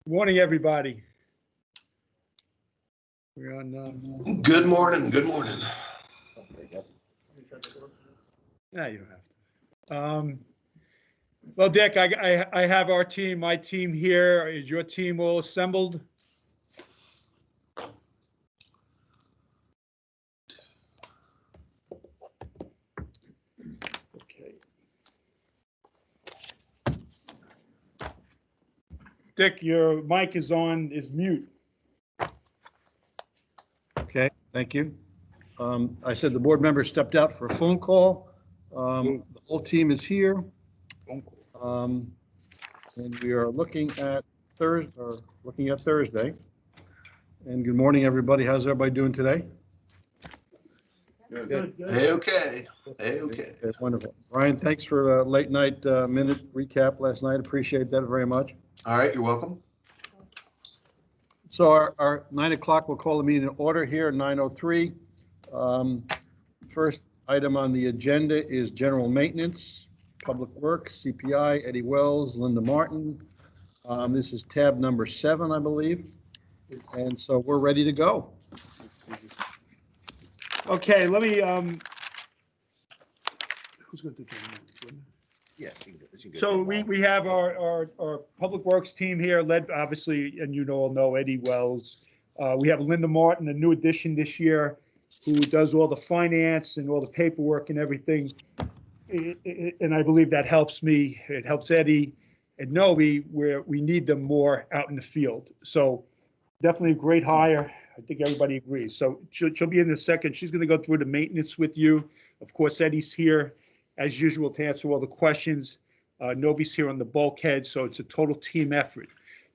Morning, everybody. We're on. Good morning. Good morning. Yeah, you don't have to. Well, Dick, I have our team, my team here. Is your team all assembled? Okay. Dick, your mic is mute. Okay, thank you. I said the board member stepped out for a phone call. The whole team is here. And we are looking at Thursday. And good morning, everybody. How's everybody doing today? Good. Okay. Okay. That's wonderful. Brian, thanks for a late night minute recap last night. Appreciate that very much. All right. You're welcome. So our 9 o'clock, we'll call the meeting in order here, 9:03. First item on the agenda is general maintenance, public works, CPI, Eddie Wells, Linda Martin. This is tab number 7, I believe. And so we're ready to go. Okay, let me, who's going to do it? Yeah. So we have our Public Works team here, led obviously, and you all know Eddie Wells. We have Linda Martin, a new addition this year, who does all the finance and all the paperwork and everything. And I believe that helps me. It helps Eddie and Noe, where we need them more out in the field. So definitely a great hire. I think everybody agrees. So she'll be in a second. She's going to go through the maintenance with you. Of course, Eddie's here as usual to answer all the questions. Novi's here on the bulkhead, so it's a total team effort.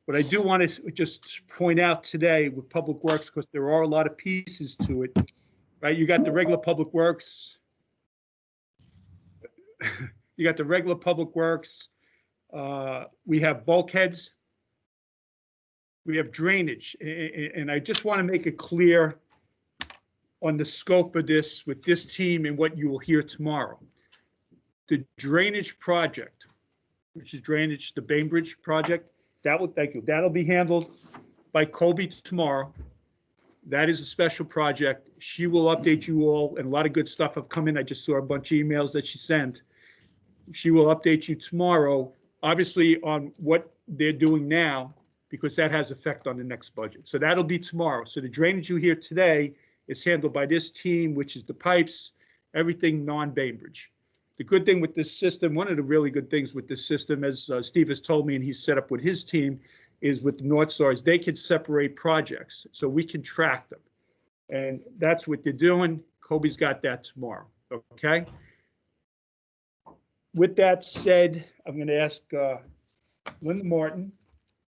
But I do want to just point out today with Public Works, because there are a lot of pieces to it, right? You got the regular Public Works. You got the regular Public Works. We have bulkheads. We have drainage. And I just want to make it clear on the scope of this with this team and what you will hear tomorrow. The drainage project, which is drainage, the Bainbridge project, thank you. That'll be handled by Kobe tomorrow. That is a special project. She will update you all, and a lot of good stuff have come in. I just saw a bunch of emails that she sent. She will update you tomorrow, obviously on what they're doing now, because that has effect on the next budget. So that'll be tomorrow. So the drainage you hear today is handled by this team, which is the pipes, everything non-Bainbridge. The good thing with this system, one of the really good things with this system, as Steve has told me and he's set up with his team, is with the North Stars, they can separate projects so we can track them. And that's what they're doing. Kobe's got that tomorrow, okay? With that said, I'm going to ask Linda Martin,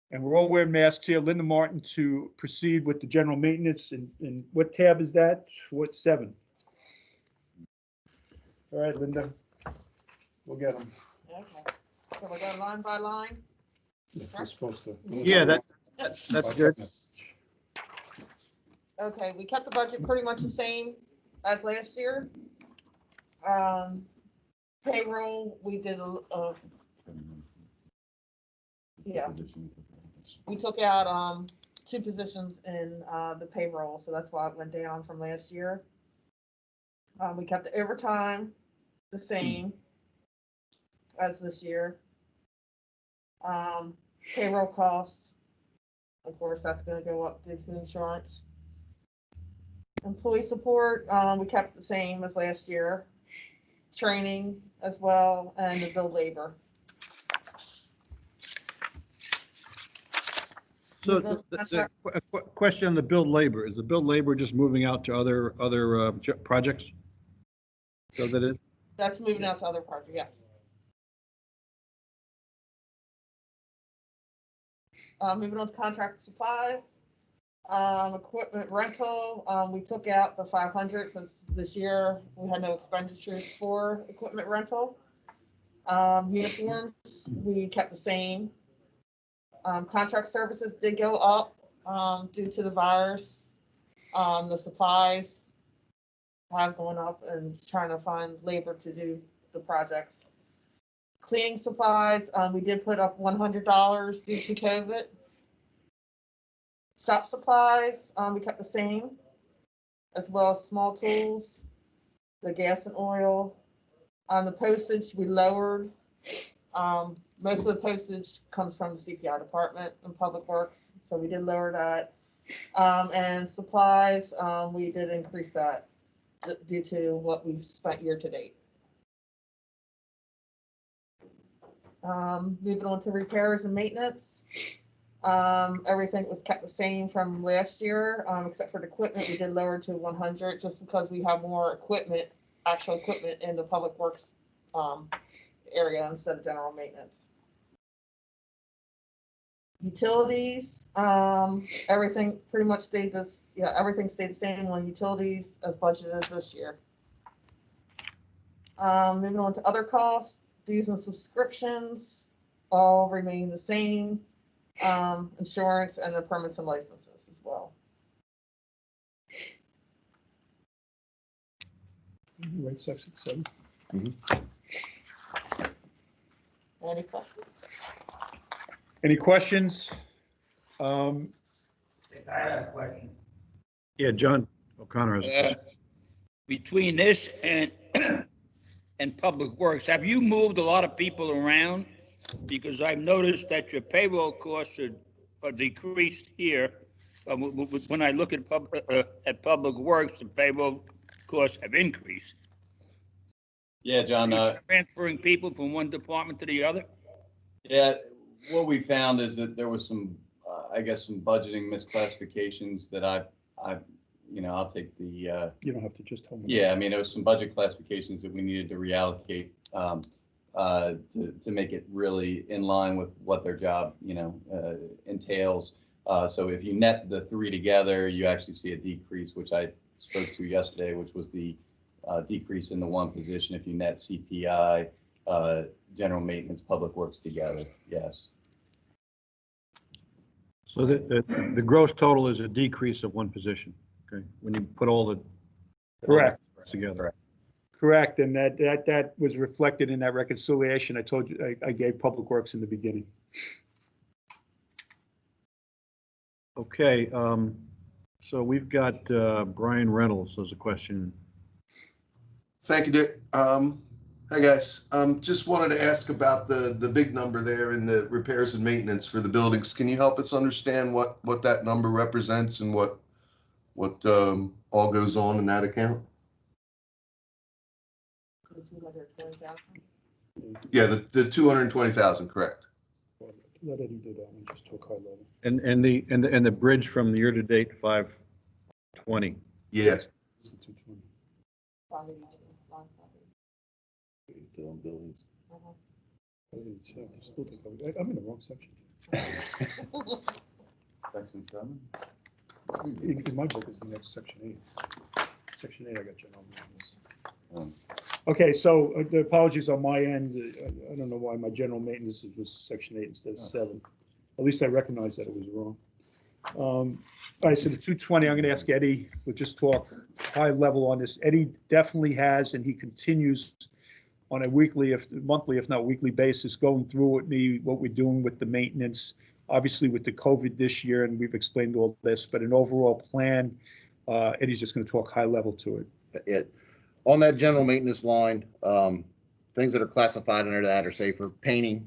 and we're all wearing masks here, Linda Martin, to proceed with the general maintenance. And what tab is that? What, 7? All right, Linda. We'll get them. Okay. So we're going line by line? We're supposed to. Yeah, that's good. Okay, we kept the budget pretty much the same as last year. Payroll, we did, yeah. We took out 2 positions in the payroll, so that's why it went down from last year. We kept the overtime the same as this year. Payroll costs, of course, that's going to go up due to insurance. Employee support, we kept the same as last year. Training as well, and the billed labor. So the question on the billed labor, is the billed labor just moving out to other projects? So that it? That's moving out to other projects, yes. Moving on to contract supplies, equipment rental. We took out the 500 since this year we had no expenditures for equipment rental. Uniforms, we kept the same. Contract services did go up due to the virus. The supplies have gone up, and trying to find labor to do the projects. Cleaning supplies, we did put up $100 due to COVID. Shop supplies, we kept the same, as well as small tools, the gas and oil. On the postage, we lowered. Most of the postage comes from the CPI department and Public Works, so we did lower that. And supplies, we did increase that due to what we've spent year to date. Moving on to repairs and maintenance. Everything was kept the same from last year, except for the equipment, we did lower to 100 just because we have more equipment, actual equipment in the Public Works area instead of general maintenance. Utilities, everything pretty much stayed everything stayed the same on utilities as budgeted this year. Moving on to other costs, dues and subscriptions all remain the same. Insurance and the permits and licenses as well. Right, section 7. Any questions? Any questions? I have a question. Yeah, John O'Connor has a question. Between this and and Public Works, have you moved a lot of people around? Because I've noticed that your payroll costs are decreased here. When I look at Public Works, the payroll costs have increased. Yeah, John, Are you transferring people from one department to the other? yeah, what we found is that there was some, I guess, some budgeting misclassifications that I'll take the, You don't have to just tell me. yeah, I mean, there was some budget classifications that we needed to reallocate to make it really in line with what their job, entails. So if you net the three together, you actually see a decrease, which I spoke to yesterday, which was the decrease in the one position. If you net CPI, general maintenance, Public Works together, yes. So the gross total is a decrease of one position, okay? When you put all the Correct, together. correct. And that was reflected in that reconciliation. I told you, I gave Public Works in the beginning. Okay, so we've got Brian Reynolds has a question. Thank you, Dick. Hi, guys. Just wanted to ask about the big number there in the repairs and maintenance for the buildings. Can you help us understand what that number represents and what all goes on in that account? Yeah, the 220,000, correct. Let Eddie do that one, just talk high level. And the bridge from the year-to-date 520. Yes. It's a 220. Buildings. I didn't check. I still think I'm in the wrong section. Section 7? In my book, it's the next section 8. Section 8, I got general maintenance. Oh. Okay, so the apologies on my end. I don't know why my general maintenance was section 8 instead of 7. At least I recognize that it was wrong. All right, so the 220, I'm going to ask Eddie. We'll just talk high level on this. Eddie definitely has, and he continues on a weekly, monthly, if not weekly basis, going through with me what we're doing with the maintenance, obviously with the COVID this year, and we've explained all this, but an overall plan, Eddie's just going to talk high level to it. On that general maintenance line, things that are classified under that are say for painting.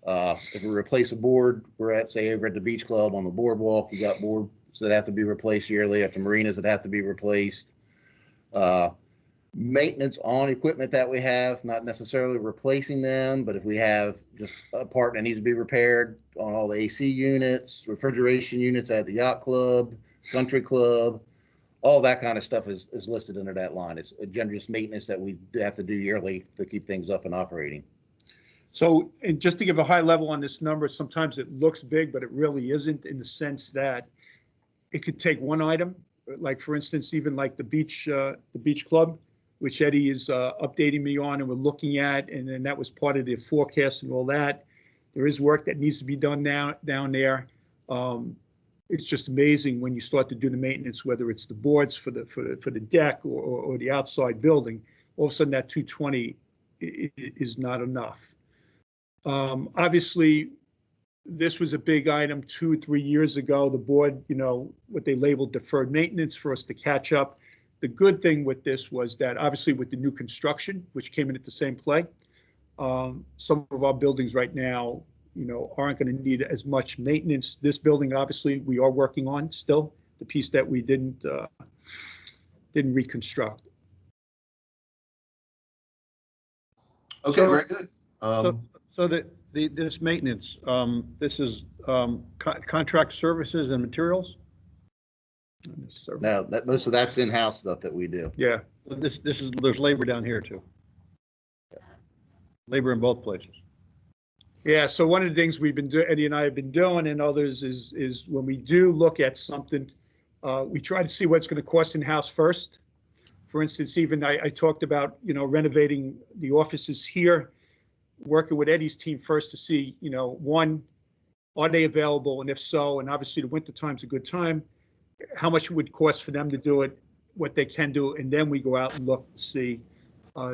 If we replace a board, we're at, say, over at the beach club on the boardwalk, you got boards that have to be replaced yearly, at the marinas that have to be replaced. Maintenance on equipment that we have, not necessarily replacing them, but if we have just a part that needs to be repaired on all the AC units, refrigeration units at the yacht club, country club, all that kind of stuff is listed under that line. It's generous maintenance that we have to do yearly to keep things up and operating. So, and just to give a high level on this number, sometimes it looks big, but it really isn't, in the sense that it could take one item, like for instance, even like the beach club, which Eddie is updating me on and we're looking at, and then that was part of the forecast and all that. There is work that needs to be done now down there. It's just amazing when you start to do the maintenance, whether it's the boards for the deck or the outside building. All of a sudden, that 220 is not enough. Obviously, this was a big item 2-3 years ago. The board, what they labeled deferred maintenance for us to catch up. The good thing with this was that obviously with the new construction, which came in at the same play, some of our buildings right now, aren't going to need as much maintenance. This building, obviously, we are working on still, the piece that we didn't reconstruct. Okay, very good. So this maintenance, this is contract services and materials? No, most of that's in-house stuff that we do. Yeah, There's labor down here too. Labor in both places. yeah. So one of the things we've been doing, Eddie and I have been doing, and others, is when we do look at something, we try to see what's going to cost in-house first. For instance, even I talked about, renovating the offices here, working with Eddie's team first to see, one, are they available? And if so, and obviously the winter time's a good time, how much it would cost for them to do it, what they can do, and then we go out and look to see,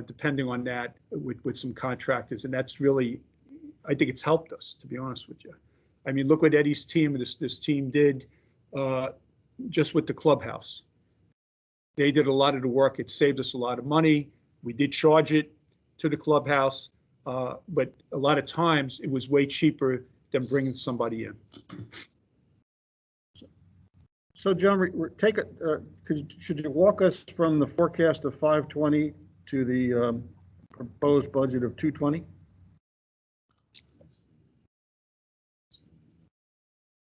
depending on that, with some contractors. And that's really, I think it's helped us, to be honest with you. I mean, look what Eddie's team, this team did just with the clubhouse. They did a lot of the work. It saved us a lot of money. We did charge it to the clubhouse, but a lot of times it was way cheaper than bringing somebody in. So John, should you walk us from the forecast of 520 to the proposed budget of 220?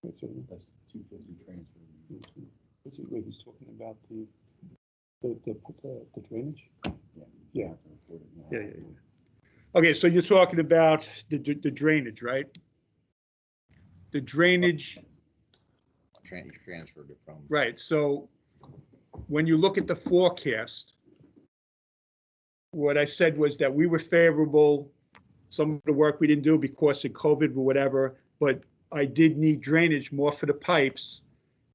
That's 250 transfer. He's talking about the drainage? Yeah. Yeah. Okay, so you're talking about the drainage, right? The drainage. Transferred it from. Right, so when you look at the forecast, what I said was that we were favorable, some of the work we didn't do because of COVID or whatever, but I did need drainage more for the pipes.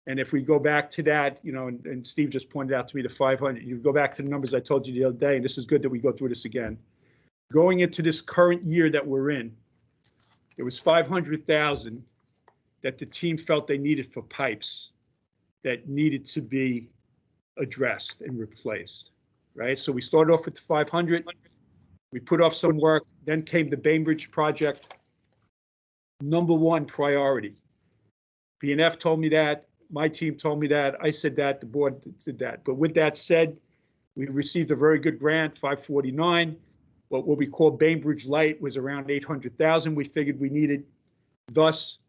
And if we go back to that, and Steve just pointed out to me the 500, you go back to the numbers I told you the other day, and this is good that we go through this again. Going into this current year that we're in, there was 500,000 that the team felt they needed for pipes that needed to be addressed and replaced, right? So we started off with the 500, we put off some work, then came the Bainbridge project, #1 priority. BNF told me that, my team told me that, I said that, the board said that. But with that said, we received a very good grant, 549. What we call Bainbridge Light was around 800,000 we figured we needed. Thus,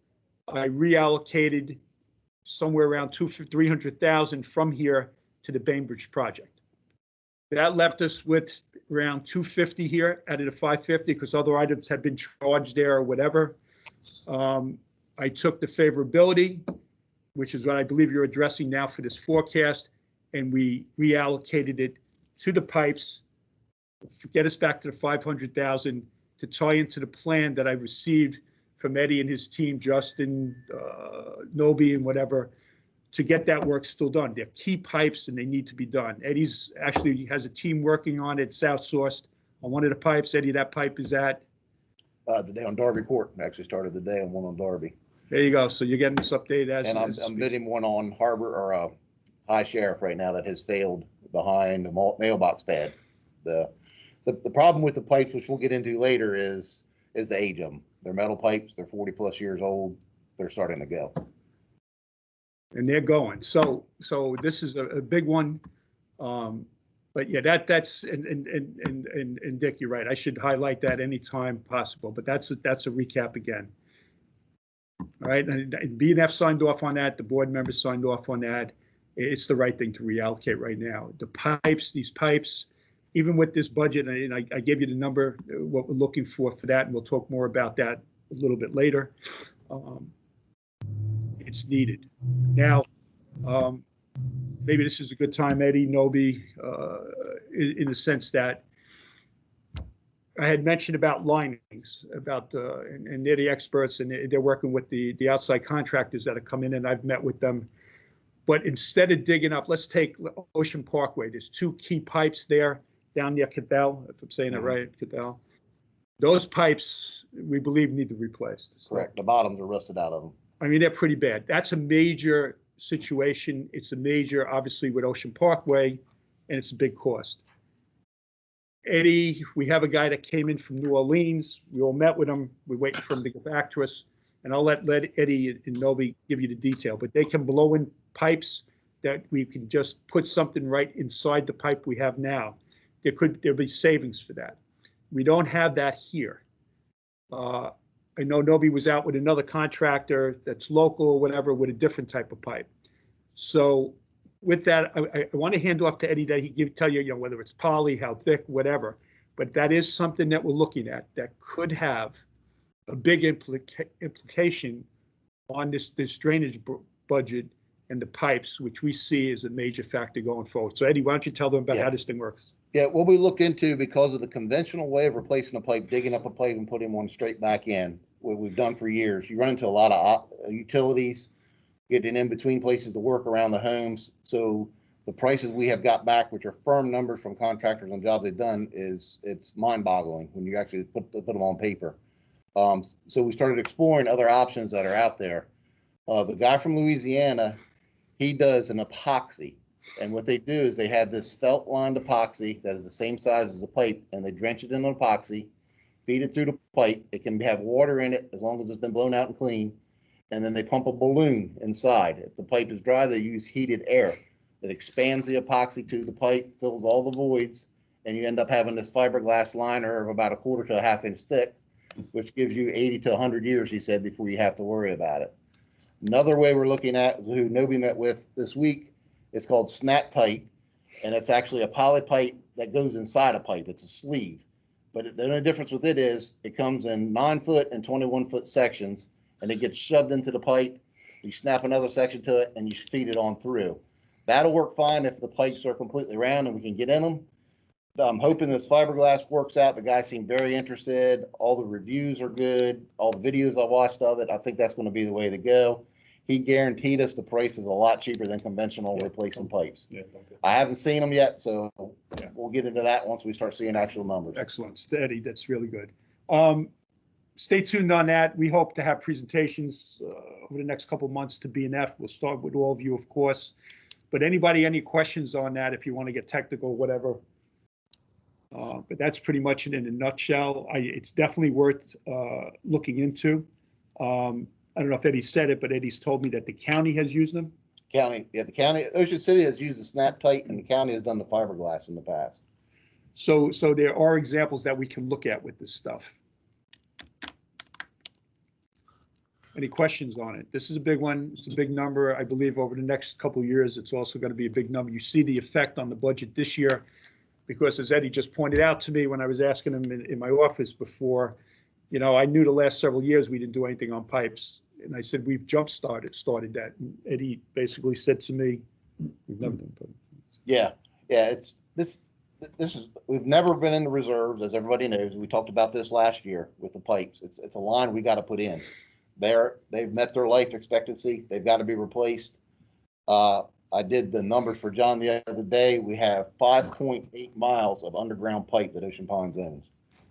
I reallocated somewhere around 300,000 from here to the Bainbridge project. That left us with around 250 here out of the 550 because other items had been charged there or whatever. I took the favorability, which is what I believe you're addressing now for this forecast, and we reallocated it to the pipes, get us back to the 500,000 to tie into the plan that I received from Eddie and his team, Justin, Nobi and whatever, to get that work still done. They're key pipes and they need to be done. Eddie's actually has a team working on it. It's outsourced on one of the pipes. Eddie, that pipe is at? The day on Darby Court. Actually started the day on one on Darby. There you go. So you're getting this updated as. And I'm bidding one on Harbor or High Sheriff right now that has failed behind the mailbox pad. The problem with the pipes, which we'll get into later, is the age of them. They're metal pipes. They're 40+ years old. They're starting to go. And they're going. So this is a big one. But yeah, that's and Dick, you're right. I should highlight that anytime possible. But that's a recap again. All right, and BNF signed off on that. The board members signed off on that. It's the right thing to reallocate right now. The pipes, these pipes, even with this budget, and I gave you the number, what we're looking for that, and we'll talk more about that a little bit later. It's needed. Now, maybe this is a good time, Eddie, Nobi, in the sense that I had mentioned about linings, and they're the experts, and they're working with the outside contractors that have come in, and I've met with them. But instead of digging up, let's take Ocean Parkway. There's 2 key pipes there down near Cadell, if I'm saying it right, Cadell. Those pipes we believe need to be replaced. So, Correct. The bottoms are rusted out of them. I mean, they're pretty bad. That's a major situation. It's a major, obviously, with Ocean Parkway, and it's a big cost. Eddie, we have a guy that came in from New Orleans. We all met with him. We're waiting for him to get back to us. And I'll let Eddie and Noby give you the detail, but they can blow in pipes that we can just put something right inside the pipe we have now. There'll be savings for that. We don't have that here. I know Noby was out with another contractor that's local or whatever with a different type of pipe. So with that, I want to hand off to Eddie that he tell you, whether it's poly, how thick, whatever. But that is something that we're looking at that could have a big implication on this drainage budget and the pipes, which we see as a major factor going forward. So Eddie, why don't you tell them about how this thing works? Yeah, what we look into, because of the conventional way of replacing a pipe, digging up a pipe and putting one straight back in, what we've done for years, you run into a lot of utilities, getting in between places to work around the homes. So the prices we have got back, which are firm numbers from contractors on jobs they've done, it's mind-boggling when you actually put them on paper. So we started exploring other options that are out there. The guy from Louisiana, he does an epoxy. And what they do is they have this felt-lined epoxy that is the same size as the pipe, and they drench it in an epoxy, feed it through the pipe. It can have water in it as long as it's been blown out and clean. And then they pump a balloon inside. If the pipe is dry, they use heated air that expands the epoxy to the pipe, fills all the voids, and you end up having this fiberglass liner of about 1/4 to 1/2 inch thick, which gives you 80 to 100 years, he said, before you have to worry about it. Another way we're looking at, who Noby met with this week, it's called Snap Tight, and it's actually a poly pipe that goes inside a pipe. It's a sleeve. But the only difference with it is it comes in 9-foot and 21-foot sections, and it gets shoved into the pipe. You snap another section to it, and you feed it on through. That'll work fine if the pipes are completely round and we can get in them. I'm hoping this fiberglass works out. The guy seemed very interested. All the reviews are good. All the videos I watched of it, I think that's going to be the way to go. He guaranteed us the price is a lot cheaper than conventional replacing pipes. Yeah. I haven't seen them yet, so we'll get into that once we start seeing actual numbers. Excellent, steady. That's really good. Stay tuned on that. We hope to have presentations over the next couple of months to BNF. We'll start with all of you, of course. But anybody, any questions on that, if you want to get technical, whatever. But that's pretty much it in a nutshell. It's definitely worth looking into. I don't know if Eddie said it, but Eddie's told me that the county has used them. The county, Ocean City has used the Snap Tight, and the county has done the fiberglass in the past. So there are examples that we can look at with this stuff. Any questions on it? This is a big one. It's a big number. I believe over the next couple of years, it's also going to be a big number. You see the effect on the budget this year, because as Eddie just pointed out to me when I was asking him in my office before, I knew the last several years we didn't do anything on pipes. And I said, we've started that. And Eddie basically said to me, we've never done pipes. Yeah. It's we've never been in the reserves, as everybody knows. We talked about this last year with the pipes. It's a line we got to put in. They've met their life expectancy. They've got to be replaced. I did the numbers for John the other day. We have 5.8 miles of underground pipe that Ocean Ponds owns.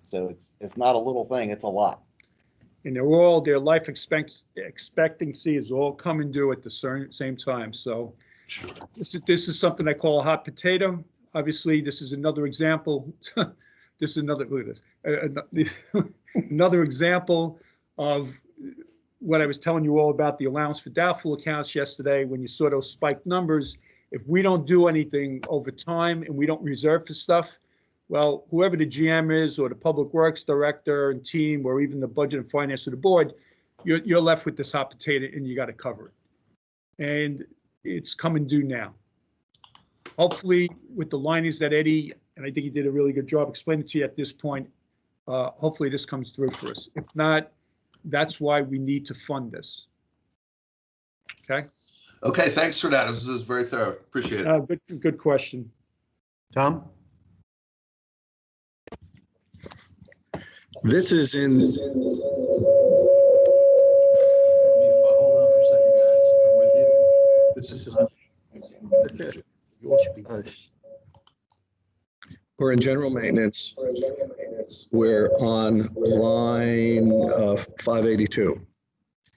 So it's not a little thing. It's a lot. And their life expectancy is all coming due at the same time. So this is something I call a hot potato. Obviously, this is another example. This is another, look at this. Another example of what I was telling you all about the allowance for doubtful accounts yesterday. When you saw those spiked numbers, if we don't do anything over time and we don't reserve for stuff, well, whoever the GM is or the public works director and team, or even the budget and finance of the board, you're left with this hot potato and you got to cover it. And it's coming due now. Hopefully with the linings that Eddie, and I think he did a really good job explaining to you at this point, hopefully this comes through for us. If not, that's why we need to fund this. Okay. Okay, thanks for that. This is very thorough. Appreciate it. Good question. Tom? This is in. Hold on for a second, guys. I'm with you. We're in general maintenance. we're on line 582.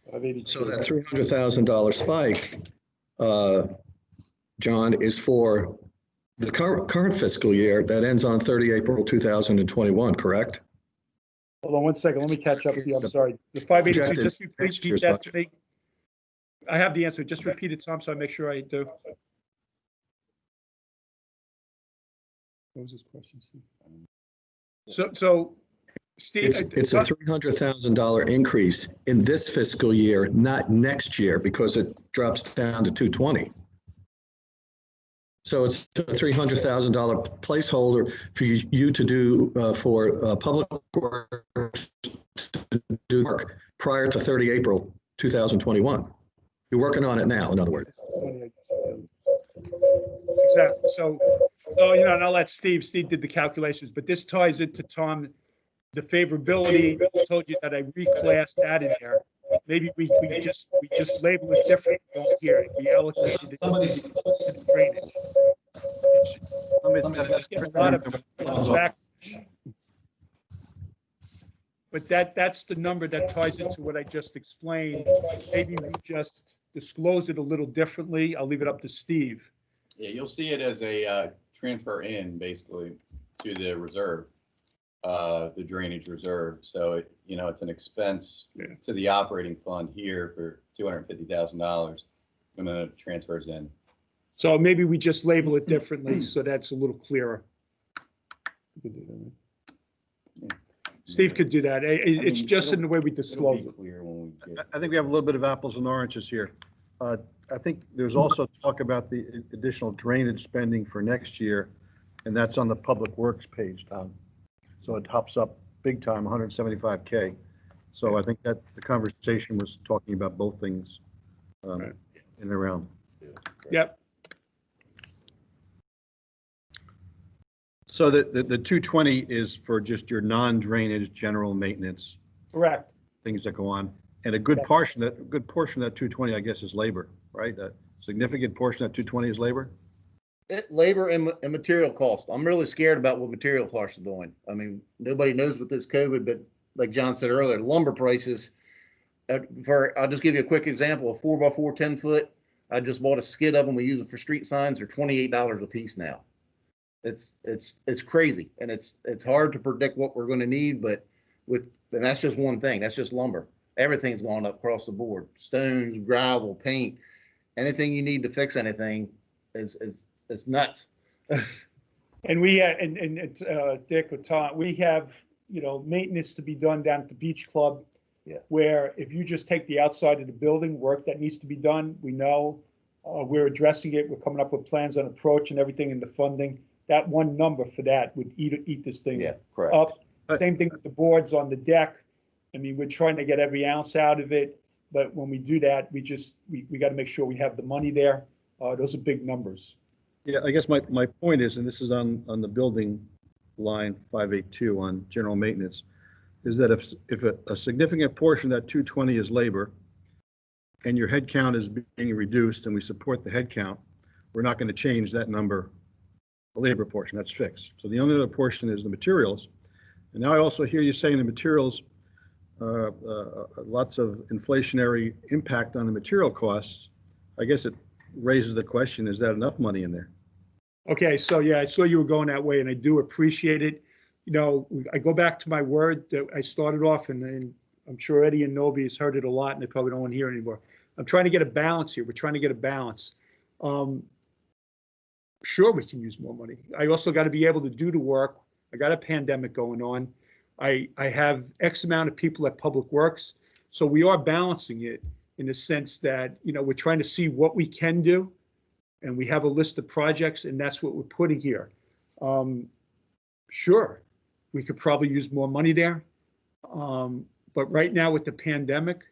582. So that $300,000 spike, John, is for the current fiscal year that ends on 30 April 2021, correct? Hold on one second. Let me catch up to you. I'm sorry. The 582, just repeat that to me. I have the answer. Just repeat it, Tom, so I make sure I do. What was his question, Steve? So Steve. It's a $300,000 increase in this fiscal year, not next year, because it drops down to 220. So it's a $300,000 placeholder for you to do for public works to do work prior to 30 April 2021. You're working on it now, in other words. Exactly. So, and I'll let Steve did the calculations, but this ties into Tom, the favorability. I told you that I reclassed that in there. Maybe we just label it different. Don't hear it. We allocate it to drainage. It's getting a lot of back. But that's the number that ties into what I just explained. Maybe we just disclose it a little differently. I'll leave it up to Steve. Yeah, you'll see it as a transfer in basically to the reserve, the drainage reserve. So it's an expense to the operating fund here for $250,000, and then it transfers in. So maybe we just label it differently so that's a little clearer. Steve could do that. It's just in the way we disclose it. I think we have a little bit of apples and oranges here. I think there's also talk about the additional drainage spending for next year, and that's on the Public Works page, Tom. So it hops up big time, 175K. So I think that the conversation was talking about both things in and around. Yep. So the 220 is for just your non-drainage general maintenance, Correct. things that go on. And a good portion of that 220, I guess, is labor, right? A significant portion of that 220 is labor? Labor and material cost. I'm really scared about what material costs are doing. I mean, nobody knows with this COVID, but like John said earlier, lumber prices, I'll just give you a quick example, a 4x4 10 foot. I just bought a skid of them. We use them for street signs. They're $28 a piece now. It's crazy. And it's hard to predict what we're going to need, but and that's just one thing. That's just lumber. Everything's gone up across the board. Stones, gravel, paint, anything you need to fix anything is nuts. And we had, and Dick or Tom, we have, maintenance to be done down at the Beach Club. Yeah. Where if you just take the outside of the building, work that needs to be done, we know we're addressing it. We're coming up with plans on approach and everything and the funding. That one number for that would eat this thing up. Same thing with the boards on the deck. I mean, we're trying to get every ounce out of it, but when we do that, we got to make sure we have the money there. Those are big numbers. Yeah, I guess my point is, and this is on the building line 582 on general maintenance, is that if a significant portion of that 220 is labor and your head count is being reduced and we support the head count, we're not going to change that number, the labor portion, that's fixed. So the only other portion is the materials. And now I also hear you saying the materials, lots of inflationary impact on the material costs. I guess it raises the question, is that enough money in there? Okay, so yeah, I saw you were going that way and I do appreciate it. I go back to my word that I started off, and I'm sure Eddie and Novi has heard it a lot and they probably don't want to hear it anymore. I'm trying to get a balance here. We're trying to get a balance. Sure, we can use more money. I also got to be able to do the work. I got a pandemic going on. I have X amount of people at Public Works. So we are balancing it in the sense that, we're trying to see what we can do. And we have a list of projects and that's what we're putting here. Sure, we could probably use more money there. But right now with the pandemic,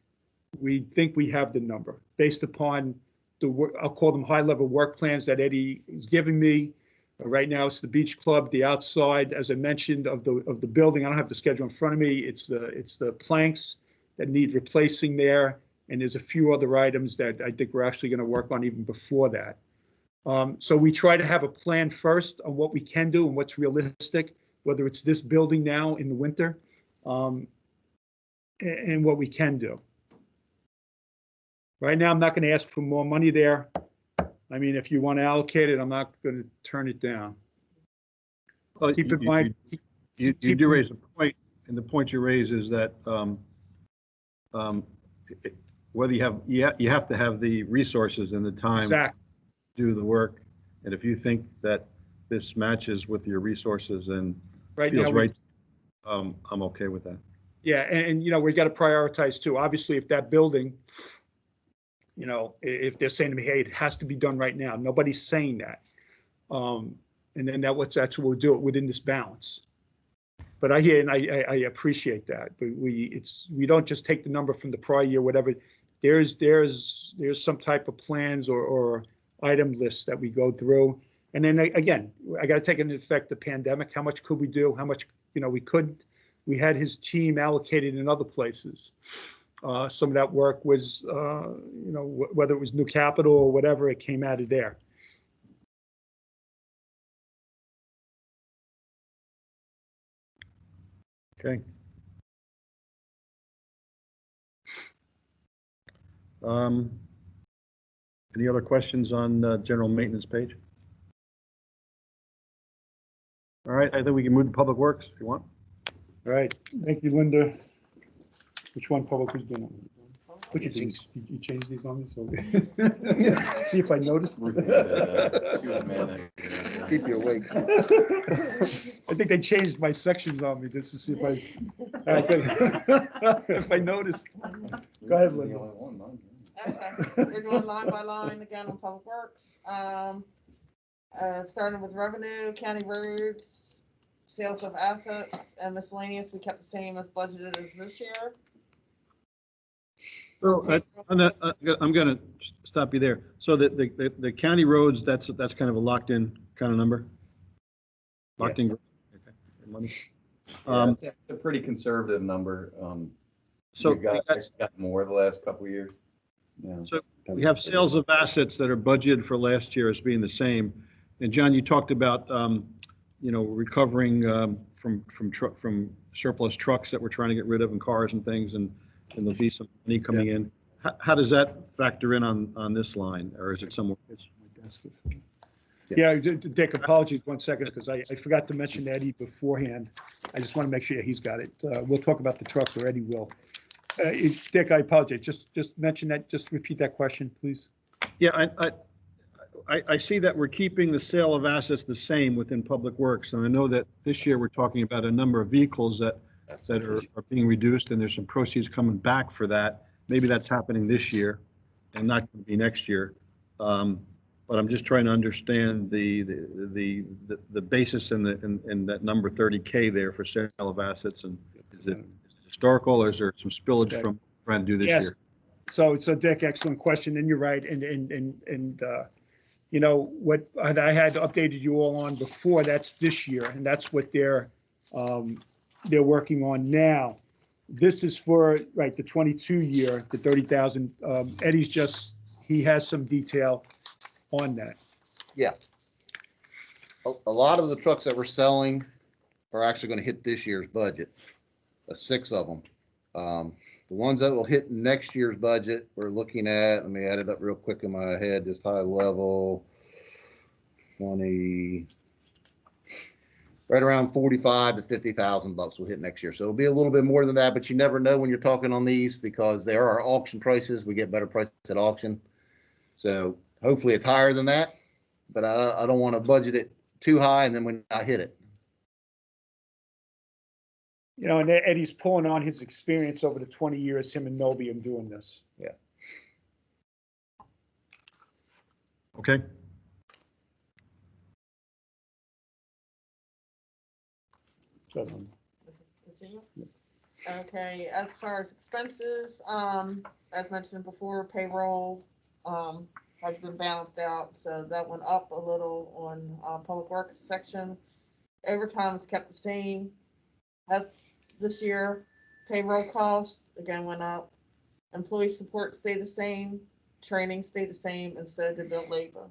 we think we have the number based upon I'll call them high-level work plans that Eddie is giving me. Right now, it's the Beach Club, the outside, as I mentioned, of the building. I don't have the schedule in front of me. It's the planks that need replacing there, and there's a few other items that I think we're actually going to work on even before that. So we try to have a plan first on what we can do and what's realistic whether it's this building now in the winter, and what we can do. Right now, I'm not going to ask for more money there. I mean, if you want to allocate it, I'm not going to turn it down. Well, Keep in mind, You keep- do raise a point, and the point you raise is that whether you have to have the resources and the time to exactly, do the work. And if you think that this matches with your resources and right now, feels right, I'm okay with that. yeah, and you know, we got to prioritize too. Obviously, if that building, you know, if they're saying to me, hey, it has to be done right now, nobody's saying that. And then that's what we'll do it within this balance. But I hear and I appreciate that. But we don't just take the number from the prior year, whatever. There's some type of plans or item lists that we go through. And then again, I got to take into effect the pandemic. How much could we do? How much, you know, we couldn't. We had his team allocated in other places. Some of that work was, you know, whether it was new capital or whatever, it came out of there. Okay. Any other questions on the general maintenance page? All right, I think we can move to Public Works if you want. All right, thank you, Linda. Which one, Public, who's doing it? What you think? You changed these on me, so. See if I noticed. Keep you awake. I think they changed my sections on me just to see if I noticed. Go ahead, Linda. Okay, we're doing line by line again on Public Works. Starting with revenue, county roads, sales of assets, and miscellaneous, we kept the same as budgeted as this year. So I'm going to stop you there. So the county roads, that's kind of a locked in kind of number? Locked in? Okay. Money. It's a pretty conservative number. So We've actually got more the last couple of years. Yeah. So we have sales of assets that are budgeted for last year as being the same. And John, you talked about, you know, recovering from surplus trucks that we're trying to get rid of and cars and things, and there'll be some money coming in. How does that factor in on this line, or is it somewhere? Yeah, Dick, apologies 1 second, because I forgot to mention Eddie beforehand. I just want to make sure he's got it. We'll talk about the trucks, or Eddie will. Dick, I apologize. Just mention that, just repeat that question, please. Yeah, I see that we're keeping the sale of assets the same within Public Works, and I know that this year we're talking about a number of vehicles that are being reduced, and there's some proceeds coming back for that. Maybe that's happening this year and not going to be next year. But I'm just trying to understand the basis in that number 30K there for sale of assets, and is it historical, or is there some spillage from trying to do this year? So Dick, excellent question, and you're right, and you know what I had updated you all on before, that's this year, and that's what they're working on now. This is for the 22 year, the 30,000. Eddie's he has some detail on that. Yeah. A lot of the trucks that we're selling are actually going to hit this year's budget. 6 of them. The ones that will hit next year's budget, we're looking at, let me add it up real quick in my head, just high level, 20, right around 45 to 50,000 bucks will hit next year. So it'll be a little bit more than that, but you never know when you're talking on these, because there are auction prices. We get better prices at auction. So hopefully it's higher than that, but I don't want to budget it too high and then when I hit it. You know, and Eddie's pulling on his experience over the 20 years, him and Nobium doing this. Yeah. Okay. Okay, as far as expenses, as mentioned before, payroll has been balanced out, so that went up a little on Public Works section. Overtime is kept the same as this year. Payroll costs again went up. Employee support stayed the same. Training stayed the same, and so did bill labor.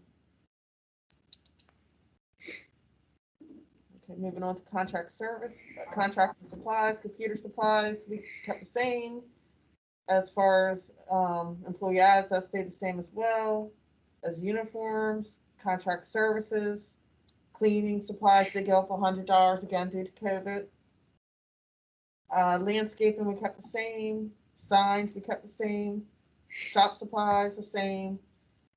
Okay, moving on to contract service, contract and supplies, computer supplies, we kept the same. As far as employee ads, that stayed the same as well. As uniforms, contract services, cleaning supplies did go up $100 again due to COVID. Landscaping, we kept the same. Signs, we kept the same. Shop supplies, the same.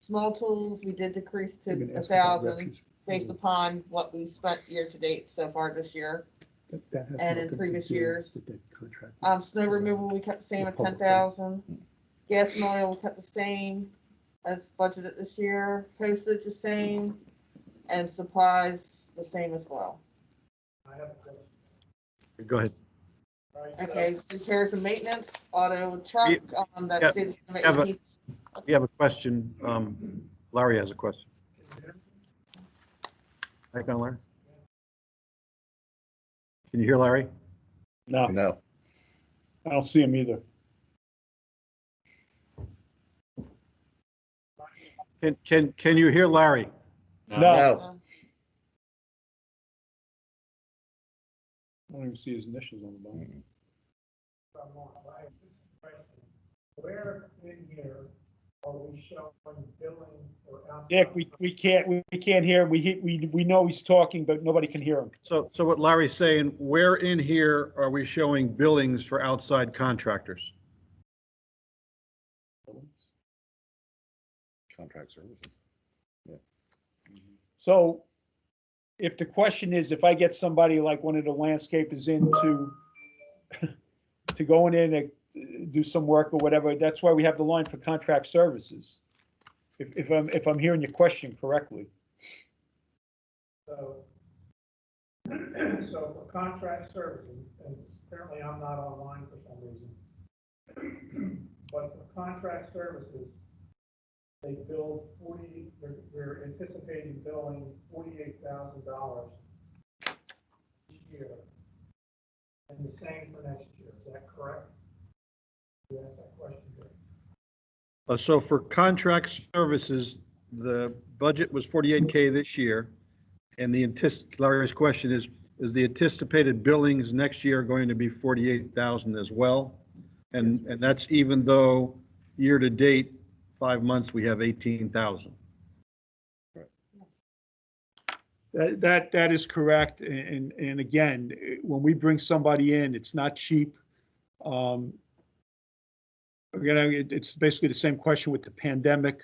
Small tools, we did decrease to 1,000 based upon what we spent year to date so far this year and in previous years. Snow removal, we kept the same at 10,000. Gas and oil, we kept the same as budgeted this year. Postage, the same, and supplies, the same as well. Go ahead. Okay, repairs and maintenance, auto truck, that yeah, stayed the same have at a- 18. You have a question. Larry has a question. Hi, Larry. Can you hear Larry? No, No. I don't see him either. Can you hear Larry? No, No. I don't even see his initials on the bottom. Where in here are we showing billing or outside? Dick, we can't hear him. We know he's talking, but nobody can hear him. So what Larry's saying, where in here are we showing billings for outside contractors? Contract services. So if the question is, if I get somebody like one of the landscapers in to go in and do some work or whatever, that's why we have the line for contract services. If I'm hearing your question correctly. So for contract services, and apparently I'm not online for some reason, but for contract services, they billed they're anticipating billing $48,000 each year, and the same for next year. Is that correct? You asked that question, Dick. So for contract services, the budget was 48K this year. And Larry's question is the anticipated billings next year going to be 48,000 as well? And that's even though year to date, 5 months, we have 18,000. That is correct. And again, when we bring somebody in, it's not cheap. Again, it's basically the same question with the pandemic,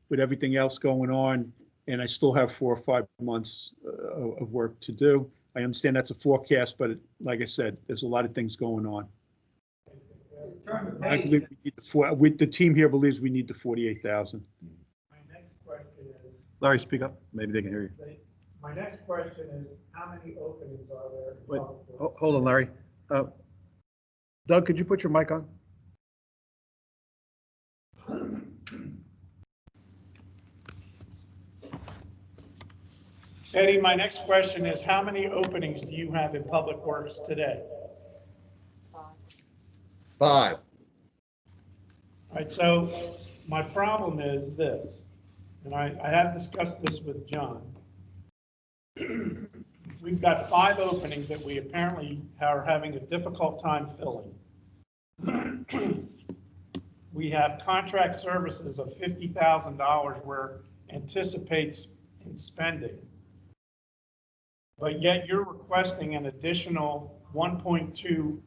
with everything else going on. And I still have 4 or 5 months of work to do. I understand that's a forecast, but like I said, there's a lot of things going on. I believe we need the team here believes we need the 48,000. My next question is, Larry, speak up. Maybe they can hear you. my next question is, how many openings are there? in Wait, public works? hold on, Larry. Doug, could you put your mic on? Eddie, my next question is, how many openings do you have in Public Works today? 5. All right, so my problem is this, and I have discussed this with John. We've got 5 openings that we apparently are having a difficult time filling. We have contract services of $50,000 we're anticipates in spending. But yet you're requesting an additional 1.2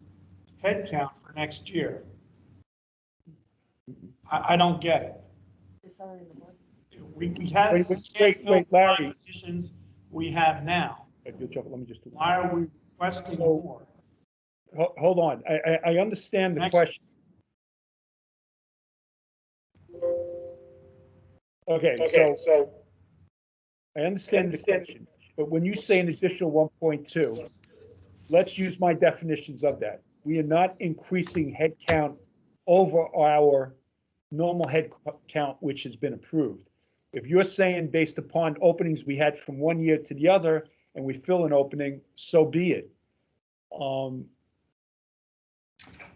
headcount for next year. I don't get it. It's already in the budget. We have, Wait, we can't fill wait, the 5 Larry. positions we have now. Let me just do Why are we requesting more? Hold on. I understand the Next. question. Okay, so I understand the question, but when you say an additional 1.2, let's use my definitions of that. We are not increasing headcount over our normal head count, which has been approved. If you're saying based upon openings we had from one year to the other, and we fill an opening, so be it.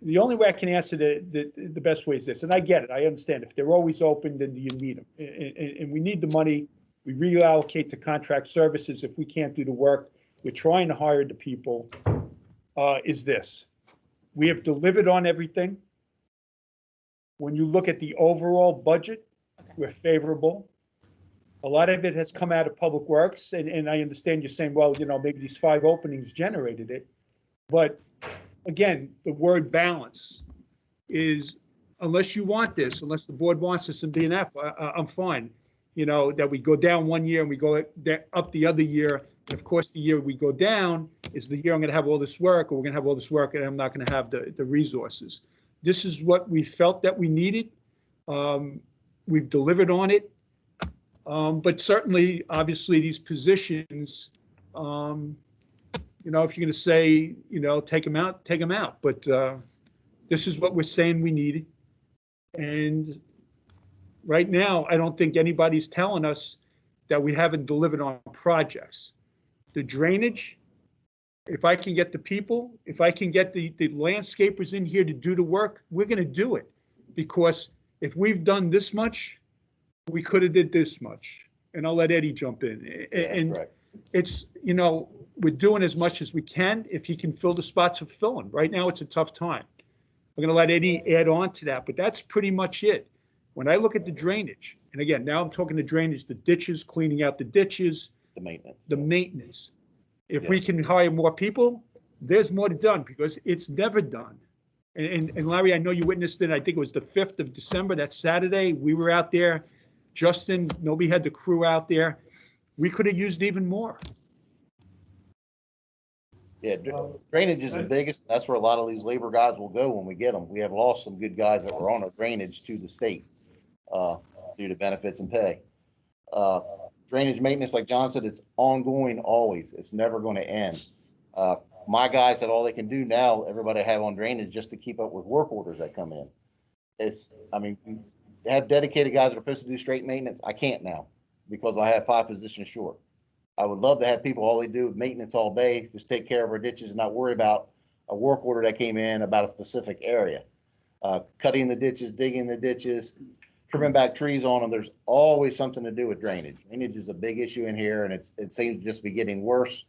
The only way I can answer the best way is this, and I get it, I understand. If they're always open, then you need them. And we need the money. We reallocate to contract services if we can't do the work. we're trying to hire the people, is this. We have delivered on everything. When you look at the overall budget, we're favorable. A lot of it has come out of Public Works, and I understand you're saying, well, maybe these 5 openings generated it. But again, the word balance is, unless you want this, unless the board wants us in BNF, I'm fine. That we go down one year and we go up the other year. And of course, the year we go down is the year I'm going to have all this work, or we're going to have all this work and I'm not going to have the resources. This is what we felt that we needed. We've delivered on it. But certainly, obviously, these positions, if you're going to say, take them out, take them out. But this is what we're saying we needed. And right now, I don't think anybody's telling us that we haven't delivered on projects. The drainage, if I can get the people, if I can get the landscapers in here to do the work, we're going to do it. Because if we've done this much, we could have did this much. And I'll let Eddie jump in. And it's, we're doing as much as we can. If he can fill the spots, of filling. Right now, it's a tough time. I'm going to let Eddie add on to that, but that's pretty much it. When I look at the drainage, and again, now I'm talking the drainage, the ditches, cleaning out the ditches, the maintenance. If we can hire more people, there's more to done, because it's never done. And Larry, I know you witnessed it. I think it was the 5th of December, that Saturday. We were out there. Justin, nobody had the crew out there. We could have used even more. Yeah, drainage is the biggest. That's where a lot of these labor guys will go when we get them. We have lost some good guys that were on our drainage to the state due to benefits and pay. Drainage maintenance, like John said, it's ongoing always. It's never going to end. My guys have all they can do now, everybody have on drainage, just to keep up with work orders that come in. Have dedicated guys that are supposed to do straight maintenance. I can't now because I have 5 positions short. I would love to have people, all they do is maintenance all day, just take care of our ditches and not worry about a work order that came in about a specific area. Cutting the ditches, digging the ditches, trimming back trees on them. There's always something to do with drainage. Drainage is a big issue in here, and it seems to just be getting worse.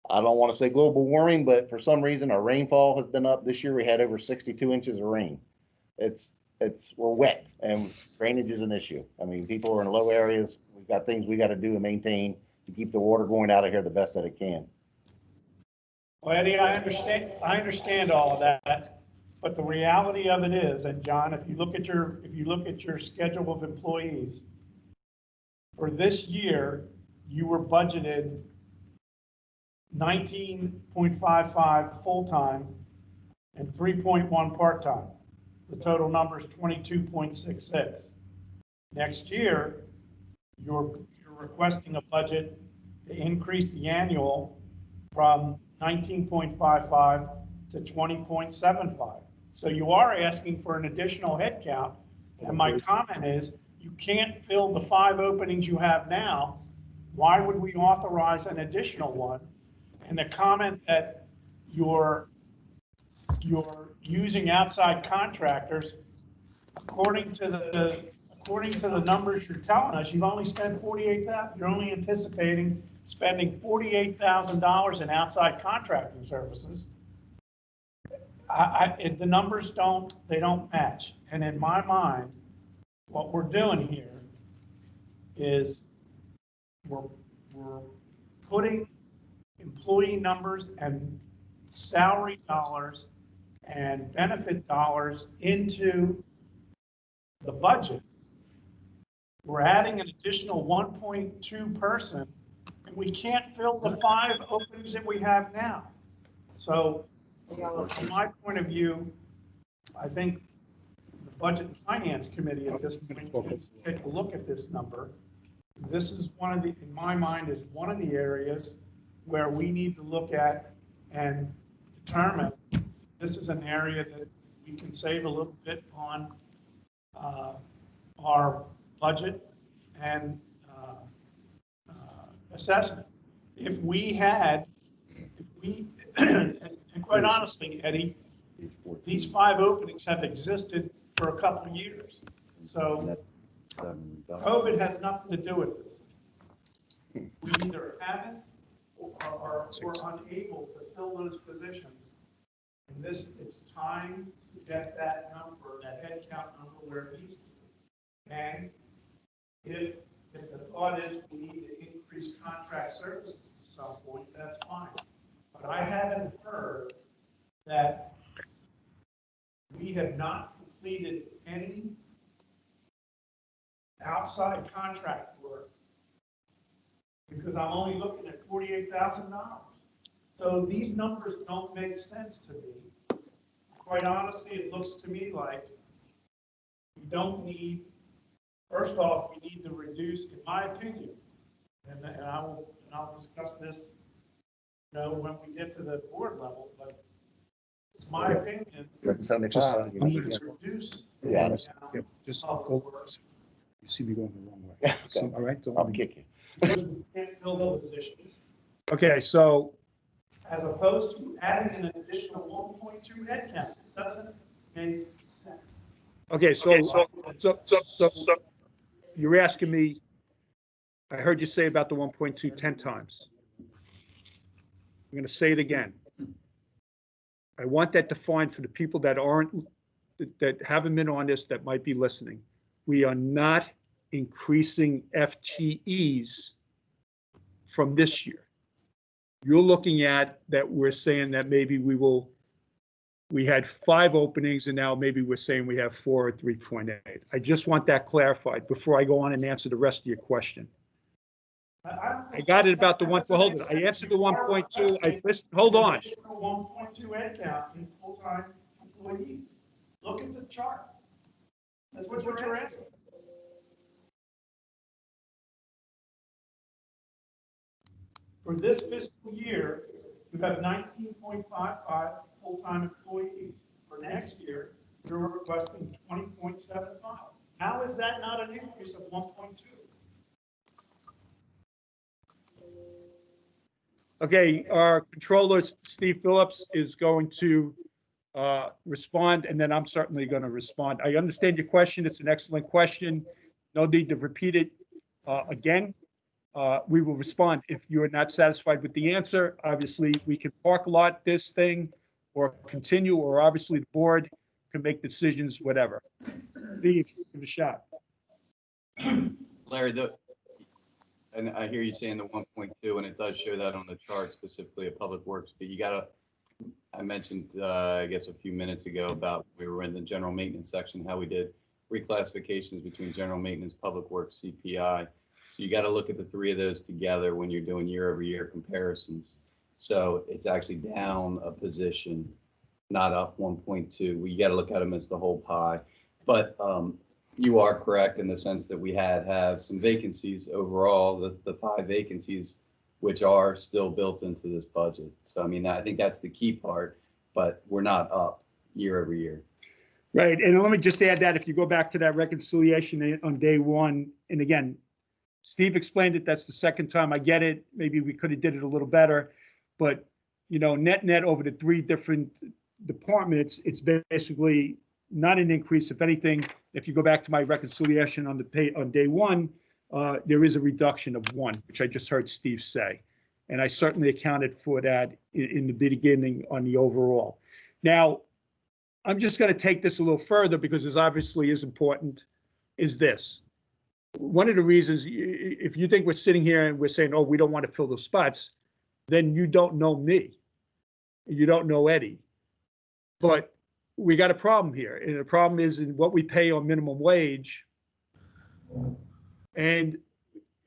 I don't want to say global warming, but for some reason our rainfall has been up. This year we had over 62 inches of rain. We're wet, and drainage is an issue. People are in low areas. We've got things we got to do and maintain to keep the water going out of here the best that it can. Well, Eddie, I understand all of that, but the reality of it is, and John, if you look at your schedule of employees, for this year, you were budgeted 19.55 full-time and 3.1 part-time. The total number is 22.66. Next year, you're requesting a budget to increase the annual from 19.55 to 20.75. So you are asking for an additional headcount. And my comment is, you can't fill the 5 openings you have now. Why would we authorize an additional one? And the comment that you're using outside contractors, according to the numbers you're telling us, you've only spent $48,000. You're only anticipating spending $48,000 in outside contracting services. The numbers don't match. And in my mind, what we're doing here is we're putting employee numbers and salary dollars and benefit dollars into the budget. We're adding an additional 1.2 person, and we can't fill the 5 openings that we have now. So from my point of view, I think the Budget and Finance Committee at this point needs to take a look at this number. This is in my mind, is one of the areas where we need to look at and determine this is an area that we can save a little bit on our budget and assessment. And quite honestly, Eddie, these 5 openings have existed for a couple of years. So COVID has nothing to do with this. We either haven't were unable to fill those positions. And it's time to get that number, that headcount number where it needs to be. And if the thought is we need to increase contract services at some point, that's fine. But I haven't heard that we have not completed any outside contract work because I'm only looking at $48,000. So these numbers don't make sense to me. Quite honestly, it looks to me like we don't need, first off, we need to reduce, in my opinion, and I'll discuss this, when we get to the board level, but it's my opinion. 75. We need to reduce. Yeah. Yeah, just Public go, works. you see me going the wrong way. Yeah, So, okay. all right, don't- I'll kick you. Because we can't fill those positions, Okay, so, as opposed to adding an additional 1.2 headcount. It doesn't make sense. okay, so you're asking me, I heard you say about the 1.2 10 times. I'm going to say it again. I want that defined for the people that that haven't been on this, that might be listening. We are not increasing FTEs from this year. You're looking at that, we're saying that maybe we had 5 openings and now maybe we're saying we have 4 or 3.8. I just want that clarified before I go on and answer the rest of your question. I got it about the one, well, hold it. I answered the 1.2. I listened, hold on. 1.2 headcount in full-time employees. Look at the chart. That's what you're asking. For this fiscal year, you have 19.55 full-time employees. For next year, you're requesting 20.75. How is that not an increase of 1.2? Okay, our controller, Steve Phillips, is going to respond, and then I'm certainly going to respond. I understand your question. It's an excellent question. No need to repeat it again. We will respond. If you are not satisfied with the answer, obviously, we can park lot this thing or continue, or obviously the board can make decisions, whatever. Steve, give it a shot. Larry, and I hear you saying the 1.2, and it does show that on the chart, specifically of Public Works, but you gotta, I mentioned, I guess a few minutes ago about we were in the general maintenance section, how we did reclassifications between general maintenance, Public Works, CPI. So you gotta look at the 3 of those together when you're doing year-over-year comparisons. So it's actually down a position, not up 1.2. We gotta look at them as the whole pie. But you are correct in the sense that we have some vacancies overall, the 5 vacancies, which are still built into this budget. So, I mean, I think that's the key part, but we're not up year over year. Right, and let me just add that if you go back to that reconciliation on day 1, and again, Steve explained it, that's the second time I get it. Maybe we could have did it a little better, but net over the 3 different departments, it's basically not an increase. If anything, if you go back to my reconciliation on day 1, there is a reduction of 1, which I just heard Steve say. And I certainly accounted for that in the beginning on the overall. Now, I'm just going to take this a little further because this obviously is important, is this. One of the reasons, if you think we're sitting here and we're saying, oh, we don't want to fill those spots, then you don't know me. You don't know Eddie. But we got a problem here. And the problem is in what we pay on minimum wage. And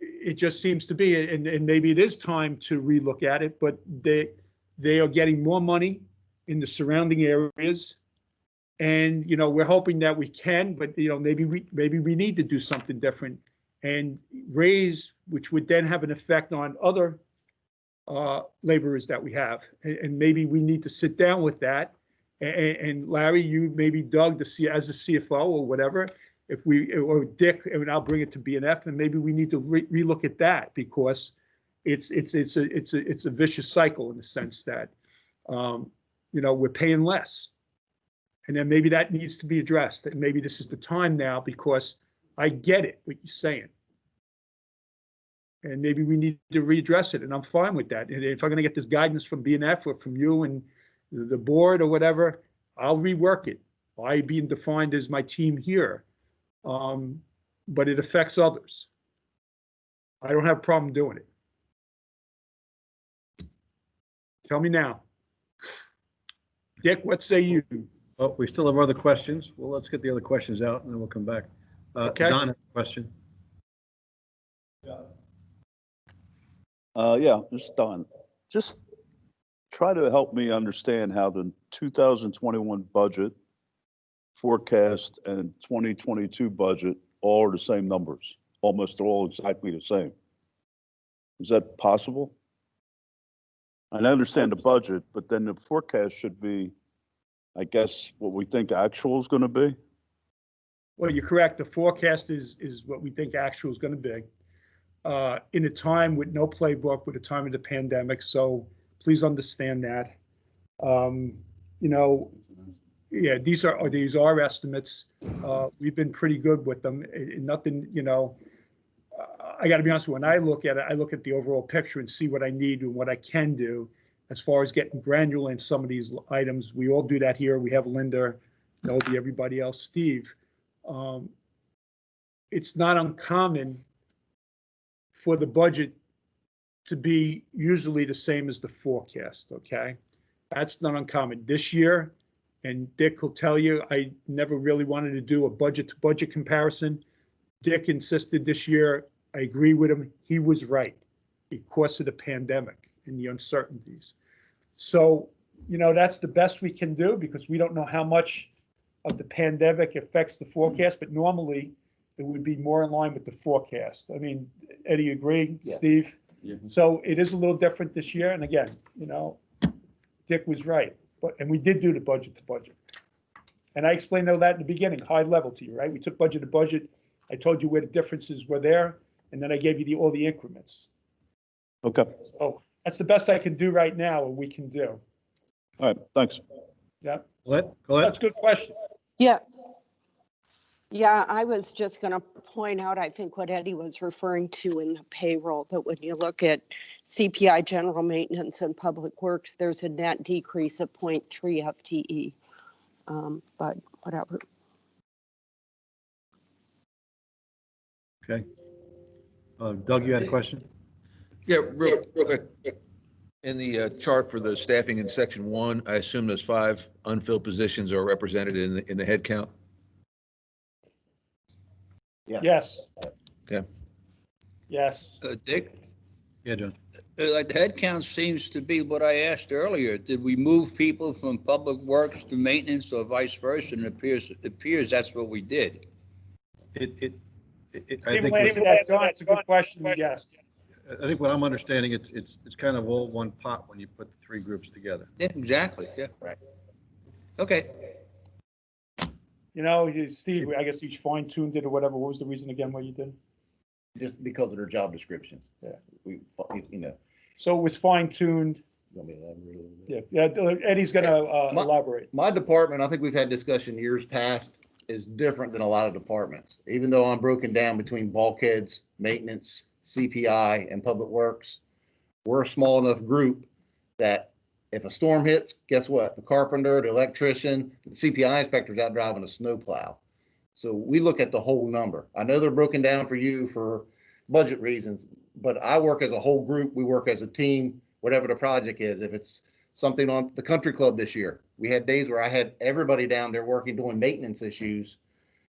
it just seems to be, and maybe it is time to relook at it, but they are getting more money in the surrounding areas. And, we're hoping that we can, but, maybe we need to do something different and raise, which would then have an effect on other laborers that we have. And maybe we need to sit down with that. And Larry, you maybe Doug, as a CFO or whatever, or Dick, and I'll bring it to BNF, and maybe we need to relook at that because it's a vicious cycle in the sense that, we're paying less. And then maybe that needs to be addressed. And maybe this is the time now because I get it, what you're saying. And maybe we need to readdress it, and I'm fine with that. And if I'm gonna get this guidance from BNF or from you and the board or whatever, I'll rework it. I being defined as my team here. But it affects others. I don't have a problem doing it. Tell me now. Dick, what say you? Oh, we still have other questions. Well, let's get the other questions out and then we'll come back. Okay. Don, question. Yeah, this is Don. Just try to help me understand how the 2021 budget forecast and 2022 budget all are the same numbers, almost all exactly the same. Is that possible? And I understand the budget, but then the forecast should be, I guess, what we think actual is going to be. Well, you're correct. The forecast is what we think actual is going to be. In a time with no playbook, with a time of the pandemic. So please understand that. You know, yeah, these are estimates. We've been pretty good with them. Nothing, you know, I got to be honest with you, when I look at it, I look at the overall picture and see what I need and what I can do as far as getting granular in some of these items. We all do that here. We have Linda, Noby, everybody else, Steve. It's not uncommon for the budget to be usually the same as the forecast, okay? That's not uncommon. This year, and Dick will tell you, I never really wanted to do a budget-to-budget comparison. Dick insisted this year, I agree with him, he was right because of the pandemic and the uncertainties. So, you know, that's the best we can do because we don't know how much of the pandemic affects the forecast, but normally it would be more in line with the forecast. I mean, Eddie, agree, Yeah. Steve? Yeah. So it is a little different this year. And again, you know, Dick was right, and we did do the budget to budget. And I explained all that in the beginning, high level to you, right? We took budget to budget. I told you where the differences were there, and then I gave you all the increments. Okay. So that's the best I can do right now, or we can do. All right. Thanks. Yeah, Colette? that's a good question. Yeah. Yeah, I was just going to point out, I think what Eddie was referring to in the payroll, that when you look at CPI, general maintenance and public works, there's a net decrease of 0.3 FTE. But whatever. Okay. Doug, you had a question? Yeah, real quick. In the chart for the staffing in section 1, I assume those 5 unfilled positions are represented in the head count? Yes. Okay. Yes. Dick, Yeah, John. like the head count seems to be what I asked earlier. Did we move people from public works to maintenance or vice versa? And it appears that's what we did. I Stephen, think, answer that, John. It's a good question. Yes. I think what I'm understanding, it's kind of all one pot when you put the 3 groups together. Yeah, exactly. Yeah, right. Okay. You know, Steve, I guess you fine-tuned it or whatever. What was the reason again why you did? Just because of their job descriptions. Yeah. We, you know. So it was fine-tuned. You want me to elaborate a little bit? Yeah, Eddie's gonna My- elaborate. My department, I think we've had discussion years past, is different than a lot of departments. Even though I'm broken down between bulkheads, maintenance, CPI, and public works, we're a small enough group that if a storm hits, guess what? The carpenter, the electrician, the CPI inspector's out driving a snowplow. So we look at the whole number. I know they're broken down for you for budget reasons, but I work as a whole group. We work as a team, whatever the project is. If it's something on the country club this year, we had days where I had everybody down there working, doing maintenance issues.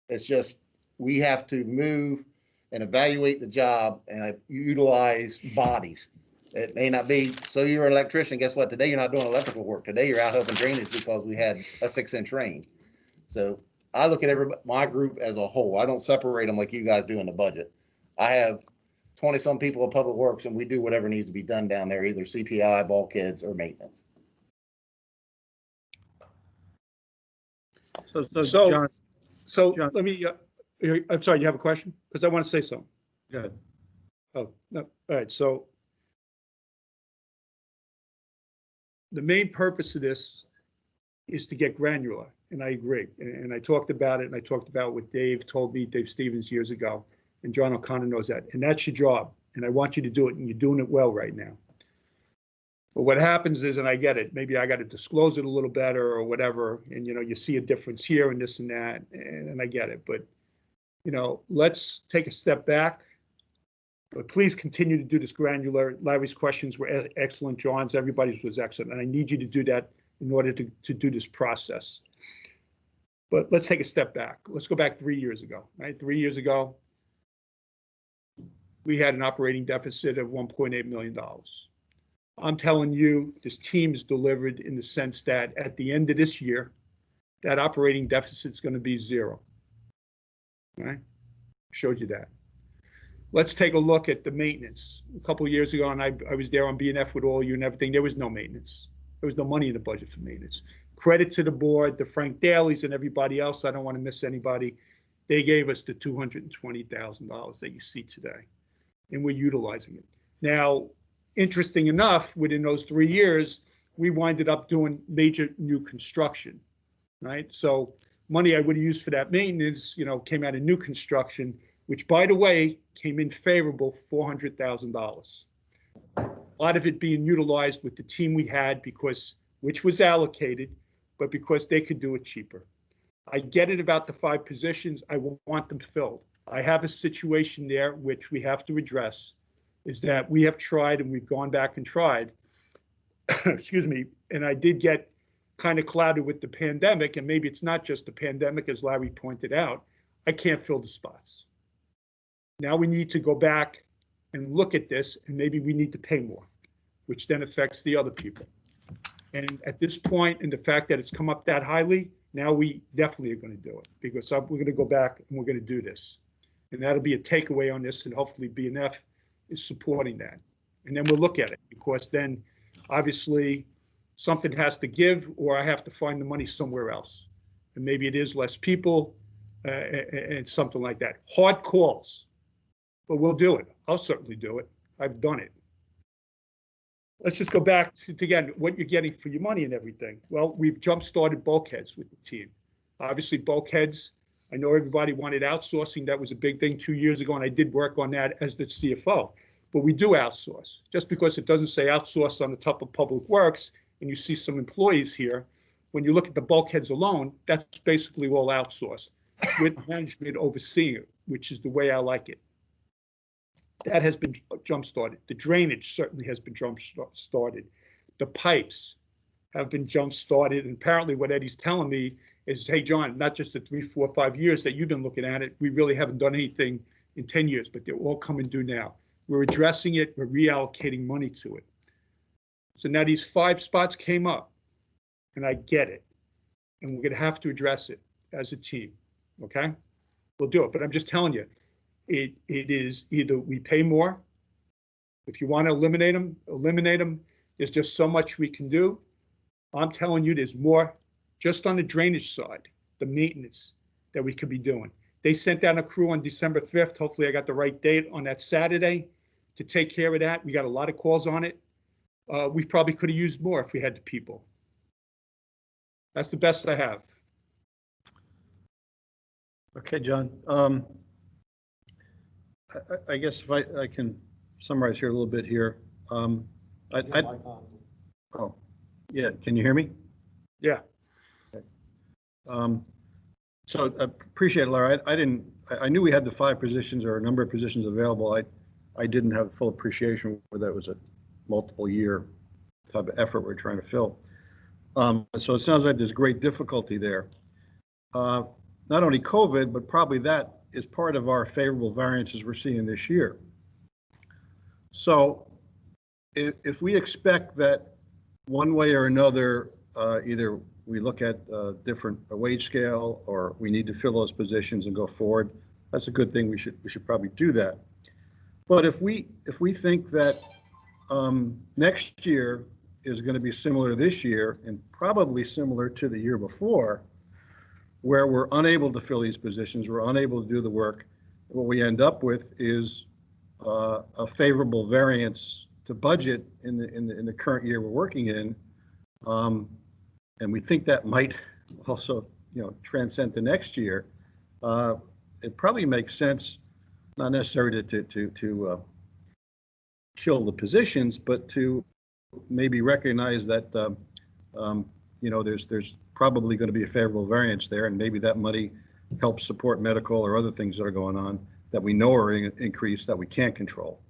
It's just, we have to move and evaluate the job and utilize bodies. It may not be, so you're an electrician, guess what? Today you're not doing electrical work. Today you're out helping drainage because we had a 6-inch rain. So I look at my group as a whole. I don't separate them like you guys do in the budget. I have 20-some people in public works and we do whatever needs to be done down there, either CPI, bulkheads, or maintenance. So, John, John. let me, I'm sorry, you have a question? Because I want to say something. go ahead. Oh, no, all right, so the main purpose of this is to get granular, and I agree. And I talked about it, and I talked about what Dave told me, Dave Stevens years ago, and John O'Connor knows that, and that's your job. and I want you to do it, and you're doing it well right now. But what happens is, and I get it, maybe I got to disclose it a little better or whatever, and you see a difference here and this and that, and I get it. But let's take a step back. But please continue to do this granular. Larry's questions were excellent. John's, everybody's was excellent, and I need you to do that in order to do this process. But let's take a step back. Let's go back 3 years ago, right? 3 years ago, we had an operating deficit of $1.8 million. I'm telling you, this team is delivered in the sense that at the end of this year, that operating deficit is going to be zero. Right? Showed you that. Let's take a look at the maintenance. A couple of years ago, and I was there on BNF with all you and everything, there was no maintenance. There was no money in the budget for maintenance. Credit to the board, the Frank Daly's and everybody else. I don't want to miss anybody. They gave us the $220,000 that you see today, and we're utilizing it. Now, interesting enough, within those 3 years, we winded up doing major new construction, right? So money I would have used for that maintenance, came out of new construction, which, by the way, came in favorable, $400,000. A lot of it being utilized with the team we had which was allocated, but because they could do it cheaper. I get it about the 5 positions. I want them filled. I have a situation there which we have to address, is that we have tried and we've gone back and tried, excuse me, and I did get kind of clouded with the pandemic, and maybe it's not just the pandemic, as Larry pointed out. I can't fill the spots. Now we need to go back and look at this, and maybe we need to pay more, which then affects the other people. And at this point, and the fact that it's come up that highly, now we definitely are going to do it, because we're going to go back and we're going to do this. And that'll be a takeaway on this, and hopefully BNF is supporting that. And then we'll look at it, because then obviously something has to give, or I have to find the money somewhere else. And maybe it is less people and something like that. Hard calls, but we'll do it. I'll certainly do it. I've done it. Let's just go back to, again, what you're getting for your money and everything. Well, we've jump-started bulkheads with the team. Obviously, bulkheads, I know everybody wanted outsourcing. That was a big thing 2 years ago, and I did work on that as the CFO. But we do outsource. Just because it doesn't say outsourced on the top of Public Works, and you see some employees here, when you look at the bulkheads alone, that's basically all outsourced, with management overseeing it, which is the way I like it. That has been jump-started. The drainage certainly has been jump-started. The pipes have been jump-started. And apparently what Eddie's telling me is, hey, John, not just the 3, 4, 5 years that you've been looking at it, we really haven't done anything in 10 years, but they're all coming due now. We're addressing it. We're reallocating money to it. So now these 5 spots came up, and I get it. And we're going to have to address it as a team, okay? We'll do it, but I'm just telling you, it is either we pay more. If you want to eliminate them, eliminate them. There's just so much we can do. I'm telling you, there's more just on the drainage side, the maintenance that we could be doing. They sent down a crew on December 5th. Hopefully I got the right date on that Saturday to take care of that. We got a lot of calls on it. We probably could have used more if we had the people. That's the best I have. Okay, John. I guess if I can summarize here a little bit here. Oh, yeah. Can you hear me? Yeah. Okay. So I appreciate it, Larry. I knew we had the 5 positions or a number of positions available. I didn't have full appreciation where that was a multiple year type of effort we're trying to fill. So it sounds like there's great difficulty there. Not only COVID, but probably that is part of our favorable variances we're seeing this year. So if we expect that one way or another, either we look at a different wage scale or we need to fill those positions and go forward, that's a good thing. We should probably do that. But if we think that next year is going to be similar to this year and probably similar to the year before, where we're unable to fill these positions, we're unable to do the work, what we end up with is a favorable variance to budget in the current year we're working in, and we think that might also transcend to next year. It probably makes sense, not necessarily to kill the positions, but to maybe recognize that, there's probably going to be a favorable variance there, and maybe that money helps support medical or other things that are going on that we know are increased that we can't control.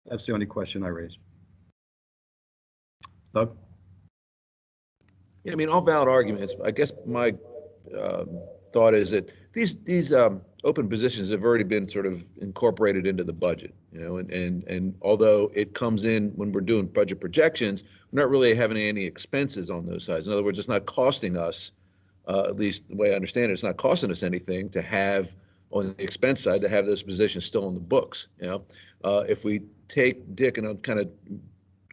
That's the only question I raise. Doug? Yeah, I mean, all valid arguments. I guess my thought is that these open positions have already been sort of incorporated into the budget, and although it comes in when we're doing budget projections, we're not really having any expenses on those sides. In other words, it's not costing us, at least the way I understand it, it's not costing us anything to have on the expense side to have those positions still in the books. If we take Dick and I'll kind of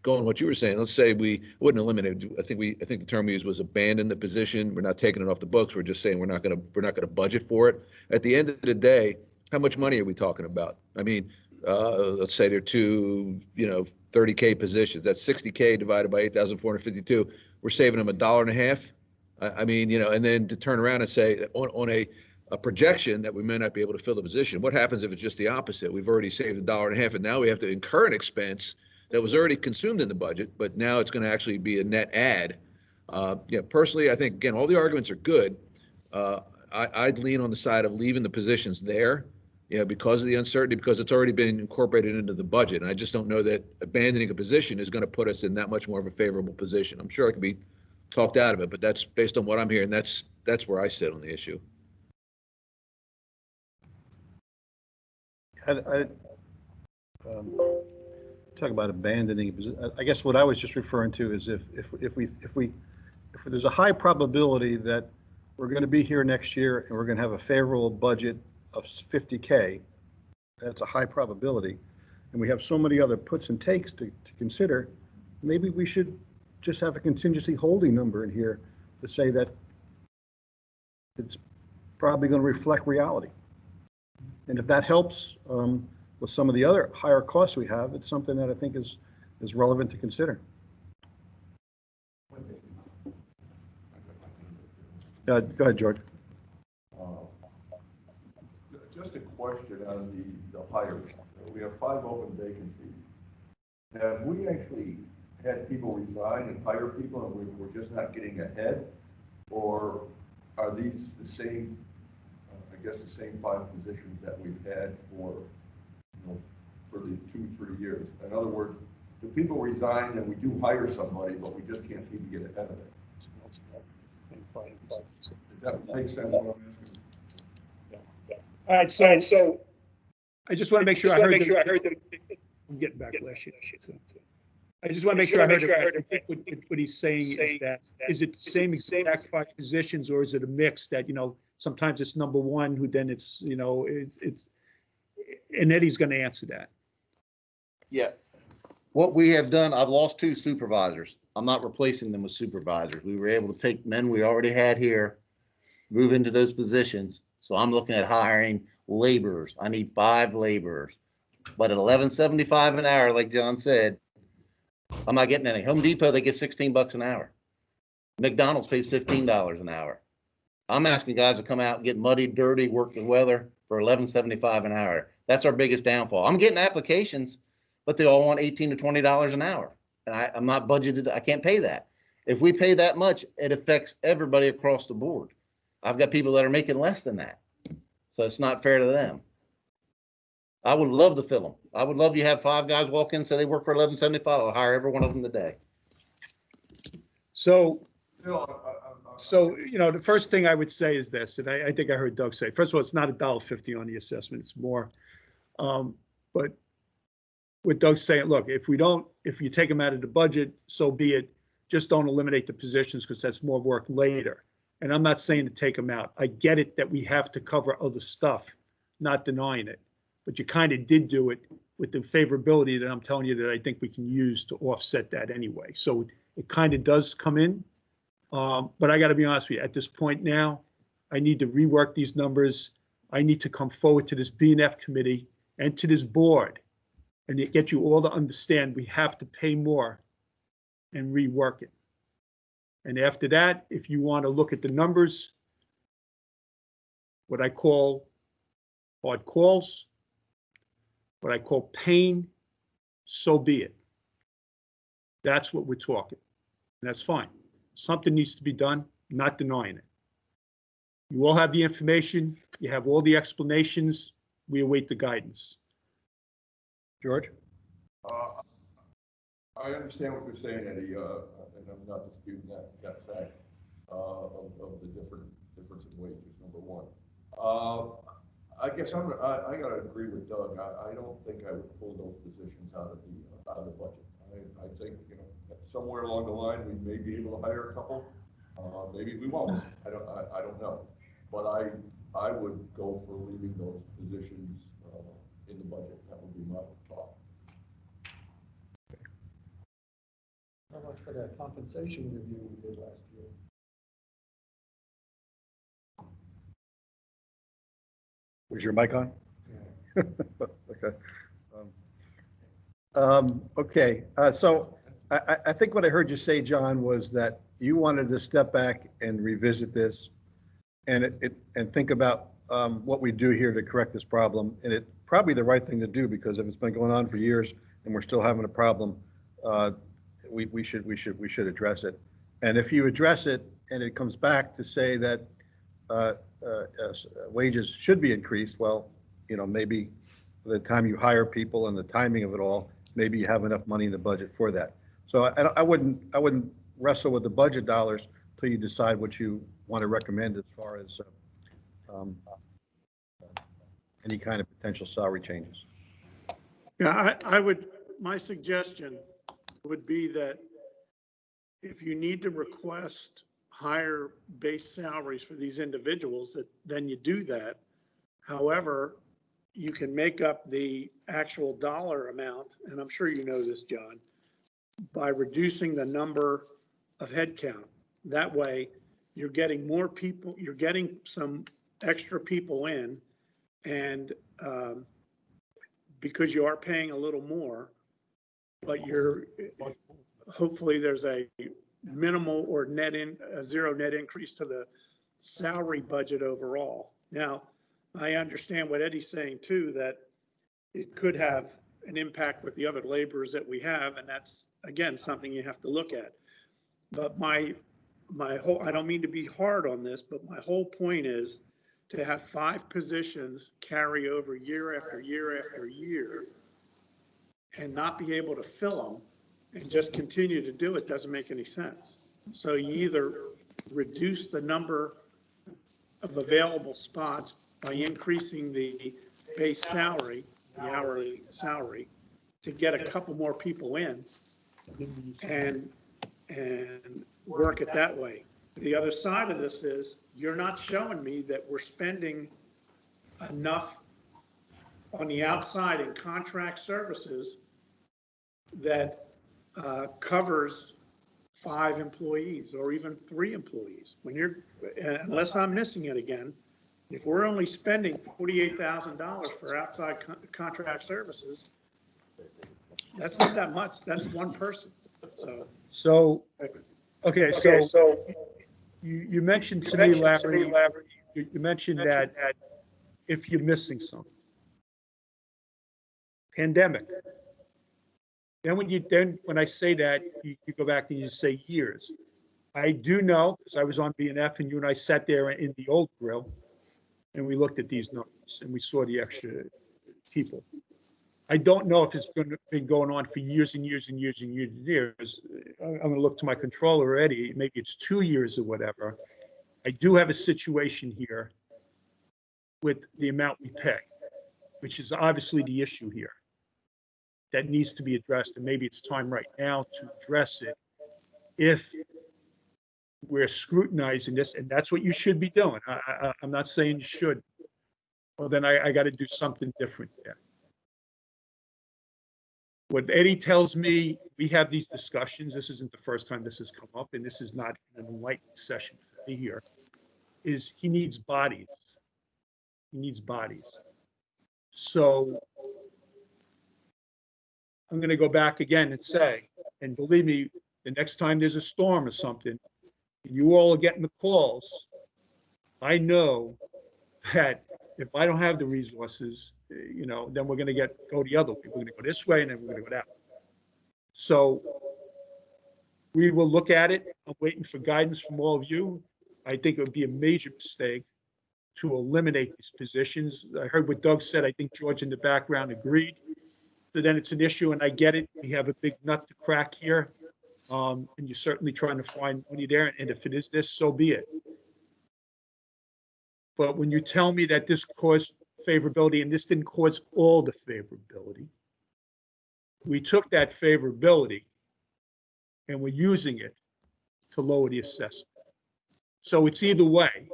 go on what you were saying, let's say we wouldn't eliminate it. I think the term we used was abandon the position. We're not taking it off the books. We're just saying we're not going to budget for it. At the end of the day, how much money are we talking about? I mean, let's say there are two, 30K positions. That's 60K divided by 8,452. We're saving them $1.50. I mean, and then to turn around and say on a projection that we may not be able to fill the position. What happens if it's just the opposite? We've already saved $1.50, and now we have to incur an expense that was already consumed in the budget, but now it's going to actually be a net add. Personally, I think, again, all the arguments are good. I'd lean on the side of leaving the positions there, because of the uncertainty, because it's already been incorporated into the budget. And I just don't know that abandoning a position is going to put us in that much more of a favorable position. I'm sure I could be talked out of it, but that's based on what I'm hearing. That's where I sit on the issue. Talk about abandoning. I guess what I was just referring to is if there's a high probability that we're going to be here next year and we're going to have a favorable budget of 50K, that's a high probability, and we have so many other puts and takes to consider, maybe we should just have a contingency holding number in here to say that it's probably going to reflect reality. And if that helps with some of the other higher costs we have, it's something that I think is relevant to consider. Go ahead, George. Just a question on the hires. We have 5 open vacancies. Have we actually had people resign and hire people and we're just not getting ahead? Or are these the same, the same 5 positions that we've had for the 2-3 years? In other words, do people resign and we do hire somebody, but we just can't seem to get ahead of it? Does that make sense? What I'm asking? All right, so I just want to make sure I heard them. I'm getting backlash. I just want to make sure I heard what he's saying is it the same exact 5 positions, or is it a mix that, sometimes it's number one who then it's, it's, and Eddie's going to answer that. Yeah. What we have done, I've lost 2 supervisors. I'm not replacing them with supervisors. We were able to take men we already had here, move into those positions. So I'm looking at hiring laborers. I need 5 laborers. But at $11.75 an hour, like John said, I'm not getting any. Home Depot, they get $16 an hour. McDonald's pays $15 an hour. I'm asking guys to come out and get muddy, dirty, work the weather for $11.75 an hour. That's our biggest downfall. I'm getting applications, but they all want $18 to $20 an hour. And I'm not budgeted. I can't pay that. If we pay that much, it affects everybody across the board. I've got people that are making less than that. So it's not fair to them. I would love to fill them. I would love you have 5 guys walk in and say they work for $11.75. I'll hire every one of them today. So, the first thing I would say is this, and I think I heard Doug say, first of all, it's not $1.50 on the assessment, it's more. But what Doug's saying, look, if you take them out of the budget, so be it. Just don't eliminate the positions because that's more work later. And I'm not saying to take them out. I get it that we have to cover other stuff, not denying it. But you kind of did do it with the favorability that I'm telling you that I think we can use to offset that anyway. So it kind of does come in. But I got to be honest with you, at this point now, I need to rework these numbers. I need to come forward to this B&F committee and to this board and get you all to understand we have to pay more and rework it. And after that, if you want to look at the numbers, what I call hard calls, what I call pain so be it. That's what we're talking. And that's fine. Something needs to be done, not denying it. You all have the information, you have all the explanations, we await the guidance. George? I understand what you're saying, Eddie, and I'm not disputing that fact of the difference in wages, number one. I guess I gotta agree with Doug. I don't think I would pull those positions out of the budget. I think, you know, somewhere along the line, we may be able to hire a couple. Maybe we won't. I don't know. But I would go for leaving those positions in the budget. That would be my thought. How much for that compensation review we did last year? Was your mic on? Okay. Okay, so I think what I heard you say, John, was that you wanted to step back and revisit this and think about what we do here to correct this problem. And it's probably the right thing to do, because if it's been going on for years and we're still having a problem, we should address it. And if you address it and it comes back to say that wages should be increased, well, you know, maybe by the time you hire people and the timing of it all, maybe you have enough money in the budget for that. So I wouldn't wrestle with the budget dollars till you decide what you want to recommend as far as any kind of potential salary changes. Yeah, I would, my suggestion would be that if you need to request higher base salaries for these individuals, then you do that. However, you can make up the actual dollar amount, and I'm sure you know this, John, by reducing the number of headcount. That way, you're getting more people, you're getting some extra people in, and because you are paying a little more, but hopefully there's a minimal or a zero net increase to the salary budget overall. Now, I understand what Eddie's saying too, that it could have an impact with the other laborers that we have, and that's, again, something you have to look at. But my whole, I don't mean to be hard on this, but my whole point is to have 5 positions carry over year after year after year and not be able to fill them and just continue to do it doesn't make any sense. So you either reduce the number of available spots by increasing the base salary, the hourly salary, to get a couple more people in and work it that way. The other side of this is you're not showing me that we're spending enough on the outside in contract services that covers 5 employees or even 3 employees. When you're, unless I'm missing it again, if we're only spending $48,000 for outside contract services, that's not that much. That's one person. So, okay, so you mentioned to me, Larry, you mentioned that if you're missing something. Pandemic. Then when I say that, you go back and you say years. I do know, because I was on BNF and you and I sat there in the old grill and we looked at these numbers and we saw the extra people. I don't know if it's been going on for years and years and years and years and years. I'm going to look to my controller, Eddie. Maybe it's 2 years or whatever. I do have a situation here with the amount we pay, which is obviously the issue here that needs to be addressed. And maybe it's time right now to address it if we're scrutinizing this, and that's what you should be doing. I'm not saying you should. Well, then I got to do something different there. What Eddie tells me, we have these discussions. This isn't the first time this has come up, and this is not an enlightening session for me here, is he needs bodies. He needs bodies. So I'm going to go back again and say, and believe me, the next time there's a storm or something, and you all are getting the calls, I know that if I don't have the resources, then we're going to go the other way. We're going to go this way, and then we're going to go that way. So we will look at it. I'm waiting for guidance from all of you. I think it would be a major mistake to eliminate these positions. I heard what Doug said. I think George in the background agreed. So then it's an issue, and I get it. We have a big nut to crack here. And you're certainly trying to find money there. And if it is this, so be it. But when you tell me that this caused favorability, and this didn't cause all the favorability, we took that favorability and we're using it to lower the assessment. So it's either way.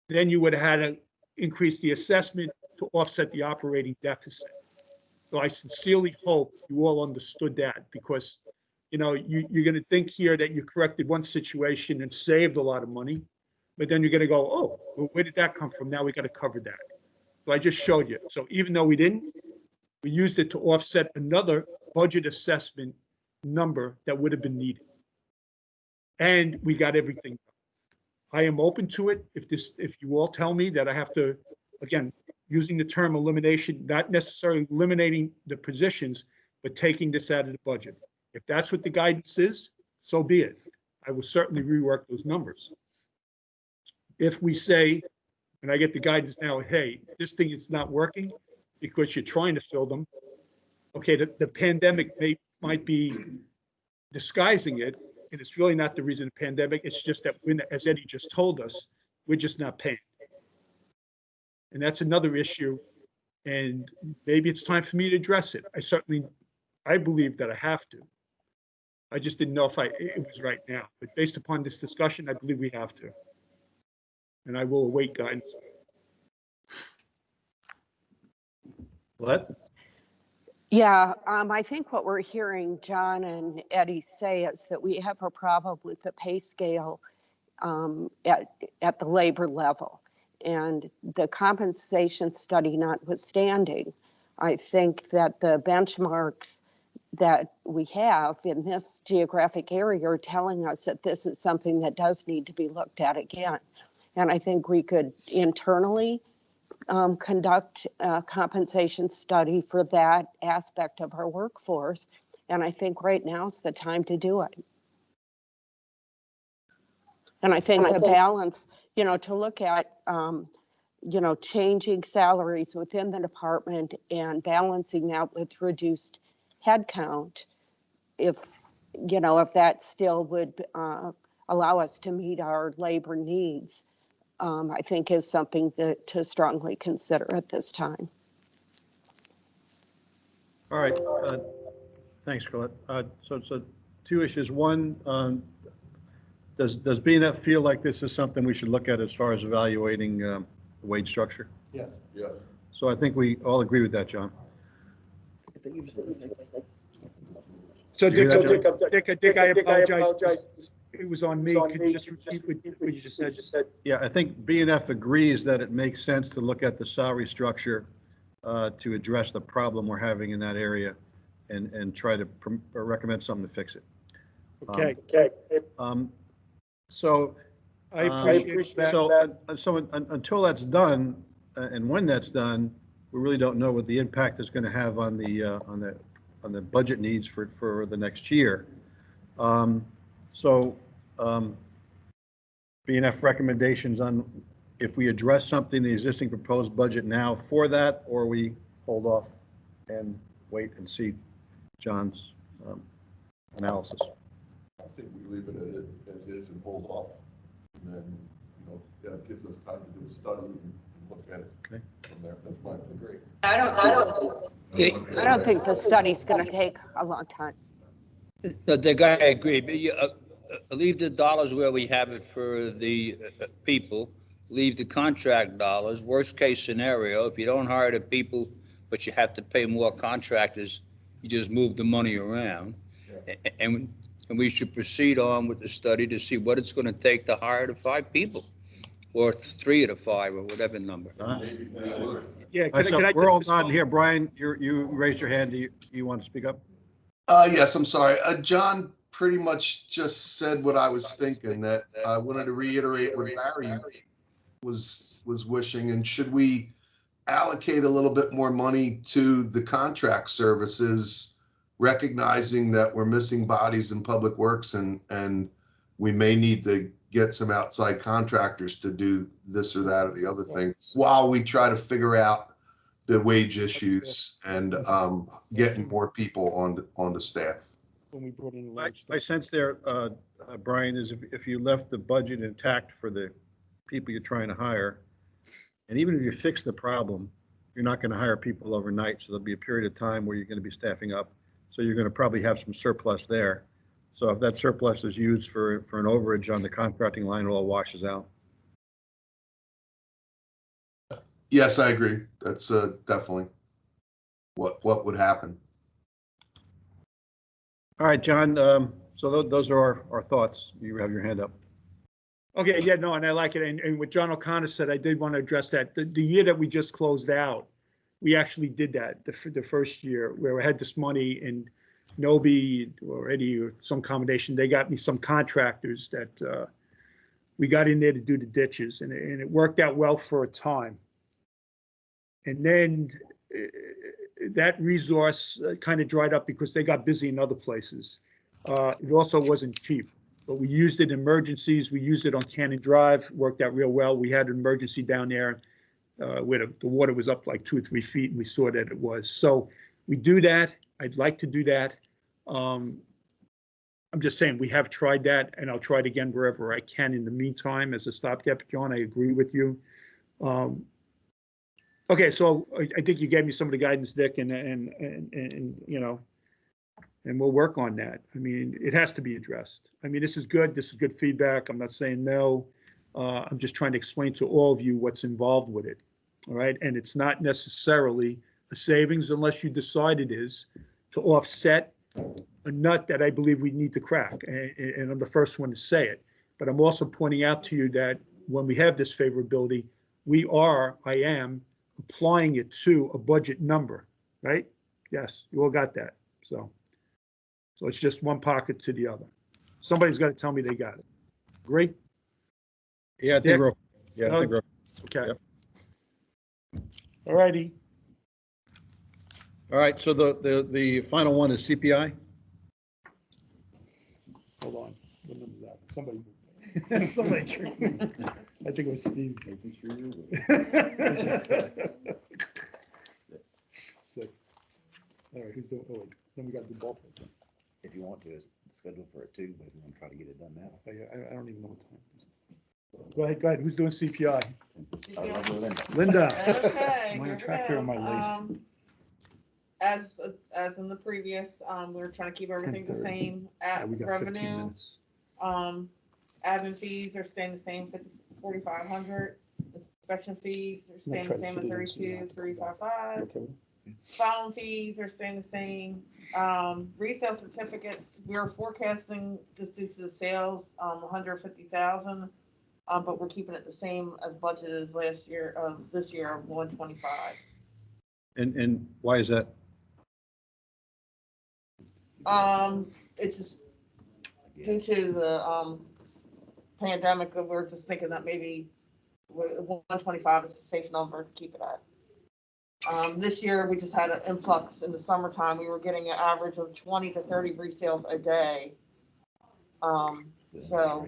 Then you would have had to increase the assessment to offset the operating deficit. So I sincerely hope you all understood that, because you're going to think here that you corrected one situation and saved a lot of money, but then you're going to go, oh, well, where did that come from? Now we got to cover that. So I just showed you. So even though we didn't, we used it to offset another budget assessment number that would have been needed. And we got everything. I am open to it if you all tell me that I have to, again, using the term elimination, not necessarily eliminating the positions, but taking this out of the budget. If that's what the guidance is, so be it. I will certainly rework those numbers. If we say, and I get the guidance now, hey, this thing is not working because you're trying to fill them. Okay, the pandemic might be disguising it, and it's really not the reason the pandemic. It's just that, as Eddie just told us, we're just not paying. And that's another issue. And maybe it's time for me to address it. I believe that I have to. I just didn't know if it was right now. But based upon this discussion, I believe we have to. And I will await guidance. What? Yeah, I think what we're hearing John and Eddie say is that we have a problem with the pay scale at the labor level. And the compensation study notwithstanding, I think that the benchmarks that we have in this geographic area are telling us that this is something that does need to be looked at again. And I think we could internally conduct a compensation study for that aspect of our workforce. And I think right now is the time to do it. And I think the balance, to look at, changing salaries within the department and balancing that with reduced headcount, if that still would allow us to meet our labor needs, I think is something to strongly consider at this time. All right. Thanks, Colette. So two issues. One, does BNF feel like this is something we should look at as far as evaluating the wage structure? Yes. Yes. So I think we all agree with that, John. So Did you hear that, Dick, I apologize. It was on me. Could you just repeat what you just said? Yeah, I think BNF agrees that it makes sense to look at the salary structure to address the problem we're having in that area and try to recommend something to fix it. Okay. So I appreciate that. So until that's done, and when that's done, we really don't know what the impact is going to have on the budget needs for the next year. BNF recommendations on if we address something in the existing proposed budget now for that, or we hold off and wait and see John's analysis. I think we leave it as is and hold off. And then, that gives us time to do a study and look at it. Okay. From there. That's my agree. I don't think the study's going to take a long time. The guy, I agree, but leave the dollars where we have it for the people, leave the contract dollars. Worst case scenario, if you don't hire the people, but you have to pay more contractors, you just move the money around. Yeah. And we should proceed on with the study to see what it's going to take to hire the 5 people, or 3 of the 5, or whatever number. Yeah, we're all nodding here. Brian, you raised your hand. Do you want to speak up? Yes, I'm sorry. John pretty much just said what I was thinking, that I wanted to reiterate what Barry was wishing. And should we allocate a little bit more money to the contract services recognizing that we're missing bodies in Public Works and we may need to get some outside contractors to do this or that or the other thing while we try to figure out the wage issues and getting more people on the staff. When we brought in the My large stuff. sense there, Brian, is if you left the budget intact for the people you're trying to hire, and even if you fix the problem, you're not going to hire people overnight, so there'll be a period of time where you're going to be staffing up. So you're going to probably have some surplus there. So if that surplus is used for an overage on the contracting line, it all washes out. Yes, I agree. That's definitely what would happen. All right, John, so those are our thoughts. You have your hand up. Okay, yeah, no, and I like it. And what John O'Connor said, I did want to address that. The year that we just closed out, we actually did that the first year where we had this money and Nobi or Eddie or some combination, they got me some contractors that we got in there to do the ditches and it worked out well for a time. And then that resource kind of dried up because they got busy in other places. It also wasn't cheap, but we used it in emergencies. We used it on Cannon Drive, worked out real well. We had an emergency down there where the water was up like 2 or 3 feet and we saw that it was. So we do that. I'd like to do that. I'm just saying we have tried that and I'll try it again wherever I can in the meantime as a stopgap. John, I agree with you. Okay, so I think you gave me some of the guidance, Dick, and you know, and we'll work on that. I mean, it has to be addressed. I mean, this is good. This is good feedback. I'm not saying no. I'm just trying to explain to all of you what's involved with it. All right, and it's not necessarily a savings unless you decide it is to offset a nut that I believe we need to crack. And I'm the first one to say it. But I'm also pointing out to you that when we have this favorability, I am applying it to a budget number, right? Yes, you all got that. So it's just one pocket to the other. Somebody's got to tell me they got it. Agree? Yeah, I think we're, Okay. Yep. All righty. All right, so the final one is CPI. Hold on. What number is that? Somebody. Somebody tricked me. I think it was Steve. Making sure you're with. 6. All right, who's doing, oh, wait, then we got to do ballpark. If you want to, it's scheduled for it too, but if you want to try to get it done now. I don't even know what time it is. Go ahead. Who's doing CPI? Linda. Okay, I'm on here track we here on go. my list. As in the previous, we're trying to keep everything the 10:30. same. Yeah, we got 15 Revenue, minutes. admin fees are staying the same, 4,500. Inspection fees are staying the same at 32,355. Okay. Filing fees are staying the same. Resale certificates, we're forecasting just due to the sales, 150,000. But we're keeping it the same as budgeted as last year, this year of 125. And why is that? It's just due to the pandemic, we're just thinking that maybe 125 is a safe number to keep it at. This year, we just had an influx in the summertime. We were getting an average of 20 to 30 resales a day. So.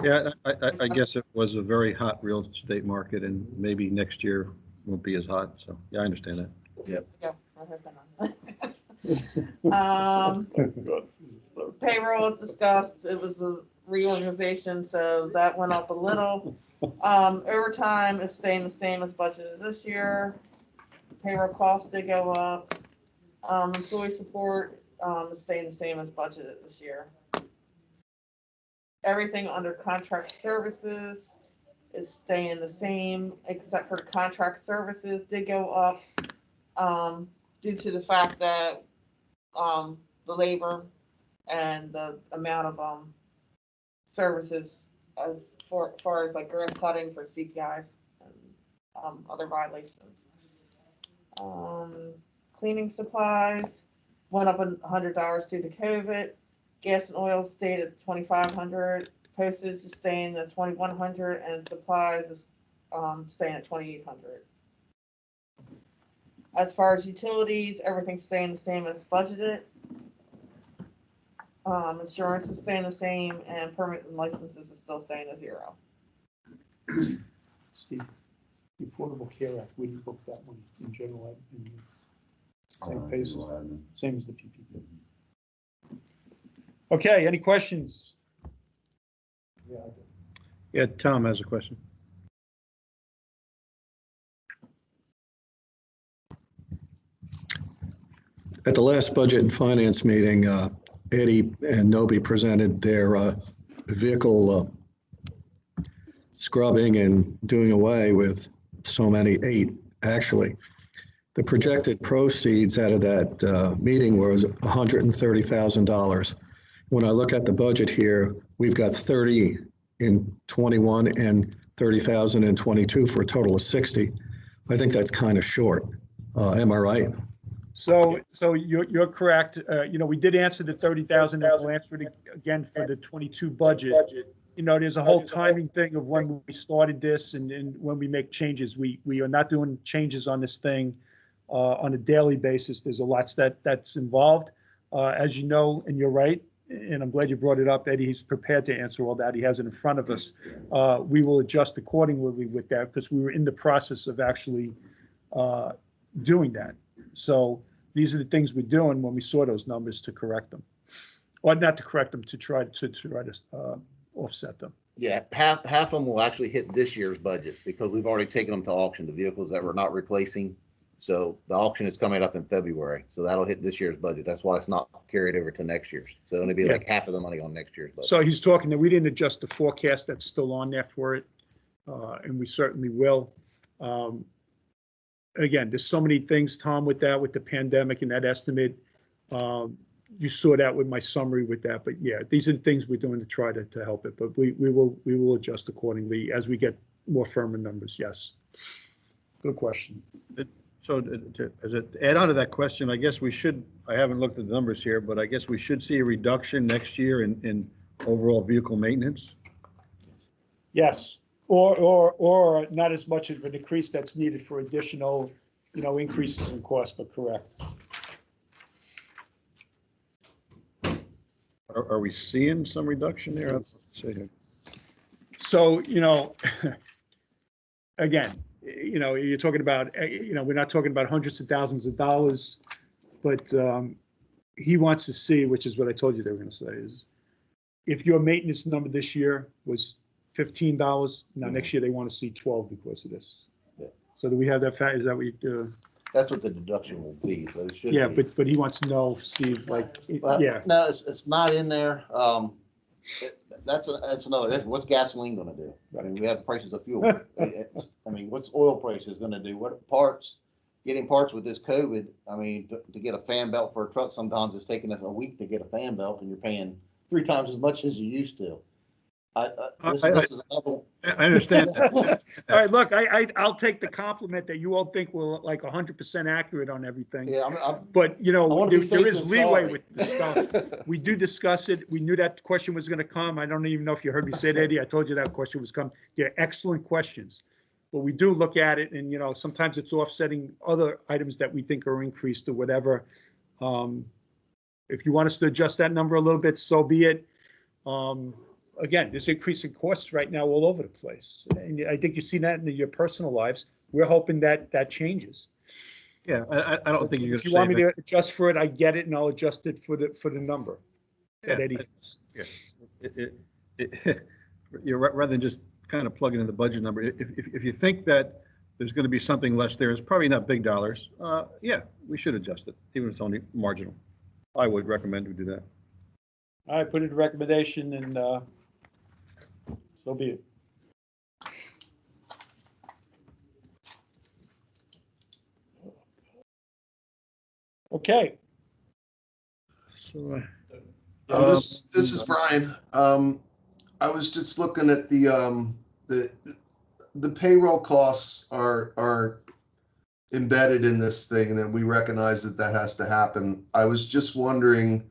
Yeah, I guess it was a very hot real estate market and maybe next year won't be as hot. So, yeah, I understand that. Yeah, I heard that. Payroll is discussed. It was a reorganization, so that went up a little. Overtime is staying the same as budgeted this year. Payroll costs did go up. Employee support is staying the same as budgeted this year. Everything under contract services is staying the same, except for the contract services did go up due to the fact that the labor and the amount of services as far as like grass cutting for CPIs and other violations. Cleaning supplies went up $100 due to COVID. Gas and oil stayed at 2,500. Postage is staying at 2,100, and supplies is staying at 2,800. As far as utilities, everything's staying the same as budgeted. Insurance is staying the same, and permit and licenses is still staying at 0. Steve, the Affordable Care Act, we didn't book that one in general ed. Same pace, same as the PPP. Okay, any questions? Yeah, I do. Yeah, Tom has a question. At the last Budget and Finance meeting, Eddie and Noby presented their vehicle scrubbing and doing away with so many, 8 actually. The projected proceeds out of that meeting was $130,000. When I look at the budget here, we've got 30 in 21 and 30,000 in 22 for a total of 60. I think that's kind of short. Am I right? So you're correct. We did answer the 30,000, and we'll answer it again for the 22 budget. There's a whole timing thing of when we started this and when we make changes. We are not doing changes on this thing on a daily basis. There's a lot that's involved. As you know, and you're right, and I'm glad you brought it up, Eddie, he's prepared to answer all that. He has it in front of us. We will adjust accordingly with that because we were in the process of actually doing that. So these are the things we're doing when we saw those numbers to correct them, or not to correct them, to try to offset them. Yeah, half of them will actually hit this year's budget because we've already taken them to auction, the vehicles that we're not replacing. So the auction is coming up in February, so that'll hit this year's budget. That's why it's not carried over to next year's. So it'll be like half of the money on next year's budget. So he's talking that we didn't adjust the forecast that's still on there for it, and we certainly will. Again, there's so many things, Tom, with that, with the pandemic and that estimate. You saw that with my summary with that, but yeah, these are the things we're doing to try to help it, but we will adjust accordingly as we get more firmer numbers. Yes. Good question. So as an add on to that question, I guess we should, I haven't looked at the numbers here, but I guess we should see a reduction next year in overall vehicle maintenance. Yes, or not as much of a decrease that's needed for additional, increases in cost, but correct. Are we seeing some reduction there? So, again, you're talking about, we're not talking about hundreds of thousands of dollars, but he wants to see, which is what I told you they were going to say, is if your maintenance number this year was $15, now next year they want to see 12 because of this. Yeah. So do we have that fact? Is that what you That's what the deduction will be, so it should Yeah, be. but he wants to know, Steve, Well, yeah. No, it's not in there. That's another, what's gasoline gonna do? I mean, we have the prices of fuel. What's oil prices gonna do? What getting parts with this COVID, to get a fan belt for a truck, sometimes it's taking us a week to get a fan belt and you're paying 3 times as much as you used to. This is another. I understand that. All right, look, I'll take the compliment that you all think we're like 100% accurate on everything. Yeah, But, wanna be there is safe than leeway sorry. with the stuff. We do discuss it. We knew that question was going to come. I don't even know if you heard me say it, Eddie. I told you that question was coming. They're excellent questions. But we do look at it and, sometimes it's offsetting other items that we think are increased or whatever. If you want us to adjust that number a little bit, so be it. Again, there's increasing costs right now all over the place. And I think you see that in your personal lives. We're hoping that changes. Yeah, I don't think you're If you want me to adjust for it, I get it, and I'll adjust it for the number that Eddie has. Yeah. Rather than just kind of plug it in the budget number, if you think that there's going to be something less there, it's probably not big dollars. Yeah, we should adjust it, even if it's only marginal. I would recommend we do that. I put in a recommendation, and so be it. Okay. So, This is Brian. I was just looking at the payroll costs are embedded in this thing, and that we recognize that has to happen. I was just wondering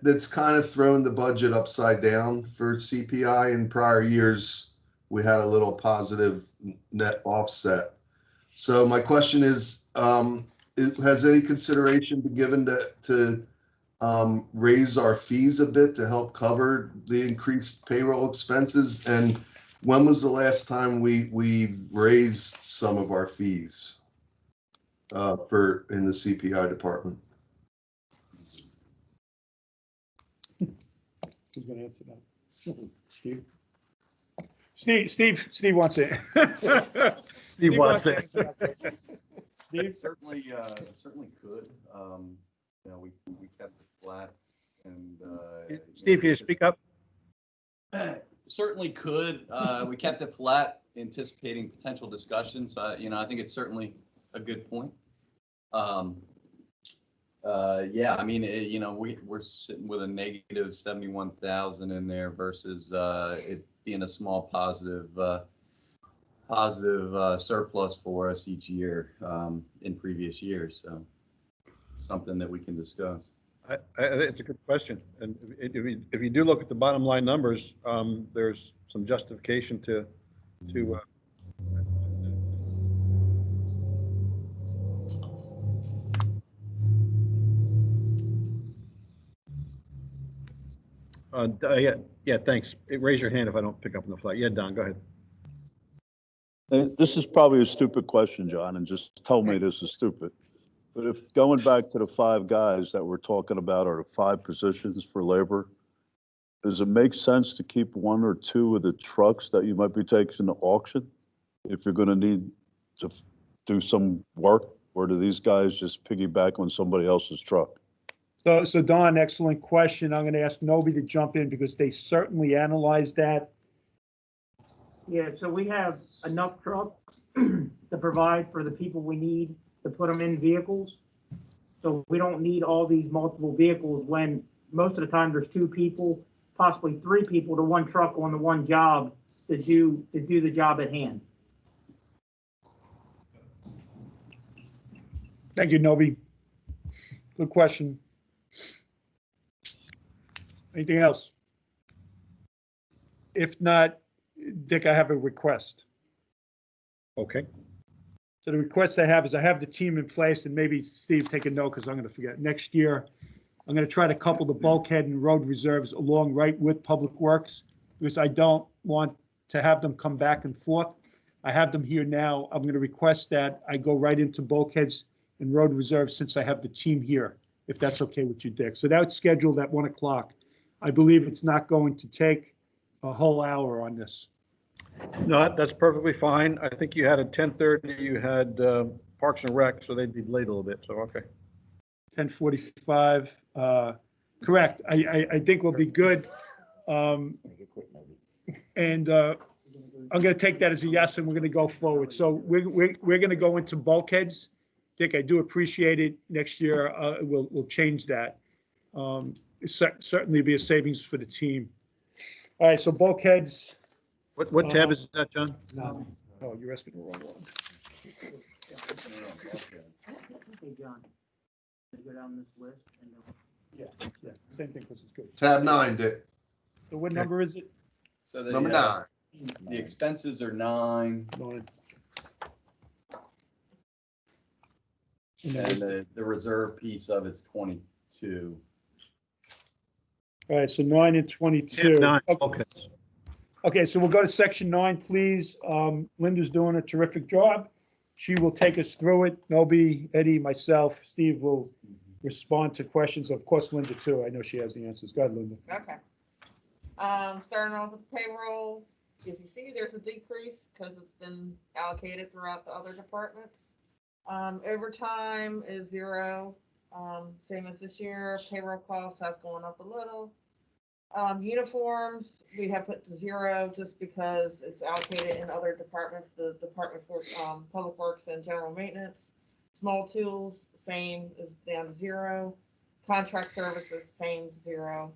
that's kind of thrown the budget upside down for CPI. In prior years, we had a little positive net offset. So my question is, has any consideration been given to raise our fees a bit to help cover the increased payroll expenses? And when was the last time we raised some of our fees in the CPI department? Who's gonna answer that? Steve? Steve wants it. Steve wants to it. answer that. Steve? Certainly could. You know, we kept it flat and. Steve, can you speak up? Certainly could. We kept it flat, anticipating potential discussions. You know, I think it's certainly a good point. Yeah, I mean, you know, we're sitting with a negative 71,000 in there versus it being a small positive surplus for us each year in previous years. So something that we can discuss. I think it's a good question. And if you do look at the bottom line numbers, there's some justification to yeah, thanks. Raise your hand if I don't pick up on the flag. Yeah, Don, go ahead. This is probably a stupid question, John, and just tell me this is stupid. But if going back to the 5 guys that we're talking about are the 5 positions for labor, does it make sense to keep 1 or 2 of the trucks that you might be taking to auction if you're going to need to do some work? Or do these guys just piggyback on somebody else's truck? So Don, excellent question. I'm gonna ask Noby to jump in because they certainly analyzed that. Yeah, so we have enough trucks to provide for the people we need to put them in vehicles. So we don't need all these multiple vehicles when most of the time there's 2 people, possibly 3 people to 1 truck on the 1 job to do the job at hand. Thank you, Noby. Good question. Anything else? If not, Dick, I have a request. Okay. So the request I have is I have the team in place, and maybe Steve, take a note because I'm going to forget. Next year, I'm going to try to couple the bulkhead and road reserves along right with Public Works because I don't want to have them come back and forth. I have them here now. I'm going to request that I go right into bulkheads and road reserves since I have the team here, if that's okay with you, Dick. So that's scheduled at 1 o'clock. I believe it's not going to take a whole hour on this. No, that's perfectly fine. I think you had at 10:30, you had Parks and Rec, so they'd be late a little bit, so okay. 10:45, correct. I think we'll be good. And I'm going to take that as a yes, and we're going to go forward. So we're going to go into bulkheads. Dick, I do appreciate it. Next year, we'll change that. Certainly be a savings for the team. All right, so bulkheads. What tab is that, John? No. Oh, you're asking the wrong one. Hey, John, go down this list and Yeah, same thing because it's good. Tab 9, Dick. So what number is it? So Number 9. The expenses are 9, and the reserve piece of it's 22. All right, so 9 and 22. 9, Okay. okay. Okay, so we'll go to section 9, please. Linda's doing a terrific job. She will take us through it. Noby, Eddie, myself, Steve will respond to questions. Of course, Linda too. I know she has the answers. Go ahead, Linda. Okay. Starting off with payroll, if you see there's a decrease because it's been allocated throughout the other departments. Overtime is 0, same as this year. Payroll cost has gone up a little. Uniforms, we have put to 0 just because it's allocated in other departments, the Department for Public Works and General Maintenance. Small tools, same, is down to 0. Contract services, same, 0.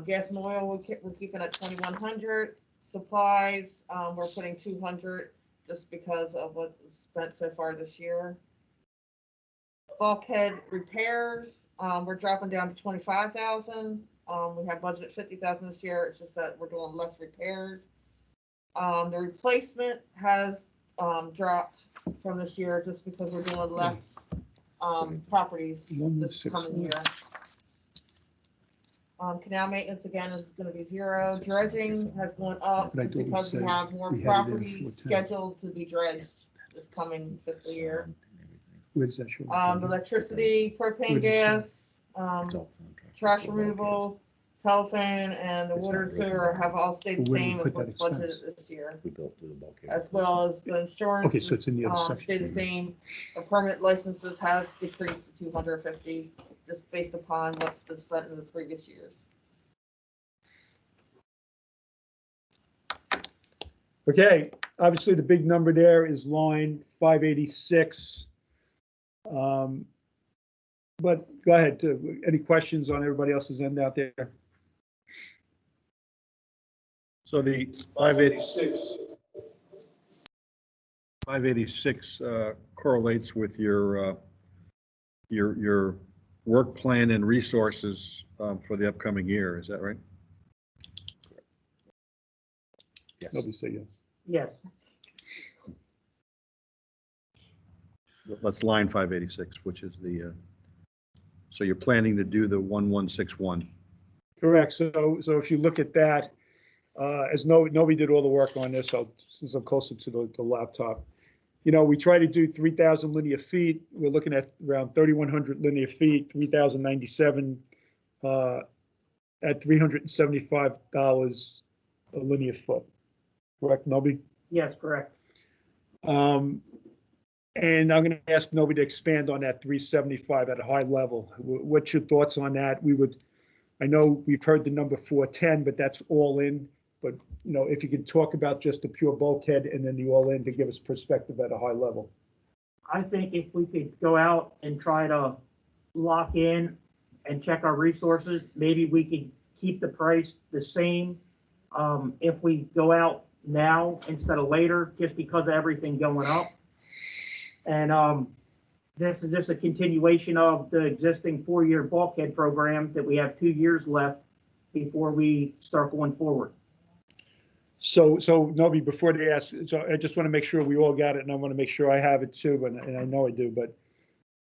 Gas and oil, we're keeping at 2,100. Supplies, we're putting 200 just because of what was spent so far this year. Bulkhead repairs, we're dropping down to 25,000. We have budgeted 50,000 this year. It's just that we're doing less repairs. The replacement has dropped from this year just because we're doing less, properties this coming year. Canal maintenance again is gonna be 0. Dredging has gone up But I just thought we because we said have more we had it in properties 410. scheduled to be dredged this coming fiscal year. Where's that show? Electricity, propane, gas, trash removal, telephone, and the water and sewer have all stayed the But where do we same as put that what's expense? budgeted this year. We built through the bulkhead. As well as the insurance. Okay, so it's in the other section. Stay the same. The permit licenses has decreased to 250, just based upon what's been spent in the previous years. Okay, obviously the big number there is line 586. But go ahead, any questions on everybody else's end out there? So the 586 correlates with your work plan and resources for the upcoming year, is that right? Nobody say yes. Yes, That's line 586, which is the, so you're planning to do the 1161. Correct. So if you look at that, as nobody did all the work on this, since I'm closer to the laptop, you know, we try to do 3,000 linear feet. We're looking at around 3,100 linear feet, 3,097 at $375 a linear foot. Correct, Noby? yes, correct. And I'm going to ask Noby to expand on that 375 at a high level. What's your thoughts on that? I know we've heard the number 410, but that's all in. But, you know, if you could talk about just the pure bulkhead and then the all in to give us perspective at a high level. I think if we could go out and try to lock in and check our resources, maybe we could keep the price the same. If we go out now instead of later, just because of everything going up. And this is just a continuation of the existing 4-year bulkhead program that we have 2 years left before we start going forward. So Noby, before they ask, so I just want to make sure we all got it, and I want to make sure I have it too, and I know I do, but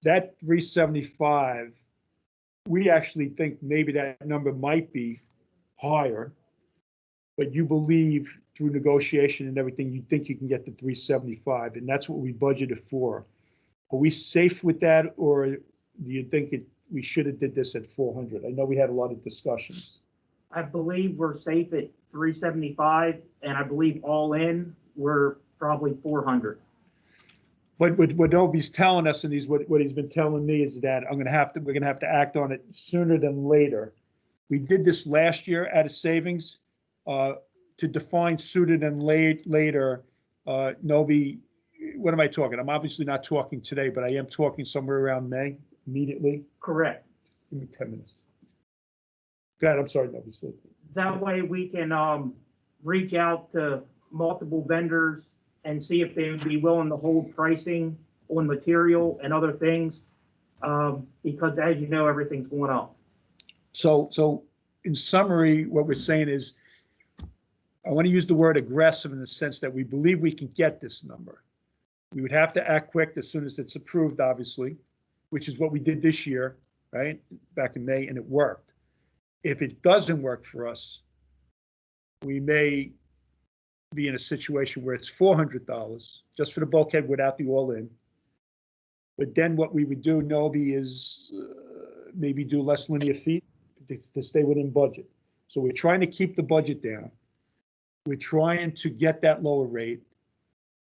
that 375, we actually think maybe that number might be higher, but you believe through negotiation and everything, you think you can get to 375, and that's what we budgeted for. Are we safe with that, or do you think we should have did this at 400? I know we had a lot of discussions. I believe we're safe at 375, and I believe all in, we're probably 400. But what Noby's telling us, and what he's been telling me is that we're gonna have to act on it sooner than later. We did this last year out of savings. To define sooner than later, Noby, what am I talking? I'm obviously not talking today, but I am talking somewhere around May, immediately. Correct. Give me 10 minutes. Go ahead, I'm sorry, Noby. That way we can reach out to multiple vendors and see if they would be willing to hold pricing on material and other things, because as you know, everything's going up. So in summary, what we're saying is, I want to use the word aggressive in the sense that we believe we can get this number. We would have to act quick as soon as it's approved, obviously, which is what we did this year, right? Back in May, and it worked. If it doesn't work for us, we may be in a situation where it's $400 just for the bulkhead without the all-in. But then what we would do, Noby, is maybe do less linear feet to stay within budget. So we're trying to keep the budget down. We're trying to get that lower rate.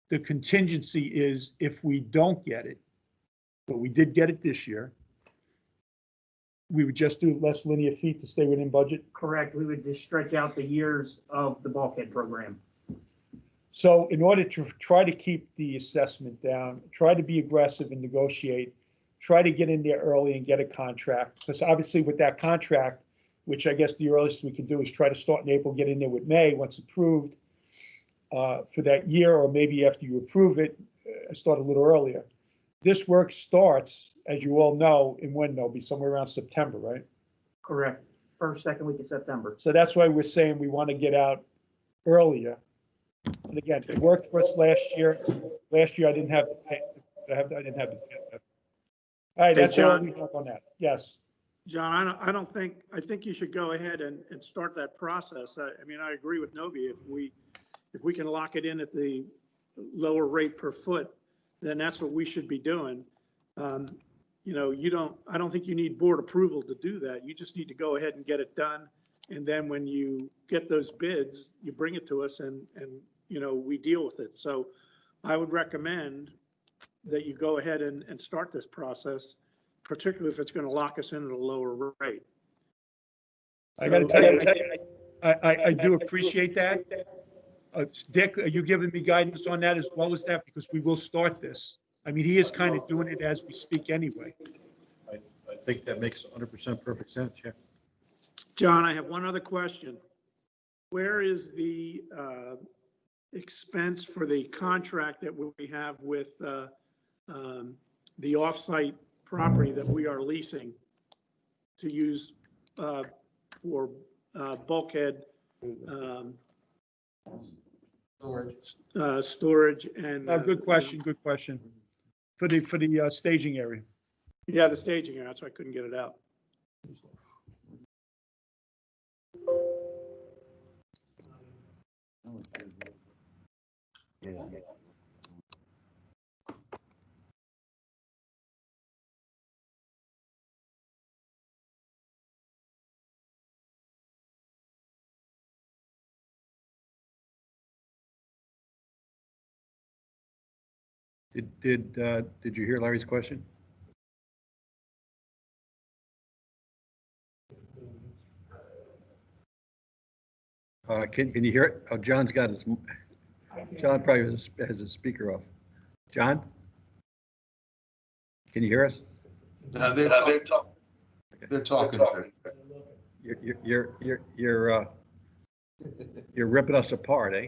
The contingency is if we don't get it, but we did get it this year, we would just do less linear feet to stay within budget. Correct. We would just stretch out the years of the bulkhead program. So in order to try to keep the assessment down, try to be aggressive and negotiate, try to get in there early and get a contract. Because obviously with that contract, which I guess the earliest we can do is try to start in April, get in there with May once approved for that year, or maybe after you approve it, start a little earlier. This work starts, as you all know, in when, Noby, somewhere around September, right? Correct. First, second week of September. So that's why we're saying we want to get out earlier And again, it worked for us last year. Last year, I didn't have the pay. I didn't have the pay. All right, Hey, that's all John. we have on that. Yes. John, I think you should go ahead and start that process. I mean, I agree with Novi. If we can lock it in at the lower rate per foot, then that's what we should be doing. You know, I don't think you need board approval to do that. You just need to go ahead and get it done. And then when you get those bids, you bring it to us and, you know, we deal with it. So I would recommend that you go ahead and start this process, particularly if it's going to lock us in at a lower rate. I got to tell you, I do appreciate that. Dick, are you giving me guidance on that as well as that? Because we will start this. I mean, he is kind of doing it as we speak anyway. I think that makes 100% perfect sense, yeah. John, I have one other question. Where is the expense for the contract that we have with the offsite property that we are leasing to use for bulkhead storage and. Good question, good question. For the staging area. Yeah, the staging area, so I couldn't get it out. Did you hear Larry's question? Can you hear it? Oh, John's got his, John probably has his speaker off. John? Can you hear us? They're talking. You're ripping us apart, eh?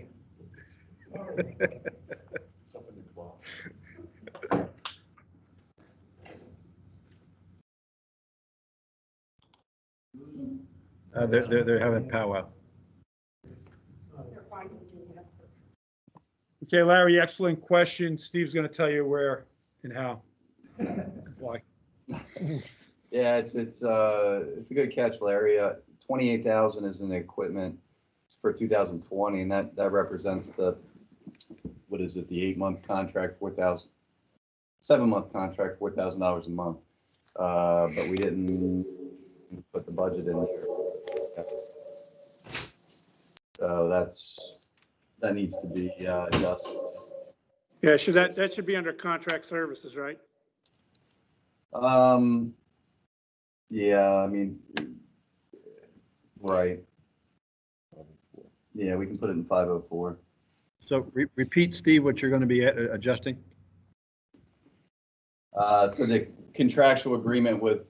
They're having powwow. Okay, Larry, excellent question. Steve's going to tell you where and how. Why? Yeah, it's a good catch, Larry. 28,000 is in the equipment for 2020, and that represents the, what is it, the 8-month contract, 7-month contract, $4,000 a month. But we didn't put the budget in there. So that needs to be adjusted. Yeah, that should be under contract services, right? Yeah, I mean, right. Yeah, we can put it in 504. So repeat, Steve, what you're going to be adjusting? For the contractual agreement with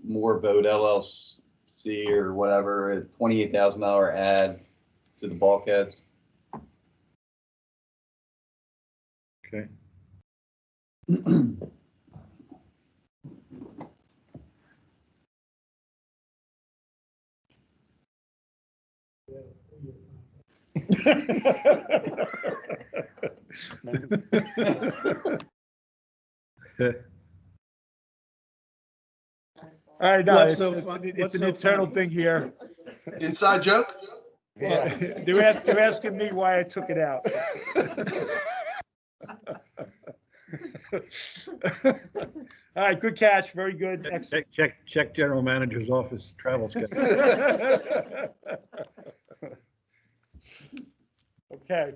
Moore Boat LLC or whatever, a $28,000 add to the bulkheads. Okay. All right, no, What's it's, so it's, fun- it's what's an so internal funny? thing here. Inside joke? Well, they're asking me why I took it out. All right, good catch, very good. Excellent. Check general manager's office travel schedule. Okay.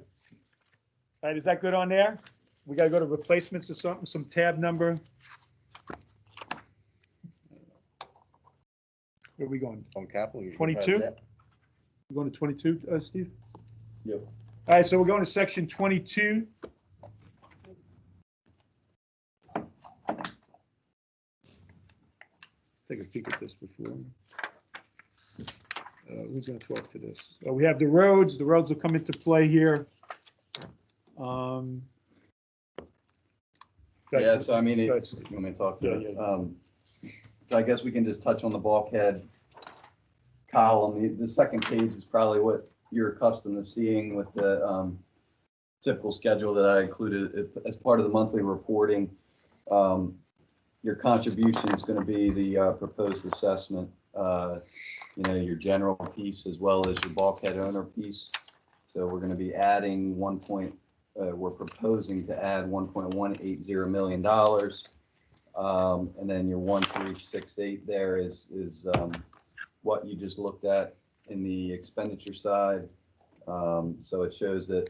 All right, is that good on there? We gotta go to replacements or something, some tab number. Where are we going? On capital. you should 22? have that. We're going to 22, Steve? Yep. All right, so we're going to section 22. Take a peek at this before. Who's going to talk to this? We have the roads. The roads will come into play here. Yeah, so I mean, Go you ahead, Steve. want me to talk Yeah, to it? yeah. So I guess we can just touch on the bulkhead column. The second page is probably what you're accustomed to seeing with the typical schedule that I included as part of the monthly reporting. Your contribution is going to be the proposed assessment, your general piece as well as your bulkhead owner piece. So we're going to be adding we're proposing to add $1.180 million. And then your 1368 there is what you just looked at in the expenditure side. So it shows that,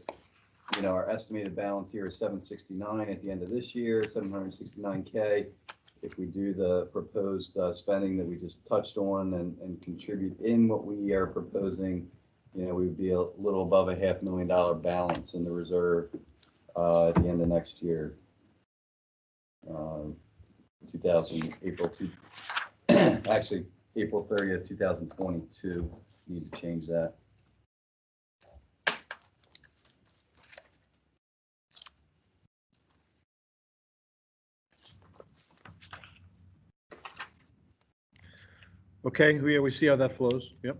our estimated balance here is 769 at the end of this year, 769K. If we do the proposed spending that we just touched on and contribute in what we are proposing, we would be a little above a $500,000 balance in the reserve at the end of next year. April 30th, 2022. Need to change that. Okay, we see how that flows. Yep.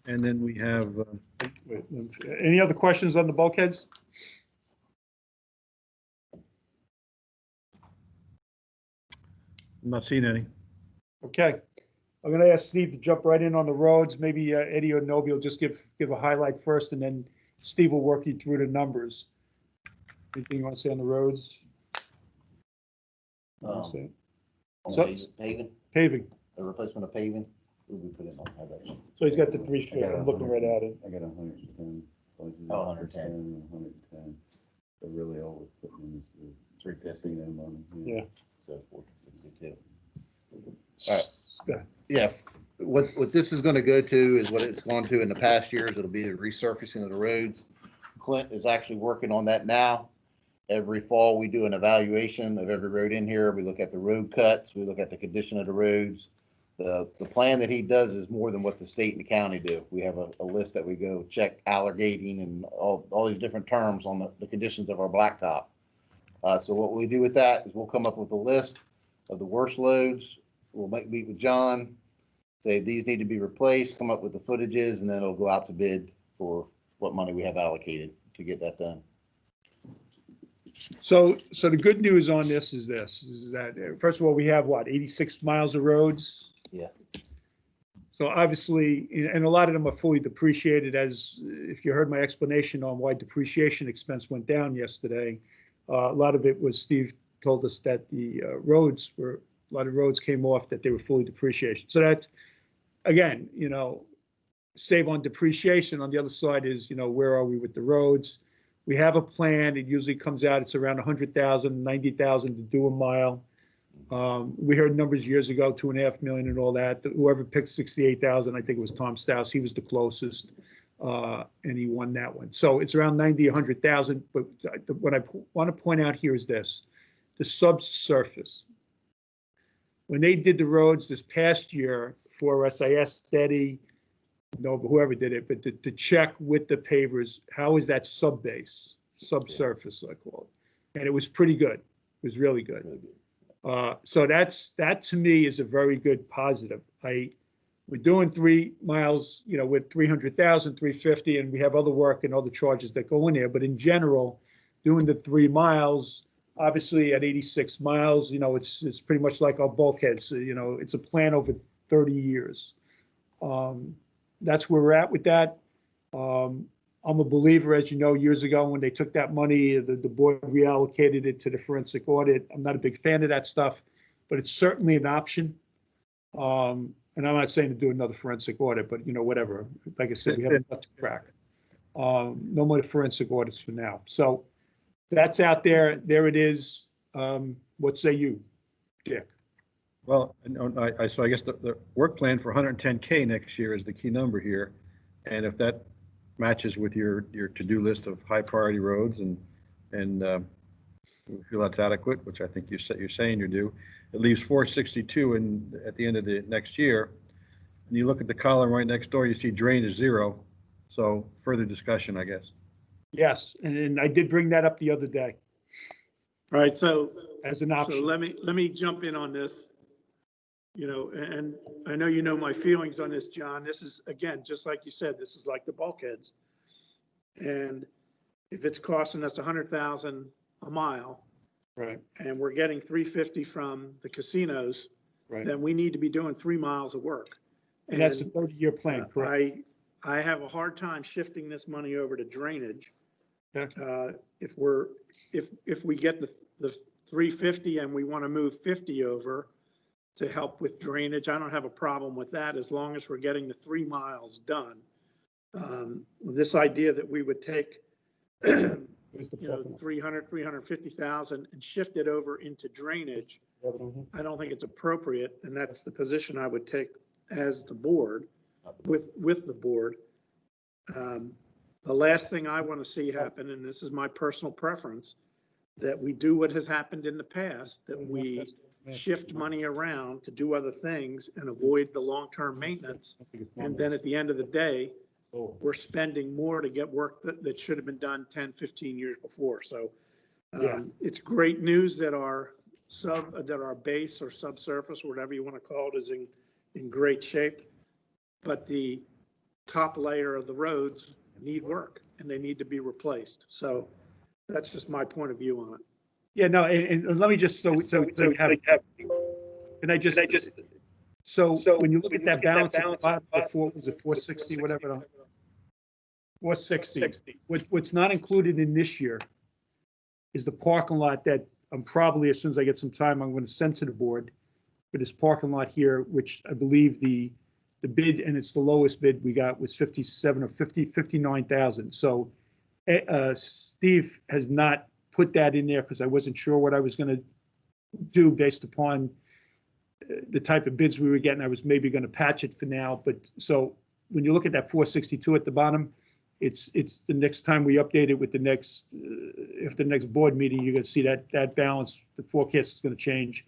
And then we have, Wait, any other questions on the bulkheads? I'm not seeing any. Okay, I'm gonna ask Steve to jump right in on the roads. Maybe Eddie or Novi will just give a highlight first, and then Steve will work you through the numbers. Anything you want to say on the roads? On So- paving, Paving. the replacement of paving, we put it on how that. So he's got the 3 feet. I'm looking right at it. I got 110. Oh, 110. 110. So really all we're putting in is the 350. money. Yeah. So 462. All right. Yeah, what this is gonna go to is what it's gone to in the past years. It'll be the resurfacing of the roads. Clint is actually working on that now. Every fall, we do an evaluation of every road in here. We look at the road cuts, we look at the condition of the roads. The plan that he does is more than what the state and the county do. We have a list that we go check alligating and all these different terms on the conditions of our blacktop. So what we do with that is we'll come up with a list of the worst loads. We'll meet with John, say these need to be replaced, come up with the footages, and then it'll go out to bid for what money we have allocated to get that done. So the good news on this is that, first of all, we have what, 86 miles of roads? Yeah. So obviously, and a lot of them are fully depreciated, as if you heard my explanation on why depreciation expense went down yesterday, a lot of it was Steve told us that the a lot of roads came off that they were fully depreciated. So that, again, save on depreciation. On the other side is, where are we with the roads? We have a plan. It usually comes out, it's around 100,000, 90,000 to do a mile. We heard numbers years ago, 2.5 million and all that. Whoever picked 68,000, I think it was Tom Stouse, he was the closest, and he won that one. So it's around 90, 100,000. But what I want to point out here is this, the subsurface. When they did the roads this past year for us, I asked Eddie, whoever did it, but to check with the pavers, how is that subsurface, I call it. And it was pretty good. It was really good. So that to me is a very good positive. We're doing 3 miles, with 300,000, 350, and we have other work and other charges that go in there. But in general, doing the 3 miles, obviously at 86 miles, it's pretty much like our bulkheads. It's a plan over 30 years. That's where we're at with that. I'm a believer, as you know, years ago when they took that money, the board reallocated it to the forensic audit. I'm not a big fan of that stuff, but it's certainly an option. And I'm not saying to do another forensic audit, but whatever. Like I said, we have enough to crack. No more forensic audits for now. So that's out there. There it is. What say you, Dick? Well, so I guess the work plan for 110K next year is the key number here. And if that matches with your to-do list of high priority roads and we feel that's adequate, which I think you're saying you do, it leaves 462 at the end of the next year. And you look at the column right next door, you see drain is 0. So further discussion, I guess. Yes, and I did bring that up the other day. All right, so, as an so option. let me jump in on this. You know, and I know you know my feelings on this, John. This is, again, just like you said, this is like the bulkheads. And if it's costing us 100,000 a mile, Right, and we're getting 350 from the casinos, right. then we need to be doing 3 miles of work. And that's a 30-year plan, correct? I have a hard time shifting this money over to drainage. Okay. If we get the 350 and we want to move 50 over to help with drainage, I don't have a problem with that as long as we're getting the 3 miles done. This idea that we would take, Where's the you know, parking lot? 350,000 and shift it over into drainage, I don't think it's appropriate, and that's the position I would take as the board, with the board. The last thing I want to see happen, and this is my personal preference, that we do what has happened in the past, that we shift money around to do other things and avoid the long-term maintenance. And then at the end of the day, we're spending more to get work that should have been done 10, 15 years before. So it's great news that our base or subsurface, or whatever you want to call it, is in great shape. But the top layer of the roads need work and they need to be replaced. So that's just my point of view on it. Yeah, no, and let me just, so when you look at that balance at the bottom before, was it 460, whatever? 460. What's not included in this year is the parking lot that I'm probably, as soon as I get some time, I'm going to send to the board for this parking lot here, which I believe the bid, and it's the lowest bid we got, was 57 or 59,000. So Steve has not put that in there because I wasn't sure what I was going to do based upon the type of bids we were getting. I was maybe going to patch it for now, but so when you look at that 462 at the bottom, it's the next time we update it with the next, if the next board meeting, you're going to see that balance, the forecast is going to change,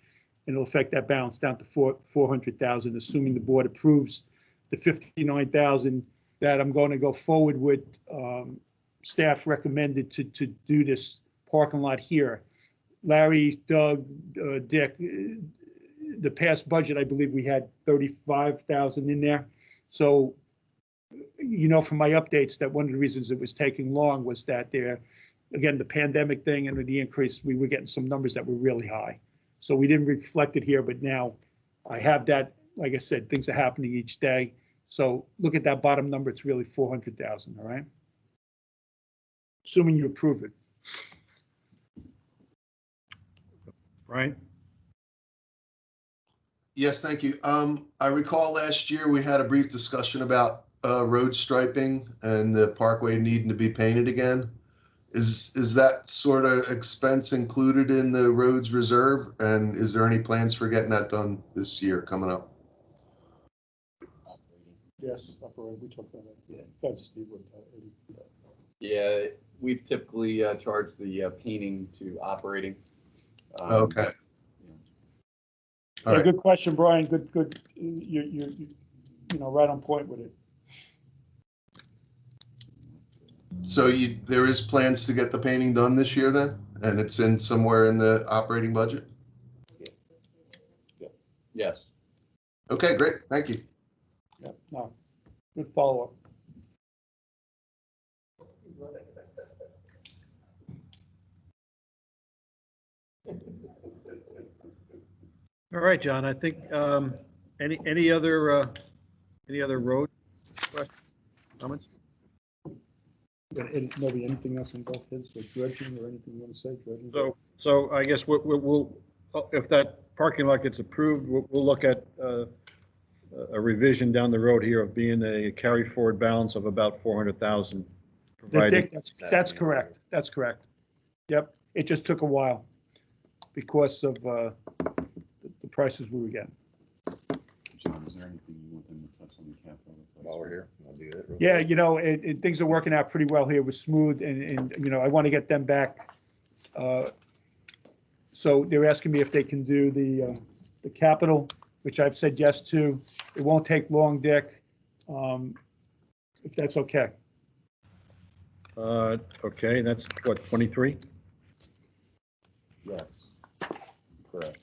and it'll affect that balance down to 400,000, assuming the board approves the 59,000 that I'm going to go forward with. Staff recommended to do this parking lot here. Larry, Doug, Dick, the past budget, I believe we had 35,000 in there. So, you know, from my updates, that one of the reasons it was taking long was that there, again, the pandemic thing and the increase, we were getting some numbers that were really high. So we didn't reflect it here, but now I have that. Like I said, things are happening each day. So look at that bottom number, it's really 400,000, all right? Assuming you approve it. Right? Yes, thank you. I recall last year we had a brief discussion about road striping and the parkway needing to be painted again. Is that sort of expense included in the roads reserve? And is there any plans for getting that done this year coming up? Yes, we talked about that. Yeah, that's Steve. Yeah, we've typically charged the painting to operating. Okay. Yeah, good question, Brian. Good. You know, right on point with it. So there is plans to get the painting done this year then? And it's in somewhere in the operating budget? Yes. Okay, great. Thank you. Yeah, no, good follow-up. All right, John, I think, any other road questions, comments? And maybe anything else in both his, or dredging, or anything you want to say, dredging? So I guess we'll, if that parking lot gets approved, we'll look at a revision down the road here of being a carry forward balance of about 400,000. Dick, that's correct. That's correct. Yep. It just took a while because of the prices we were getting. John, is there anything you want them to touch on the capital? While we're here, I'll do it. Yeah, you know, things are working out pretty well here with Smooth, and you know, I want to get them back. So they're asking me if they can do the capital, which I've said yes to. It won't take long, Dick, if that's okay. Okay, that's what, 23? Yes. Correct.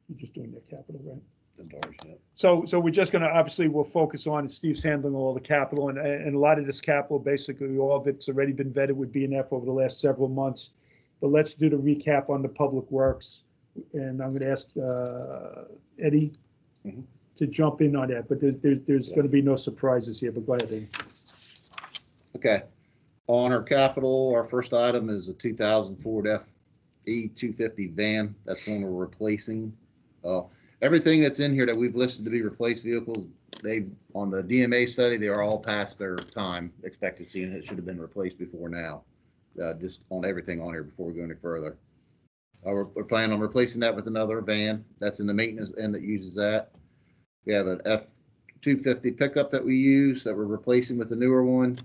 You're just doing their capital, right? The doors, yeah. So we're just gonna, obviously, we'll focus on, Steve's handling all the capital, and a lot of this capital, basically, all of it's already been vetted with BNF over the last several months. But let's do the recap on the public works, and I'm gonna ask Eddie Mhm. to jump in on that, but there's gonna be no surprises here, but go ahead, Eddie. Okay. On our capital, our first item is a 2000 Ford FE 250 van. That's one we're replacing. Everything that's in here that we've listed to be replaced vehicles, on the DMA study, they are all past their time expectancy, and it should have been replaced before now. Just on everything on here before we go any further. We're planning on replacing that with another van. That's in the maintenance end that uses that. We have an F-250 pickup that we use that we're replacing with the newer one.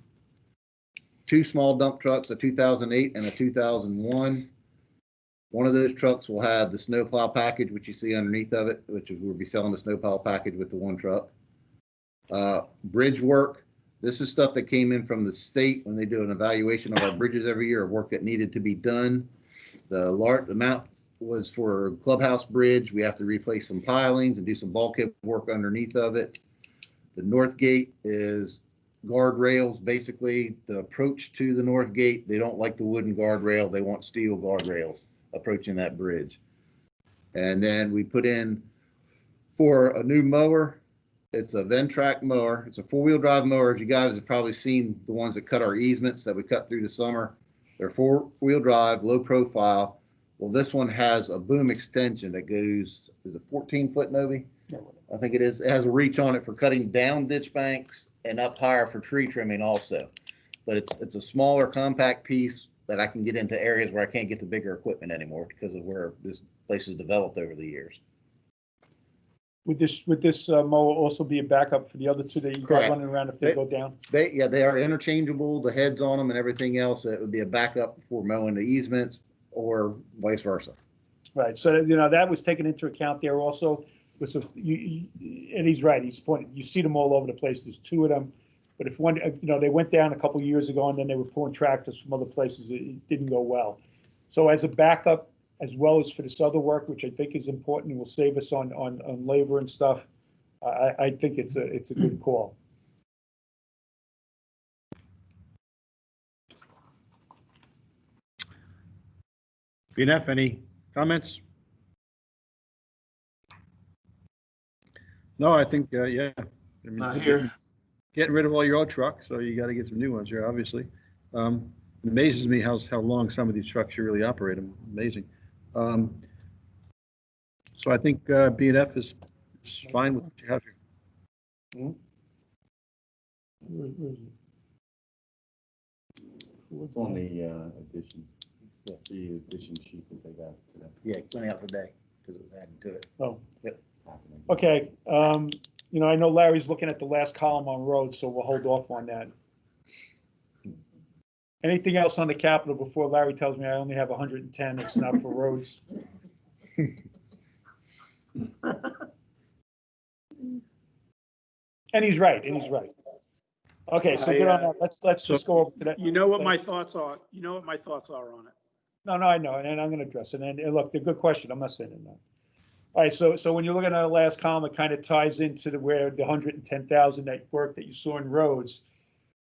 2 small dump trucks, a 2008 and a 2001. One of those trucks will have the snowplow package, which you see underneath of it, which we'll be selling the snowplow package with the one truck. Bridge work. This is stuff that came in from the state when they do an evaluation of our bridges every year of work that needed to be done. The large amount was for Clubhouse Bridge. We have to replace some pilings and do some bulkhead work underneath of it. The north gate is guardrails. Basically, the approach to the north gate, they don't like the wooden guardrail. They want steel guardrails approaching that bridge. And then we put in for a new mower. It's a Ventrac mower. It's a 4-wheel drive mower. As you guys have probably seen, the ones that cut our easements that we cut through the summer. They're 4-wheel drive, low profile. Well, this one has a boom extension that goes, is it 14 foot, Novi? I think it is. It has a reach on it for cutting down ditch banks and up higher for tree trimming also. But it's a smaller compact piece that I can get into areas where I can't get the bigger equipment anymore because of where this place has developed over the years. Would this mower also be a backup for the other two that you got Correct. running around if they go down? They are interchangeable, the heads on them and everything else. It would be a backup for mowing the easements or vice versa. Right, so, that was taken into account there also. And he's right, he's pointing, you see them all over the place, there's 2 of them. But if one, they went down a couple of years ago and then they were pulling tractors from other places, it didn't go well. So as a backup, as well as for this other work, which I think is important and will save us on labor and stuff, I think it's a good call. BNF, any comments? No, I think, yeah. I mean, Not here. getting rid of all your old trucks, so you got to get some new ones here, obviously. It amazes me how long some of these trucks you really operate them. Amazing. So I think BNF is fine with what you have here. Where is it? It's on the addition, the addition sheet that they got today. Yeah, it went out today because it was added to it. Oh, Yep. okay. I know Larry's looking at the last column on roads, so we'll hold off on that. Anything else on the capital before Larry tells me I only have 110, it's not for roads? And he's right, Okay, so good on that. Let's just go over to that. You know what my thoughts are. You know what my thoughts are on it. No, I know, and I'm gonna address it. And look, the good question, I'm not saying it now. All right, so when you're looking at the last column, it kind of ties into where the 110,000 that work that you saw in roads.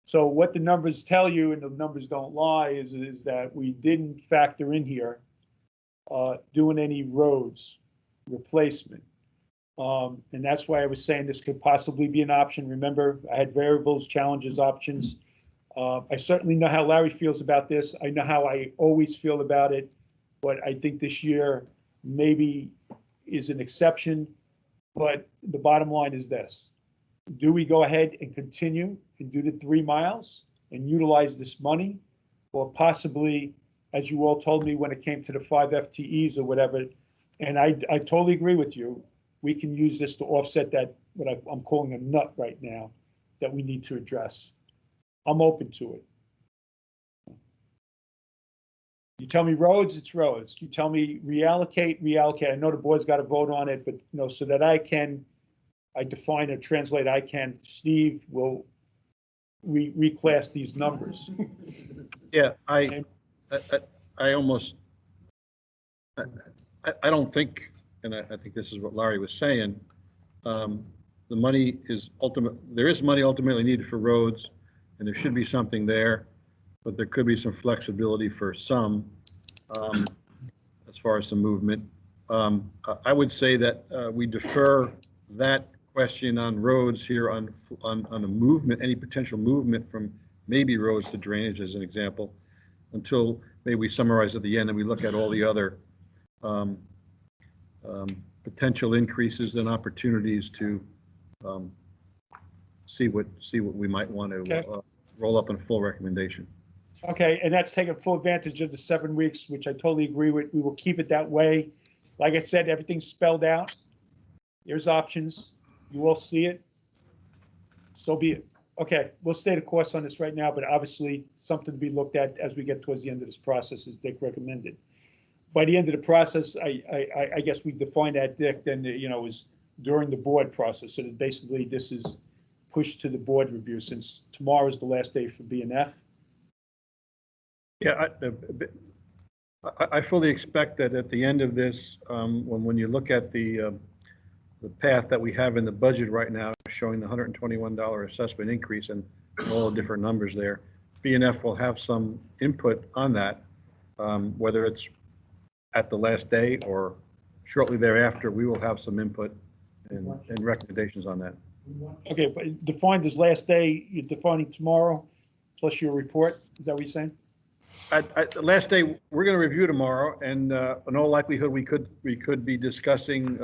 So what the numbers tell you, and the numbers don't lie, is that we didn't factor in here doing any roads replacement. And that's why I was saying this could possibly be an option. Remember, I had variables, challenges, options. I certainly know how Larry feels about this. I know how I always feel about it, but I think this year maybe is an exception. But the bottom line is this: do we go ahead and continue and do the 3 miles and utilize this money, or possibly, as you all told me when it came to the 5 FTEs or whatever, and I totally agree with you, we can use this to offset that, what I'm calling a nut right now, that we need to address. I'm open to it. You tell me roads, it's roads. You tell me reallocate. I know the board's got to vote on it, but so that I define or translate, Steve will reclass these numbers. Yeah, I almost, I don't think, and I think this is what Larry was saying, the money is there is money ultimately needed for roads, and there should be something there, but there could be some flexibility for some, as far as some movement. I would say that we defer that question on roads here on a movement, any potential movement from maybe roads to drainage as an example, until maybe we summarize at the end and we look at all the other potential increases and opportunities to see what we might want to Okay. roll up in a full recommendation. Okay, and that's taking full advantage of the 7 weeks, which I totally agree with. We will keep it that way. Like I said, everything's spelled out. There's options. You will see it. So be it. Okay, we'll stay the course on this right now, but obviously something to be looked at as we get towards the end of this process, as Dick recommended. By the end of the process, I guess we define that, Dick, then, is during the board process. So that basically this is pushed to the board review, since tomorrow is the last day for BNF. Yeah, I fully expect that at the end of this, when you look at the path that we have in the budget right now, showing the $121 assessment increase and all the different numbers there, BNF will have some input on that, whether it's at the last day or shortly thereafter. We will have some input and recommendations on that. Okay, but defined as last day, you're defining tomorrow plus your report. Is that what you're saying? The last day, we're going to review tomorrow, and in all likelihood, we could be discussing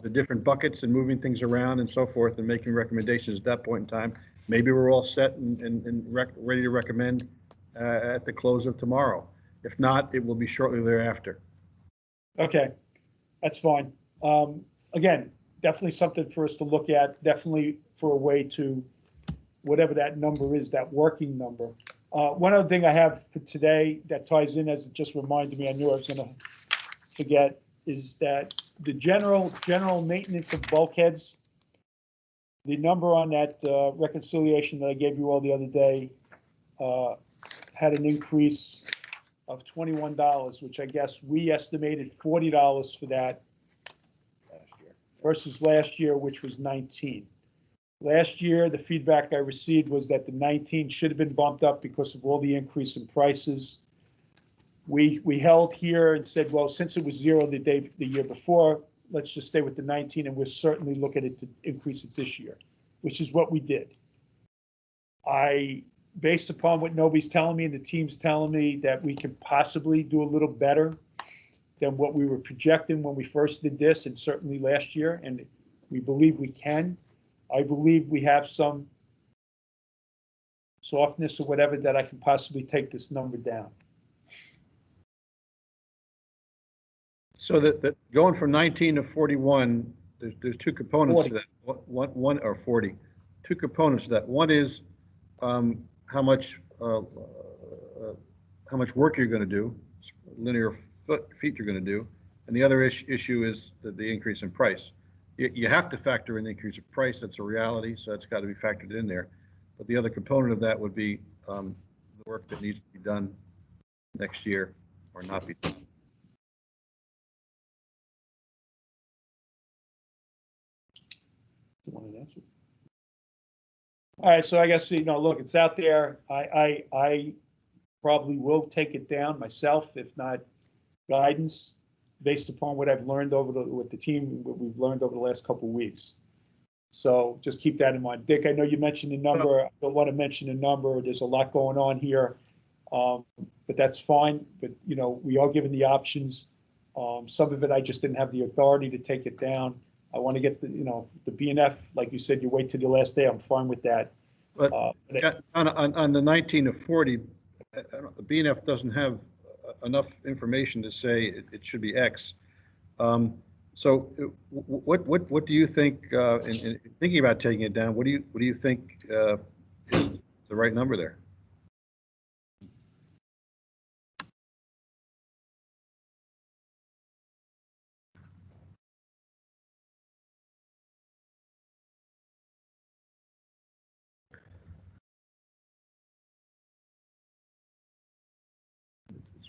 the different buckets and moving things around and so forth, and making recommendations at that point in time. Maybe we're all set and ready to recommend at the close of tomorrow. If not, it will be shortly thereafter. Okay, that's fine. Again, definitely something for us to look at, definitely for a way to, whatever that number is, that working number. One other thing I have for today that ties in, as it just reminded me, I knew I was gonna forget, is that the general maintenance of bulkheads, the number on that reconciliation that I gave you all the other day had an increase of $21, which I guess we estimated $40 for that versus last year, which was 19. Last year, the feedback I received was that the 19 should have been bumped up because of all the increase in prices. We held here and said, well, since it was 0 the year before, let's just stay with the 19, and we'll certainly look at it to increase it this year, which is what we did. Based upon what Noby's telling me and the team's telling me, that we can possibly do a little better than what we were projecting when we first did this, and certainly last year, and we believe we can. I believe we have some softness or whatever that I can possibly take this number down. So that going from 19 to 41, there's two components 40. to that. One or 40. Two components to that. One is how much work you're going to do, linear feet you're going to do, and the other issue is the increase in price. You have to factor in the increase in price. That's a reality, so that's got to be factored in there. But the other component of that would be the work that needs to be done next year or not be done. All right, so I guess, look, it's out there. I probably will take it down myself, if not guidance, based upon what I've learned with the team, what we've learned over the last couple of weeks. So just keep that in mind. Dick, I know you mentioned a number. I don't want to mention a number. There's a lot going on here, but that's fine. But, we are given the options. Some of it, I just didn't have the authority to take it down. I want to get the BNF, like you said, you wait till the last day. I'm fine with that. But on the 19 to 40, the BNF doesn't have enough information to say it should be X. So what do you think, in thinking about taking it down, what do you think is the right number there?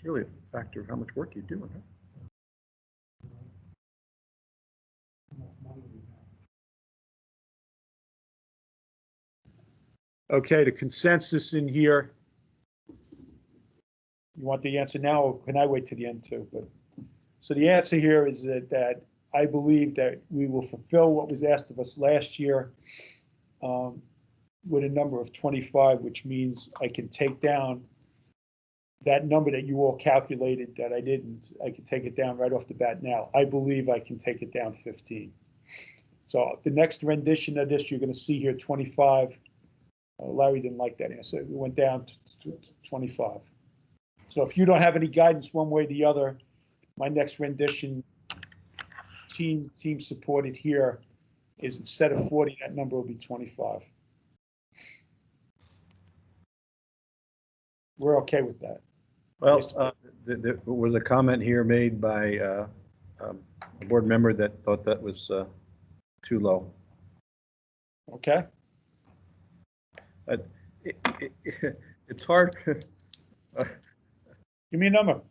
It's really a factor of how much work you're doing. Huh? Okay, the consensus in here. You want the answer now, or can I wait to the end too? But so the answer here is that I believe that we will fulfill what was asked of us last year with a number of 25, which means I can take down that number that you all calculated that I didn't. I can take it down right off the bat now. I believe I can take it down 15. So the next rendition of this, you're going to see here 25. Larry didn't like that answer. We went down to 25. So if you don't have any guidance one way or the other, my next rendition, team supported here, is instead of 40, that number will be 25. We're okay with that. Well, there was a comment here made by a board member that thought that was too low. Okay. It's hard. Give me a number.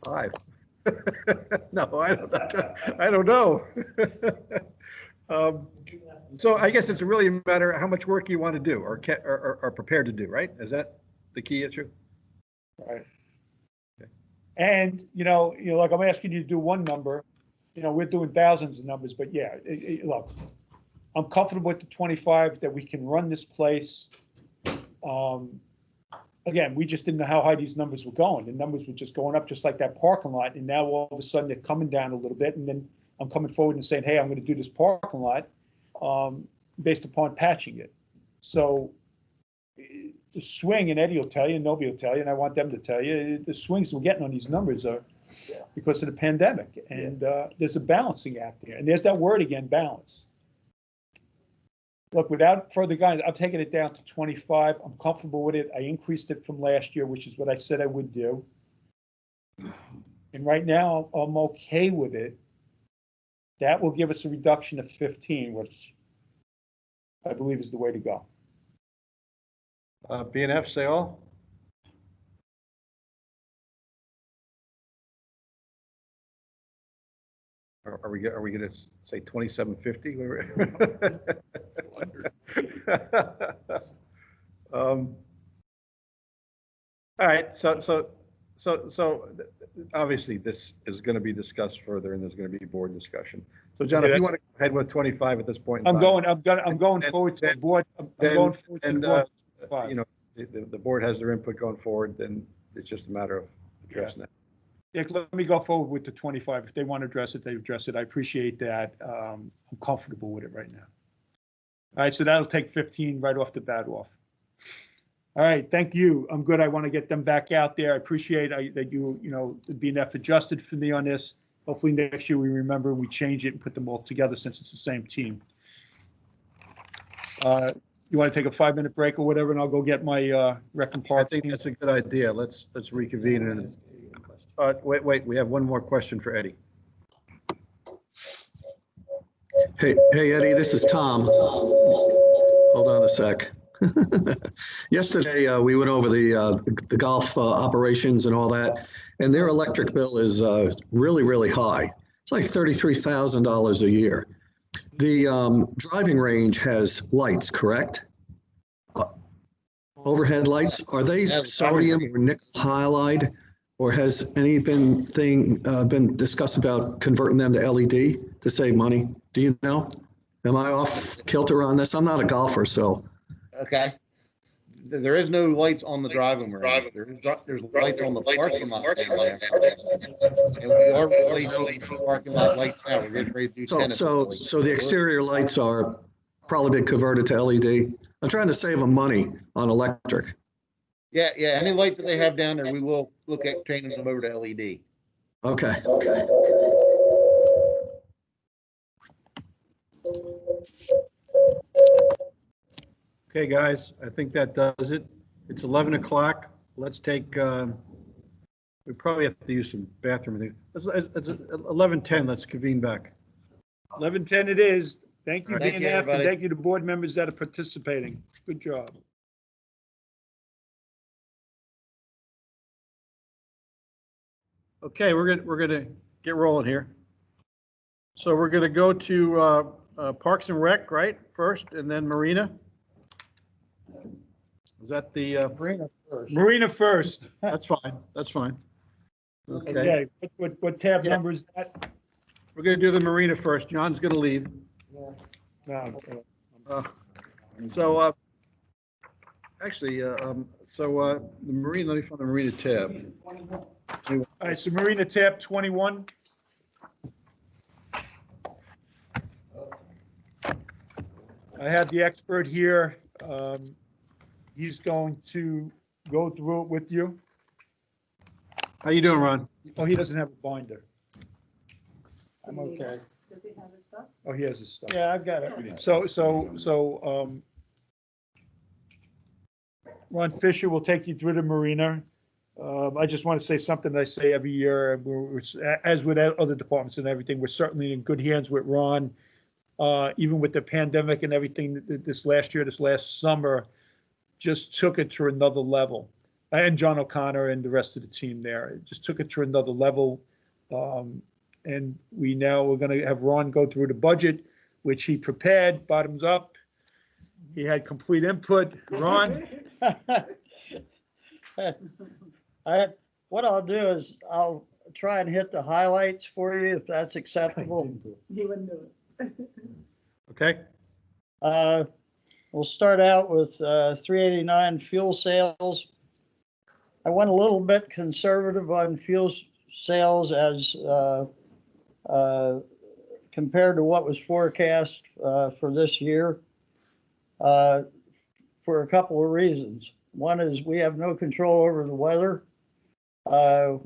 5. No, I don't know. So I guess it's really a matter of how much work you want to do or are prepared to do, right? Is that the key issue? Right. Okay. And, like I'm asking you to do one number, we're doing thousands of numbers, but yeah, look, I'm comfortable with the 25 that we can run this place. Again, we just didn't know how high these numbers were going. The numbers were just going up just like that parking lot. And now all of a sudden they're coming down a little bit. And then I'm coming forward and saying, hey, I'm going to do this parking lot based upon patching it. So the swing, and Eddie will tell you, and Nobby will tell you, and I want them to tell you, the swings we're getting on these numbers are because of the pandemic. And there's a balancing act there. And there's that word again, balance. Look, without further guidance, I'm taking it down to 25. I'm comfortable with it. I increased it from last year, which is what I said I would do. And right now, I'm okay with it. That will give us a reduction of 15, which I believe is the way to go. B&F, say all? Are we going to say 2750? All right. So obviously this is going to be discussed further, and there's going to be board discussion. So John, if you want to go ahead with 25 at this point, I'm going forward to the board. I'm going forward to the board. The board has their input going forward, then it's just a matter of addressing that. Yeah, let me go forward with the 25. If they want to address it, they address it. I appreciate that. I'm comfortable with it right now. All right, so that'll take 15 right off the bat off. All right, thank you. I'm good. I want to get them back out there. I appreciate that you BNF adjusted for me on this. Hopefully next year we remember and we change it and put them all together since it's the same team. You want to take a 5-minute break or whatever, and I'll go get my rec and parks. I think that's a good idea. Let's reconvene and. Wait, we have one more question for Eddie. Hey, Eddie, this is Tom. Hold on a sec. Yesterday, we went over the golf operations and all that, and their electric bill is really, really high. It's like $33,000 a year. The driving range has lights, correct? Overhead lights. Are they sodium or nickel halide? Or has any been discussed about converting them to LED to save money? Do you know? Am I off kilter on this? I'm not a golfer, so. Okay. There is no lights on the driving range. There's lights on the parking lot. And we are replacing the parking lot lights now. We're getting ready to do tennis. So the exterior lights are probably been converted to LED. I'm trying to save them money on electric. Yeah. Any light that they have down there, we will look at changing them over to LED. Okay. Okay, guys, I think that does it. It's 11 o'clock. Let's take, we probably have to use some bathroom. It's 11:10. Let's convene back. 11:10 it is. Thank you, Thank you, BNF, and everybody. thank you to board members that are participating. Good job. Okay, we're gonna get rolling here. So we're gonna go to Parks and Rec, right, first, and then Marina? Is that the, Marina first. Marina first. that's fine, that's fine. Okay, Okay, what tab Yeah. number is that? we're gonna do the Marina first. John's gonna leave. No, So, actually, the Marina, let me find the Marina tab. all right, so Marina tab 21. I have the expert here. He's going to go through it with you. How you doing, Ron? Oh, he doesn't have a binder. I'm okay. Does he have his stuff? Oh, he has his stuff. Yeah, I've got it. So, Ron Fisher will take you through the Marina. I just want to say something that I say every year, as with other departments and everything, we're certainly in good hands with Ron. Even with the pandemic and everything, this last summer, just took it to another level. And John O'Connor and the rest of the team there, it just took it to another level. And we're going to have Ron go through the budget, which he prepared, bottoms up. He had complete input. Ron? What I'll do is I'll try and hit the highlights for you, if that's acceptable. He wouldn't do it. Okay, We'll start out with 389 fuel sales. I went a little bit conservative on fuel sales as compared to what was forecast for this year, for a couple of reasons. One is we have no control over the weather.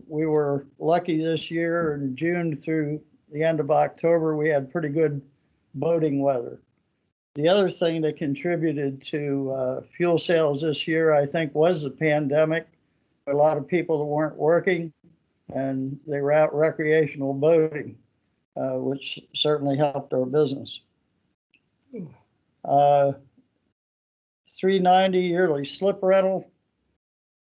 We were lucky this year in June through the end of October, we had pretty good boating weather. The other thing that contributed to fuel sales this year, I think, was the pandemic. A lot of people that weren't working and they were out recreational boating, which certainly helped our business. 390 yearly slip rental.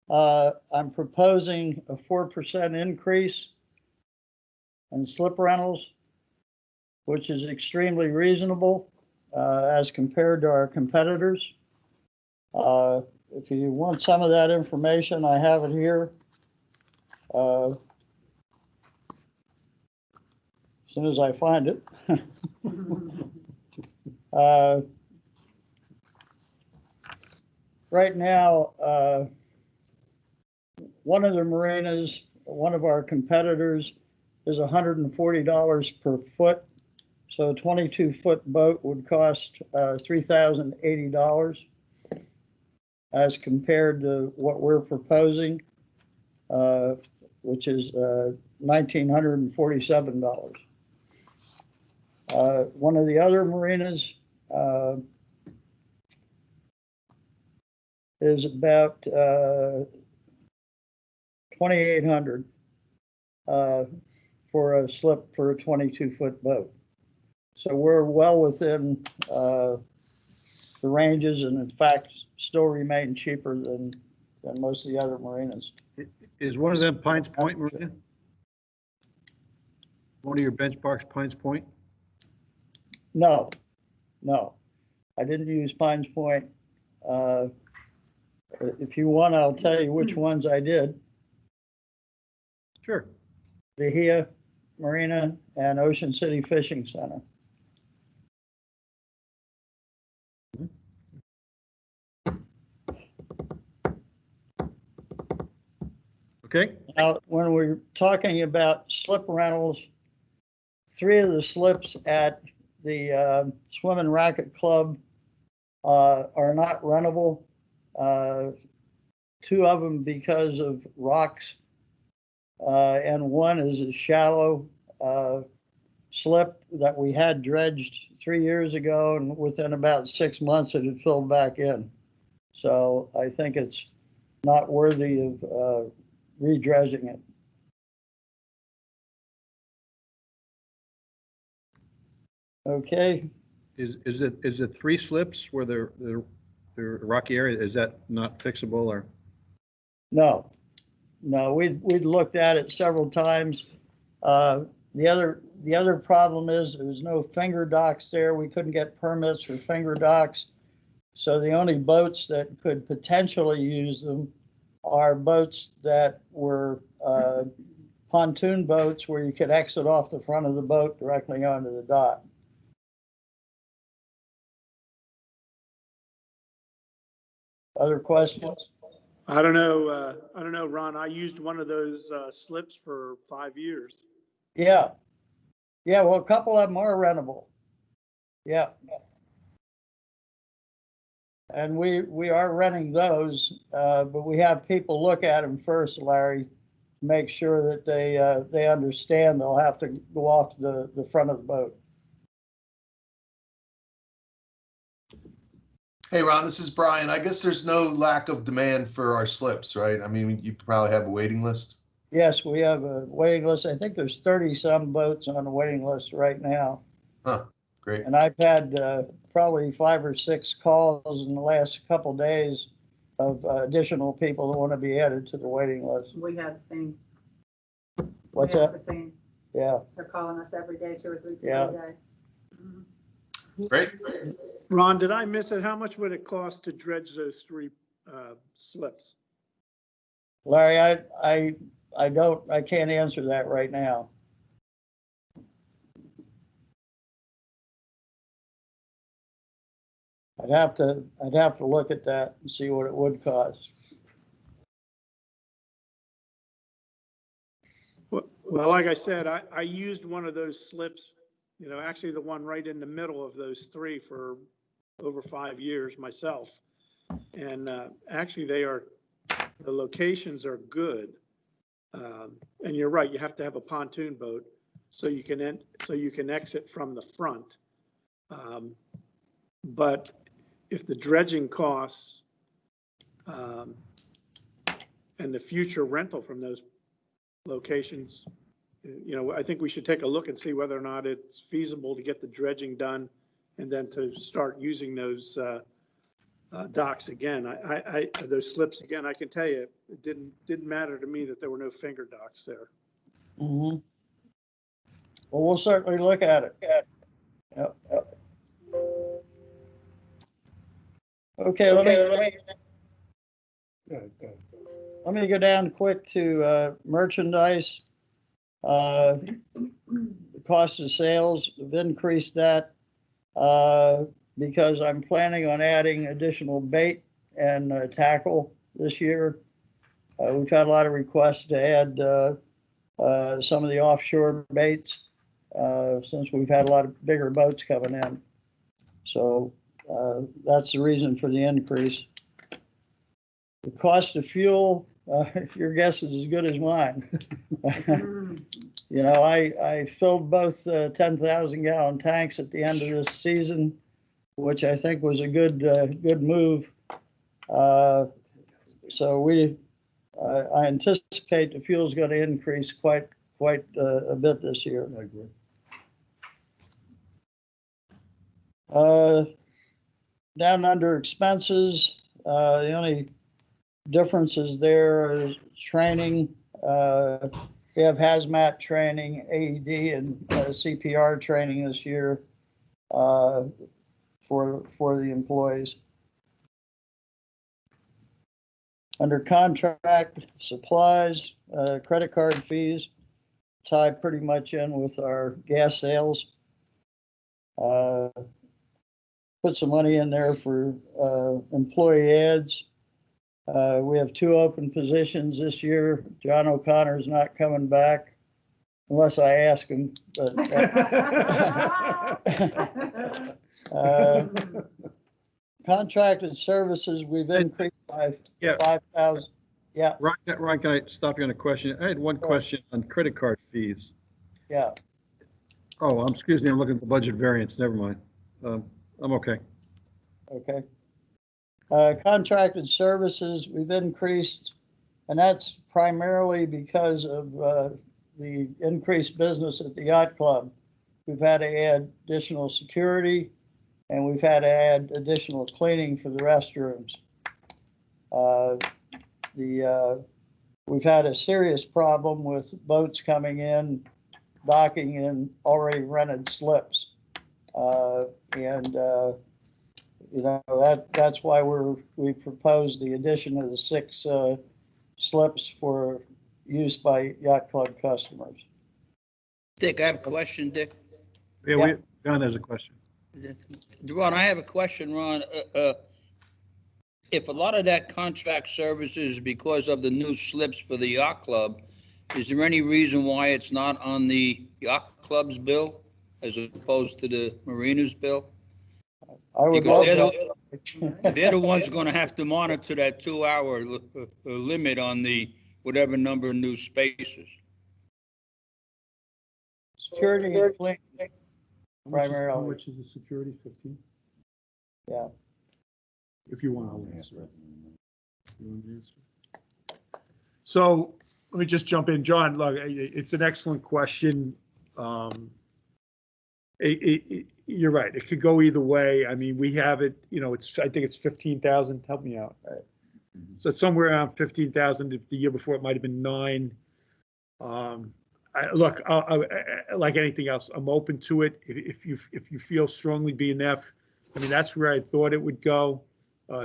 I'm proposing a 4% increase in slip rentals, which is extremely reasonable as compared to our competitors. If you want some of that information, I have it here. As soon as I find it. Right now, one of the marinas, one of our competitors, is $140 per foot. So a 22-foot boat would cost $3,080 as compared to what we're proposing, which is $1,947. One of the other marinas is about $2,800 for a slip for a 22-foot boat. So we're well within the ranges, and in fact, still remain cheaper than most of the other marinas. is one of them Pines Point, Marina? One of your benchmarks, Pines Point? No, I didn't use Pines Point. If you want, I'll tell you which ones I did. Sure. Bahia Marina and Ocean City Fishing Center. Okay. Now, when we're talking about slip rentals, 3 of the slips at the Swim and Racket Club are not rentable. 2 of them because of rocks, and 1 is a shallow slip that we had dredged 3 years ago, and within about 6 months it had filled back in. So I think it's not worthy of redredging it. Okay. Is it 3 slips where the rocky area, is that not fixable or? No, No, we'd looked at it several times. The other problem is there was no finger docks there. We couldn't get permits for finger docks. So the only boats that could potentially use them are boats that were pontoon boats where you could exit off the front of the boat directly onto the dock. Other questions? I don't know, Ron. I used one of those slips for 5 years. Yeah. Yeah, well, a couple of them are rentable. Yeah. And we are renting those, but we have people look at them first, Larry, to make sure that they understand they'll have to go off the front of the boat. Hey, Ron, this is Brian. I guess there's no lack of demand for our slips, right? I mean, you probably have a waiting list. Yes, we have a waiting list. I think there's 30-some boats on the waiting list right now. Huh, great. And I've had probably 5 or 6 calls in the last couple of days of additional people that want to be added to the waiting list. We have the same. What's We have that? the same. Yeah. They're calling us every day, 2 or 3 people Yeah. a day. Great. Ron, did I miss it? How much would it cost to dredge those 3 slips? Larry, I can't answer that right now. I'd have to look at that and see what it would cost. Well, like I said, I used one of those slips, you know, actually the one right in the middle of those 3 for over 5 years myself. And actually the locations are good. And you're right, you have to have a pontoon boat so you can exit from the front. But if the dredging costs and the future rental from those locations, you know, I think we should take a look and see whether or not it's feasible to get the dredging done and then to start using those docks again. Those slips again. I can tell you, it didn't matter to me that there were no finger docks there. Mm-hmm. Well, we'll certainly look at it. Yep. Okay, let me go down quick to merchandise. The cost of sales, we've increased that because I'm planning on adding additional bait and tackle this year. We've had a lot of requests to add some of the offshore baits since we've had a lot of bigger boats coming in. So that's the reason for the increase. The cost of fuel, your guess is as good as mine. You know, I filled both 10,000 gallon tanks at the end of this season, which I think was a good move. So I anticipate the fuel is going to increase quite a bit this year. I agree. Down under expenses, the only differences there is training. We have hazmat training, AED, and CPR training this year for the employees. Under contract supplies, credit card fees tie pretty much in with our gas sales. Put some money in there for employee ads. We have 2 open positions this year. John O'Connor's not coming back unless I ask him. But, contracted services, we've increased by 5,000. Yeah. Ron, can I stop you on a question? I had one question on credit card fees. Yeah. Oh, excuse me, I'm looking at the budget variance. Never mind. I'm okay. Okay. Contracted services, we've increased, and that's primarily because of the increased business at the yacht club. We've had to add additional security, and we've had to add additional cleaning for the restrooms. The we've had a serious problem with boats coming in, docking in already rented slips. You know, that's why we proposed the addition of the 6 slips for use by yacht club customers. Dick, I have a question, Dick. Yeah, John has a question. Ron, I have a question, Ron. If a lot of that contract service is because of the new slips for the yacht club, is there any reason why it's not on the yacht club's bill as opposed to the marina's bill? I would Because love they're the ones going to have to monitor that 2-hour limit on the whatever number of new spaces. Security and fleet How primarily. much is the security, 15? Yeah. If you want, I'll answer it. You want to answer? So let me just jump in, John. Look, it's an excellent question. You're right. It could go either way. I mean, we have it, you know, I think it's 15,000. Help me out. So it's somewhere around 15,000. The year before it might have been 9. Look, like anything else, I'm open to it. If you feel strongly BNF, I mean, that's where I thought it would go.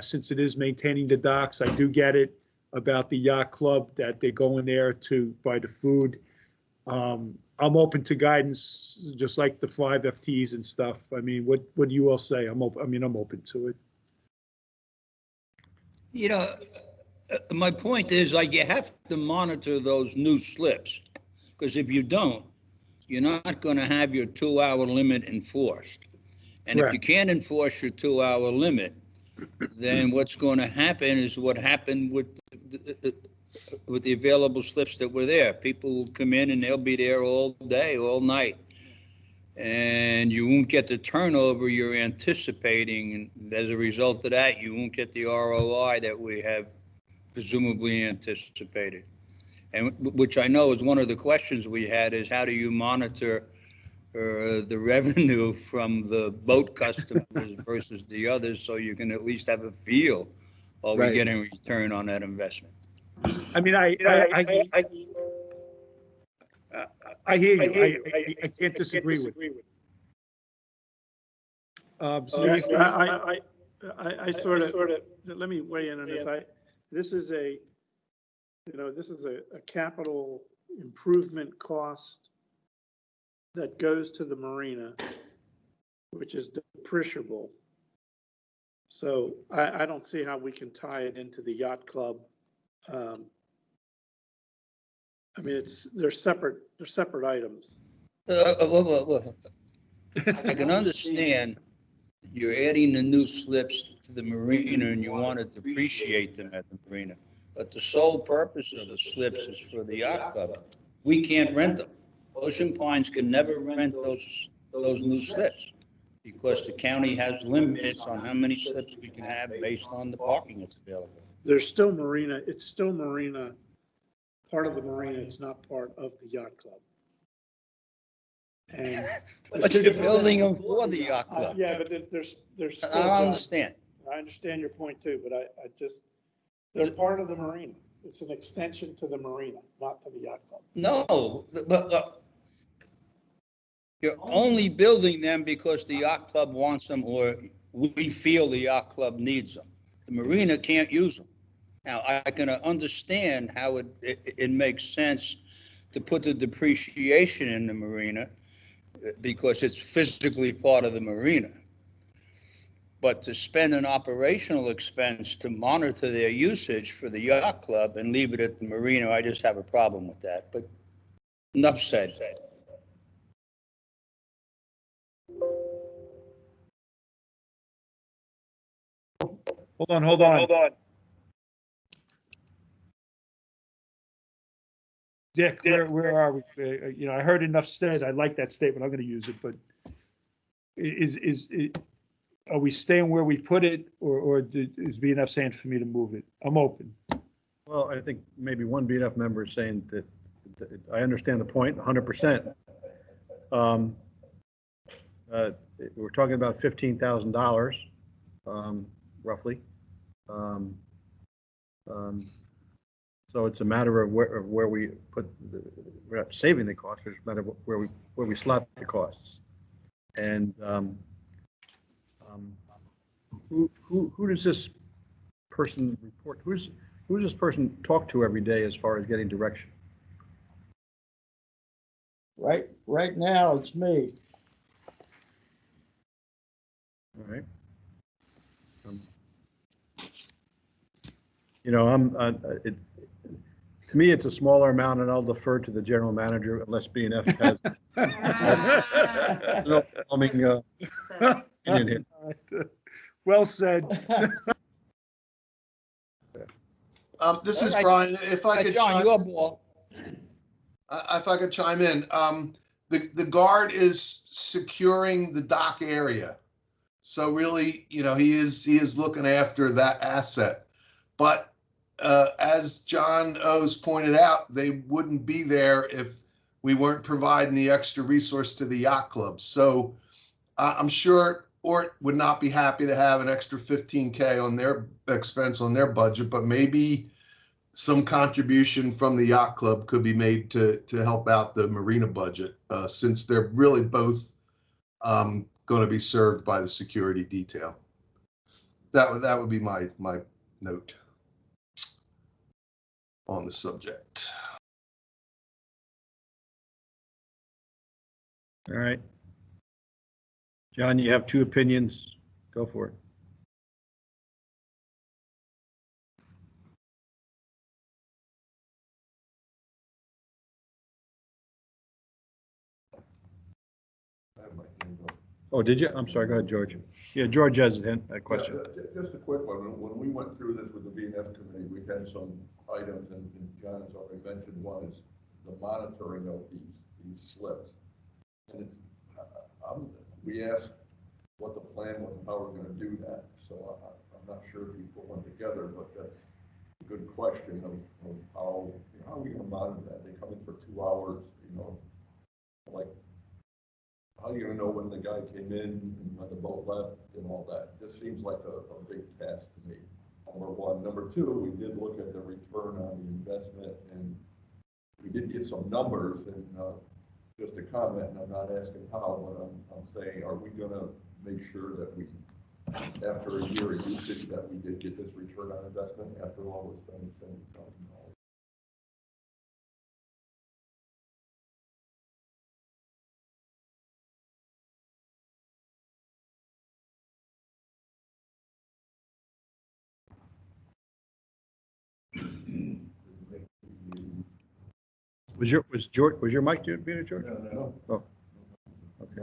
Since it is maintaining the docks, I do get it about the yacht club that they go in there to buy the food. I'm open to guidance, just like the 5 FTs and stuff. I mean, what do you all say? I'm open to it. You know, my point is, like, you have to monitor those new slips, because if you don't, you're not going to have your 2-hour limit enforced. And if you can't enforce your 2-hour limit, then what's going to happen is what happened with the available slips that were there. People will come in and they'll be there all day, all night. And you won't get the turnover you're anticipating. And as a result of that, you won't get the ROI that we have presumably anticipated. And which I know is one of the questions we had, is how do you monitor the revenue from the boat customers versus the others, so you can at least have a feel, are we getting a return on that investment? I mean, I hear you. I can't disagree with you. Steve, I sort of, let me weigh in on this. This is a capital improvement cost that goes to the marina, which is depreciable. So I don't see how we can tie it into the yacht club. I mean, they're separate items. I can understand you're adding the new slips to the marina and you want to depreciate them at the marina, but the sole purpose of the slips is for the yacht club. We can't rent them. Ocean Pines can never rent those new slips because the county has limits on how many slips we can have based on the parking that's available. There's still marina, it's still marina, part of the marina, it's not part of the yacht club. And but you're building them for the yacht club. Yeah, but there's still, I understand. I understand your point too, but I just, they're part of the marina. It's an extension to the marina, not to the yacht club. No, but look, you're only building them because the yacht club wants them, or we feel the yacht club needs them. The marina can't use them. Now, I can understand how it makes sense to put the depreciation in the marina because it's physically part of the marina. But to spend an operational expense to monitor their usage for the yacht club and leave it at the marina, I just have a problem with that. But enough said. Hold on. Dick, where are we? You know, I heard enough said. I like that statement. I'm going to use it, but are we staying where we put it, or is BNF saying for me to move it? I'm open. Well, I think maybe one BNF member is saying that I understand the point 100%. We're talking about $15,000, roughly. So it's a matter of where we put, we're not saving the cost, it's a matter of where we slot the costs. And who does this person report? Who does this person talk to every day as far as getting direction? Right now, it's me. All right. You know, to me, it's a smaller amount, and I'll defer to the general manager unless B&F has no plumbing opinion here. Well said. This is All right. Brian. If I could John, chime, your ball. if I could chime in, the guard is securing the dock area. So really, you know, he is looking after that asset. But as John O's pointed out, they wouldn't be there if we weren't providing the extra resource to the yacht club. So I'm sure Ort would not be happy to have an extra 15K on their expense on their budget, but maybe some contribution from the yacht club could be made to help out the marina budget, since they're really both going to be served by the security detail. That would be my note on the subject. All right. John, you have two opinions. Go for it. Oh, did you? I'm sorry. Go ahead, George. Yeah, George has a question. Yeah, just a quick one. When we went through this with the B&F committee, we had some items, and John has already mentioned one is the monitoring of these slips. And it's, we asked what the plan was and how we're going to do that. So I'm not sure if you put one together, but that's a good question of how, you know, how are we going to monitor that? They come in for 2 hours, you know, like, how are you going to know when the guy came in and when the boat left and all that? This seems like a big task to me, number one. Number two, we did look at the return on the investment, and we did get some numbers, and just a comment, and I'm not asking how, but I'm saying, are we going to make sure that we, after a year of usage, that we did get this return on investment after all was done, $70,000? Was your mic muted, George? No. Oh. Okay.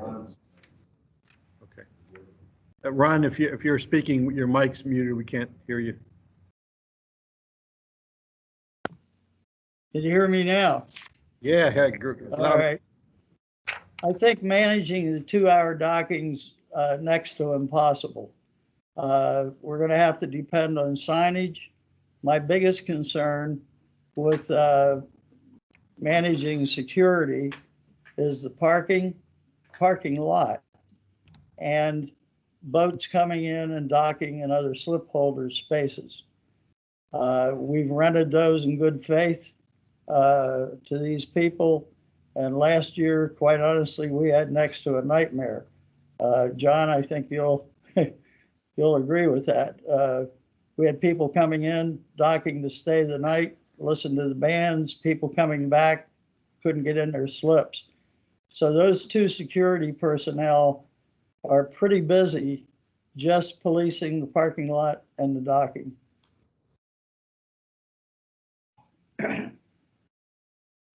Okay. Ron, if you're speaking, your mic's muted. We can't hear you. Can you hear me now? Yeah. All right. I think managing the 2-hour docking's next to impossible. We're going to have to depend on signage. My biggest concern with managing security is the parking lot and boats coming in and docking and other slip holder spaces. We've rented those in good faith to these people, and last year, quite honestly, we had next to a nightmare. John, I think you'll agree with that. We had people coming in, docking to stay the night, listen to the bands, people coming back, couldn't get in their slips. So those 2 security personnel are pretty busy just policing the parking lot and the docking.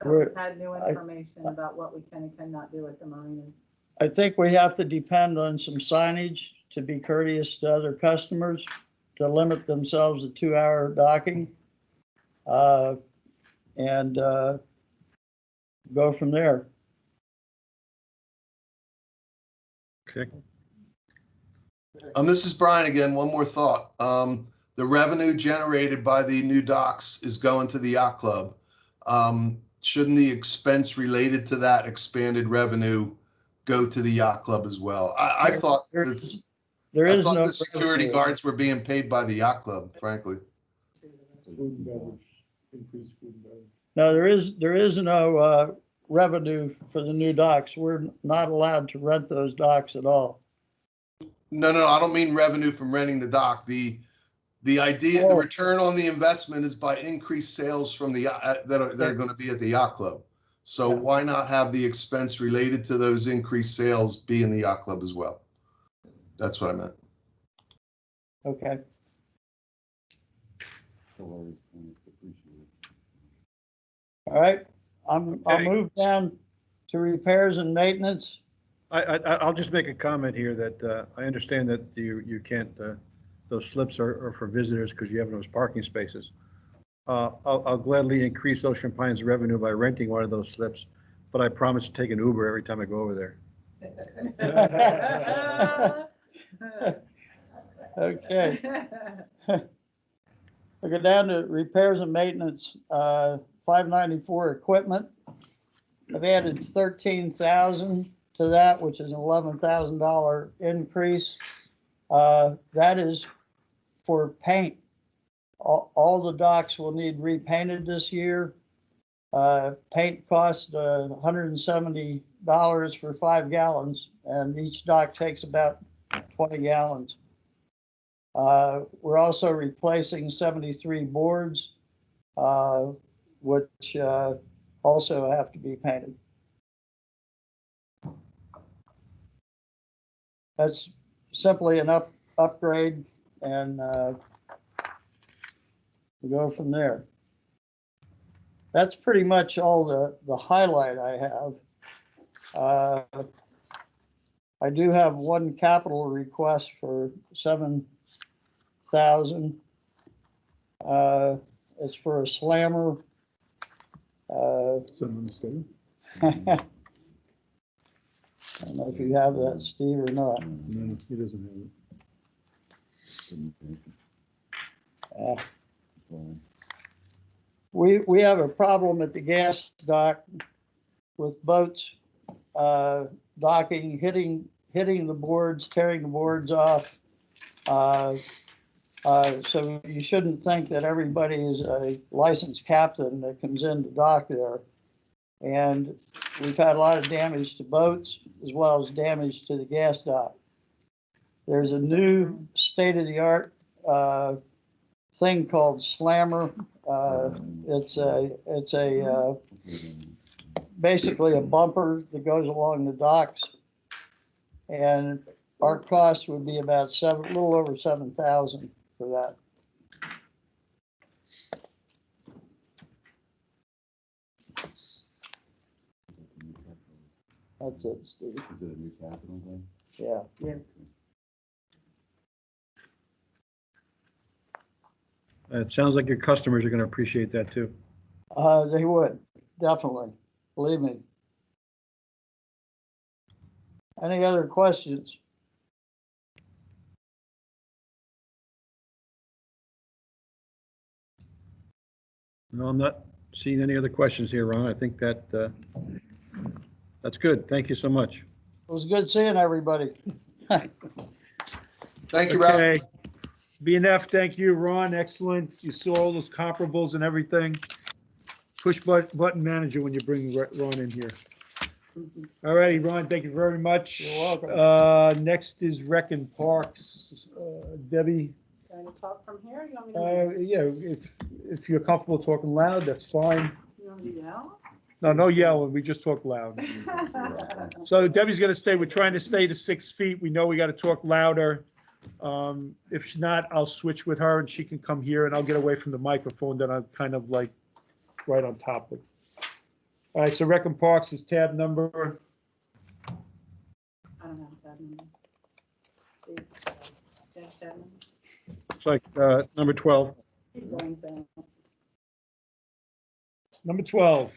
We've had new information about what we can and cannot do at the marinas. I think we have to depend on some signage to be courteous to other customers, to limit themselves to 2-hour docking, and go from there. Okay. This is Brian again. One more thought. The revenue generated by the new docks is going to the yacht club. Shouldn't the expense related to that expanded revenue go to the yacht club as well? I thought the security guards were being paid by the yacht club, frankly. Increased food and beverage. No, there is no revenue for the new docks. We're not allowed to rent those docks at all. No, I don't mean revenue from renting the dock. The idea, the return on the investment is by increased sales from the yacht that are going to be at the yacht club. So why not have the expense related to those increased sales be in the yacht club as well? That's what I meant. Okay. So All right, I'll move down to repairs and maintenance. I'll just make a comment here that I understand that you can't, those slips are for visitors because you have those parking spaces. I'll gladly increase Ocean Pines' revenue by renting one of those slips, but I promise to take an Uber every time I go over there. Okay. We go down to repairs and maintenance, 594 equipment. I've added 13,000 to that, which is an $11,000 increase. That is for paint. All the docks will need repainted this year. Paint costs $170 for 5 gallons, and each dock takes about 20 gallons. We're also replacing 73 boards, which also have to be painted. That's simply an upgrade, and we go from there. That's pretty much all the highlight I have. I do have one capital request for $7,000. It's for a slammer. Someone stated. I don't know if you have that, Steve, or not. No, he doesn't have it. We have a problem at the gas dock with boats docking, hitting the boards, tearing the boards off. So you shouldn't think that everybody is a licensed captain that comes in to dock there. And we've had a lot of damage to boats as well as damage to the gas dock. There's a new state-of-the-art thing called Slammer. It's basically a bumper that goes along the docks, and our cost would be about a little over $7,000 for that. That's it, Steve. Is it a new capital thing? Yeah. It sounds like your customers are going to appreciate that too. They would, definitely, believe me. Any other questions? No, I'm not seeing any other questions here, Ron. I think that that's good. Thank you so much. It was good seeing everybody. Thank you, Rob. Okay. BNF, thank you, Ron. Excellent. You saw all those comparables and everything. Push button manager when you bring Ron in here. All righty, Ron, thank you very much. You're welcome. Next is Rec and Parks. Debbie, Going to talk from here? You want me to? yeah, if you're comfortable talking loud, that's fine. You want me to yell? No yelling. We just talk loud. So Debbie's gonna stay. We're trying to stay to 6 feet. We know we got to talk louder. If she's not, I'll switch with her and she can come here and I'll get away from the microphone that I'm kind of like right on top of. All right, so Rec and Parks is tab number. I don't have that number. See, tab 7. It's like number 12. Keep going down. Number 12.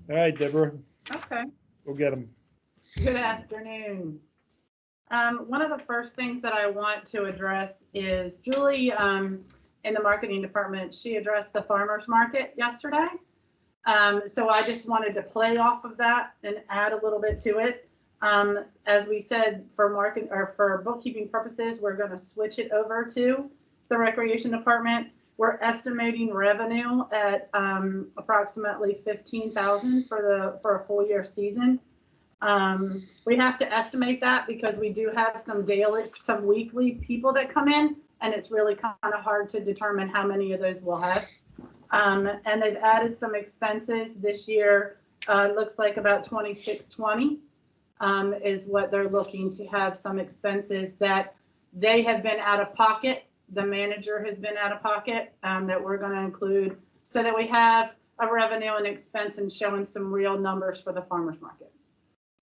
All right, Deborah, Okay. go get them. Good afternoon. One of the first things that I want to address is Julie in the marketing department. She addressed the farmers market yesterday. So I just wanted to play off of that and add a little bit to it. As we said, for market or for bookkeeping purposes, we're going to switch it over to the recreation department. We're estimating revenue at approximately 15,000 for a full year season. We have to estimate that because we do have some weekly people that come in, and it's really kind of hard to determine how many of those we'll have. And they've added some expenses this year. Looks like about 2620 is what they're looking to have, some expenses that they have been out of pocket. The manager has been out of pocket that we're going to include so that we have a revenue and expense and showing some real numbers for the farmer's market.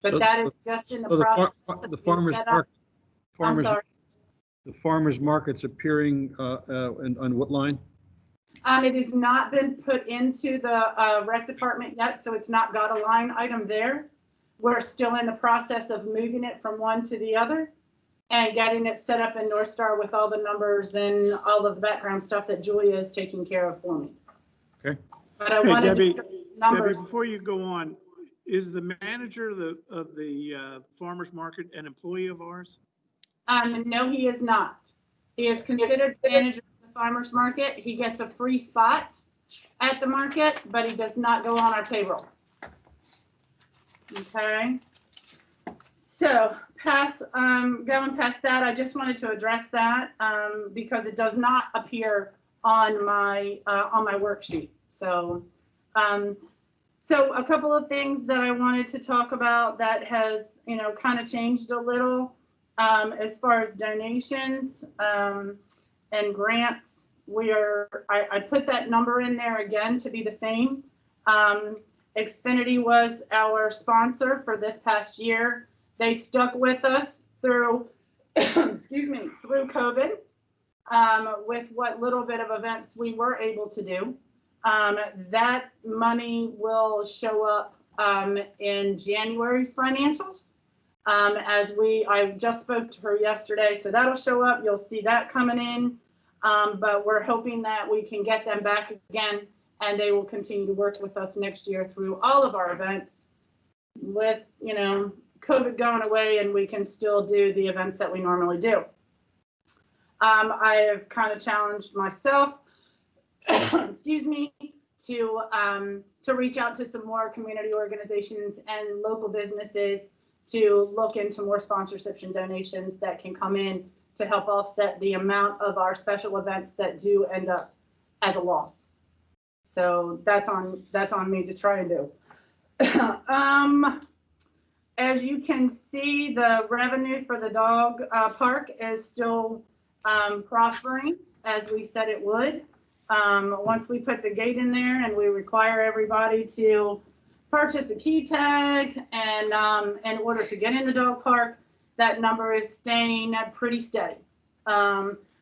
But So- that is just in the so process. the of being farmer's set up. market. I'm farmer's- sorry. The farmer's market's appearing on what line? It has not been put into the rec department yet, so it's not got a line item there. We're still in the process of moving it from one to the other and getting it set up in North Star with all the numbers and all of the background stuff that Julia is taking care of for me. Okay. But I Hey, wanted Debbie, to show you numbers. Debbie, before you go on, is the manager of the farmer's market an employee of ours? No, he is not. He is considered manager of the farmer's market. He gets a free spot at the market, but he does not go on our payroll. Okay. So going past that, I just wanted to address that because it does not appear on my worksheet. So a couple of things that I wanted to talk about that has, kind of changed a little as far as donations and grants. I put that number in there again to be the same. Xfinity was our sponsor for this past year. They stuck with us through, excuse me, through COVID with what little bit of events we were able to do. That money will show up in January's financials. I just spoke to her yesterday, so that'll show up. You'll see that coming in. But we're hoping that we can get them back again, and they will continue to work with us next year through all of our events with, COVID going away, and we can still do the events that we normally do. I have kind of challenged myself, excuse me, to reach out to some more community organizations and local businesses to look into more sponsorships and donations that can come in to help offset the amount of our special events that do end up as a loss. So that's on me to try and do. As you can see, the revenue for the dog park is still prospering as we said it would. Once we put the gate in there and we require everybody to purchase a key tag and in order to get in the dog park, that number is staying pretty steady.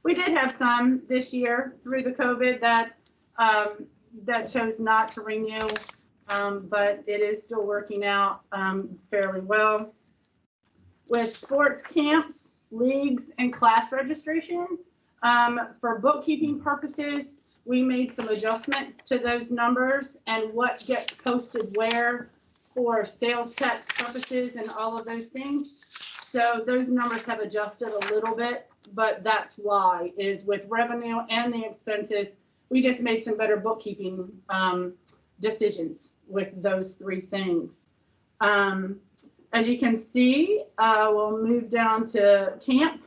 We did have some this year through the COVID that chose not to renew, but it is still working out fairly well. With sports camps, leagues, and class registration, for bookkeeping purposes, we made some adjustments to those numbers and what gets posted where for sales tax purposes and all of those things. So those numbers have adjusted a little bit, but that's why is with revenue and the expenses, we just made some better bookkeeping decisions with those three things. As you can see, we'll move down to camp.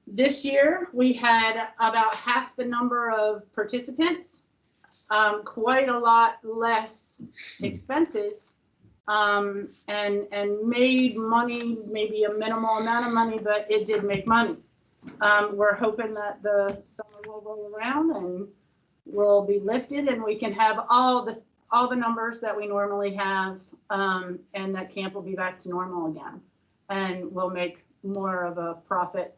This year, we had about half the number of participants, quite a lot less expenses, and made money, maybe a minimal amount of money, but it did make money. We're hoping that the summer will roll around and we'll be lifted and we can have all the numbers that we normally have, and that camp will be back to normal again, and we'll make more of a profit.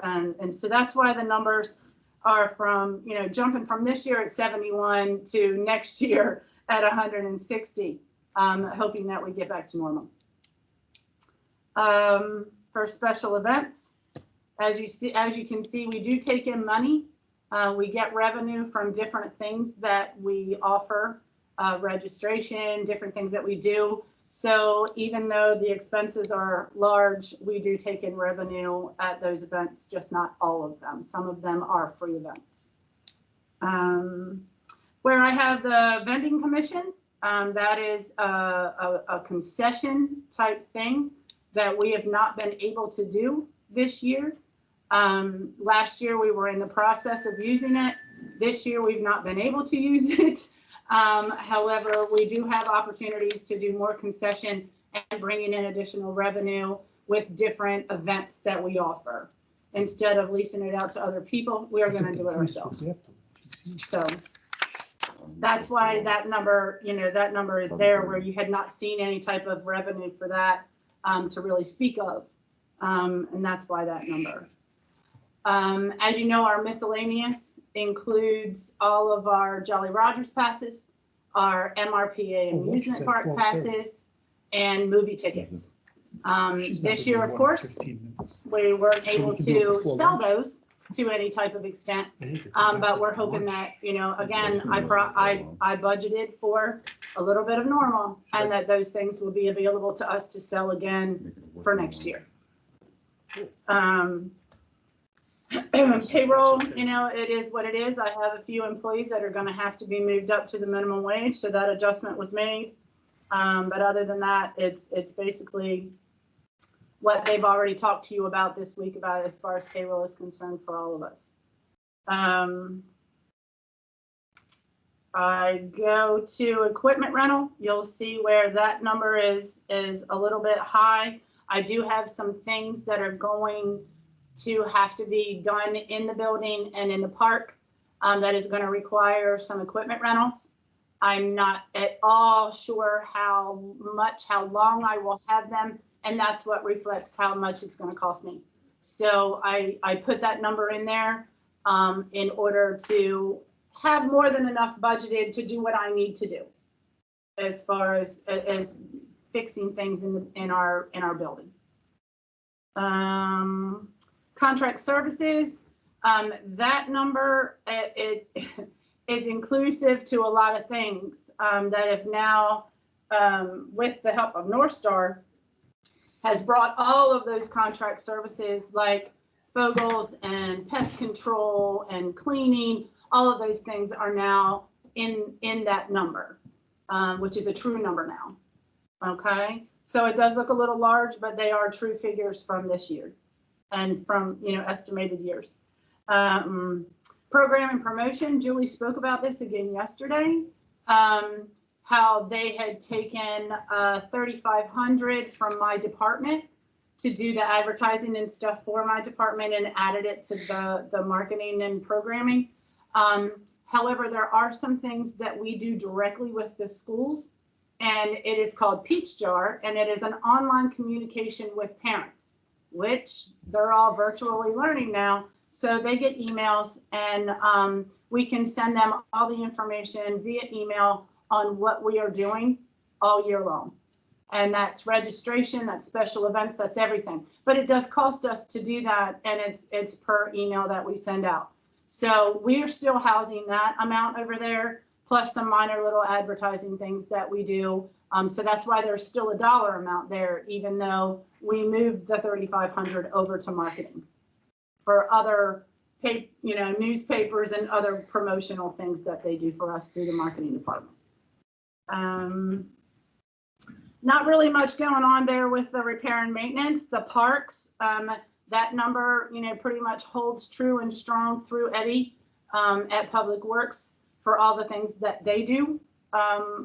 And so that's why the numbers are from, jumping from this year at 71 to next year at 160, hoping that we get back to normal. For special events, as you can see, we do take in money. We get revenue from different things that we offer, registration, different things that we do. So even though the expenses are large, we do take in revenue at those events, just not all of them. Some of them are free events. Where I have the vending commission, that is a concession type thing that we have not been able to do this year. Last year we were in the process of using it. This year we've not been able to use it. However, we do have opportunities to do more concession and bringing in additional revenue with different events that we offer. Instead of leasing it out to other people, we are going to do it ourselves. So that's why that number, that number is there, where you had not seen any type of revenue for that to really speak of. And that's why that number. As you know, our miscellaneous includes all of our Jolly Rogers passes, our MRPA amusement park passes, and movie tickets. This year, of course, we weren't able to sell those to any type of extent, but we're hoping that, again, I budgeted for a little bit of normal, and that those things will be available to us to sell again for next year. Payroll, it is what it is. I have a few employees that are going to have to be moved up to the minimum wage, so that adjustment was made. But other than that, it's basically what they've already talked to you about this week about as far as payroll is concerned for all of us. I go to equipment rental. You'll see where that number is a little bit high. I do have some things that are going to have to be done in the building and in the park that is going to require some equipment rentals. I'm not at all sure how long I will have them, and that's what reflects how much it's going to cost me. So I put that number in there in order to have more than enough budgeted to do what I need to do as far as fixing things in our building. Contract services, that number, it is inclusive to a lot of things that have now, with the help of North Star, has brought all of those contract services like Fogels and pest control and cleaning, all of those things are now in that number, which is a true number now. Okay, so it does look a little large, but they are true figures from this year and from estimated years. Program and promotion, Julie spoke about this again yesterday, how they had taken $3,500 from my department to do the advertising and stuff for my department and added it to the marketing and programming. However, there are some things that we do directly with the schools, and it is called Peach Jar, and it is an online communication with parents, which they're all virtually learning now. So they get emails, and we can send them all the information via email on what we are doing all year long. And that's registration, that's special events, that's everything. But it does cost us to do that, and it's per email that we send out. So we are still housing that amount over there, plus some minor little advertising things that we do. So that's why there's still a dollar amount there, even though we moved the $3,500 over to marketing for other newspapers and other promotional things that they do for us through the marketing department. Not really much going on there with the repair and maintenance. The parks, that number, pretty much holds true and strong through Eddie at Public Works for all the things that they do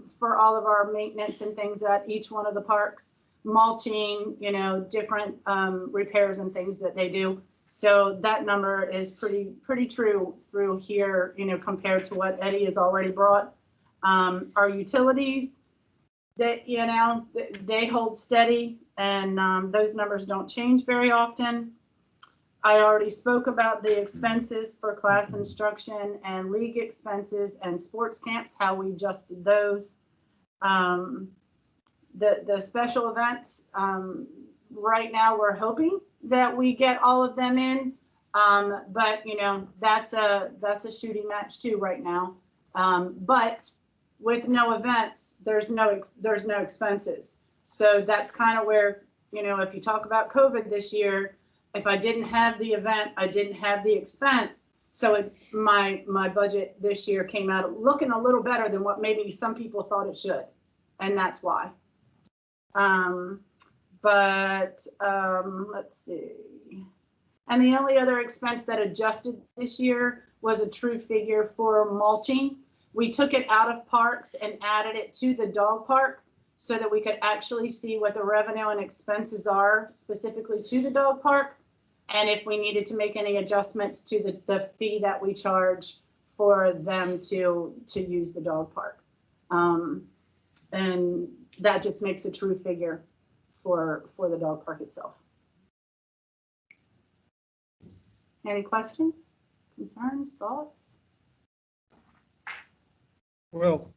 for all of our maintenance and things at each one of the parks, mulching, different repairs and things that they do. So that number is pretty true through here, compared to what Eddie has already brought. Our utilities, that they hold steady, and those numbers don't change very often. I already spoke about the expenses for class instruction and league expenses and sports camps, how we adjusted those. The special events, right now we're hoping that we get all of them in, but that's a shooting match too right now. But with no events, there's no expenses. So that's kind of where, if you talk about COVID this year, if I didn't have the event, I didn't have the expense. So my budget this year came out looking a little better than what maybe some people thought it should. And that's why. Let's see. And the only other expense that adjusted this year was a true figure for mulching. We took it out of parks and added it to the dog park so that we could actually see what the revenue and expenses are specifically to the dog park. And if we needed to make any adjustments to the fee that we charge for them to use the dog park. And that just makes a true figure for the dog park itself. Any questions, concerns, thoughts? Well,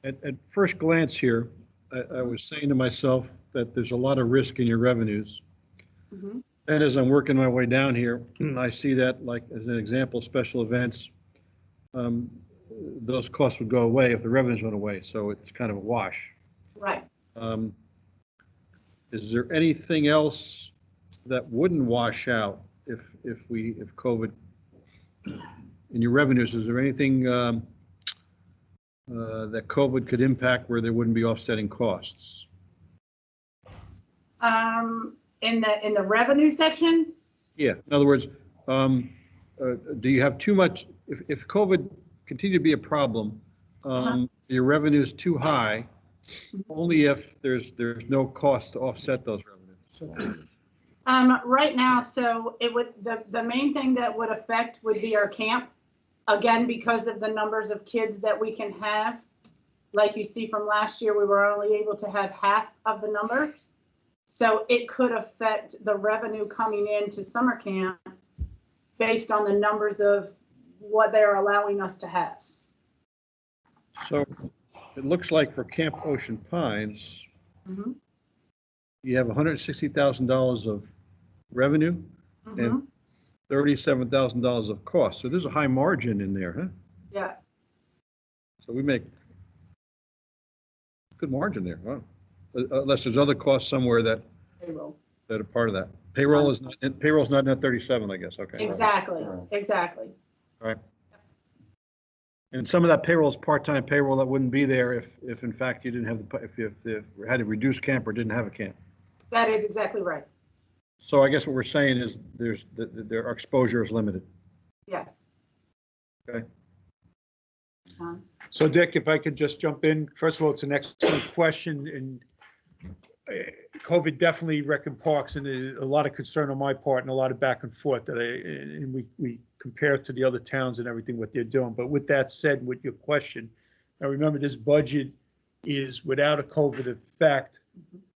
at first glance here, I was saying to myself that there's a lot of risk in your revenues. Mm-hmm. And as I'm working my way down here, I see that, like, as an example, special events, those costs would go away if the revenues went away. So it's kind of a wash. Right. Is there anything else that wouldn't wash out if COVID in your revenues? Is there anything that COVID could impact where there wouldn't be offsetting costs? In the revenue section? Yeah. In other words, do you have too much? If COVID continued to be a problem, your revenue is too high. Only if there's no cost to offset those revenues. Right now, so it would the main thing that would affect would be our camp. Again, because of the numbers of kids that we can have. Like you see from last year, we were only able to have half of the number. So it could affect the revenue coming into summer camp based on the numbers of what they're allowing us to have. So it looks like for Camp Ocean Pines, Mm-hmm. you have $160,000 of revenue and $37,000 of cost. So there's a high margin in there, huh? Yes. So we make good margin there. Wow. Unless there's other costs somewhere that Payroll. are part of that. Payroll's not net 37, I guess. Okay. Exactly. Exactly. All right. And some of that payroll is part-time payroll that wouldn't be there if in fact you didn't have if you had a reduced camp or didn't have a camp. That is exactly right. So I guess what we're saying is our exposure is limited. Yes. Okay. So Dick, if I could just jump in, first of all, it's an excellent question, and COVID definitely wrecking parks, and a lot of concern on my part and a lot of back and forth that we compare to the other towns and everything, what they're doing. But with that said, with your question, now remember this budget is without a COVID effect.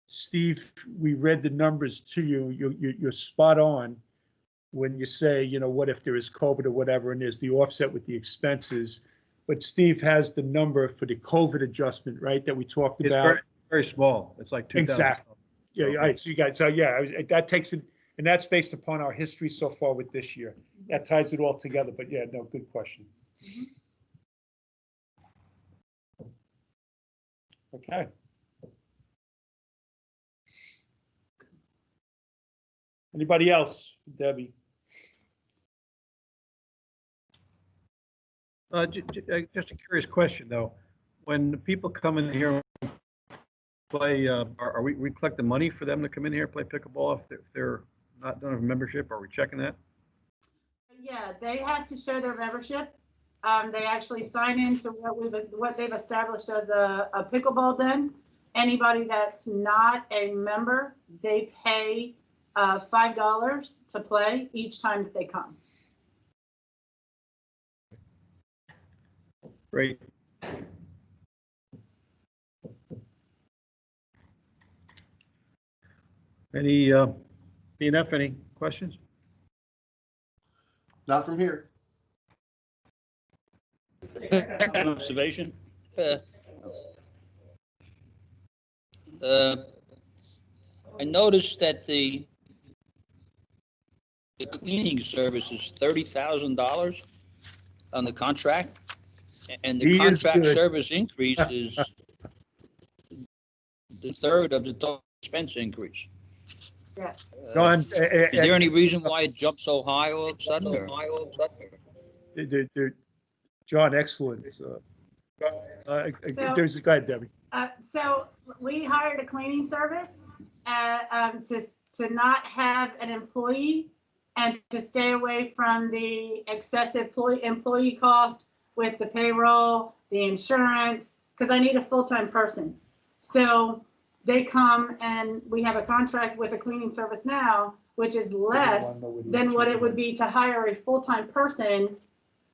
Steve, we read the numbers to you. You're spot on when you say, what if there is COVID or whatever, and there's the offset with the expenses. But Steve has the number for the COVID adjustment, right, that we talked about. It's very small. It's like 2,000. Exactly. Yeah, all right. So that takes it, and that's based upon our history so far with this year. That ties it all together. But yeah, no, good question. Okay. Anybody else? Debbie? Just a curious question, though. When people come in here and play, are we collecting money for them to come in here and play pickleball if they're don't have a membership? Are we checking that? Yeah, they have to show their membership. They actually sign into what they've established as a pickleball den. Anybody that's not a member, they pay $5 to play each time that they come. Great. Any BNF, any questions? Not from here. Observation. I noticed that the cleaning service is $30,000 on the contract, and the contract service increase is the third of the total expense increase. Yes. John, Is there any reason why it jumped so high all of a sudden? or- John, excellent. There's a guy, Debbie. So we hired a cleaning service, to not have an employee and to stay away from the excessive employee cost with the payroll, the insurance, because I need a full-time person. So they come and we have a contract with a cleaning service now, which is less than what it would be to hire a full-time person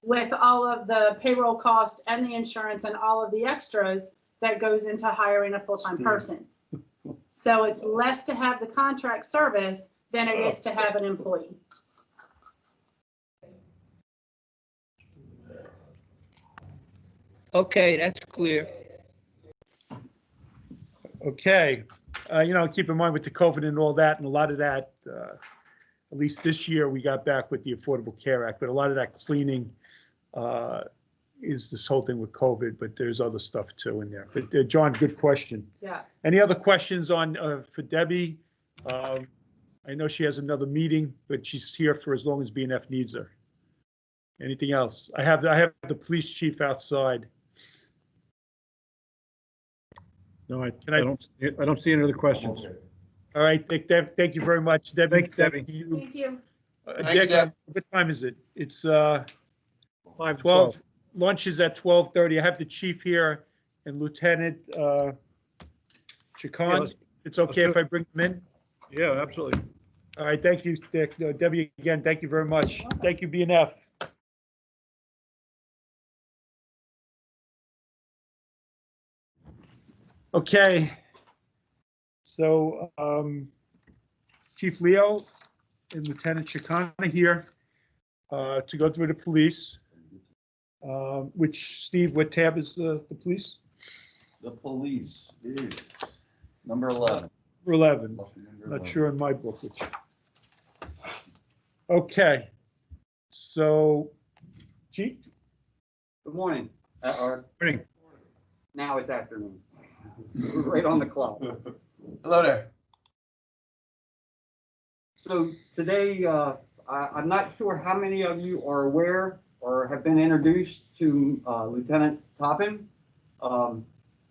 with all of the payroll cost and the insurance and all of the extras that goes into hiring a full-time person. So it's less to have the contract service than it is to have an employee. Okay, that's clear. Okay, keep in mind with the COVID and all that, and a lot of that, at least this year, we got back with the Affordable Care Act, but a lot of that cleaning is this whole thing with COVID, but there's other stuff too in there. But John, good question. Yeah. Any other questions for Debbie? I know she has another meeting, but she's here for as long as B&F needs her. Anything else? I have the police chief outside. No, I don't see any other questions. All right, thank you very much, Debbie. Thank you, Debbie. Thank you. Dick, what time is it? It's 5:12. Lunch is at 12:30. I have the chief here and Lieutenant Chacon. It's okay if I bring them in? Yeah, absolutely. All right, thank you, Dick. Debbie, again, thank you very much. Thank you, B&F. Okay. So Chief Leo and Lieutenant Chacon here to go through the police. Which, Steve, what tab is the police? The police is number 11. Number 11. Not sure in my book. Which. Okay. So, Chief? Good morning. Morning. Now it's afternoon. We're right on the clock. Hello there. So today, I'm not sure how many of you are aware or have been introduced to Lieutenant Toppin.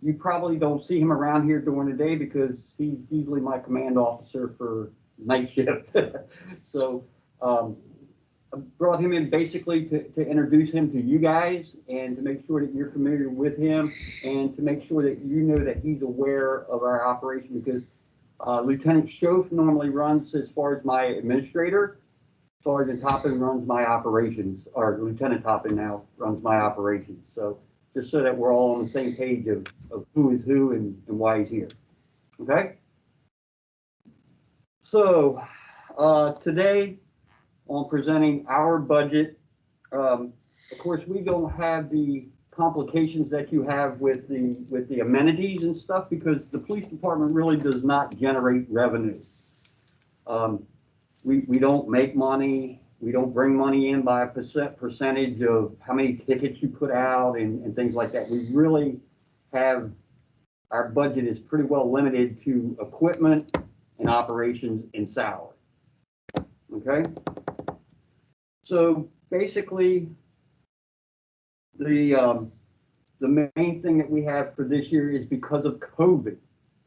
You probably don't see him around here during the day because he's usually my command officer for night shift. So I brought him in basically to introduce him to you guys and to make sure that you're familiar with him and to make sure that you know that he's aware of our operation, because Lieutenant Schoaf normally runs as far as my administrator. Sergeant Toppin runs my operations, or Lieutenant Toppin now runs my operations. So just so that we're all on the same page of who is who and why he's here. Okay? So today, on presenting our budget, of course, we don't have the complications that you have with the amenities and stuff, because the police department really does not generate revenue. We don't make money. We don't bring money in by a percentage of how many tickets you put out and things like that. We really have, our budget is pretty well limited to equipment and operations and salary. Okay? So basically, the main thing that we have for this year is because of COVID.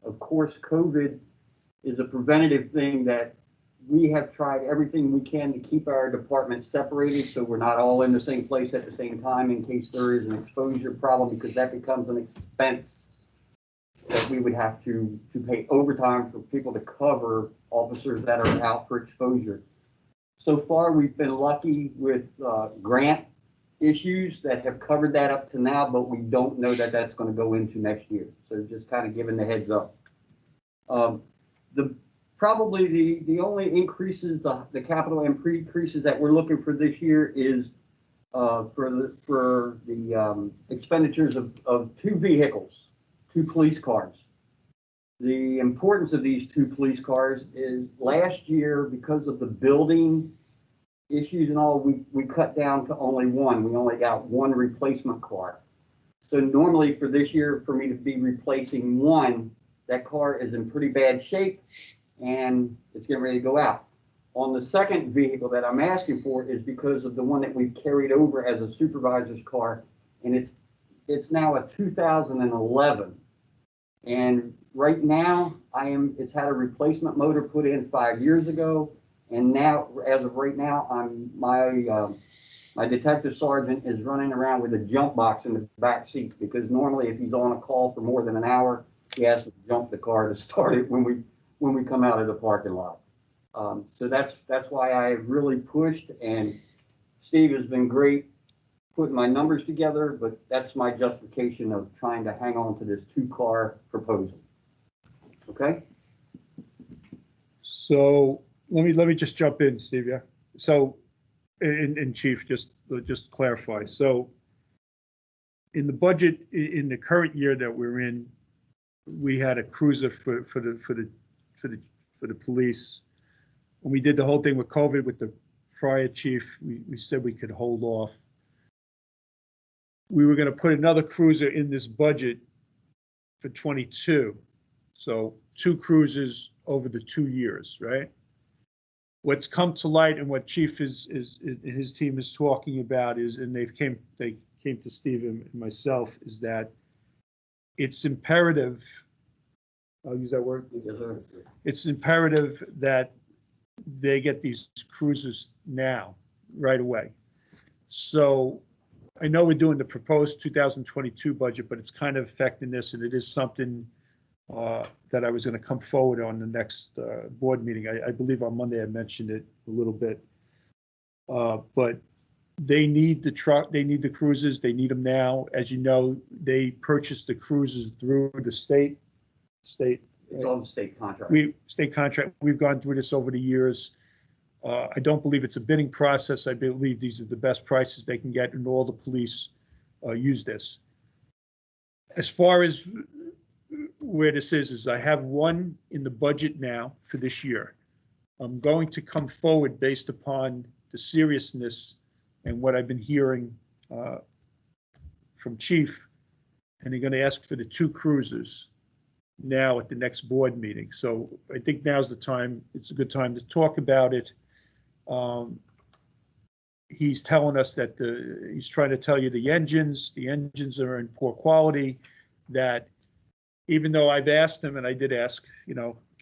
Of course, COVID is a preventative thing that we have tried everything we can to keep our departments separated so we're not all in the same place at the same time in case there is an exposure problem, because that becomes an expense that we would have to pay overtime for people to cover officers that are out for exposure. So far, we've been lucky with grant issues that have covered that up to now, but we don't know that that's going to go into next year. So just kind of giving the heads up. Probably the only increases, the capital increases that we're looking for this year is for the expenditures of 2 vehicles, 2 police cars. The importance of these 2 police cars is last year, because of the building issues and all, we cut down to only 1. We only got 1 replacement car. So normally for this year, for me to be replacing 1, that car is in pretty bad shape and it's getting ready to go out. On the second vehicle that I'm asking for is because of the one that we carried over as a supervisor's car, and it's now a 2011. And right now, it's had a replacement motor put in 5 years ago, and now, as of right now, my detective sergeant is running around with a jump box in the back seat, because normally if he's on a call for more than an hour, he has to jump the car to start it when we come out of the parking lot. So that's why I really pushed, and Steve has been great putting my numbers together, but that's my justification of trying to hang on to this 2-car proposal. Okay? So let me just jump in, Steve. Yeah. So, and Chief, just clarify. So in the budget, in the current year that we're in, we had a cruiser for the police. When we did the whole thing with COVID with the prior chief, we said we could hold off. We were going to put another cruiser in this budget for 22. So 2 cruisers over the 2 years, right? What's come to light and what Chief is his team is talking about is, and they came to Steve and myself, is that it's imperative, I'll use that word. Yes, sir. It's imperative that they get these cruisers now, right away. So I know we're doing the proposed 2022 budget, but it's kind of affecting this, and it is something that I was going to come forward on the next board meeting. I believe on Monday I mentioned it a little bit, but they need the truck, they need the cruisers, they need them now. As you know, they purchased the cruisers through the state. It's all the state contract. State contract. We've gone through this over the years. I don't believe it's a bidding process. I believe these are the best prices they can get, and all the police use this. As far as where this is I have one in the budget now for this year. I'm going to come forward based upon the seriousness and what I've been hearing from Chief, and they're going to ask for the 2 cruisers now at the next board meeting. So I think now's the time, it's a good time to talk about it. He's telling us that he's trying to tell you the engines are in poor quality, that even though I've asked him, and I did ask,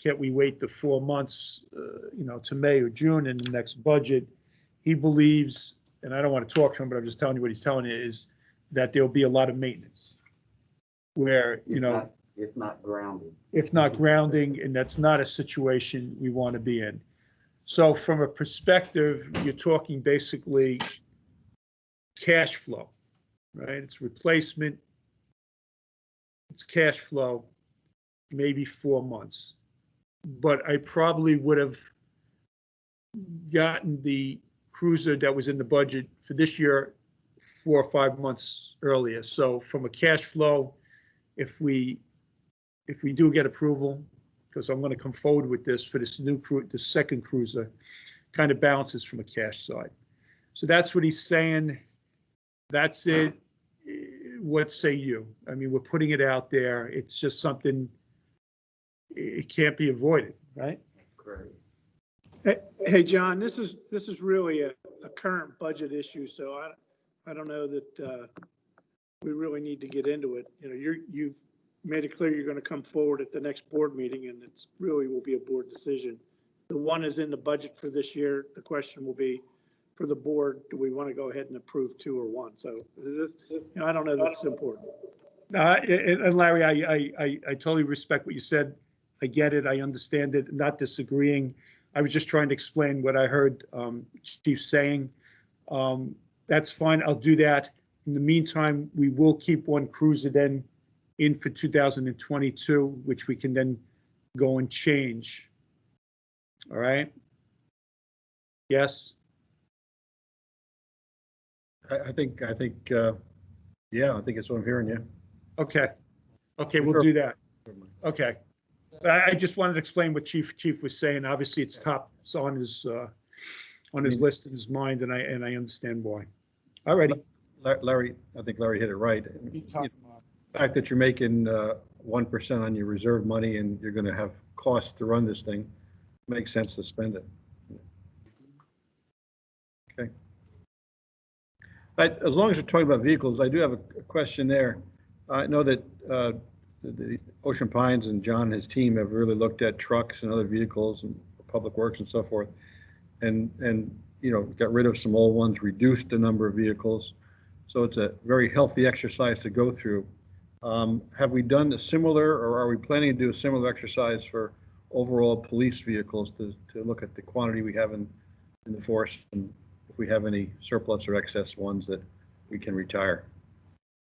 can't we wait the 4 months, to May or June in the next budget? He believes, and I don't want to talk to him, but I'm just telling you what he's telling you, is that there'll be a lot of maintenance where, If not grounded. if not grounding, and that's not a situation we want to be in. So from a perspective, you're talking basically cash flow, right? It's replacement, it's cash flow, maybe 4 months. But I probably would have gotten the cruiser that was in the budget for this year 4 or 5 months earlier. So from a cash flow, if we do get approval, because I'm going to come forward with this for this the second cruiser, kind of balances from a cash side. So that's what he's saying. That's it. What say you? I mean, we're putting it out there. It's just something, it can't be avoided, right? Great. Hey, John, this is really a current budget issue, so I don't know that we really need to get into it. You've made it clear you're going to come forward at the next board meeting, and it's really will be a board decision. The one is in the budget for this year. The question will be for the board, do we want to go ahead and approve 2 or 1? So this, I don't know that's important. And Larry, I totally respect what you said. I get it. I understand it. Not disagreeing. I was just trying to explain what I heard Chief saying. That's fine. I'll do that. In the meantime, we will keep 1 cruiser then in for 2022, which we can then go and change. All right? Yes? I think, yeah, I think that's what I'm hearing, yeah. Okay. Okay, we'll Sure. do that. Okay. I just wanted to explain what Chief was saying. Obviously, it's top on his list in his mind, and I understand why. All righty. Larry, I think Larry hit it right. The fact that you're making 1% on your reserve money and you're going to have costs to run this thing, makes sense to spend it. Okay. As long as we're talking about vehicles, I do have a question there. I know that the Ocean Pines and John and his team have really looked at trucks and other vehicles and public works and so forth, and you know, got rid of some old ones, reduced the number of vehicles. So it's a very healthy exercise to go through. Have we done a similar, or are we planning to do a similar exercise for overall police vehicles to look at the quantity we have in the force, and if we have any surplus or excess ones that we can retire?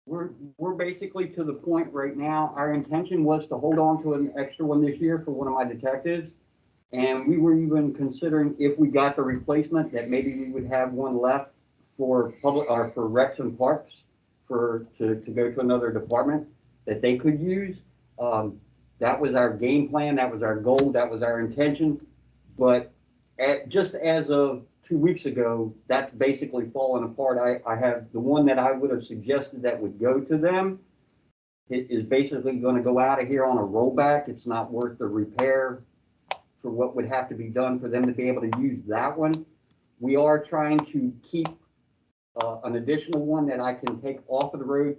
We're basically to the point right now. Our intention was to hold on to an extra one this year for one of my detectives. And we were even considering, if we got the replacement, that maybe we would have one left for public, or for Rex and Parks, to go to another department that they could use. That was our game plan. That was our goal. That was our intention. But just as of 2 weeks ago, that's basically fallen apart. I have the one that I would have suggested that would go to them. It is basically going to go out of here on a rollback. It's not worth the repair for what would have to be done for them to be able to use that one. We are trying to keep an additional one that I can take off of the road,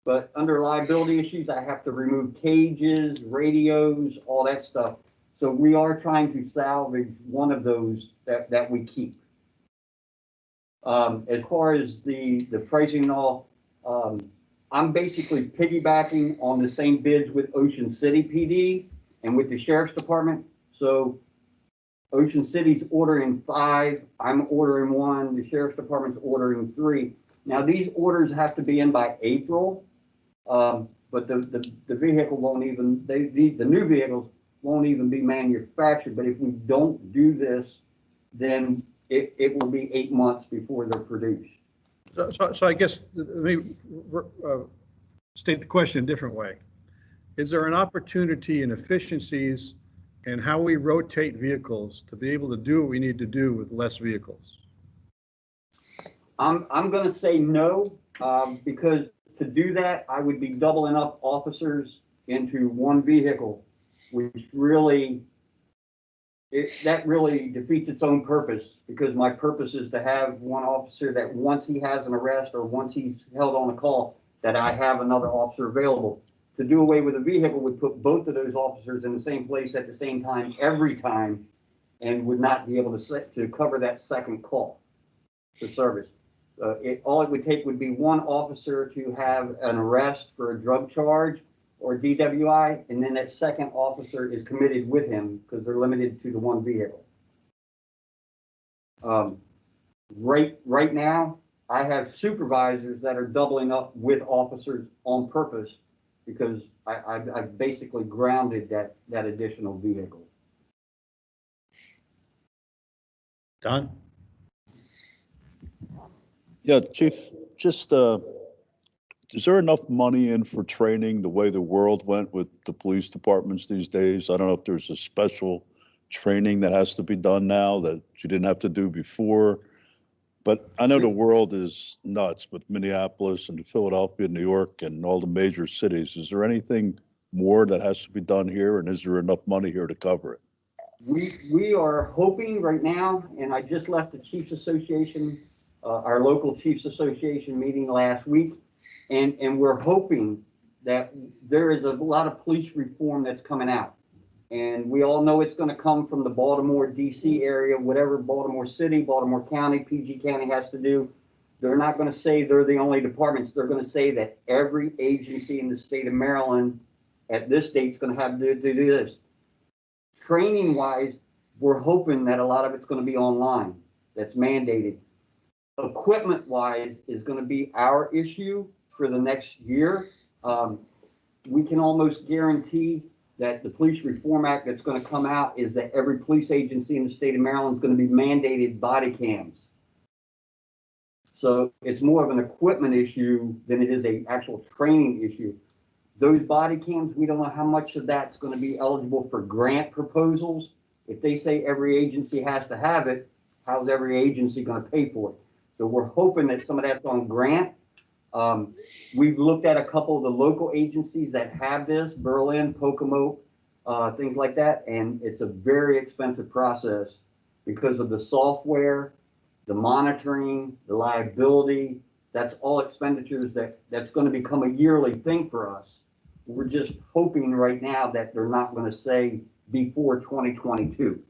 but under liability issues, I have to remove cages, radios, all that stuff. So we are trying to salvage one of those that we keep. As far as the pricing and all, I'm basically piggybacking on the same bids with Ocean City PD and with the Sheriff's Department. So Ocean City's ordering 5, I'm ordering 1, the Sheriff's Department's ordering 3. Now these orders have to be in by April, but the vehicle won't even, the new vehicles won't even be manufactured. But if we don't do this, then it will be 8 months before they're produced. So I guess, let me state the question a different way. Is there an opportunity in efficiencies and how we rotate vehicles to be able to do what we need to do with less vehicles? I'm going to say no, because to do that, I would be doubling up officers into one vehicle, which really, that really defeats its own purpose, because my purpose is to have one officer that once he has an arrest or once he's held on a call, that I have another officer available. To do away with a vehicle would put both of those officers in the same place at the same time every time, and would not be able to cover that second call for service. All it would take would be one officer to have an arrest for a drug charge or DWI, and then that second officer is committed with him because they're limited to the one vehicle. Right now, I have supervisors that are doubling up with officers on purpose, because I've basically grounded that additional vehicle. Don? Yeah, Chief, just, is there enough money in for training the way the world went with the police departments these days? I don't know if there's a special training that has to be done now that you didn't have to do before. But I know the world is nuts with Minneapolis and Philadelphia, New York, and all the major cities. Is there anything more that has to be done here, and is there enough money here to cover it? We are hoping right now, and I just left the Chiefs Association, our local Chiefs Association meeting last week, and we're hoping that there is a lot of police reform that's coming out. And we all know it's going to come from the Baltimore, D.C. area, whatever Baltimore City, Baltimore County, PG County has to do. They're not going to say they're the only departments. They're going to say that every agency in the state of Maryland at this date is going to have to do this. Training-wise, we're hoping that a lot of it's going to be online. That's mandated. Equipment-wise is going to be our issue for the next year. We can almost guarantee that the Police Reform Act that's going to come out is that every police agency in the state of Maryland is going to be mandated body cams. So it's more of an equipment issue than it is an actual training issue. Those body cams, we don't know how much of that's going to be eligible for grant proposals. If they say every agency has to have it, how's every agency going to pay for it? So we're hoping that some of that's on grant. We've looked at a couple of the local agencies that have this, Berlin, Pocomoke, things like that, and it's a very expensive process because of the software, the monitoring, the liability. That's all expenditures that's going to become a yearly thing for us. We're just hoping right now that they're not going to say before 2022.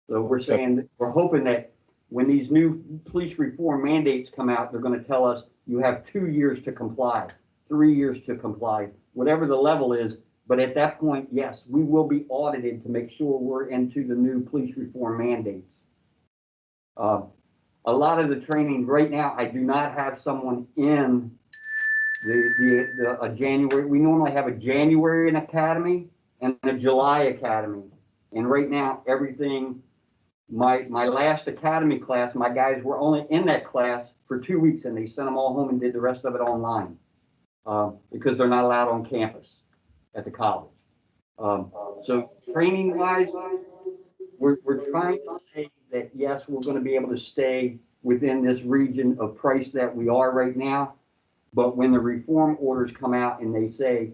So we're saying, that we're hoping that when these new police reform mandates come out, they're going to tell us you have 2 years to comply, 3 years to comply, whatever the level is. But at that point, yes, we will be audited to make sure we're into the new police reform mandates. A lot of the training right now, I do not have someone in a January. We normally have a January academy and a July academy. And right now, everything, my last academy class, my guys were only in that class for 2 weeks and they sent them all home and did the rest of it online because they're not allowed on campus at the college. So training wise, we're trying to say that yes, we're going to be able to stay within this region of price that we are right now. But when the reform orders come out and they say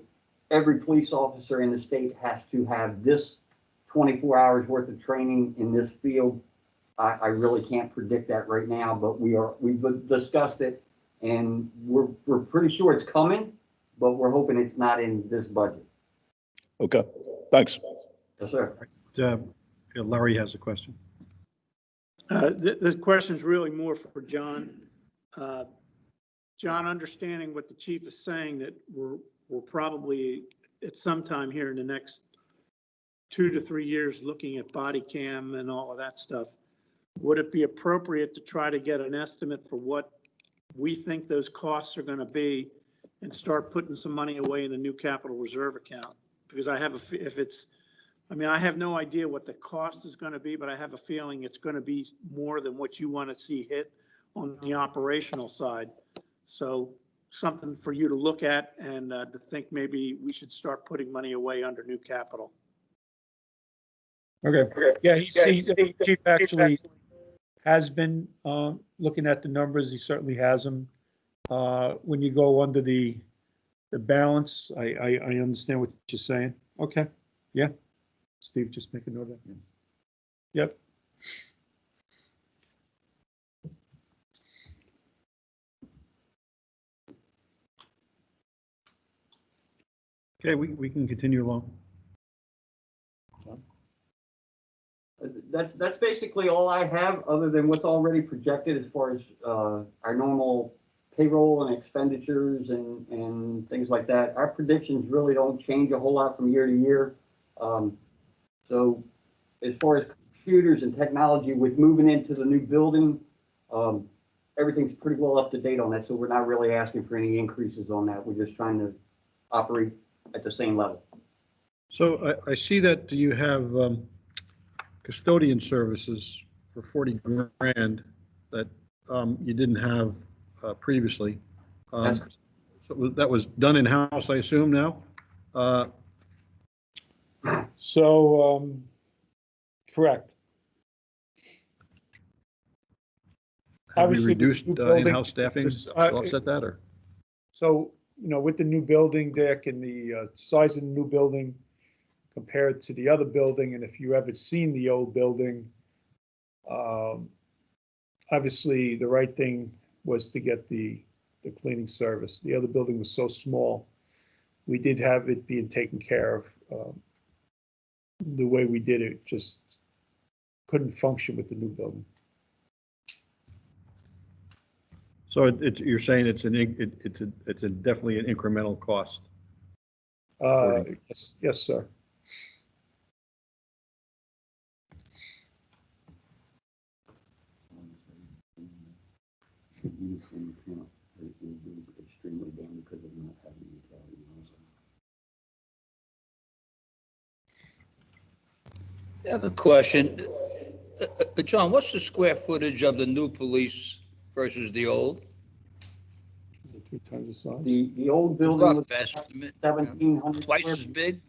every police officer in the state has to have this 24 hours worth of training in this field, I really can't predict that right now, but we've discussed it and we're pretty sure it's coming, but we're hoping it's not in this budget. Okay, thanks. Yes, sir. Larry has a question. The question is really more for John. John, understanding what the chief is saying, that we're probably at some time here in the next 2 to 3 years looking at body cam and all of that stuff. Would it be appropriate to try to get an estimate for what we think those costs are going to be and start putting some money away in the new capital reserve account? Because I have I have no idea what the cost is going to be, but I have a feeling it's going to be more than what you want to see hit on the operational side. So something for you to look at and to think maybe we should start putting money away under new capital. Okay. Yeah, the chief actually has been looking at the numbers. He certainly has them. When you go under the balance, I understand what you're saying. Okay. Yeah. Steve, just make a note of that. Yep. Okay, we can continue along. That's basically all I have, other than what's already projected as far as our normal payroll and expenditures and things like that. Our predictions really don't change a whole lot from year to year. So as far as computers and technology with moving into the new building, everything's pretty well up to date on that. So we're not really asking for any increases on that. We're just trying to operate at the same level. So I see that you have custodian services for 40 grand that you didn't have previously. So that was done in-house, I assume now? Correct. Have you Obviously, reduced with the new building, in-house staffing to offset that, or? So, with the new building, Dick, and the size of the new building compared to the other building, and if you haven't seen the old building, obviously the right thing was to get the cleaning service. The other building was so small. We did have it being taken care of. The way we did it just couldn't function with the new building. So you're saying it's definitely an incremental cost? Yes, sir. I have a question. John, what's the square footage of the new police versus the old? 3 times the size? The old building was Rough estimate. 1,700. Twice as big?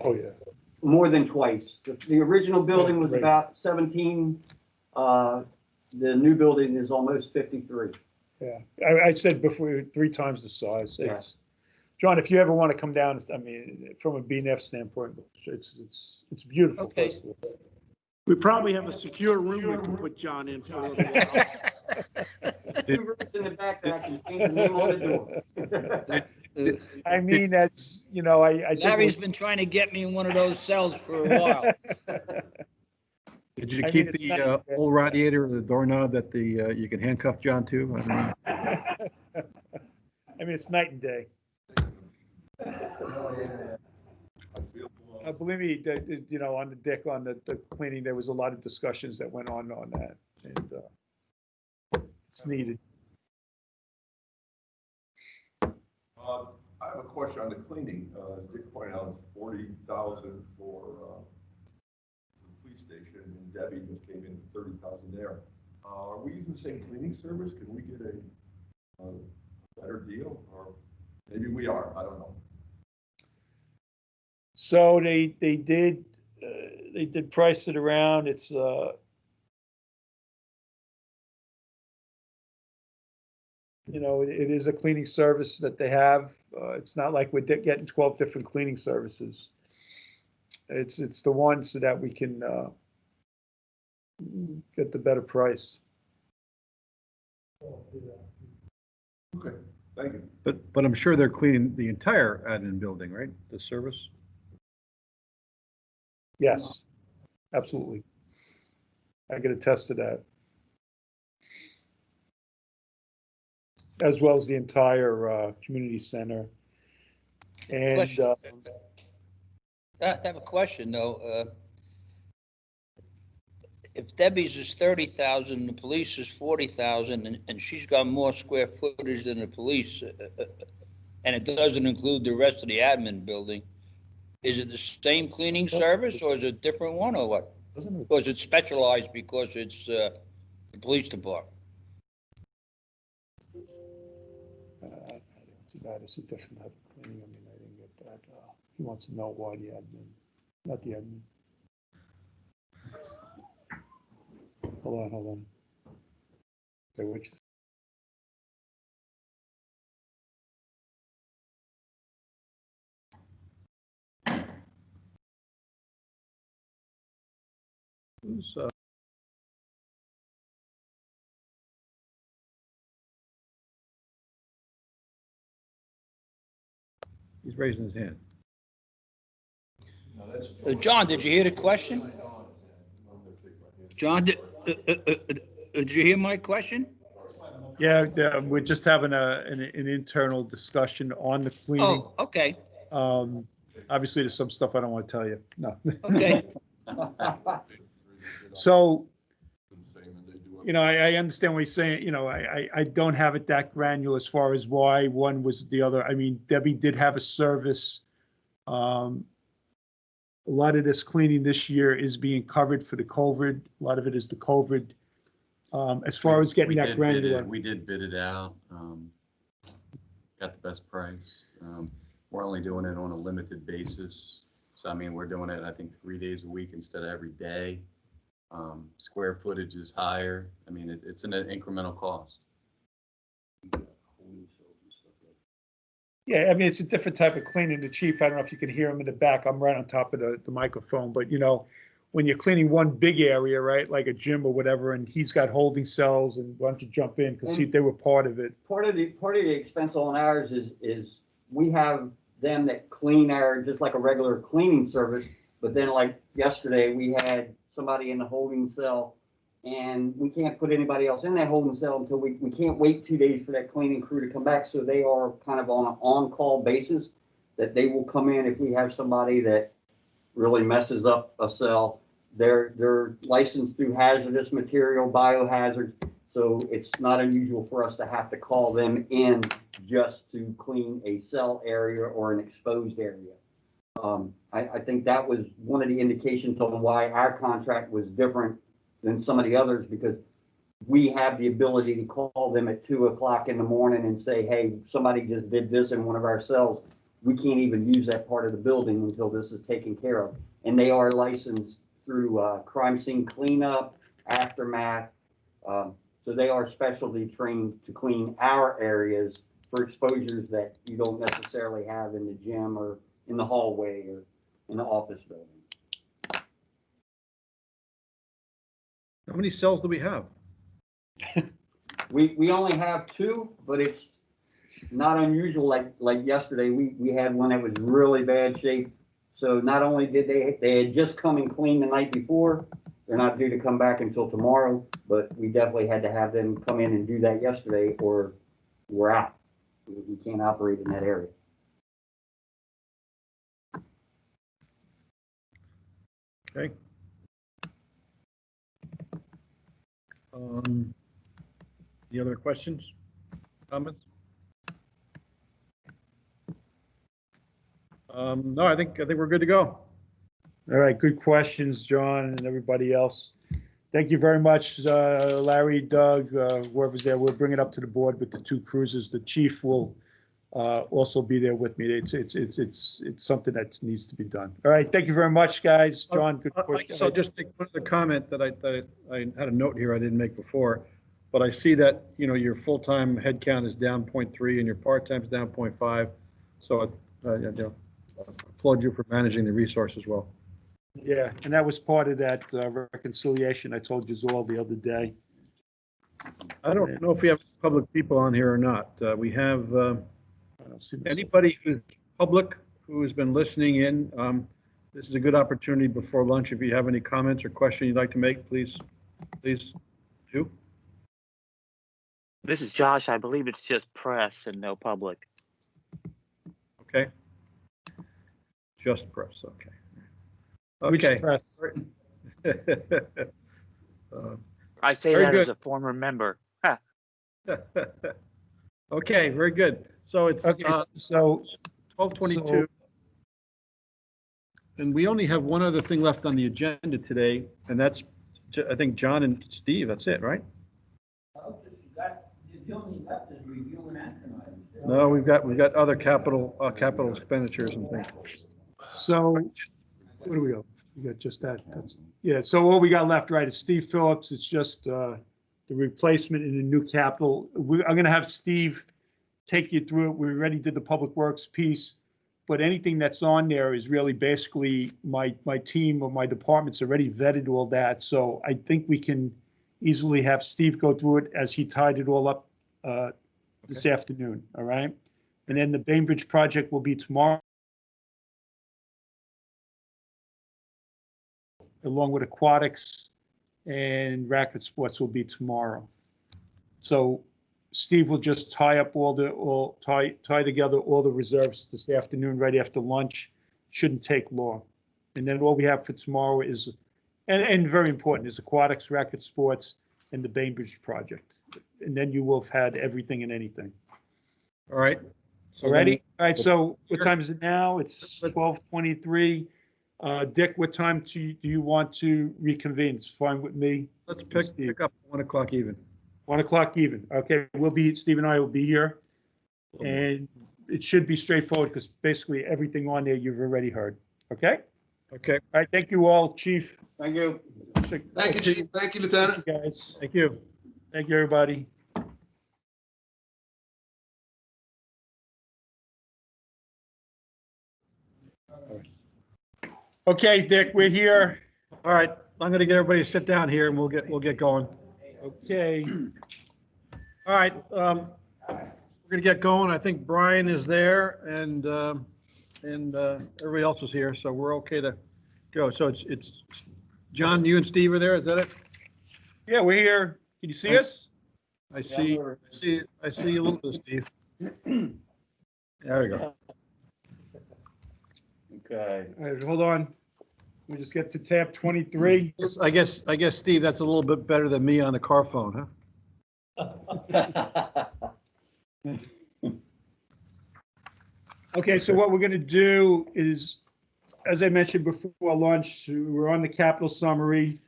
Oh, yeah. More than twice. The original building was Right. about 17. The new building is almost 53. Yeah, I said before, 3 times the size. Yeah. It's, John, if you ever want to come down, I mean, from a BNF standpoint, it's beautiful. Okay. First of all. We probably have a secure room we can put John in for a little while. 2 rooms in the back that I can change the name on the door. I mean, that's, you know, I think. Larry's been trying to get me in one of those cells for a while. Did you I mean, keep it's the not- old radiator or the doorknob that you can handcuff John to? I mean, I mean, it's night and day. Believe me, you know, on the deck, on the cleaning, there was a lot of discussions that went on that, and it's needed. I have a question on the cleaning. Dick pointed out it's 40,000 for the police station, and Debbie just came in 30,000 there. Are we using the same cleaning service? Can we get a better deal, or maybe we are? I don't know. So they did price it around. It's you know, it is a cleaning service that they have. It's not like we're getting 12 different cleaning services. It's the one so that we can get the better price. Okay, thank you. but I'm sure they're cleaning the entire admin building, right? The service? Yes, absolutely. I can attest to that. As well as the entire community center. And Question. I have a question though. If Debbie's is 30,000, the police is 40,000, and she's got more square footage than the police, and it doesn't include the rest of the admin building, is it the same cleaning service or is it a different one or what? Or is it specialized because it's the police department? That is a different type of cleaning. I mean, I didn't get that. He wants to know why the admin, not the admin. Hold on. Okay, which is Who's, he's raising his hand. John, did you hear the question? John, did you hear my question? yeah. We're just having an internal discussion on the cleaning. Oh, okay, Obviously, there's some stuff I don't want to tell you. No. okay. So, you know, I understand what he's saying. You know, I don't have it that granular as far as why one was the other. I mean, Debbie did have a service. A lot of this cleaning this year is being covered for the COVID. A lot of it is the COVID. As far as getting that granular. We did bid it out. Got the best price. We're only doing it on a limited basis. So, I mean, we're doing it, I think, 3 days a week instead of every day. Square footage is higher. I mean, it's an incremental cost. Yeah, I mean, it's a different type of cleaning. The chief, I don't know if you can hear him in the back. I'm right on top of the microphone, but you know, when you're cleaning one big area, right, like a gym or whatever, and he's got holding cells, and why don't you jump in because they were part of it. Part of the expense on ours is we have them that clean our, just like a regular cleaning service, but then like yesterday, we had somebody in the holding cell, and we can't put anybody else in that holding cell until we can't wait 2 days for that cleaning crew to come back, so they are kind of on an on-call basis, that they will come in if we have somebody that really messes up a cell. They're licensed through hazardous material, biohazard, so it's not unusual for us to have to call them in just to clean a cell area or an exposed area. I think that was one of the indications on why our contract was different than some of the others, because we have the ability to call them at 2 o'clock in the morning and say, hey, somebody just did this in one of our cells. We can't even use that part of the building until this is taken care of. And they are licensed through crime scene cleanup, aftermath. So they are specialty trained to clean our areas for exposures that you don't necessarily have in the gym or in the hallway or in the office building. How many cells do we have? We only have 2, but it's not unusual. Like yesterday, we had one that was really bad shape. So not only did they had just come and cleaned the night before, they're not due to come back until tomorrow, but we definitely had to have them come in and do that yesterday or we're out. We can't operate in that area. Okay. Any other questions, comments? No, I think we're good to go. All right, good questions, John and everybody else. Thank you very much, Larry, Doug, whoever's there. We'll bring it up to the board with the 2 cruisers. The chief will also be there with me. It's something that needs to be done. All right, thank you very much, guys. John, good question. So just make one other comment that I had a note here I didn't make before, but I see that, you know, your full-time head count is down 0.3 and your part-time is down 0.5. So you know, applaud you for managing the resources well. Yeah, and that was part of that reconciliation I told you all the other day. I don't know if we have public people on here or not. We have anybody who's public who has been listening in. This is a good opportunity before lunch. If you have any comments or questions you'd like to make, please do. This is Josh. I believe it's just press and no public. Okay. Just press. Okay. Which Okay. press? I say very that good. as a former member. Ha. Okay, very good. So it's Okay, so 12:22. And we only have one other thing left on the agenda today, and that's, I think, John and Steve. That's it, right? No, we've got other capital expenditures and things. So, what do we have? We got just that. Yeah, so all we got left, right, is Steve Phillips. It's just the replacement in the new capital. I'm gonna have Steve take you through it. We already did the Public Works piece, but anything that's on there is really basically my team or my department's already vetted all that. So I think we can easily have Steve go through it as he tied it all up this afternoon, all right? And then the Bainbridge project will be tomorrow, along with aquatics, and racket sports will be tomorrow. So Steve will just tie together all the reserves this afternoon, right after lunch. Shouldn't take long. And then what we have for tomorrow is, and very important, is aquatics, racket sports, and the Bainbridge project. And then you will have had everything and anything. All right. So Alrighty? All right, so what time is it now? It's 12:23. Dick, what time do you want to reconvene? It's fine with me. Let's pick up 1 o'clock even. 1 o'clock even. Okay, Steve and I will be here. And it should be straightforward because basically everything on there you've already heard. Okay? Okay. All right, thank you all, Chief. Thank you. Thank you, Chief. Thank you, Lieutenant. Thank you, guys. Thank you. Thank you, everybody. Okay, Dick, we're here. All right, I'm going to get everybody to sit down here and we'll get going. Okay. All right, we're going to get going. I think Brian is there and everybody else is here, so we're okay to go. So it's John, you and Steve are there. Is that it? Yeah, we're here. Can you see us? I see you a little bit, Steve. There we go. Okay. All right, hold on. We just get to tab 23. I guess, Steve, that's a little bit better than me on the car phone, huh? Okay, so what we're going to do is, as I mentioned before lunch, we're on the capital summary,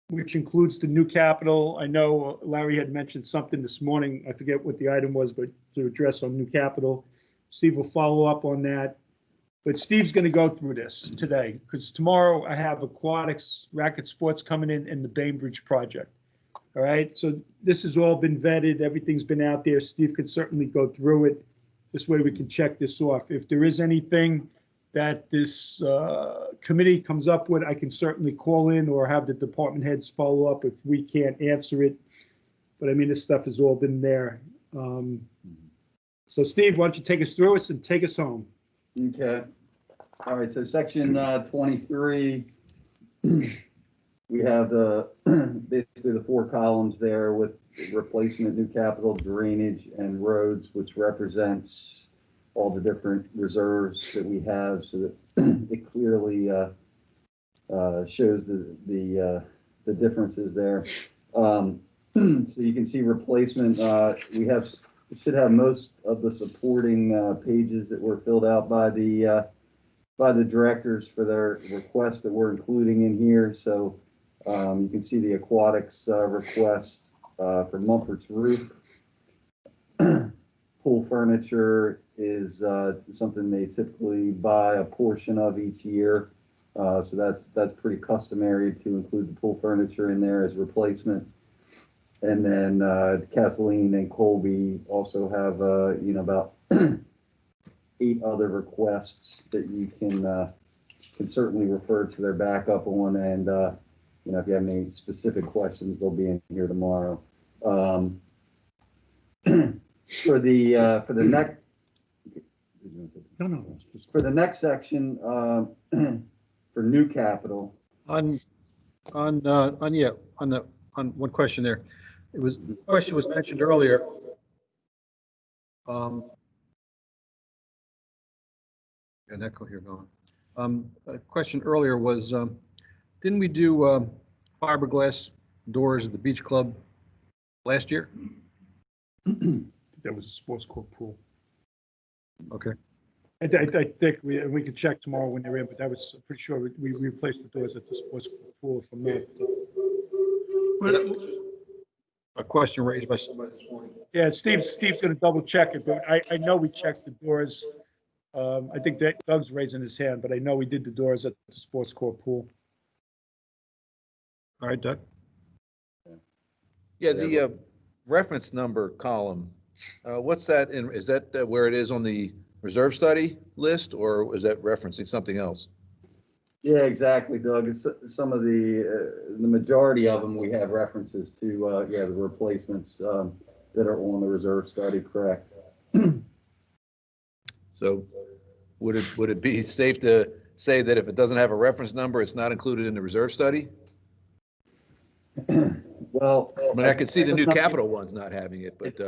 which includes the new capital. I know Larry had mentioned something this morning. I forget what the item was, but to address on new capital. Steve will follow up on that. But Steve's going to go through this today because tomorrow I have aquatics, racket sports coming in and the Bainbridge project. All right, so this has all been vetted, everything's been out there. Steve could certainly go through it. This way we can check this off. If there is anything that this committee comes up with, I can certainly call in or have the department heads follow up if we can't answer it. But I mean, this stuff has all been there. So Steve, why don't you take us through it and take us home? Okay. All right, so section 23, we have the basically the 4 columns there with replacement, new capital, drainage, and roads, which represents all the different reserves that we have, so that it clearly shows the differences there. So you can see replacement. We should have most of the supporting pages that were filled out by the directors for their requests that we're including in here. So you can see the aquatics request for Mumford's roof. Pool furniture is something they typically buy a portion of each year. So that's pretty customary to include the pool furniture in there as replacement. And then Kathleen and Colby also have about 8 other requests that you can certainly refer to their backup on. And if you have any specific questions, they'll be in here tomorrow. For the next for the next section for new capital. On one question there. Question was mentioned earlier. An echo here going. A question earlier was, didn't we do fiberglass doors at the beach club last year? That was a sports court pool. Okay. I think we can check tomorrow when they're in, but that was, I'm pretty sure we replaced the doors at the sports court pool from that. A question raised by somebody this morning. Yeah, Steve's gonna double check it, but I know we checked the doors. I think that Doug's raising his hand, but I know we did the doors at the sports court pool. All right, Doug. Yeah, the reference number column, what's that in? Is that where it is on the reserve study list, or is that referencing something else? Yeah, exactly, Doug. It's some of the majority of them we have references to, the replacements that are on the reserve study, correct? So would it be safe to say that if it doesn't have a reference number, it's not included in the reserve study? Well, I mean, I could see the new capital ones not having it, but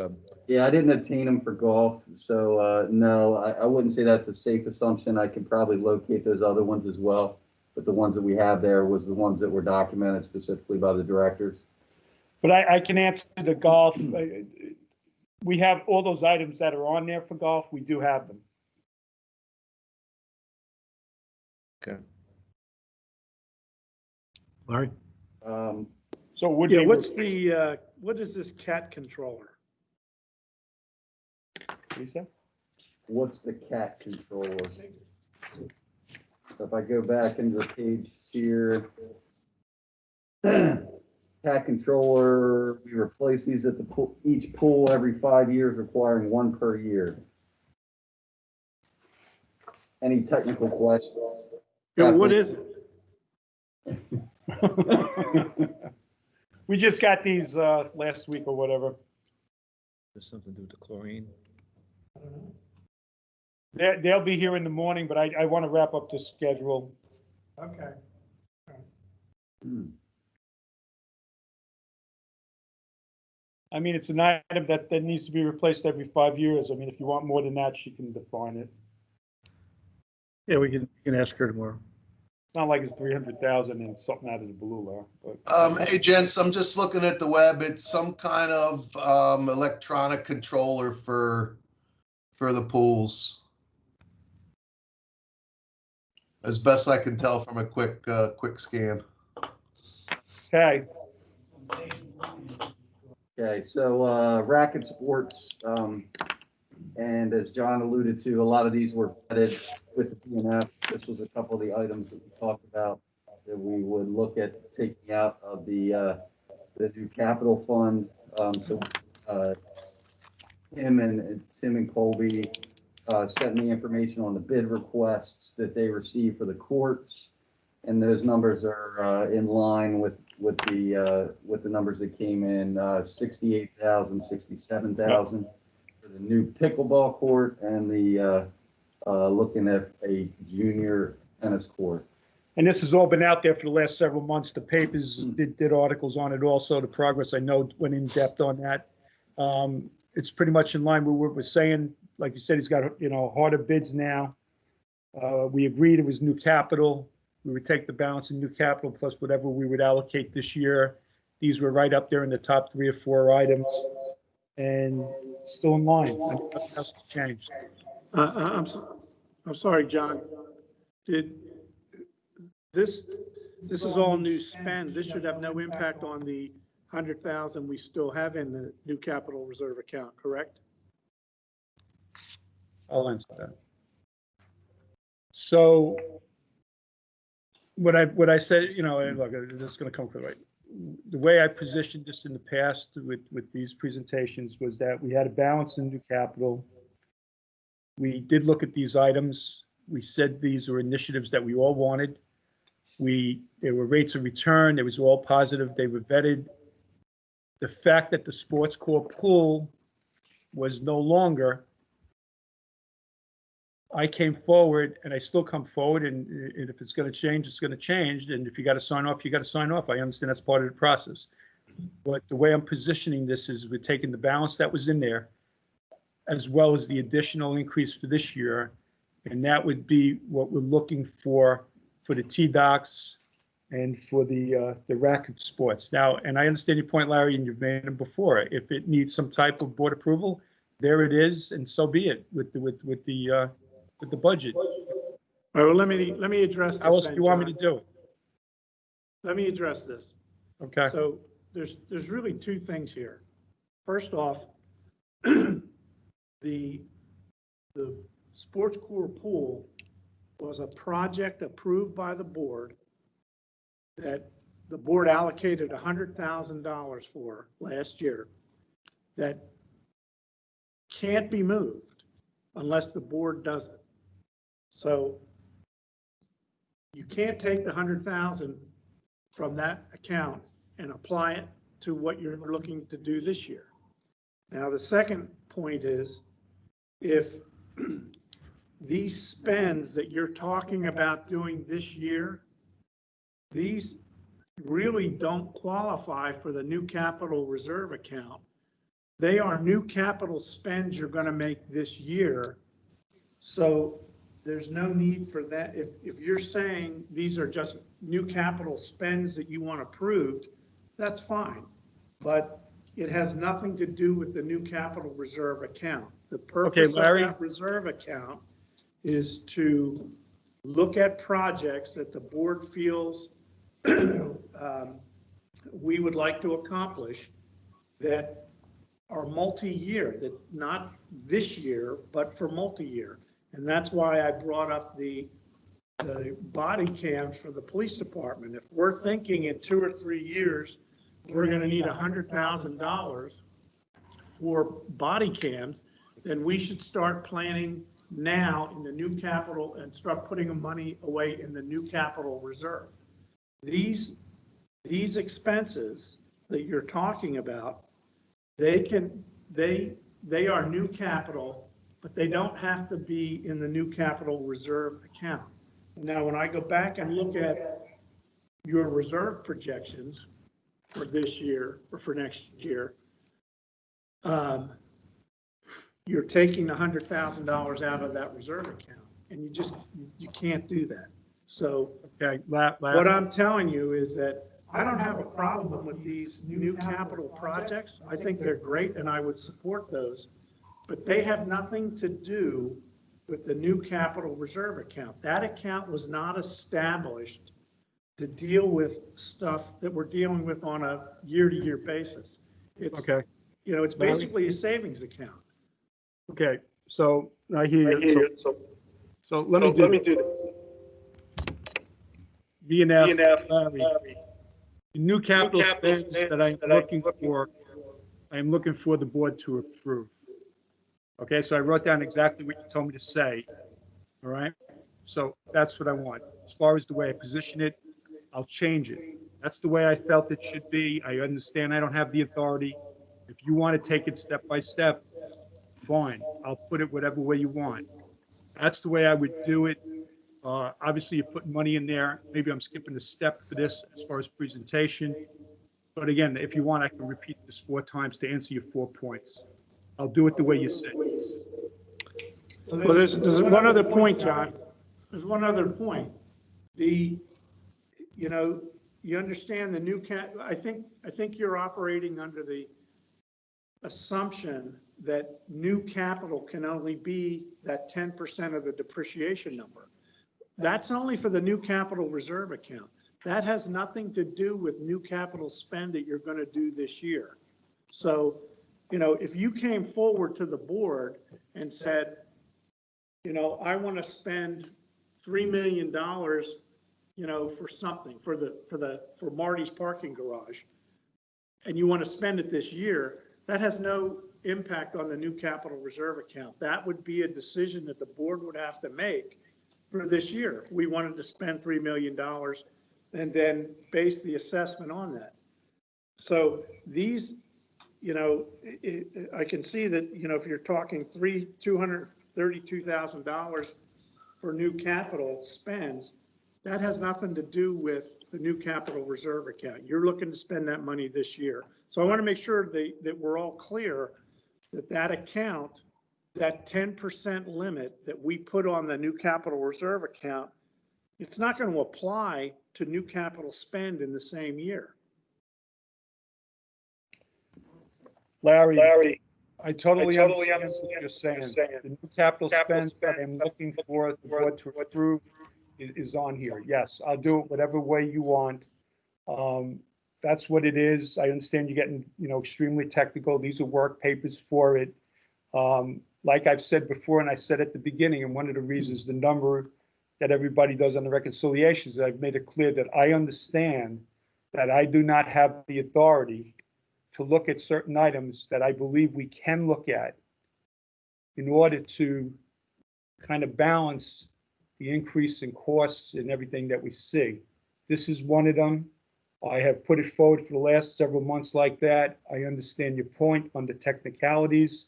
yeah, I didn't obtain them for golf, so no, I wouldn't say that's a safe assumption. I can probably locate those other ones as well, but the ones that we have there was the ones that were documented specifically by the directors. But I can answer the golf. We have all those items that are on there for golf. We do have them. okay. Larry? So would Yeah, they- what is this cat controller? Lisa? What's the cat controller? So if I go back into the page here, cat controller, we replace these at the pool, each pool every 5 years, requiring 1 per year. Any technical questions? Yeah, what is it? We just got these last week or whatever. There's something to do with the chlorine. They'll be here in the morning, but I want to wrap up the schedule. Okay. I mean, it's an item that needs to be replaced every 5 years. I mean, if you want more than that, she can define it. Yeah, we can ask her tomorrow. It's not like it's 300,000 and something out of the blue, Laura. But Hey, gents, I'm just looking at the web. It's some kind of electronic controller for the pools. As best I can tell from a quick scan. Okay. Okay, so racket sports, and as John alluded to, a lot of these were vetted with the PNF. This was a couple of the items that we talked about that we would look at taking out of the the new capital fund. So Tim and Colby sent me information on the bid requests that they received for the courts. And those numbers are in line with the numbers that came in, 68,000, 67,000 for the new pickleball court and the looking at a junior tennis court. And this has all been out there for the last several months. The papers did articles on it also. The progress, I know, went in depth on that. It's pretty much in line with what we're saying. Like you said, he's got, harder bids now. We agreed it was new capital. We would take the balance in new capital plus whatever we would allocate this year. These were right up there in the top 3 or 4 items and still in line. Nothing else to change. I'm sorry, John. This is all new spend. This should have no impact on the 100,000 we still have in the new capital reserve account, correct? I'll answer that. So what I said, look, this is going to come from right. The way I positioned this in the past with these presentations was that we had a balance in new capital. We did look at these items. We said these were initiatives that we all wanted. There were rates of return. It was all positive. They were vetted. The fact that the sports core pool was no longer, I came forward, and I still come forward, and if it's going to change, it's going to change. And if you got to sign off, you got to sign off. I understand that's part of the process. But the way I'm positioning this is we're taking the balance that was in there, as well as the additional increase for this year, and that would be what we're looking for the T-Docs and for the racket sports. Now, and I understand your point, Larry, and you've made them before. If it needs some type of board approval, there it is, and so be it with the budget. All right, well, let me address this. How else do you want me to do it? Let me address this. Okay. So there's really 2 things here. First off, the sports core pool was a project approved by the board that the board allocated $100,000 for last year that can't be moved unless the board does it. So you can't take the 100,000 from that account and apply it to what you're looking to do this year. Now, the second point is, if these spends that you're talking about doing this year, these really don't qualify for the new capital reserve account. They are new capital spends you're going to make this year. So there's no need for that. If you're saying these are just new capital spends that you want approved, that's fine. But it has nothing to do with the new capital reserve account. The purpose of that reserve account is to look at projects that the board feels we would like to accomplish that are multi-year, that not this year, but for multi-year. And that's why I brought up the body cams for the police department. If we're thinking in 2 or 3 years, we're going to need $100,000 for body cams, then we should start planning now in the new capital and start putting money away in the new capital reserve. These expenses that you're talking about, they are new capital, but they don't have to be in the new capital reserve account. Now, when I go back and look at your reserve projections for this year or for next year, you're taking $100,000 out of that reserve account, and you can't do that. So what I'm telling you is that I don't have a problem with these new capital projects. I think they're great, and I would support those, but they have nothing to do with the new capital reserve account. That account was not established to deal with stuff that we're dealing with on a year-to-year basis. It's, it's basically a savings account. Okay, so I hear you. So let me do this. VNF, Larry, The new capital spends that I'm looking for the board to approve. Okay, so I wrote down exactly what you told me to say. All right, so that's what I want. As far as the way I position it, I'll change it. That's the way I felt it should be. I understand I don't have the authority. If you want to take it step by step, fine. I'll put it whatever way you want. That's the way I would do it. Obviously, you're putting money in there. Maybe I'm skipping a step for this as far as presentation. But again, if you want, I can repeat this 4 times to answer your 4 points. I'll do it the way you said. Well, there's one other point, John. There's one other point. You understand the new I think you're operating under the assumption that new capital can only be that 10% of the depreciation number. That's only for the new capital reserve account. That has nothing to do with new capital spend that you're going to do this year. So, if you came forward to the board and said, I want to spend $3 million, for something, for Marty's parking garage, and you want to spend it this year, that has no impact on the new capital reserve account. That would be a decision that the board would have to make for this year. We wanted to spend $3 million and then base the assessment on that. So these, I can see that, if you're talking $232,000 for new capital spends, that has nothing to do with the new capital reserve account. You're looking to spend that money this year. So I want to make sure that we're all clear that account, that 10% limit that we put on the new capital reserve account, it's not going to apply to new capital spend in the same year. Larry, I totally understand what you're saying. The new capital spends that I'm looking for the board to approve is on here. Yes, I'll do it whatever way you want. That's what it is. I understand you're getting, extremely technical. These are work papers for it. Like I've said before, and I said at the beginning, and one of the reasons the number that everybody does on the reconciliations, I've made it clear that I understand that I do not have the authority to look at certain items that I believe we can look at in order to kind of balance the increase in costs and everything that we see. This is one of them. I have put it forward for the last several months like that. I understand your point on the technicalities.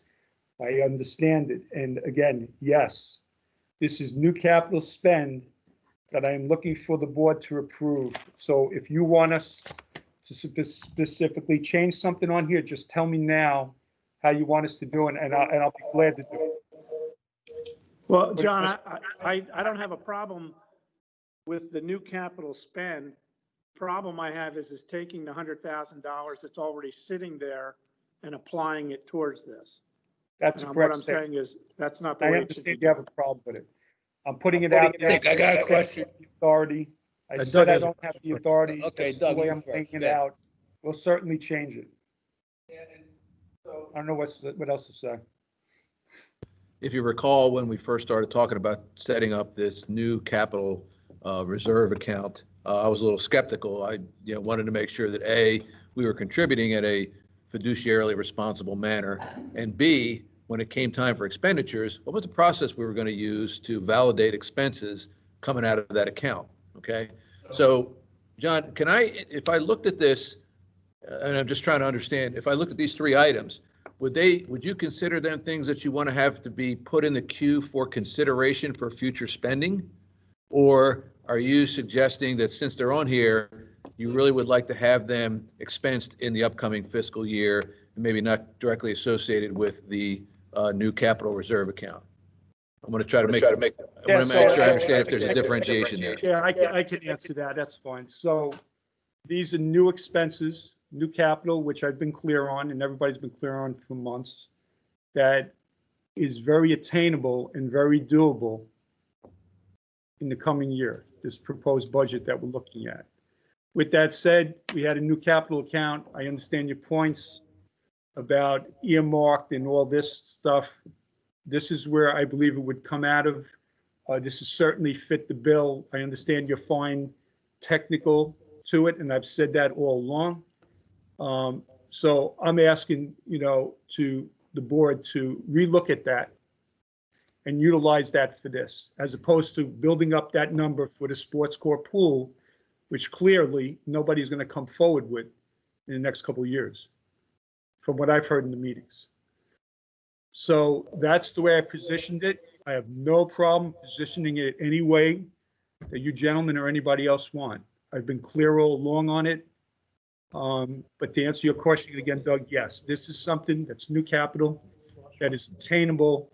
I understand it. And again, yes, this is new capital spend that I am looking for the board to approve. So if you want us to specifically change something on here, just tell me now how you want us to do it, and I'll be glad to do it. Well, John, I don't have a problem with the new capital spend. Problem I have is taking the $100,000 that's already sitting there and applying it towards this. That's and correct. What I'm saying is that's not the I way understand you have a problem with it. I'm putting it out there. I think I got a question. Authority. I said I don't have the authority. Okay, That's the Doug, way you I'm first. thinking Go it ahead. out. We'll certainly change it. I don't know what else to say. If you recall, when we first started talking about setting up this new capital reserve account, I was a little skeptical. I wanted to make sure that A, we were contributing in a fiduciarily responsible manner, and B, when it came time for expenditures, what was the process we were going to use to validate expenses coming out of that account? Okay, so John, if I looked at this, and I'm just trying to understand, if I looked at these 3 items, would you consider them things that you want to have to be put in the queue for consideration for future spending? Or are you suggesting that since they're on here, you really would like to have them expensed in the upcoming fiscal year and maybe not directly associated with the new capital reserve account? I'm going to try to make sure I understand if there's a differentiation there. Yeah, I can answer that. That's fine. So these are new expenses, new capital, which I've been clear on and everybody's been clear on for months, that is very attainable and very doable in the coming year, this proposed budget that we're looking at. With that said, we had a new capital account. I understand your points about earmarked and all this stuff. This is where I believe it would come out of. This is certainly fit the bill. I understand your fine technical to it, and I've said that all along. So I'm asking, to the board to relook at that and utilize that for this, as opposed to building up that number for the sports core pool, which clearly nobody's going to come forward with in the next couple of years, from what I've heard in the meetings. So that's the way I positioned it. I have no problem positioning it any way that you gentlemen or anybody else want. I've been clear all along on it. But to answer your question again, Doug, yes, this is something that's new capital, that is attainable,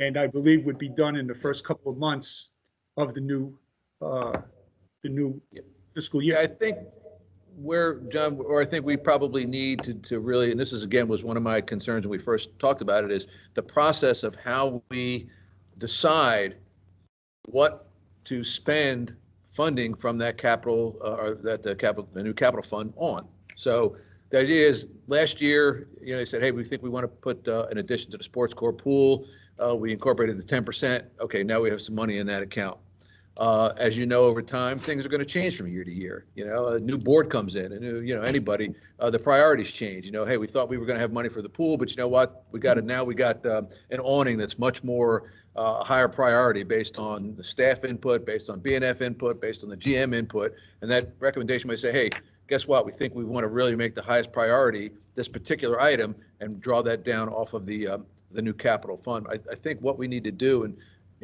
and I believe would be done in the first couple of months of the new fiscal year. Yeah, I think John, or I think we probably need to really, and this is, again, was one of my concerns when we first talked about it, is the process of how we decide what to spend funding from that capital, or the new capital fund on. So the idea is, last year, they said, hey, we think we want to put an addition to the sports core pool. We incorporated the 10%. Okay, now we have some money in that account. As you know, over time, things are going to change from year to year. A new board comes in, and anybody, the priorities change. Hey, we thought we were going to have money for the pool, but you know what? We got an awning that's much more higher priority, based on the staff input, based on BNF input, based on the GM input, and that recommendation might say, hey, guess what? We think we want to really make the highest priority this particular item and draw that down off of the new capital fund. I think what we need to do, and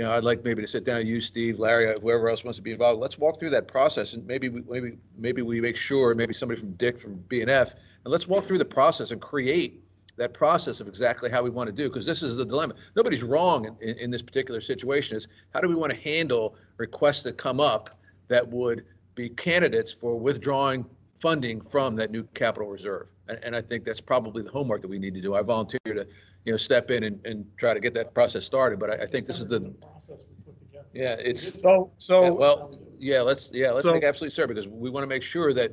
I'd like maybe to sit down with you, Steve, Larry, whoever else wants to be involved. Let's walk through that process, and maybe we make sure, maybe somebody from Dick from BNF, and let's walk through the process and create that process of exactly how we want to do, because this is the dilemma. Nobody's wrong in this particular situation. Is how do we want to handle requests that come up that would be candidates for withdrawing funding from that new capital reserve? And I think that's probably the homework that we need to do. I volunteer to step in and try to get that process started, but I think this is the process we put together. Yeah, it's So let's So- make absolutely certain, because we want to make sure that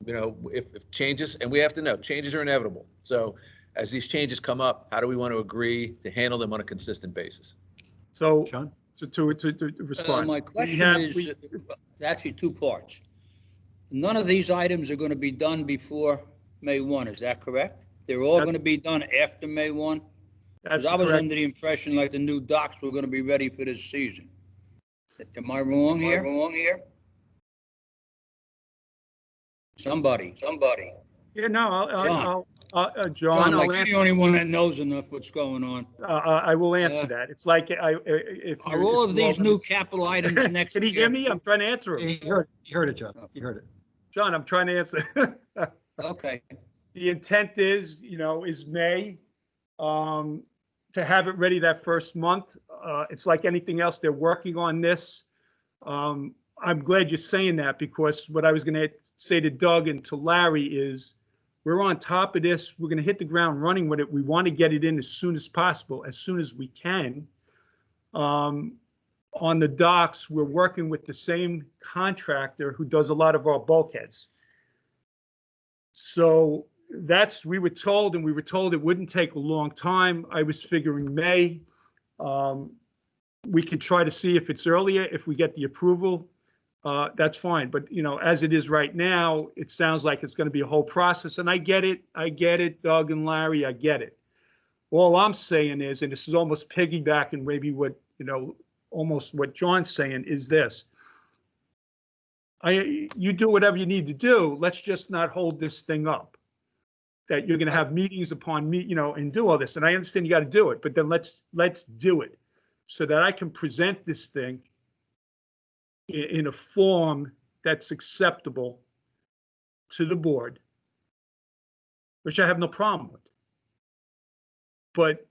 if changes, and we have to know changes are inevitable. So as these changes come up, how do we want to agree to handle them on a consistent basis? So, John? to respond. My We question have- is, we- actually two parts. None of these items are going to be done before May 1, is that correct? They're all going to be done after May 1? Because That's I was correct. under the impression like the new docks were going to be ready for this season. Am I wrong here? Somebody. Yeah, no, John. John, John, I'll like you're answer, the only one that knows enough what's going on. I will answer Uh, that. It's like, if. Are all of these new capital items next Can year? you hear me? I'm trying to answer him. You heard it, John. You heard it. John, I'm trying to answer. Okay. The intent is, is May, to have it ready that first month. It's like anything else, they're working on this. I'm glad you're saying that, because what I was going to say to Doug and to Larry is, we're on top of this. We're going to hit the ground running with it. We want to get it in as soon as possible, as soon as we can. On the docks, we're working with the same contractor who does a lot of our bulkheads. So we were told it wouldn't take a long time. I was figuring May. We could try to see if it's earlier, if we get the approval. That's fine. But, as it is right now, it sounds like it's going to be a whole process. And I get it, Doug and Larry, I get it. All I'm saying is, and this is almost piggybacking maybe what, almost what John's saying, is this. You do whatever you need to do. Let's just not hold this thing up. That you're going to have meetings upon and do all this. And I understand you got to do it, but then let's do it so that I can present this thing in a form that's acceptable to the board, which I have no problem with. But,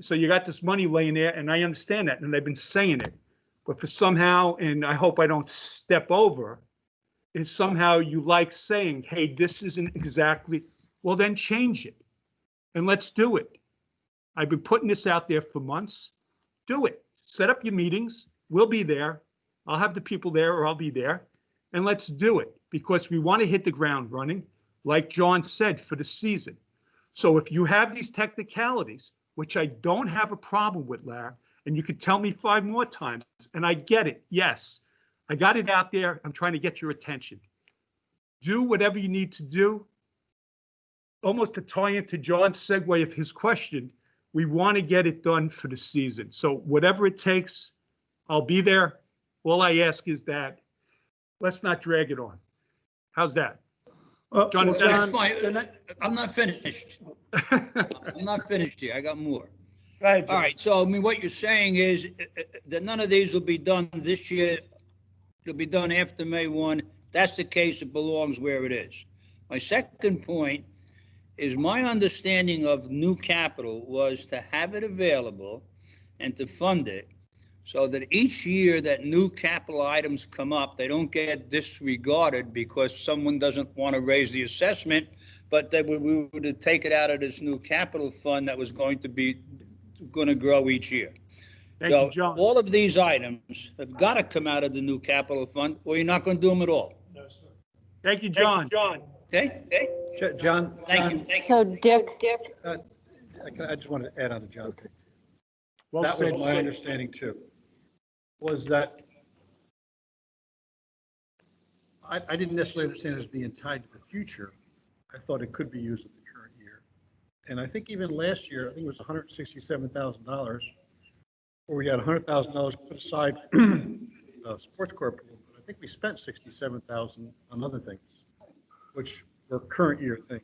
so you got this money laying there, and I understand that, and they've been saying it. But for somehow, and I hope I don't step over, is somehow you like saying, hey, this isn't exactly, well, then change it. And let's do it. I've been putting this out there for months. Do it. Set up your meetings. We'll be there. I'll have the people there, or I'll be there. And let's do it, because we want to hit the ground running, like John said, for the season. So if you have these technicalities, which I don't have a problem with, Larry, and you could tell me 5 more times, and I get it, yes. I got it out there. I'm trying to get your attention. Do whatever you need to do. Almost to tie into John's segue of his question, we want to get it done for the season. So whatever it takes, I'll be there. All I ask is that let's not drag it on. How's that? John, is That's that fine. I'm not finished. I'm not finished here. I got more. right? All right, so I mean, what you're saying is that none of these will be done this year. It'll be done after May 1. If that's the case, it belongs where it is. My second point is my understanding of new capital was to have it available and to fund it so that each year that new capital items come up, they don't get disregarded because someone doesn't want to raise the assessment, but that we would take it out of this new capital fund that was going to grow each year. Thank So you, John. all of these items have got to come out of the new capital fund, or you're not going to do them at all. Thank you, John. Okay? John? Thank you. So Dick, I just wanted to add on to John. Well That was said. my understanding too, was that I didn't necessarily understand it as being tied to the future. I thought it could be used in the current year. And I think even last year, I think it was $167,000, where we had $100,000 put aside sports corp pool, but I think we spent $67,000 on other things, which were current year things.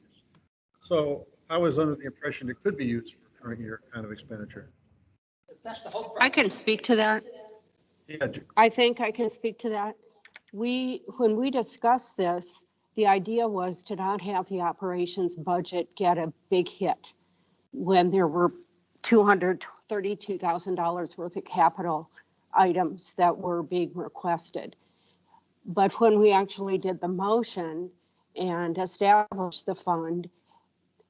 So I was under the impression it could be used for current year kind of expenditure. I can speak to that. Yeah, I think I can speak to that. When we discussed this, the idea was to not have the operations budget get a big hit when there were $232,000 worth of capital items that were being requested. But when we actually did the motion and established the fund,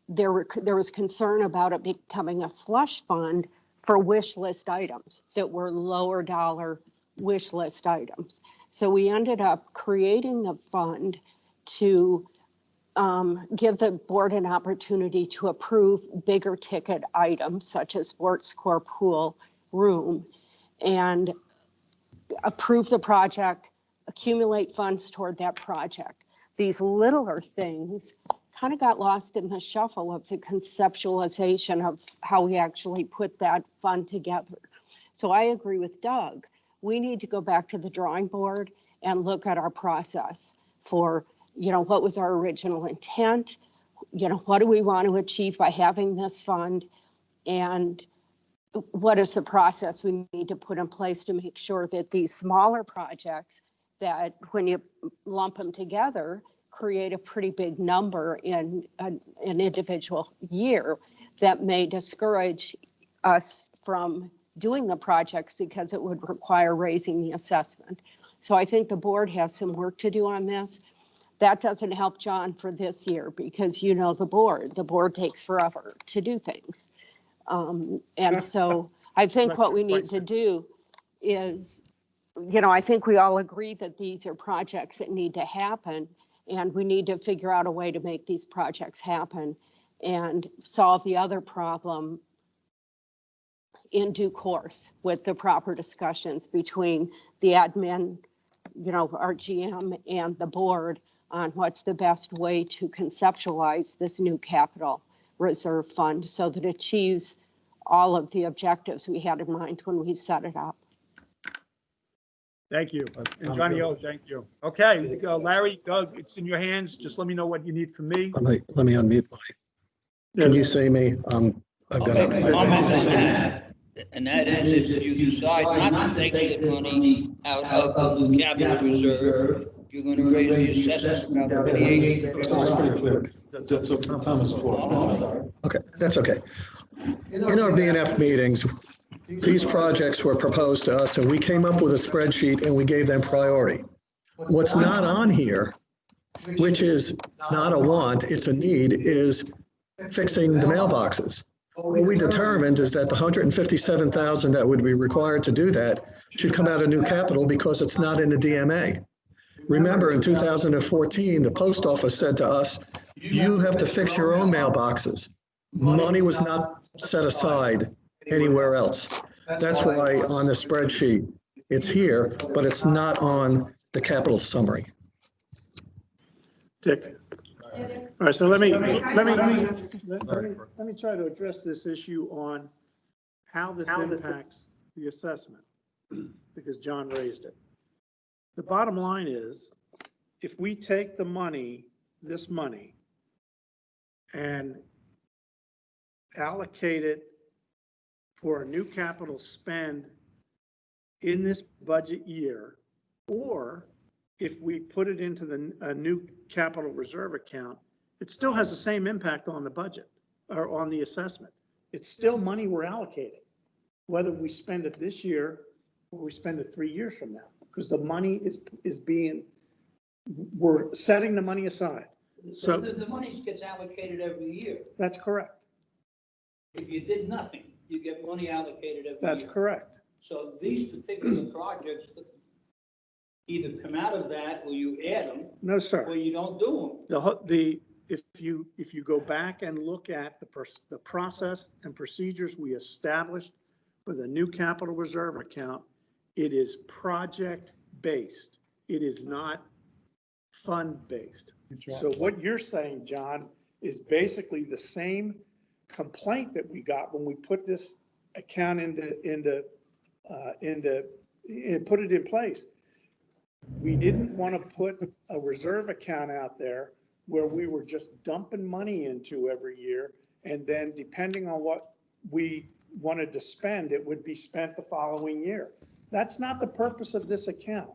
there was concern about it becoming a slush fund for wish list items that were lower dollar wish list items. So we ended up creating the fund to give the board an opportunity to approve bigger ticket items such as sports core pool room and approve the project, accumulate funds toward that project. These littler things kind of got lost in the shuffle of the conceptualization of how we actually put that fund together. So I agree with Doug. We need to go back to the drawing board and look at our process for, what was our original intent? What do we want to achieve by having this fund? And what is the process we need to put in place to make sure that these smaller projects that when you lump them together, create a pretty big number in an individual year that may discourage us from doing the projects because it would require raising the assessment. So I think the board has some work to do on this. That doesn't help John for this year because the board takes forever to do things. And so I think what we need to do is, I think we all agree that these are projects that need to happen, and we need to figure out a way to make these projects happen and solve the other problem in due course with the proper discussions between the admin, our GM and the board on what's the best way to conceptualize this new capital reserve fund so that it achieves all of the objectives we had in mind when we set it up. Thank you. And Johnny O, thank you. Okay, Larry, Doug, it's in your hands. Just let me know what you need from me. Let me unmute. Can you see me? I've I'll got make a comment on that. And that is if you decide not to take that money out of the new capital reserve, you're going to raise the assessment about 28 to 35. That's what Thomas for. Okay, that's okay. In our BNF meetings, these projects were proposed to us and we came up with a spreadsheet and we gave them priority. What's not on here, which is not a want, it's a need, is fixing the mailboxes. What we determined is that the $157,000 that would be required to do that should come out of new capital because it's not in the DMA. Remember, in 2014, the post office said to us, you have to fix your own mailboxes. Money was not set aside anywhere else. That's why on the spreadsheet, It's here, but it's not on the capital summary. Dick. All right, so let me try to address this issue on how this impacts the assessment, because John raised it. The bottom line is, if we take the money, this money, and allocate it for a new capital spend in this budget year, or if we put it into a new capital reserve account, it still has the same impact on the budget or on the assessment. It's still money we're allocating, whether we spend it this year or we spend it 3 years from now, because the money is being, we're setting the money aside. So the money gets allocated every year. that's correct. If you did nothing, you get money allocated every year. That's correct. So these particular projects either come out of that, or you add them, No, sir. or you don't do them. If you go back and look at the process and procedures we established for the new capital reserve account, it is project-based. It is not fund-based. So what you're saying, John, is basically the same complaint that we got when we put this account put it in place. We didn't want to put a reserve account out there where we were just dumping money into every year, and then depending on what we wanted to spend, it would be spent the following year. That's not the purpose of this account.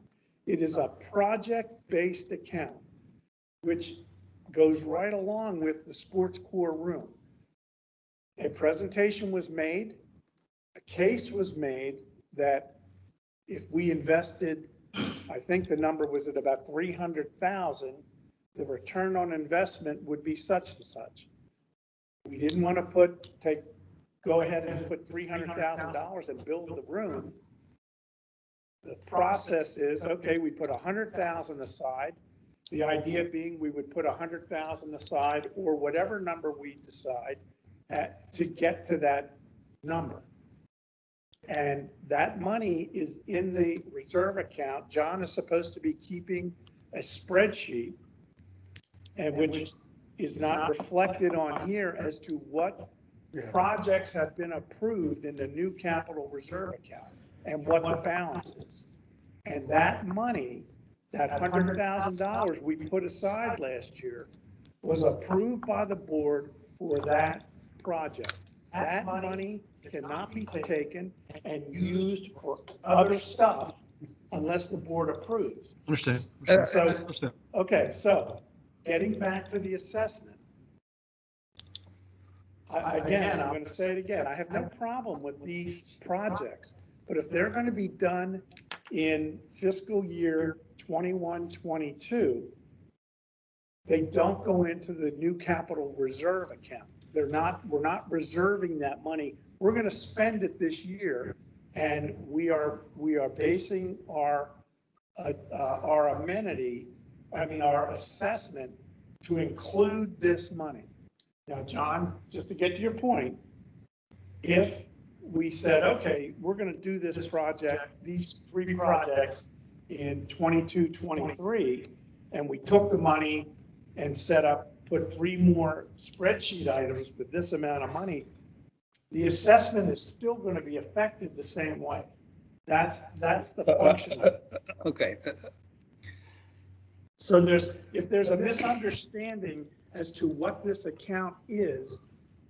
It is a project-based account, which goes right along with the sports core room. A presentation was made, a case was made that if we invested, I think the number was at about 300,000, the return on investment would be such and such. We didn't want to go ahead and put $300,000 and build the room. The process is, okay, we put 100,000 aside. The idea being we would put 100,000 aside, or whatever number we decide to get to that number. And that money is in the reserve account. John is supposed to be keeping a spreadsheet, and which is not reflected on here as to what projects have been approved in the new capital reserve account and what the balance is. And that money, that $100,000 we put aside last year, was approved by the board for that project. That money cannot be taken and used for other stuff unless the board approves. Understand. So, okay, so getting back to the assessment. Again, I'm going to say it again. I have no problem with these projects, but if they're going to be done in fiscal year 21-22, they don't go into the new capital reserve account. We're not reserving that money. We're going to spend it this year, and we are basing our our assessment to include this money. Now, John, just to get to your point, if we said, okay, we're going to do this project, these 3 projects in 22-23, and we took the money and put 3 more spreadsheet items with this amount of money, the assessment is still going to be affected the same way. That's the function of it. Okay. So if there's a misunderstanding as to what this account is,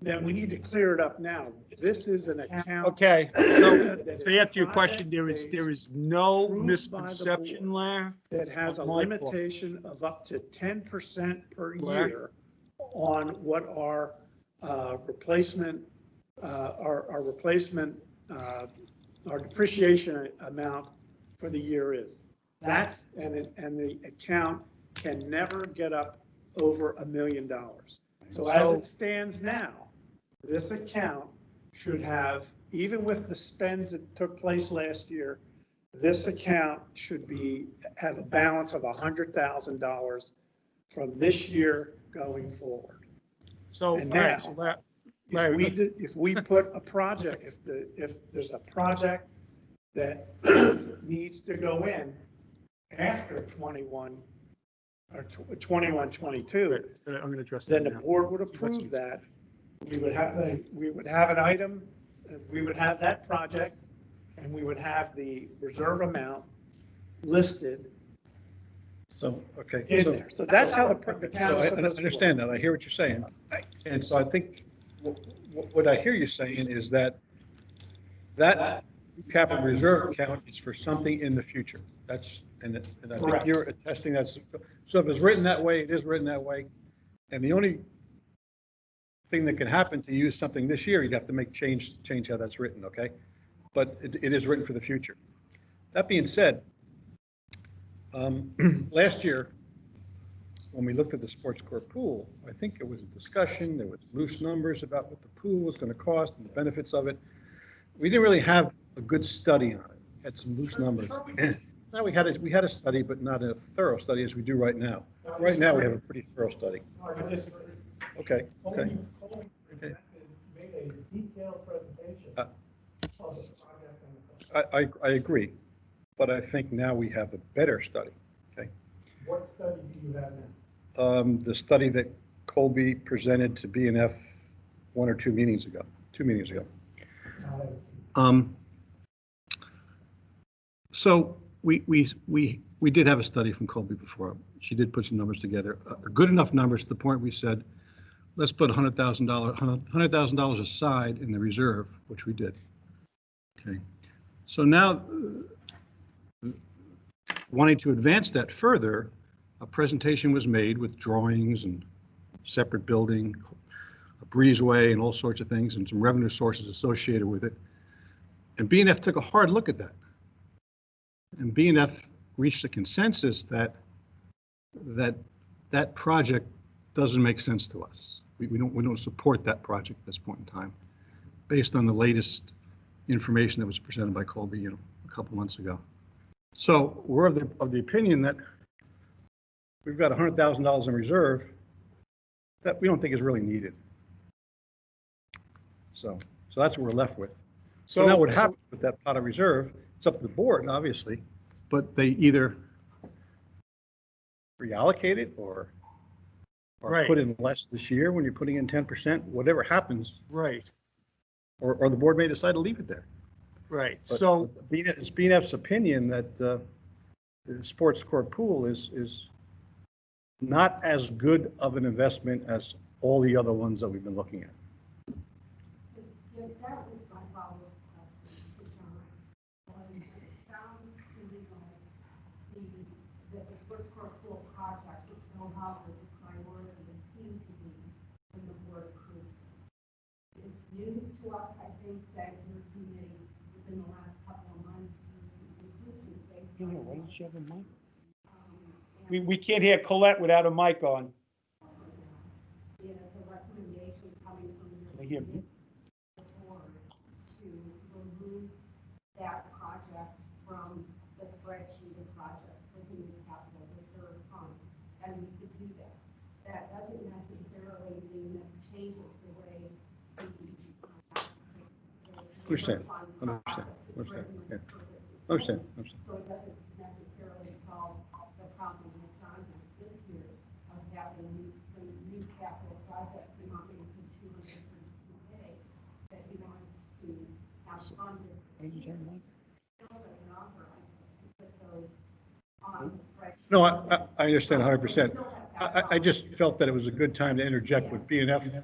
then we need to clear it up now. This is an account. Okay, so to answer your question, there is no approved by the misconception, Larry. That has a on my part. limitation of up to 10% per Larry? year on what our replacement, our depreciation amount for the year is. And the account can never get up over $1 million. So as it stands now, this account should have, even with the spends that took place last year, this account should have a balance of $100,000 from this year going forward. So, And all right, now, so Larry, if we put a project, if there's a project that needs to go in after 21 or 21, 22, I'm going to address then that the now. board would approve that. We would have an item, we would have that project, and we would have the reserve amount listed So, okay. in so- there. So that's how the So town's I supposed to work. understand that. I hear what you're saying. And so I think what I hear you saying is that capital reserve account is for something in the future. And I think Correct. you're attesting that's, so if it's written that way, it is written that way. And the only thing that can happen to use something this year, you'd have to change how that's written, okay? But it is written for the future. That being said, last year, when we looked at the sports court pool, I think it was a discussion, there was loose numbers about what the pool was going to cost and the benefits of it. We didn't really have a good study on it, had some loose numbers. Now we had a study, but not a thorough study as we do right now. Right now, we have a pretty thorough study. I disagree. Okay, okay. Colby presented, made a detailed presentation of the project and the. I agree, but I think now we have a better study, okay? What study do you have now? The study that Colby presented to BNF 1 or 2 meetings ago, 2 meetings ago. So we did have a study from Colby before. She did put some numbers together, good enough numbers to the point we said, let's put $100,000 aside in the reserve, which we did. Okay. So now, wanting to advance that further, a presentation was made with drawings and separate building, a breezeway and all sorts of things and some revenue sources associated with it. And BNF took a hard look at that. And BNF reached a consensus that project doesn't make sense to us. We don't support that project at this point in time, based on the latest information that was presented by Colby, a couple months ago. So we're of the opinion that we've got $100,000 in reserve that we don't think is really needed. So that's what we're left with. So now what happens with that pot of reserve, it's up to the board, obviously, but they either reallocate it or Right. put in less this year when you're putting in 10%, whatever happens, Right, or the board may decide to leave it there. right. But So, it's BNF's opinion that the sports court pool is not as good of an investment as all the other ones that we've been looking at. That was my follow-up question to John. It sounds to me like the sports court pool project is no longer the priority it seemed to be when the board approved it. It's news to us, I think, that your committee within the last couple of months drew some conclusions based on. Why don't you have a mic? We can't hear Colette without a mic on. It is a recommendation coming from the Can you hear me? board to remove that project from the spreadsheet of projects within the capital reserve fund, and we could do that. That doesn't necessarily mean that it changes the way Understand. Yeah. Understand. So it doesn't necessarily solve the problem that John has this year of having some new capital projects amounting to $232K that he wants to have funded. Still doesn't authorize us to put those on the spreadsheet. No, I understand 100%. I just felt that it was a good time to interject what BNF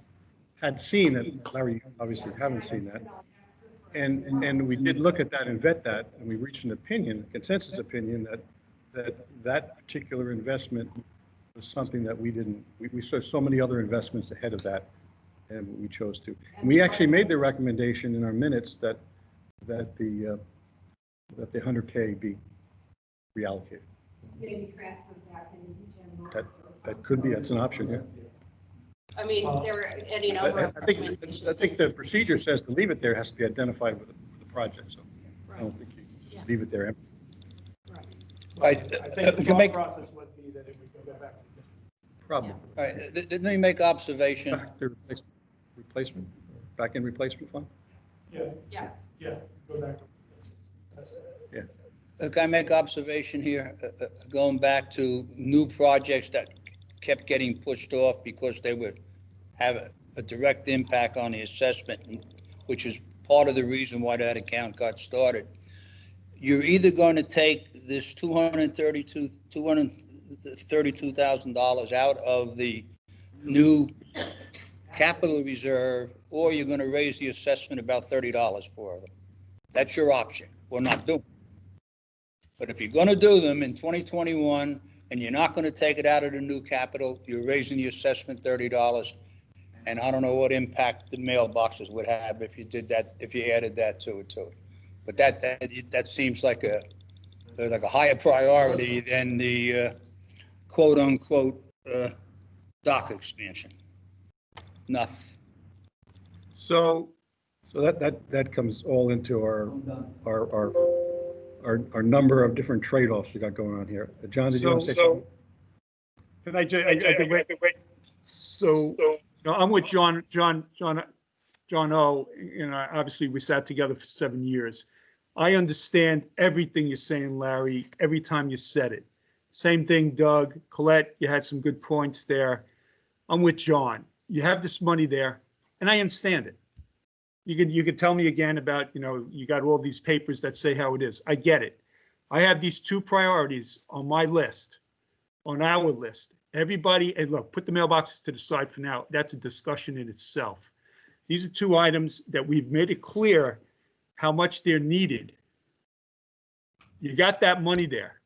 had seen, that Larry obviously haven't seen that. And we did look at that and vet that, and we reached an opinion, a consensus opinion, that particular investment was something that we saw so many other investments ahead of that, and we chose to. And we actually made the recommendation in our minutes that the 100K be reallocated. Maybe transfer back into general. That could be, that's an option, yeah. I mean, there are any number of I think the procedure says to leave it there has to be identified with the project, so I don't think you can just leave it there empty. I think the thought process would be that it would go back to. Probably. All right, let me make observation. Back to replacement, back in replacement fund? Yeah, go back. Can I make observation here, going back to new projects that kept getting pushed off because they would have a direct impact on the assessment, which is part of the reason why that account got started. You're either going to take this $232,000 out of the new capital reserve, or you're going to raise the assessment about $30 for them. That's your option, or not do them. But if you're going to do them in 2021 and you're not going to take it out of the new capital, you're raising the assessment $30. And I don't know what impact the mailboxes would have if you did that, if you added that to it too. But that seems like a higher priority than the quote unquote dock expansion. Enough. So that comes all into our number of different trade-offs you got going on here. John, did you want to say something? Can I wait? So, no, I'm with John O. You know, obviously we sat together for 7 years. I understand everything you're saying, Larry, every time you said it. Same thing, Doug, Colette, you had some good points there. I'm with John. You have this money there, and I understand it. You could tell me again about, you know, you got all these papers that say how it is. I get it. I have these two priorities on my list, on our list. Everybody, and look, put the mailboxes to the side for now. That's a discussion in itself. These are two items that we've made it clear how much they're needed. You got that money there.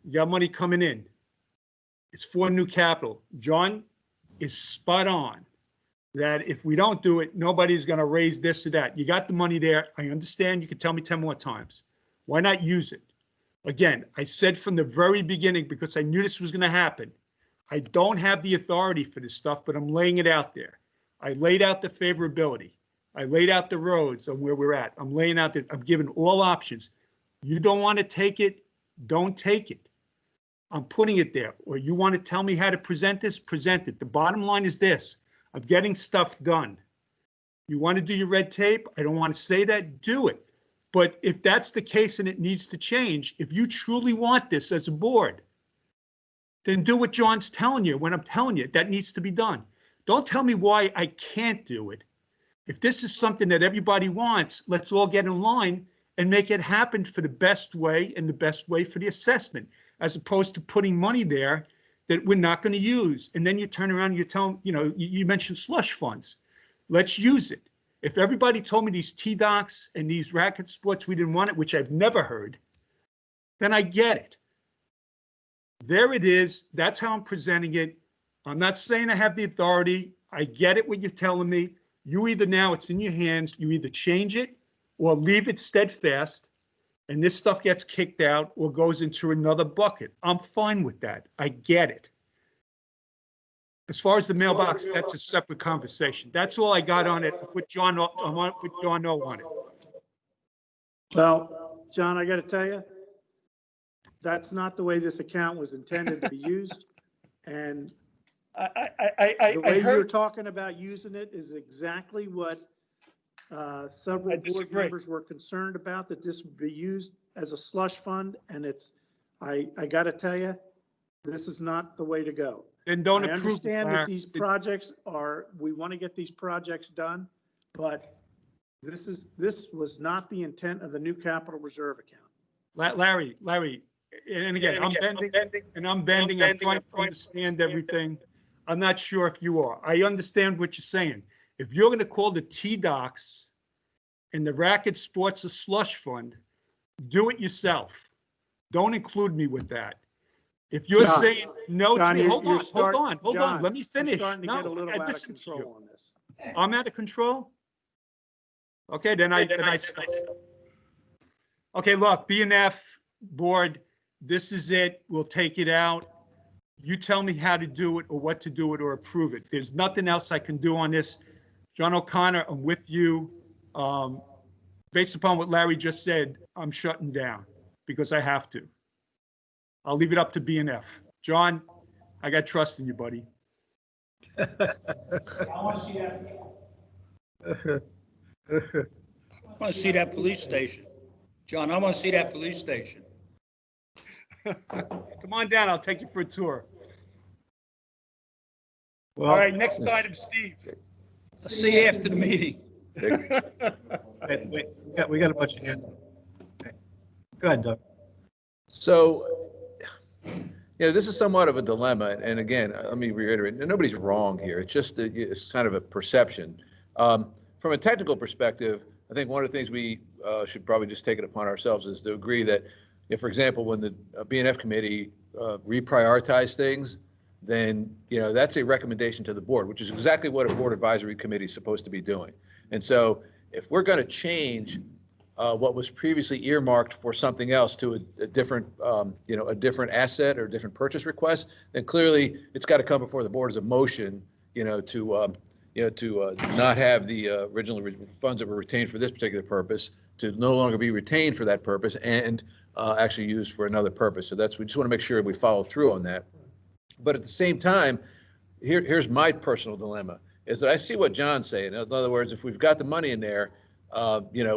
You got money coming in. It's for new capital. John is spot on that if we don't do it, nobody's going to raise this or that. You got the money there. I understand. You can tell me 10 more times. Why not use it? Again, I said from the very beginning, because I knew this was going to happen, I don't have the authority for this stuff, but I'm laying it out there. I laid out the favorability. I laid out the roads on where we're at. I'm laying out that I'm giving all options. You don't want to take it, don't take it. I'm putting it there. Or you want to tell me how to present this, present it. The bottom line is this: I'm getting stuff done. You want to do your red tape? I don't want to say that, do it. But if that's the case and it needs to change, if you truly want this as a board, then do what John's telling you when I'm telling you that needs to be done. Don't tell me why I can't do it. If this is something that everybody wants, let's all get in line and make it happen for the best way and the best way for the assessment, as opposed to putting money there that we're not going to use. And then you turn around and you tell them, you know, you mentioned slush funds. Let's use it. If everybody told me these T-Docks and these racket sports, we didn't want it, which I've never heard, then I get it. There it is. That's how I'm presenting it. I'm not saying I have the authority. I get it what you're telling me. You either now, it's in your hands, you either change it or leave it steadfast, and this stuff gets kicked out or goes into another bucket. I'm fine with that. I get it. As far as the mailbox, that's a separate conversation. That's all I got on it. With John O on it. Well, John, I got to tell you, that's not the way this account was intended to be used. And the way you're talking about using it is exactly what several board members were concerned about, that this would be used as a slush fund. And it's, I got to tell you, this is not the way to go. Then don't I approve it, understand that Larry. these projects are, we want to get these projects done, but this was not the intent of the new capital reserve account. Larry, and again, I'm bending. I'm trying to understand everything. I'm not sure if you are. I understand what you're saying. If you're going to call the T-Docks and the racket sports a slush fund, do it yourself. Don't include me with that. If you're John, saying no to me, hold on. John, Let me finish. I'm starting to get a little out of listen to control you. on this. I'm out of control? Okay, then I stop. Okay, look, BNF board, this is it. We'll take it out. You tell me how to do it or what to do it or approve it. There's nothing else I can do on this. John O'Connor, I'm with you. Based upon what Larry just said, I'm shutting down because I have to. I'll leave it up to BNF. John, I got trust in you, buddy. I want to see that. I want to see that police station. John, I want to see that police station. Come on down, I'll take you for a tour. Well, All right, next item, Steve. I'll see you after the meeting. we got a bunch of hands. Okay. Go ahead, Doug. So, this is somewhat of a dilemma, and again, let me reiterate, nobody's wrong here. It's just, it's kind of a perception. From a technical perspective, I think one of the things we should probably just take it upon ourselves is to agree that, if, for example, when the B&F committee reprioritize things, then, that's a recommendation to the board, which is exactly what a board advisory committee is supposed to be doing. And so if we're going to change what was previously earmarked for something else to a different, a different asset or different purchase request, then clearly it's got to come before the board as a motion, to not have the original funds that were retained for this particular purpose to no longer be retained for that purpose and actually used for another purpose. So we just want to make sure we follow through on that. But at the same time, here's my personal dilemma, is that I see what John's saying. In other words, if we've got the money in there,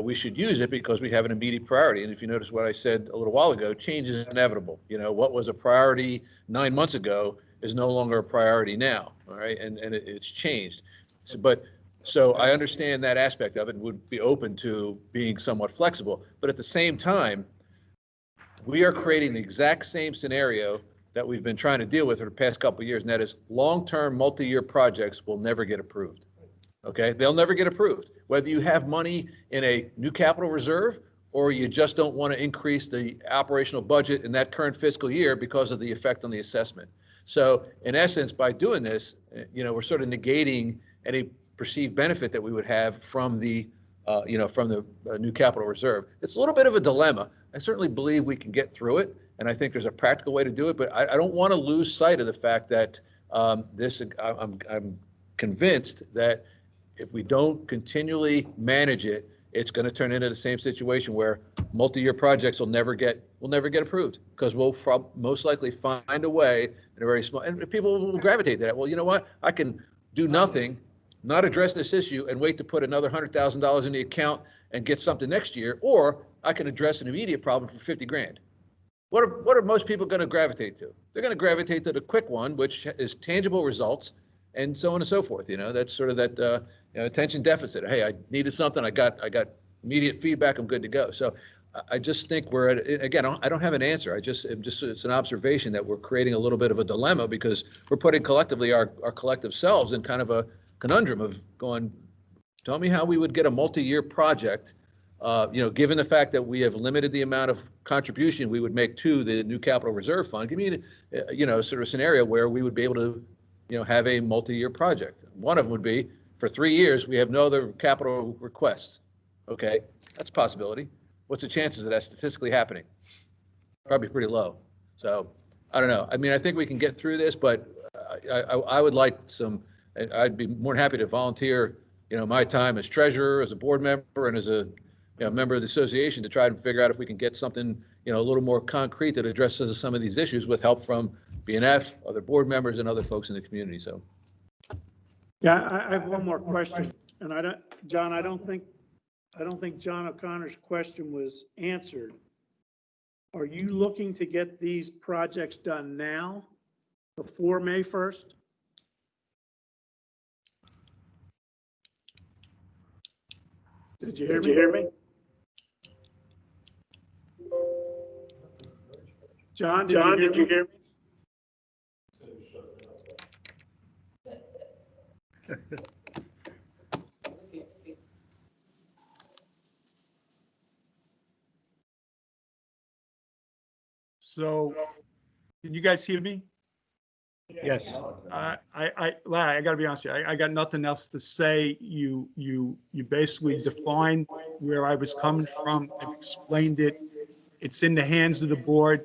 we should use it because we have an immediate priority. And if you notice what I said a little while ago, change is inevitable. What was a priority 9 months ago is no longer a priority now, all right? And it's changed. So I understand that aspect of it and would be open to being somewhat flexible. But at the same time, we are creating the exact same scenario that we've been trying to deal with for the past couple of years, and that is long-term multi-year projects will never get approved. Okay, they'll never get approved. Whether you have money in a new capital reserve or you just don't want to increase the operational budget in that current fiscal year because of the effect on the assessment. So in essence, by doing this, we're sort of negating any perceived benefit that we would have from the new capital reserve. It's a little bit of a dilemma. I certainly believe we can get through it, and I think there's a practical way to do it, but I don't want to lose sight of the fact that I'm convinced that if we don't continually manage it, it's going to turn into the same situation where multi-year projects will never get approved because we'll most likely find a way in a very small, and people will gravitate to that. Well, you know what? I can do nothing, not address this issue, and wait to put another $100,000 in the account and get something next year, or I can address an immediate problem for 50 grand. What are most people going to gravitate to? They're going to gravitate to the quick one, which is tangible results, and so on and so forth. That's sort of that attention deficit. Hey, I needed something. I got immediate feedback. I'm good to go. So I just think we're at, again, I don't have an answer. It's an observation that we're creating a little bit of a dilemma because we're putting collectively our collective selves in kind of a conundrum of going, tell me how we would get a multi-year project, given the fact that we have limited the amount of contribution we would make to the new capital reserve fund. Give me, sort of a scenario where we would be able to, have a multi-year project. One of them would be for 3 years, we have no other capital requests. Okay, that's a possibility. What's the chances of that statistically happening? Probably pretty low. So I don't know. I mean, I think we can get through this, but I would like I'd be more than happy to volunteer, my time as treasurer, as a board member, and as a member of the association to try and figure out if we can get something, a little more concrete that addresses some of these issues with help from B&F, other board members, and other folks in the community. So. Yeah, I have one more question, and I don't think John O'Connor's question was answered. Are you looking to get these projects done now, before May 1st? Did you hear me? John, did you hear me? So, can you guys hear me? Yes. Larry, I gotta be honest with you. I got nothing else to say. You basically defined where I was coming from and explained it. It's in the hands of the board.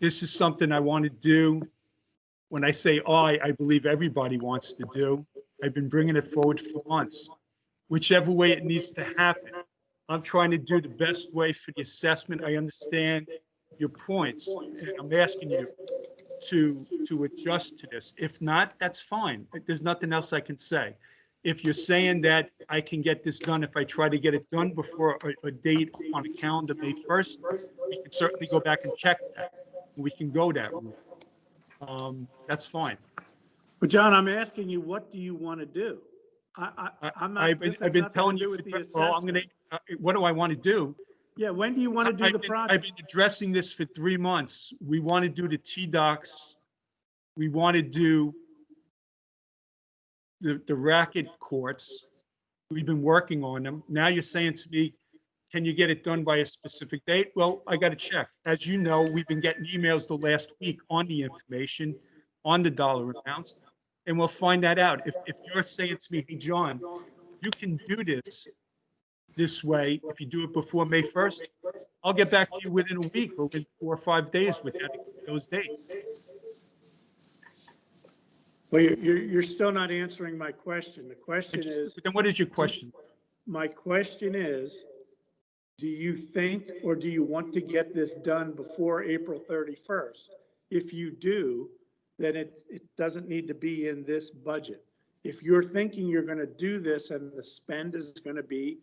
This is something I want to do. When I say I believe everybody wants to do. I've been bringing it forward for months. Whichever way it needs to happen. I'm trying to do the best way for the assessment. I understand your points, and I'm asking you to adjust to this. If not, that's fine. There's nothing else I can say. if you're saying that I can get this done, if I try to get it done before a date on a calendar, May 1st, we can certainly go back and check that. We can go that route. That's fine. But John, I'm asking you, what do you want to do? I'm not, this has I've been nothing telling to do you, with the well, I'm gonna, assessment. what do I want to do? Yeah, when do you want to do the I've project? been addressing this for 3 months. We want to do the T-docks. We want to do the racket courts. We've been working on them. Now you're saying to me, can you get it done by a specific date? Well, I got to check. As you know, we've been getting emails the last week on the information, on the dollar amounts, and we'll find that out. If you're saying to me, hey, John, you can do this way, if you do it before May 1st, I'll get back to you within a week or within 4 or 5 days with those dates. Well, you're still not answering my question. The question is. Then what is your question? My question is, do you think, or do you want to get this done before April 31st? If you do, then it doesn't need to be in this budget. If you're thinking you're going to do this and the spend is going to be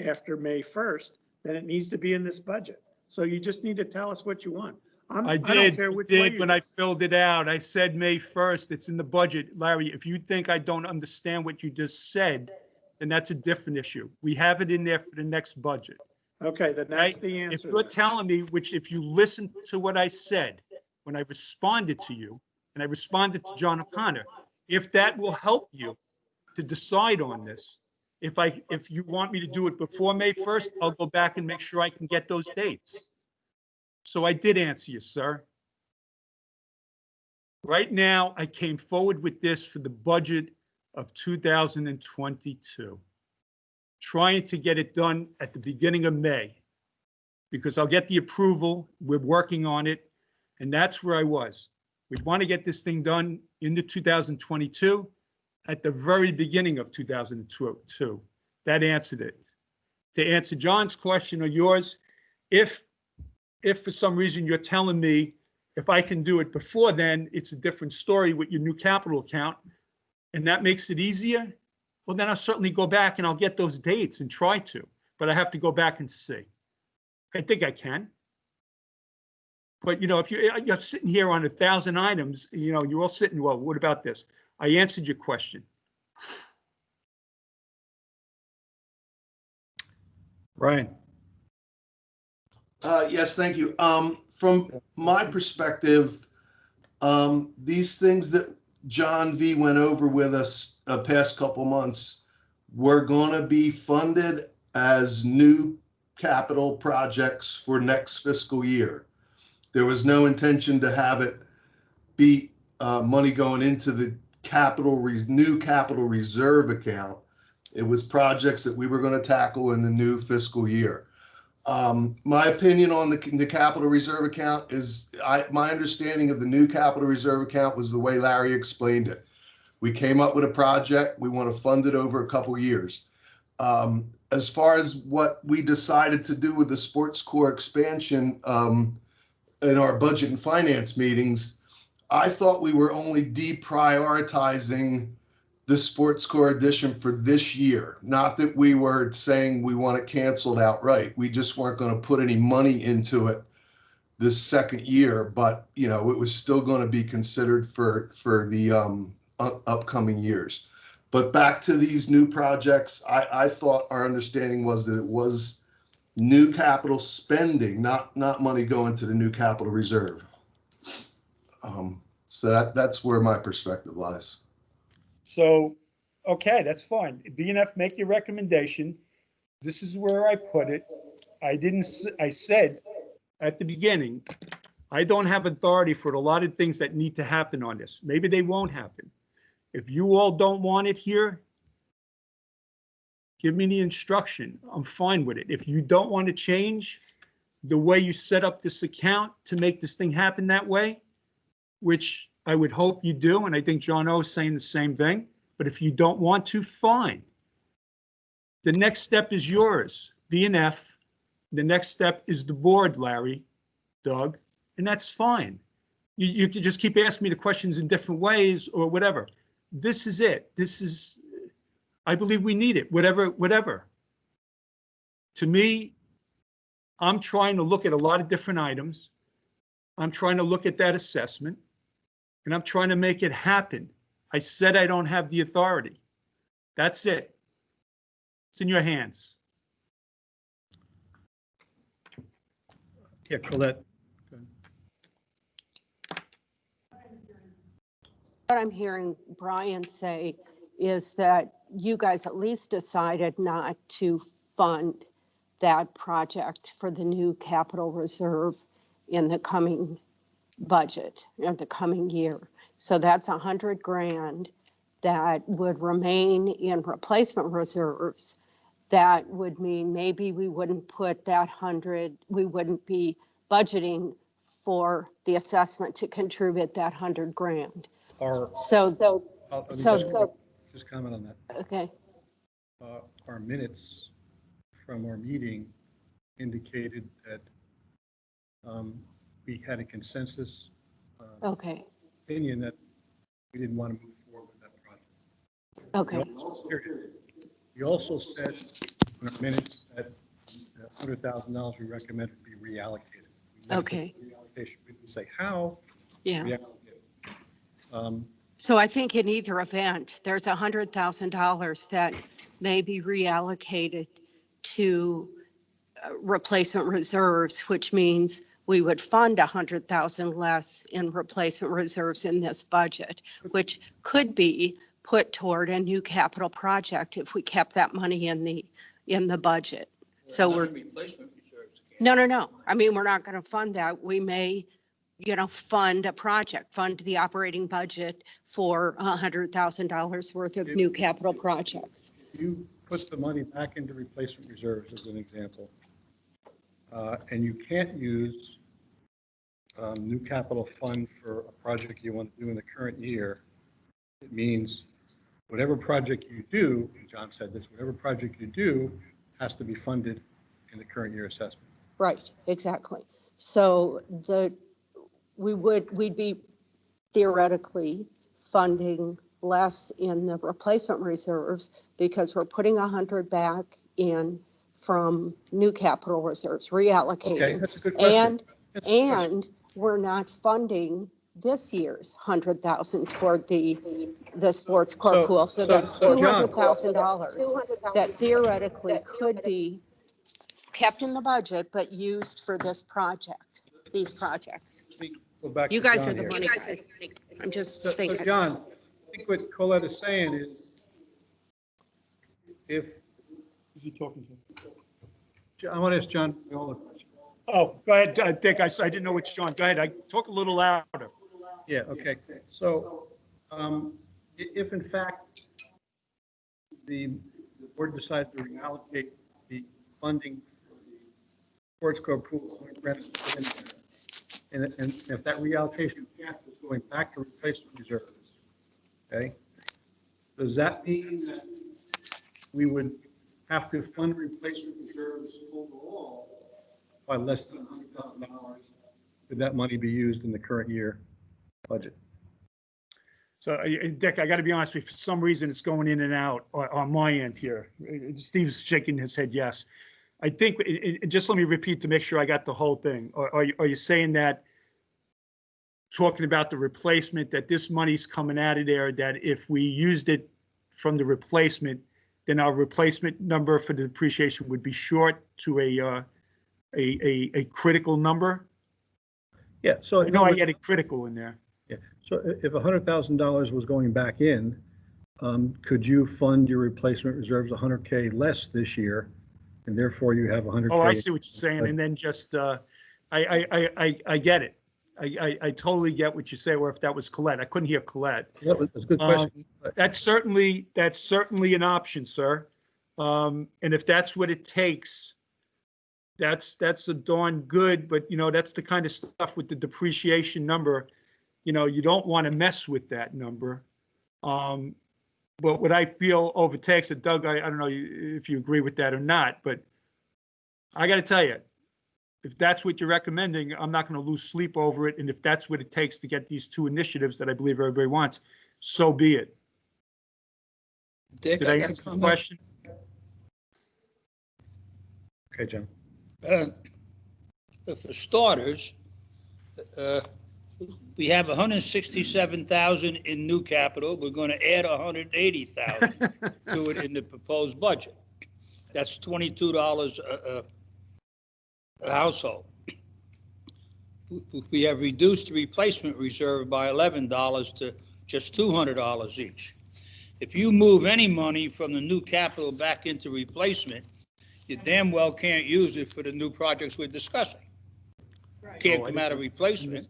after May 1st, then it needs to be in this budget. So you just need to tell us what you want. I don't care which way you when go. I filled it out. I said May 1st, it's in the budget. Larry, if you think I don't understand what you just said, then that's a different issue. We have it in there for the next budget. Okay, then that's the If answer. you're then. telling me, which if you listen to what I said, when I responded to you, and I responded to John O'Connor, if that will help you to decide on this, if you want me to do it before May 1st, I'll go back and make sure I can get those dates. So I did answer you, sir. Right now, I came forward with this for the budget of 2022, trying to get it done at the beginning of May, because I'll get the approval. We're working on it, and that's where I was. We want to get this thing done into 2022 at the very beginning of 2022. That answered it. To answer John's question or yours, if for some reason you're telling me if I can do it before then, it's a different story with your new capital account, and that makes it easier, well, then I'll certainly go back and I'll get those dates and try to, but I have to go back and see. I think I can. But, you know, if you're sitting here on 1,000 items, you know, you're all sitting, well, what about this? I answered your question. Brian? Yes, thank you. From my perspective, these things that John V went over with us past couple months were going to be funded as new capital projects for next fiscal year. There was no intention to have it be money going into the new capital reserve account. It was projects that we were going to tackle in the new fiscal year. My opinion on the capital reserve account is my understanding of the new capital reserve account was the way Larry explained it. We came up with a project. We want to fund it over a couple years. As far as what we decided to do with the sports core expansion in our budget and finance meetings, I thought we were only deprioritizing the sports core edition for this year. Not that we were saying we want it canceled outright. We just weren't going to put any money into it this second year, but you know, it was still going to be considered for the upcoming years. But back to these new projects, I thought our understanding was that it was new capital spending, not money going to the new capital reserve. So that's where my perspective lies. So, okay, that's fine. BNF, make your recommendation. This is where I put it. I said at the beginning, I don't have authority for a lot of things that need to happen on this. Maybe they won't happen. If you all don't want it here, give me the instruction. I'm fine with it. If you don't want to change the way you set up this account to make this thing happen that way, which I would hope you do, and I think John O is saying the same thing, but if you don't want to, fine. The next step is yours, BNF. The next step is the board, Larry, Doug, and that's fine. You can just keep asking me the questions in different ways or whatever. This is it. This is, I believe we need it, whatever. To me, I'm trying to look at a lot of different items. I'm trying to look at that assessment, and I'm trying to make it happen. I said I don't have the authority. That's it. It's in your hands. Yeah, Colette. What I'm hearing Brian say is that you guys at least decided not to fund that project for the new capital reserve in the coming budget, in the coming year. So that's 100 grand that would remain in replacement reserves. That would mean maybe we wouldn't put that 100, we wouldn't be budgeting for the assessment to contribute that 100 grand. So Just comment on that. okay. Our minutes from our meeting indicated that we had a consensus Okay. opinion that we didn't want to move forward with that project. Okay. We also said in our minutes that $100,000 we recommended be reallocated. Okay. Reallocation. We didn't say how. Yeah. Reallocate. So I think in either event, there's $100,000 that may be reallocated to replacement reserves, which means we would fund 100,000 less in replacement reserves in this budget, which could be put toward a new capital project if we kept that money in the budget. So we're no. I mean, we're not going to fund that. We may, fund a project, fund the operating budget for $100,000 worth of new capital projects. You put the money back into replacement reserves as an example, and you can't use new capital fund for a project you want to do in the current year. It means whatever project you do, and John said this, whatever project you do has to be funded in the current year assessment. Right, exactly. So we'd be theoretically funding less in the replacement reserves because we're putting 100 back in from new capital reserves, reallocating. Okay, that's a good question. And we're not funding this year's 100,000 toward the sports core pool. So that's $200,000 that theoretically could be kept in the budget, but used for this project, these projects. Go back You to guys John are the here. money guys. I'm just So thinking. John, I think what Colette is saying is if, Who's he talking to? I want to ask John all a question. Oh, go ahead, Dick. I didn't know which John. Go ahead. I talk a little louder. Yeah, okay. So if in fact the board decides to reallocate the funding for the sports core pool, and if that reallocation is going back to replacement reserves, okay, does that mean that we would have to fund replacement reserves overall by less than $100,000? Could that money be used in the current year budget? So, Dick, I got to be honest with you, for some reason it's going in and out on my end here. Steve's shaking his head yes. I think, just let me repeat to make sure I got the whole thing. Are you saying that, talking about the replacement, that this money's coming out of there, that if we used it from the replacement, then our replacement number for the depreciation would be short to a critical number? Yeah, so I know I added critical in there. Yeah, so if $100,000 was going back in, could you fund your replacement reserves 100K less this year, and therefore you have 100K? Oh, I see what you're saying, and then just, I get it. I totally get what you say, or if that was Colette. I couldn't hear Colette. That's a good question. That's certainly an option, sir. And if that's what it takes, that's a darn good, but that's the kind of stuff with the depreciation number, you don't want to mess with that number. But what I feel overtakes it, Doug, I don't know if you agree with that or not, but I got to tell you, if that's what you're recommending, I'm not going to lose sleep over it. And if that's what it takes to get these two initiatives that I believe everybody wants, so be it. Dick, Did I got a answer the comment. question? Okay, Jim. For starters, we have 167,000 in new capital. We're going to add 180,000 to it in the proposed budget. That's $22 a household. We have reduced the replacement reserve by $11 to just $200 each. If you move any money from the new capital back into replacement, you damn well can't use it for the new projects we're discussing. Can't come out of replacement.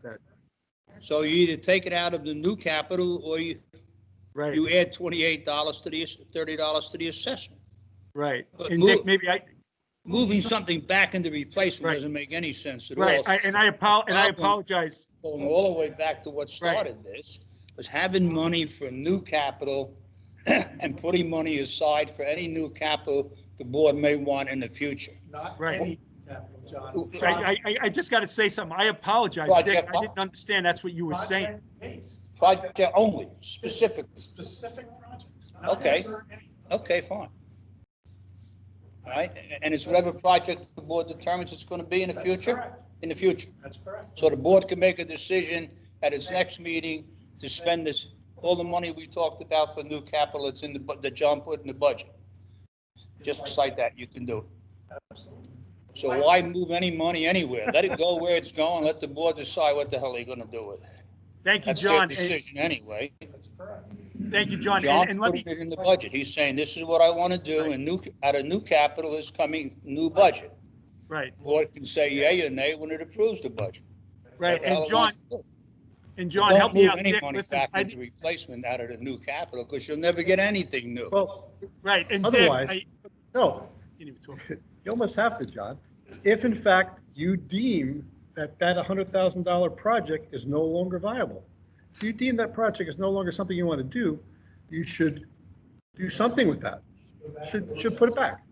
So you either take it out of the new capital or you add $28 to the, $30 to the assessment. Right. But And Dick, maybe moving something back into replacement doesn't make any sense at all. Right, and I apologize. Going all the way back to what started this, was having money for new capital and putting money aside for any new capital the board may want in the future. Not Right. any capital, John. I just got to say something. I apologize, Dick. Project I didn't understand that's what you were saying. Project-based. Project only, specific. Specific projects. not Okay, necessarily any- okay, fine. All right, and it's whatever project the board determines it's going to be in the That's future? correct. In the future. That's correct. So the board can make a decision at its next meeting to spend this, all the money we talked about for new capital, it's in that John put in the budget. Just like that, you can do it. Absolutely. So why move any money anywhere? Let it go where it's going, let the board decide what the hell they're gonna do with it. Thank you, That's their John. decision anyway. That's correct. Thank you, John. John's And let putting me, it in the budget. He's saying, this is what I want to do, and out of new capital is coming new budget. right, Board can say yea or nay when it approves the budget. right. Whatever the hell And it John, wants to do. John, help me out. Don't move any Dick, money listen, back I- into replacement out of the new capital, because you'll never get anything new. Well, right, and Dick, otherwise, no, can't even talk. you almost have to, John. If in fact you deem that $100,000 project is no longer viable, if you deem that project is no longer something you want to do, you should do something with that. Should put it back.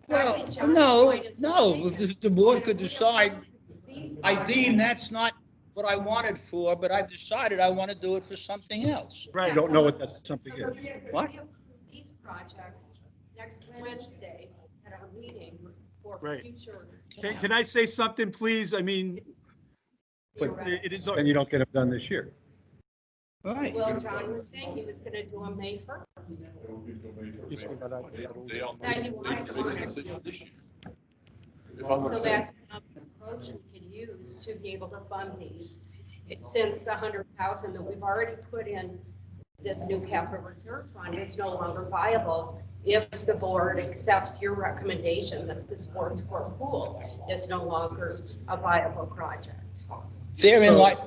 Well, no, if the board could decide, I deem that's not what I wanted for, but I've decided I want to do it for something else. You don't know what that something is. What? These projects next Wednesday at our meeting for Right. future. Can I say something, please? I mean, But it is. then you don't get them done this year. Right. Well, John was saying he was gonna do them May 1st. Now he wanted to do it this year. So that's another approach we could use to be able to fund these. Since the 100,000 that we've already put in this new capital reserve fund is no longer viable, if the board accepts your recommendation that the sports court pool is no longer a viable project. Therein lies,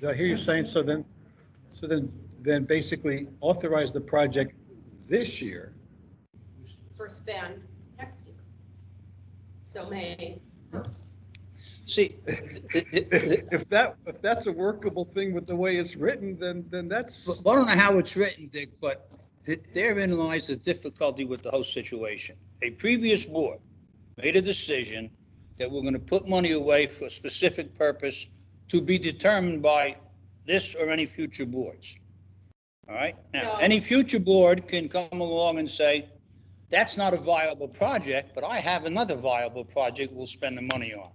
Did I hear you saying, so then basically authorize the project this year? For spend next year. So May 1st. see, If that's a workable thing with the way it's written, then that's. I don't know how it's written, Dick, but therein lies the difficulty with the whole situation. A previous board made a decision that we're going to put money away for a specific purpose to be determined by this or any future boards. All right? Now, No. any future board can come along and say, that's not a viable project, but I have another viable project we'll spend the money on.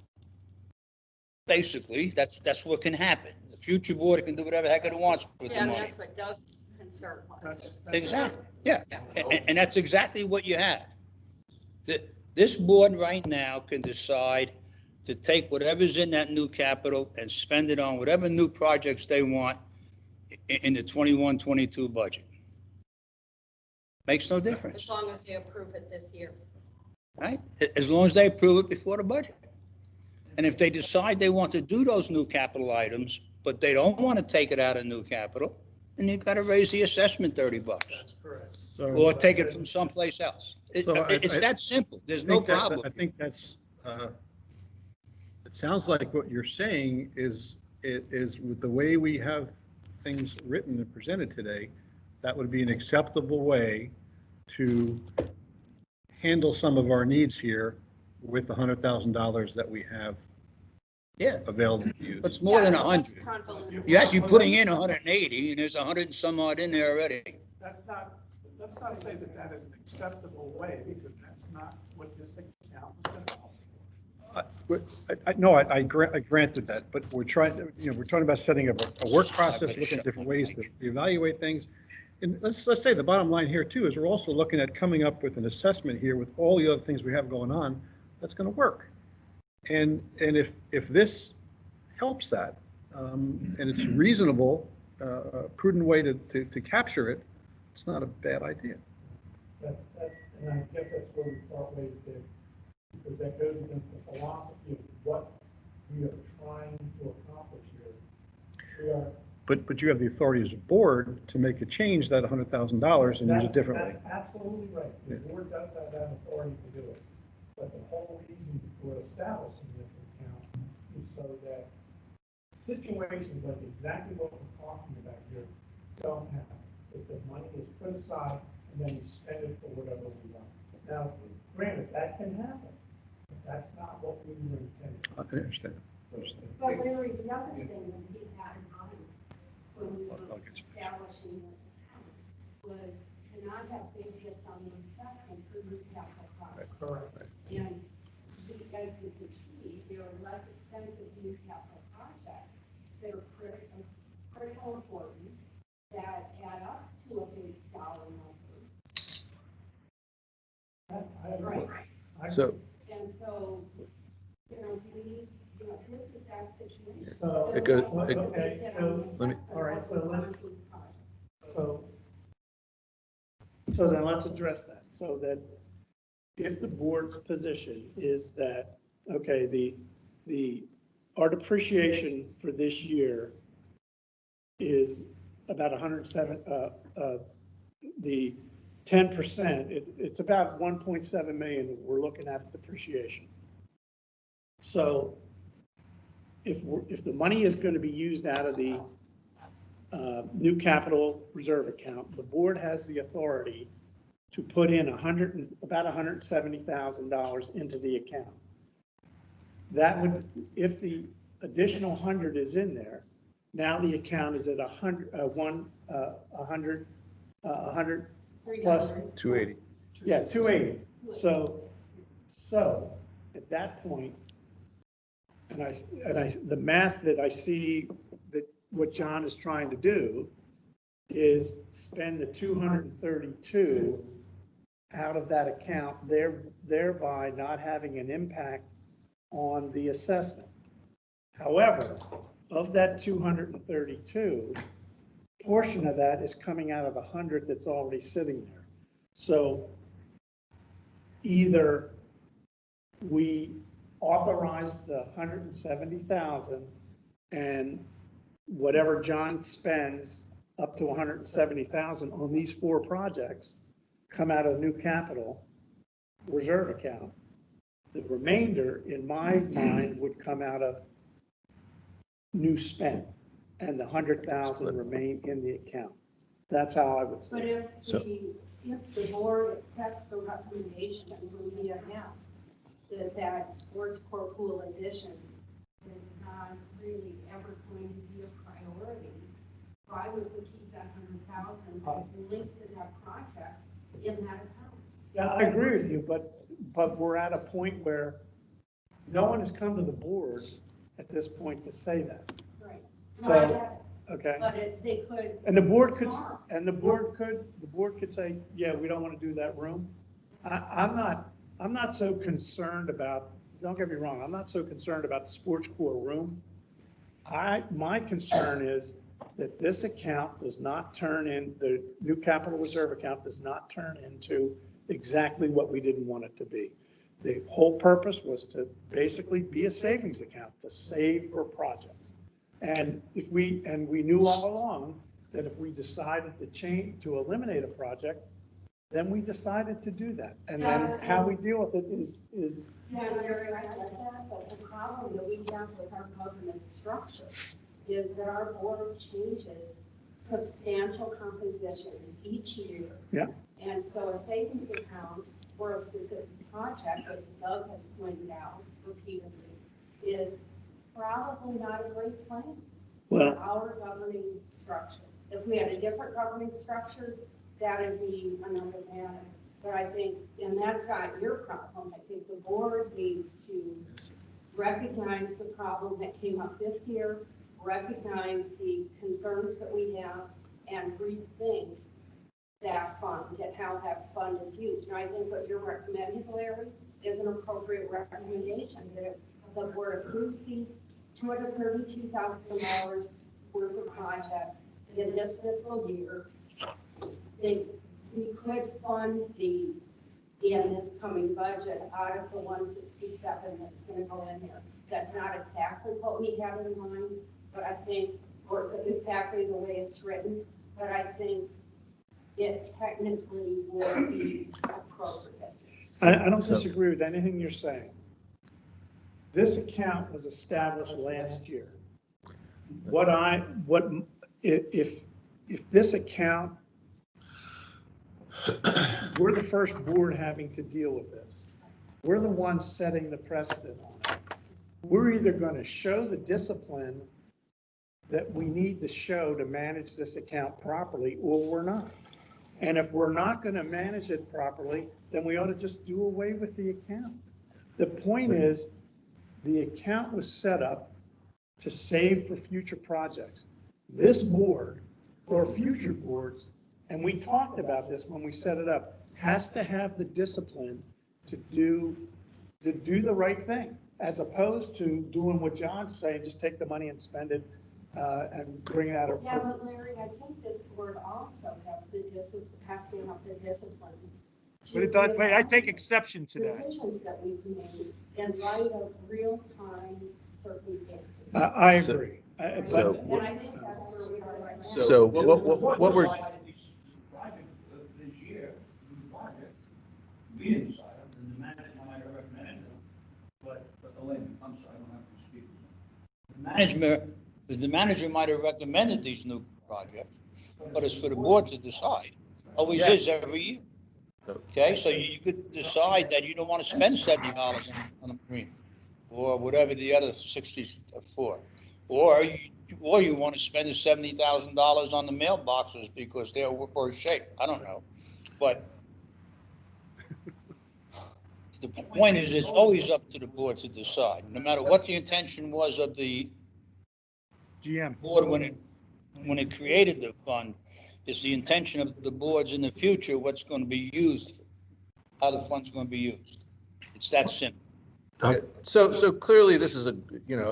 Basically, that's what can happen. The future board can do whatever the heck it wants with the Yeah, and money. that's what Doug's concern was. Exactly, yeah, and that's exactly what you have. This board right now can decide to take whatever's in that new capital and spend it on whatever new projects they want in the 21-22 budget. Makes no As difference, long as they approve it this year. right? As long as they approve it before the budget. And if they decide they want to do those new capital items, but they don't want to take it out of new capital, then you've got to raise the assessment $30. That's correct. Or take it from someplace else. So It's that simple. There's no problem. I think that's, it sounds like what you're saying is with the way we have things written and presented today, that would be an acceptable way to handle some of our needs here with the $100,000 that we have Yeah, available to use. it's more than Yeah, that's 100. convoluted. You're actually putting in 180, and there's 100 and some odd in there already. That's not let's not say that that is an acceptable way, because that's not what this account was going to help. No, I granted that, but we're trying, we're talking about setting up a work process, looking at different ways to evaluate things. And let's say the bottom line here too, is we're also looking at coming up with an assessment here with all the other things we have going on, that's going to work. And if this helps that, and it's reasonable, prudent way to capture it, it's not a bad idea. And I guess that's where we part ways there, because that goes against the philosophy of what we are trying to accomplish here. We are. But you have the authority as a board to make a change that $100,000 and use it differently. That's absolutely right. The board does have that authority to do it. But the whole reason for establishing this account is so that situations like exactly what we're talking about here don't happen. If the money is put aside and then we spend it for whatever we want. Now, granted, that can happen. But that's not what we were intending. I understand. But Larry, the other thing that he had in mind when we were establishing this account was to not have big hits on the assessment for new capital projects. Correct. And as we can see, there are less expensive new capital projects that are critical importance that add up to a big dollar number. Right. So, And so, we, this is that situation. So, It goes- okay, so, let me- all right, So then let's address that, so that if the board's position is that, okay, our depreciation for this year is about 107, the 10%, it's about 1.7 million that we're looking at depreciation. So if the money is going to be used out of the new capital reserve account, the board has the authority to put in about $170,000 into the account. That would, if the additional 100 is in there, now the account is at 100 plus 280. yeah, 280. So at that point, the math that I see that what John is trying to do is spend the 232 out of that account, thereby not having an impact on the assessment. However, of that 232, portion of that is coming out of the 100 that's already sitting there. So either we authorize the 170,000 and whatever John spends up to 170,000 on these 4 projects come out of new capital reserve account. The remainder, in my mind, would come out of new spend, and the 100,000 remain in the account. That's how I would But say. if the board accepts the recommendation when we have that sports core pool addition is not really ever going to be a priority, why would we keep that 100,000 as linked to that project in that account? Yeah, I agree with you, but we're at a point where no one has come to the board at this point to say that. Right. So, okay. But they could. And the board could say, yeah, we don't want to do that room. I'm not so concerned about, don't get me wrong, I'm not so concerned about the sports core room. My concern is that this account does not turn in, the new capital reserve account does not turn into exactly what we didn't want it to be. The whole purpose was to basically be a savings account, to save for projects. And we knew all along that if we decided to eliminate a project, then we decided to do that. And then how we deal with it is. Yeah, Larry, I get that, but the problem that we have with our government structure is that our board changes substantial composition each year. Yeah. And so a savings account for a specific project, as Doug has pointed out repeatedly, is probably not a great plan for our governing structure. If we had a different governing structure, that'd be another matter. But I think, and that's not your problem, I think the board needs to recognize the problem that came up this year, recognize the concerns that we have, and rethink that fund and how that fund is used. And I think what you're recommending, Larry, is an appropriate recommendation, that if the board approves these $232,000 worth of projects in this fiscal year, then we could fund these in this coming budget out of the 167 that's going to go in there. That's not exactly what we have in mind, but I think, or exactly the way it's written, but I think it technically will be appropriate. I don't disagree with anything you're saying. This account was established last year. If this account, we're the first board having to deal with this. We're the ones setting the precedent on it. We're either going to show the discipline that we need to show to manage this account properly, or we're not. And if we're not going to manage it properly, then we ought to just do away with the account. The point is, the account was set up to save for future projects. This board, or future boards, and we talked about this when we set it up, has to have the discipline to do the right thing, as opposed to doing what John's saying, just take the money and spend it and bring it out of. Yeah, but Larry, I think this board also has to have the discipline. But it does, but I take exception to that. Decisions that we've made in light of real-time circumstances. I agree. And So- I think that's where we are right now. So what we're, This year, we didn't decide them, the management might have recommended them, but Elaine, I'm sorry, I don't have to speak. The manager might have recommended these new projects, but it's for the board to decide. Always is every year. Okay, so you could decide that you don't want to spend $70 on a green, or whatever the other 60 are for. Or you want to spend the $70,000 on the mailboxes because they're worse shape. I don't know. But the point is, it's always up to the board to decide, no matter what the intention was of the GM. board when it created the fund. It's the intention of the boards in the future, what's going to be used, how the fund's going to be used. It's that simple. so clearly this is a,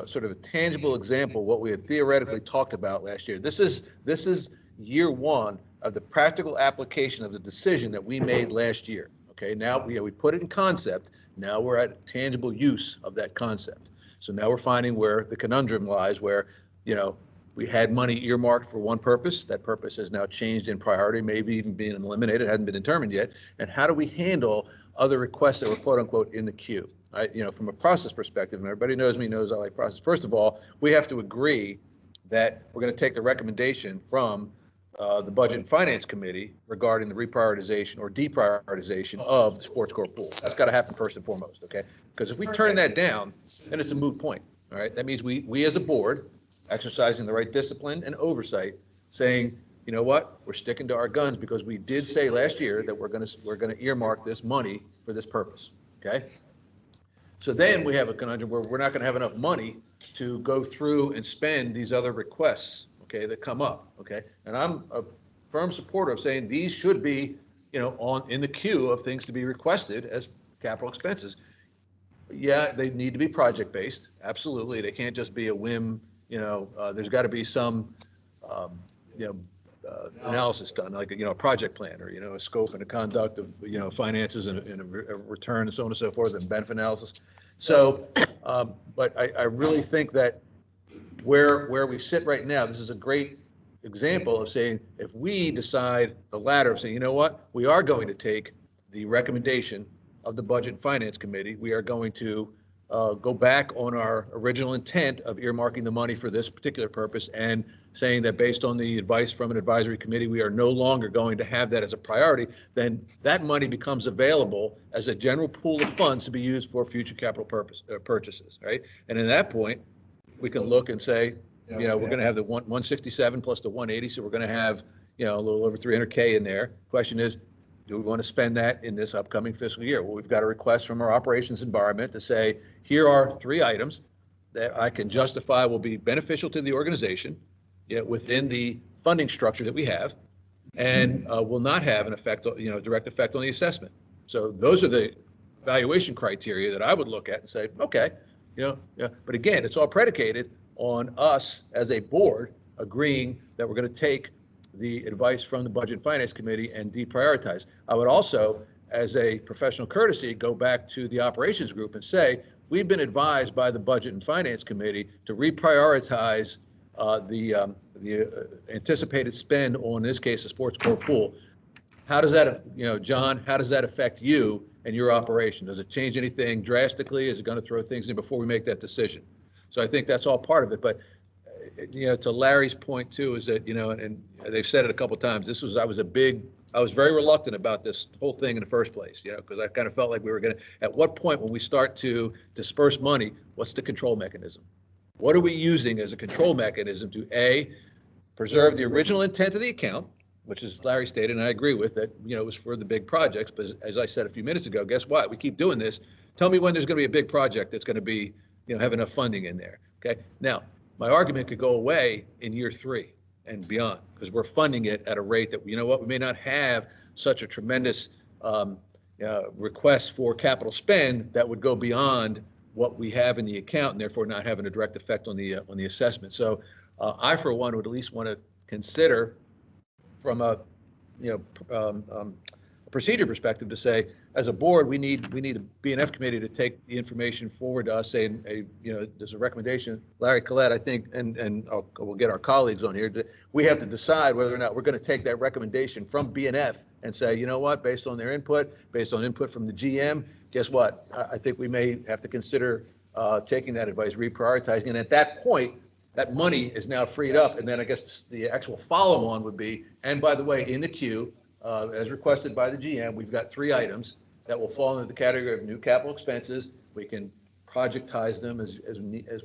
sort of a tangible example of what we had theoretically talked about last year. This is year one of the practical application of the decision that we made last year. Okay, now we put it in concept. Now we're at tangible use of that concept. So now we're finding where the conundrum lies, where, we had money earmarked for one purpose. That purpose has now changed in priority, maybe even being eliminated, hasn't been determined yet. And how do we handle other requests that were quote unquote in the queue? From a process perspective, and everybody knows me, knows I like process. First of all, we have to agree that we're going to take the recommendation from the Budget and Finance Committee regarding the reprioritization or deprioritization of the sports core pool. That's got to happen first and foremost, okay? Because if we turn that down, then it's a moot point, all right? That means we as a board, exercising the right discipline and oversight, saying, you know what, we're sticking to our guns because we did say last year that we're going to earmark this money for this purpose, okay? So then we have a conundrum where we're not going to have enough money to go through and spend these other requests, okay, that come up, okay? And I'm a firm supporter of saying these should be, in the queue of things to be requested as capital expenses. Yeah, they need to be project-based, absolutely. They can't just be a whim, there's got to be some, analysis done, like, a project plan, or, a scope and a conduct of, finances and a return and so on and so forth, and benefit analysis. So, but I really think that where we sit right now, this is a great example of saying, if we decide the latter of saying, you know what, we are going to take the recommendation of the Budget and Finance Committee, we are going to go back on our original intent of earmarking the money for this particular purpose, and saying that based on the advice from an advisory committee, we are no longer going to have that as a priority, then that money becomes available as a general pool of funds to be used for future capital purchases, right? And at that point, we can look and say, we're going to have the 167 plus the 180, so we're going to have, a little over 300K in there. Question is, do we want to spend that in this upcoming fiscal year? Well, we've got a request from our operations environment to say, here are 3 items that I can justify will be beneficial to the organization, within the funding structure that we have, and will not have an effect, direct effect on the assessment. So those are the evaluation criteria that I would look at and say, okay, but again, it's all predicated on us as a board agreeing that we're going to take the advice from the Budget and Finance Committee and deprioritize. I would also, as a professional courtesy, go back to the operations group and say, we've been advised by the Budget and Finance Committee to reprioritize the anticipated spend on, in this case, the sports core pool. How does that, John, how does that affect you and your operation? Does it change anything drastically? Is it going to throw things in before we make that decision? So I think that's all part of it. But, to Larry's point too, is that, and they've said it a couple of times, I was very reluctant about this whole thing in the first place, because I kind of felt like we were going to, at what point when we start to disperse money, what's the control mechanism? What are we using as a control mechanism to A, preserve the original intent of the account, which is Larry stated, and I agree with that, it was for the big projects, but as I said a few minutes ago, guess what? We keep doing this. Tell me when there's going to be a big project that's going to be, have enough funding in there, okay? Now, my argument could go away in year 3 and beyond, because we're funding it at a rate that, we may not have such a tremendous request for capital spend that would go beyond what we have in the account, and therefore not having a direct effect on the assessment. So I, for one, would at least want to consider, from a procedure perspective, to say, as a board, we need a B&F committee to take the information forward to us, saying, there's a recommendation. Larry Collette, I think, and we'll get our colleagues on here, we have to decide whether or not we're going to take that recommendation from B&F and say, you know what, based on their input, based on input from the GM, guess what? I think we may have to consider taking that advice, reprioritizing, and at that point, that money is now freed up, and then I guess the actual follow-on would be, and by the way, in the queue, as requested by the GM, we've got 3 items that will fall into the category of new capital expenses. We can projectize them as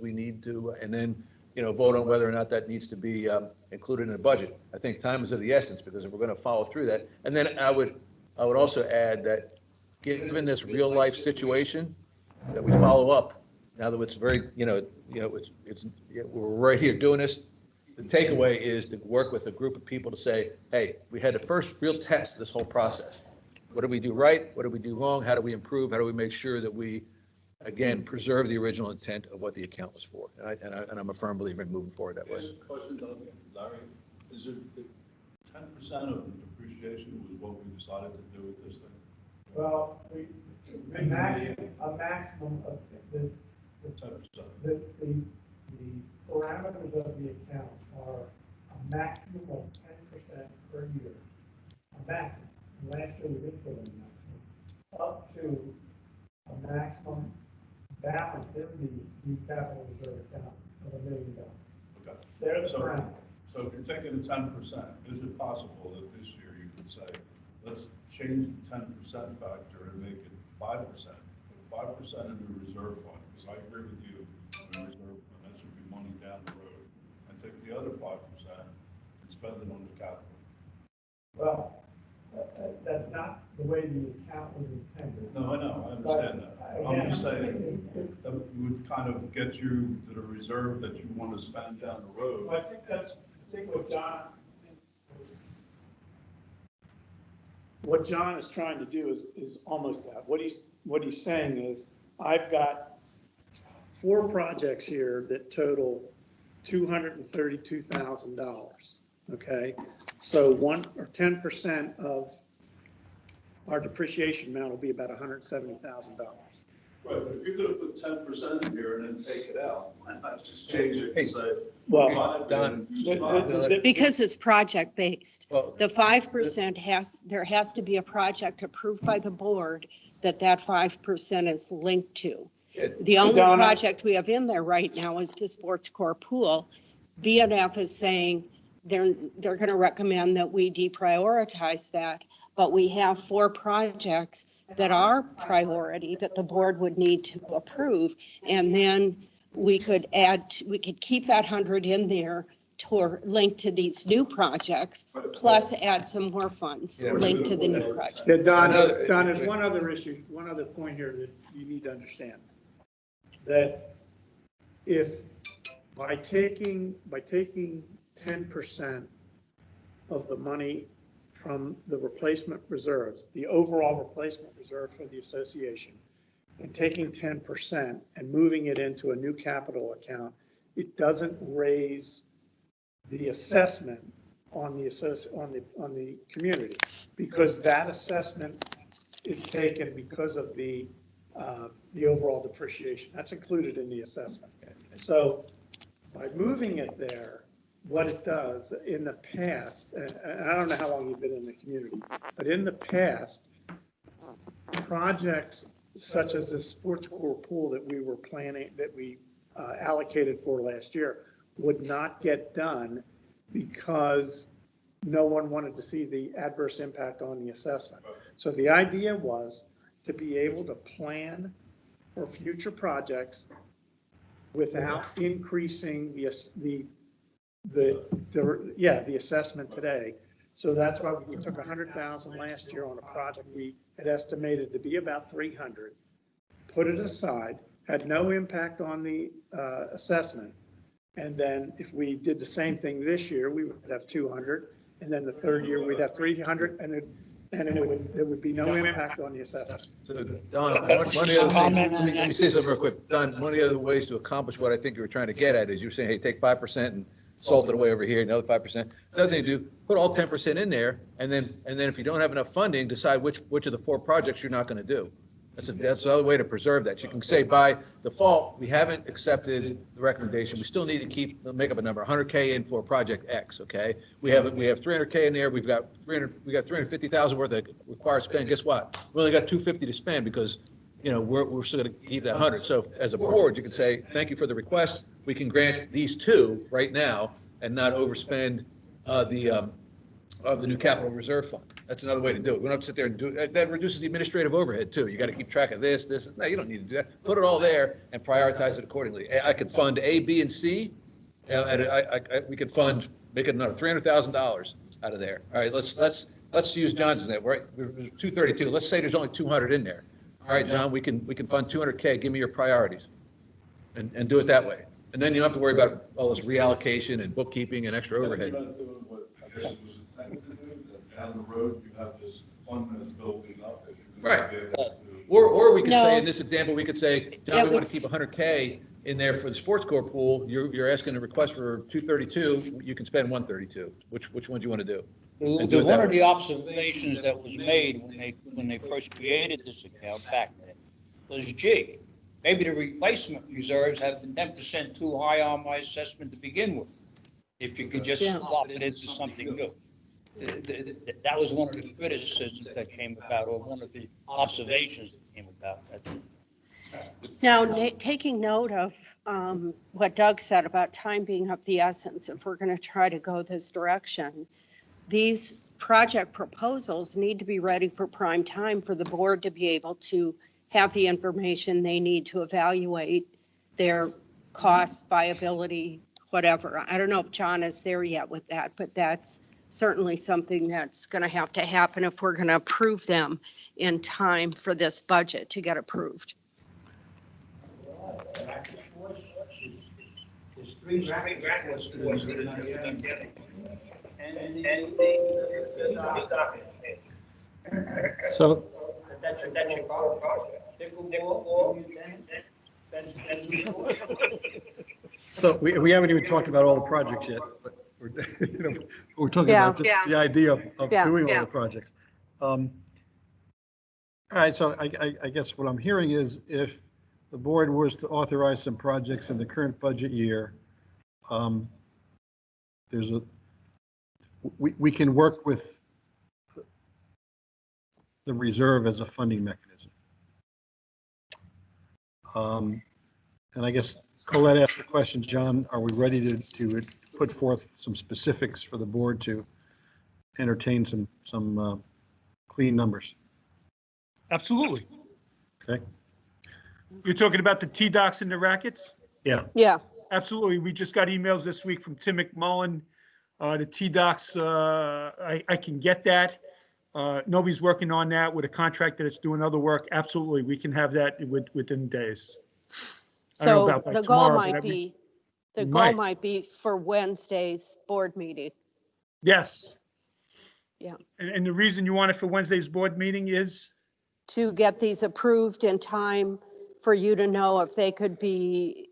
we need to, and then, vote on whether or not that needs to be included in the budget. I think time is of the essence, because if we're going to follow through that, and then I would also add that, given this real life situation, that we follow up. Now that it's very, we're right here doing this. The takeaway is to work with a group of people to say, hey, we had the first real test of this whole process. What did we do right? What did we do wrong? How do we improve? How do we make sure that we, again, preserve the original intent of what the account was for? And I'm a firm believer in moving forward that way. Question, Larry, is it 10% of the depreciation was what we decided to do with this thing? Well, a maximum of the 10%. The parameters of the account are a maximum of 10% per year. A maximum. Last year we didn't put in a maximum. Up to a maximum balance in the new capital reserve account of $1 million. Okay. There's the parameters. So if you're taking the 10%, is it possible that this year you could say, let's change the 10% factor and make it 5%? Put 5% in the reserve fund, because I agree with you, the reserve fund, that should be money down the road, and take the other 5% and spend it on the capital. Well, that's not the way the account was intended. No, I know, I understand that. I'm just saying that would kind of get you to the reserve that you want to spend down the road. Well, I think what John is trying to do is almost that. What he's saying is, I've got 4 projects here that total $232,000. Okay, so 10% of our depreciation amount will be about $170,000. Right, but if you're going to put 10% in here and then take it out, why not just change it and say, well, Don, Because it's project-based. The 5% there has to be a project approved by the board that 5% is linked to. The only project we have in there right now is the sports core pool. B&F is saying they're going to recommend that we deprioritize that, but we have 4 projects that are priority that the board would need to approve, and then we could keep that 100 in there linked to these new projects, plus add some more funds linked to the new project. Yeah, Don, there's one other issue, one other point here that you need to understand. That if by taking 10% of the money from the replacement reserves, the overall replacement reserve for the association, and taking 10% and moving it into a new capital account, it doesn't raise the assessment on the community, because that assessment is taken because of the overall depreciation. That's included in the assessment. So by moving it there, what it does in the past, and I don't know how long you've been in the community, but in the past, projects such as the sports core pool that we were planning, that we allocated for last year, would not get done because no one wanted to see the adverse impact on the assessment. So the idea was to be able to plan for future projects without increasing the assessment today. So that's why we took 100,000 last year on a project we had estimated to be about 300, put it aside, had no impact on the assessment. And then if we did the same thing this year, we would have 200. And then the third year, we'd have 300, and there would be no impact on the assessment. So, Don, one of the other things, let me say something real quick. Don, one of the other ways to accomplish what I think you were trying to get at is you're saying, hey, take 5% and salt it away over here, another 5%. The other thing to do, put all 10% in there, and then if you don't have enough funding, decide which of the 4 projects you're not going to do. That's the other way to preserve that. You can say by default, we haven't accepted the recommendation. We still need to make up a number, 100K in for project X, okay? We have 300K in there. We got 350,000 worth of required spend. Guess what? We only got 250 to spend because, we're still going to keep that 100. So as a board, you can say, thank you for the request. We can grant these 2 right now and not overspend the new capital reserve fund. That's another way to do it. We don't have to sit there and do it. That reduces the administrative overhead too. You got to keep track of this. No, you don't need to do that. Put it all there and prioritize it accordingly. I could fund A, B, and C. We could make it another $300,000 out of there. All right, let's use John's net. We're 232. Let's say there's only 200 in there. All right, John, we can fund 200K. Give me your priorities, and do it that way. And then you don't have to worry about all this reallocation and bookkeeping and extra overhead. Down the road, you have this fund that's building up. Right. Or we could say, in this example, we could say, John, we want to keep 100K in there for the sports core pool. You're asking a request for 232. You can spend 132. Which one do you want to do? One of the observations that was made when they first created this account back then was, gee, maybe the replacement reserves have been 10% too high on my assessment to begin with. If you could just swap it into something new. That was one of the criticisms that came about, or one of the observations that came about. Now, taking note of what Doug said about time being of the essence, if we're going to try to go this direction, these project proposals need to be ready for prime time for the board to be able to have the information they need to evaluate their costs, viability, whatever. I don't know if John is there yet with that, but that's certainly something that's going to have to happen if we're going to approve them in time for this budget to get approved. There's 3 rackets So, so we haven't even talked about all the projects yet, but we're talking about just the idea of doing all the projects. All right, so I guess what I'm hearing is if the board was to authorize some projects in the current budget year, we can work with the reserve as a funding mechanism. And I guess Colette asked the question, John, are we ready to put forth some specifics for the board to entertain some clean numbers? Absolutely. Okay. You're talking about the T-Docks and the rackets? Yeah. Yeah. absolutely. We just got emails this week from Tim McMullen. The T-Docs, I can get that. Nobody's working on that with a contractor that's doing other work. Absolutely, we can have that within days. I don't know So about by the goal tomorrow, but might be, the we goal might. might be for Wednesday's board meeting. Yes. Yeah. And the reason you want it for Wednesday's board meeting is? To get these approved in time for you to know if they could be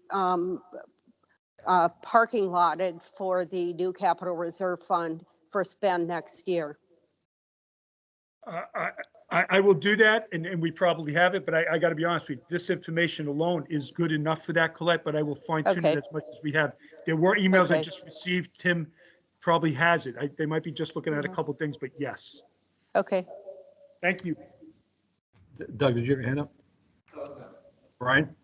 parking lotted for the new capital reserve fund for spend next year. I will do that, and we probably have it, but I got to be honest with you, this information alone is good enough for that, Colette, but I will fine tune Okay. it as much as we have. There were emails I Okay. just received. Tim probably has it. They might be just looking at a Mhm. couple things, but yes. Okay. Thank you. Doug, did you have your hand up? Brian?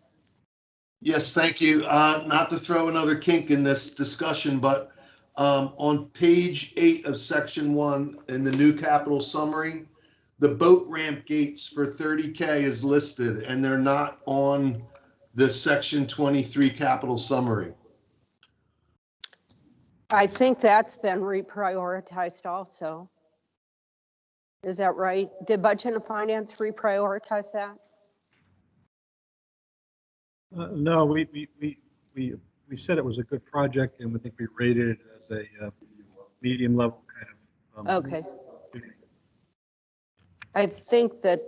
Yes, thank you. Not to throw another kink in this discussion, but on page 8 of section 1 in the new capital summary, the boat ramp gates for 30K is listed and they're not on the section 23 capital summary. I think that's been reprioritized also. Is that right? Did Budget and Finance reprioritize that? No, we said it was a good project and we think we rated it as a medium level kind of. Okay. I think that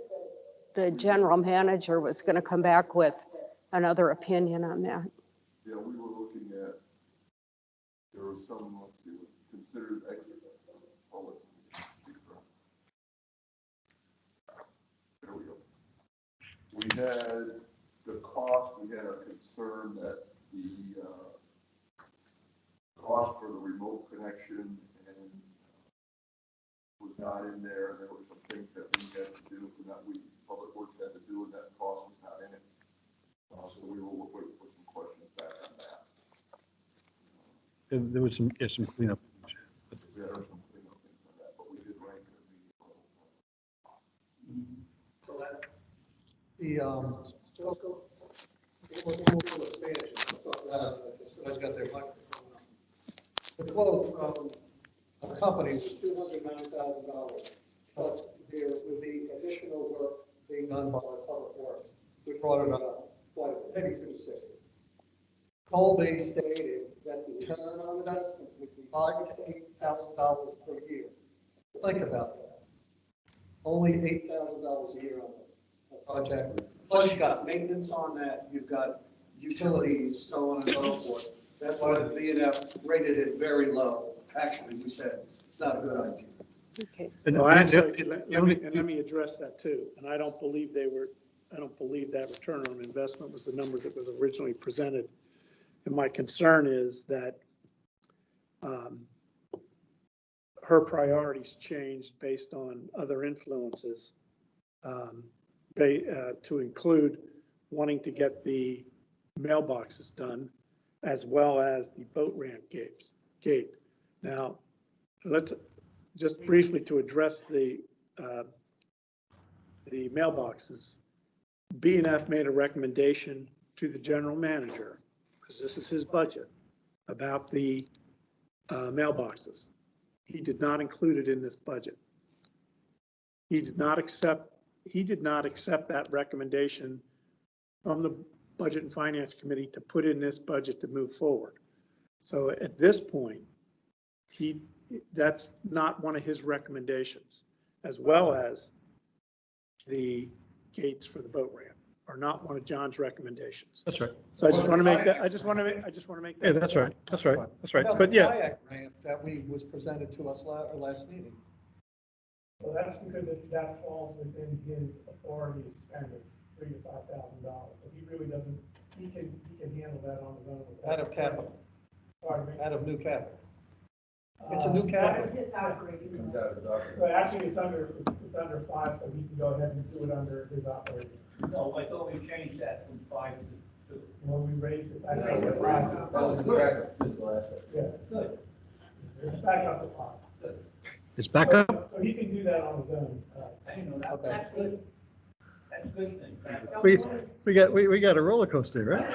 the general manager was going to come back with another opinion on that. Yeah, we were looking at, there was some, let's see, was considered extra. There we go. We had the cost, we had a concern that the cost for the remote connection and was not in there. There were some things that we had to do, and that we, Public Works had to do, and that cost was not in it. So we were waiting for some questions back on that. There was some cleanup. We had some cleanup things on that, but we did rank it. The quote from a company was $209,000, but there would be additional work being done by Public Works. We brought it up quite a bit, maybe 260. Colby stated that the return on investment would be $5,000 to $8,000 per year. Think about that. Only $8,000 a year on a project. Plus you got maintenance on that, you've got utilities, so on and so forth. That's why the B&F rated it very low. Actually, we said it's not a good idea. Okay. Well, actually, let me address that too. And I don't believe that return on investment was the number that was originally presented. And my concern is that her priorities changed based on other influences to include wanting to get the mailboxes done as well as the boat ramp gate. Now, let's just briefly to address the mailboxes. B&F made a recommendation to the general manager, because this is his budget, about the mailboxes. He did not include it in this budget. He did not accept that recommendation from the Budget and Finance Committee to put in this budget to move forward. So at this point, that's not one of his recommendations, as well as the gates for the boat ramp are not one of John's recommendations. That's right. So I just want to make that, I just want to make that. Yeah, that's right. That's right. That's right. About But the yeah. kayak ramp that was presented to us last meeting. Well, that's because that falls within his authority to spend it, $3,000 to $5,000. So he really doesn't, he can handle that on his own. Out of capital. Pardon me? Out of new capital. It's a new capital. That's his operating. But actually, it's under 5, so he can go ahead and do it under his operating. No, I thought we changed that from 5 to 2. When we raised it, I Yeah, raised it we raised 5. it. That was the track of physical assets. Yeah, good. It's back up to 5. It's back up. So he can do that on his own. I didn't know that. Okay. That's good. That's a good thing. We got a roller coaster, right?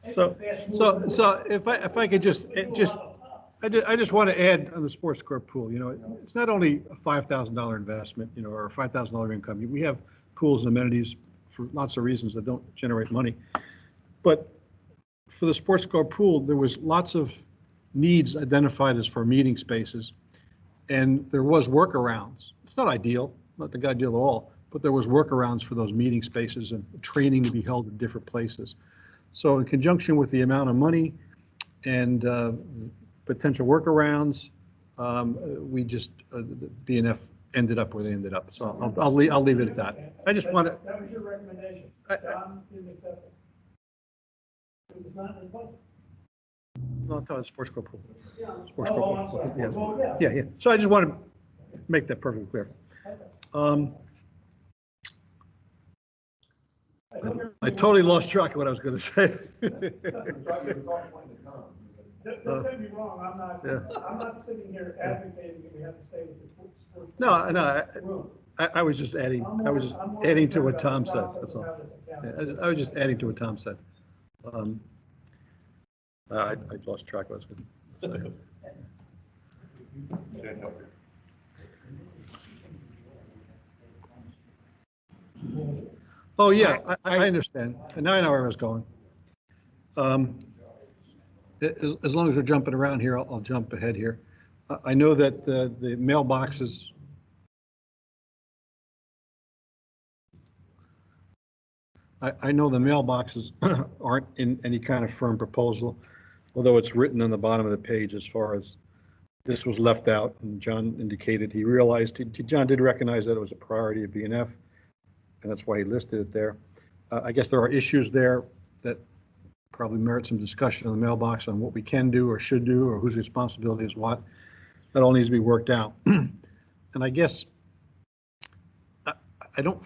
So if I could I just want to add on the sports court pool, it's not only a $5,000 investment, or a $5,000 income. We have pools and amenities for lots of reasons that don't generate money. But for the sports court pool, there was lots of needs identified as for meeting spaces. And there was workarounds. It's not ideal, not the ideal at all, but there was workarounds for those meeting spaces and training to be held in different places. So in conjunction with the amount of money and potential workarounds, we just, BNF ended up where they ended up. So I'll leave it at that. I just want to. That was your recommendation. John didn't accept it. It was not in his budget. No, I'm talking sports court pool. Sports Oh, court I'm pool. sorry. Yeah. Well, yeah. Yeah. So I just want to make that perfectly clear. I totally lost track of what I was going to say. Don't get me wrong, Yeah. I'm not sitting here advocating that we have to stay with the sports. No, I was just adding, adding to what Tom said, that's all. Yeah, I was just adding to what Tom said. I lost track of what I was going to say. Oh, yeah, I understand. And now I know where I was going. As long as we're jumping around here, I'll jump ahead here. I know that the mailboxes. I know the mailboxes aren't in any kind of firm proposal, although it's written on the bottom of the page as far as this was left out. And John indicated he realized, John did recognize that it was a priority of BNF, and that's why he listed it there. I guess there are issues there that probably merit some discussion on the mailbox on what we can do or should do, or whose responsibility is what. That all needs to be worked out. And I guess I'm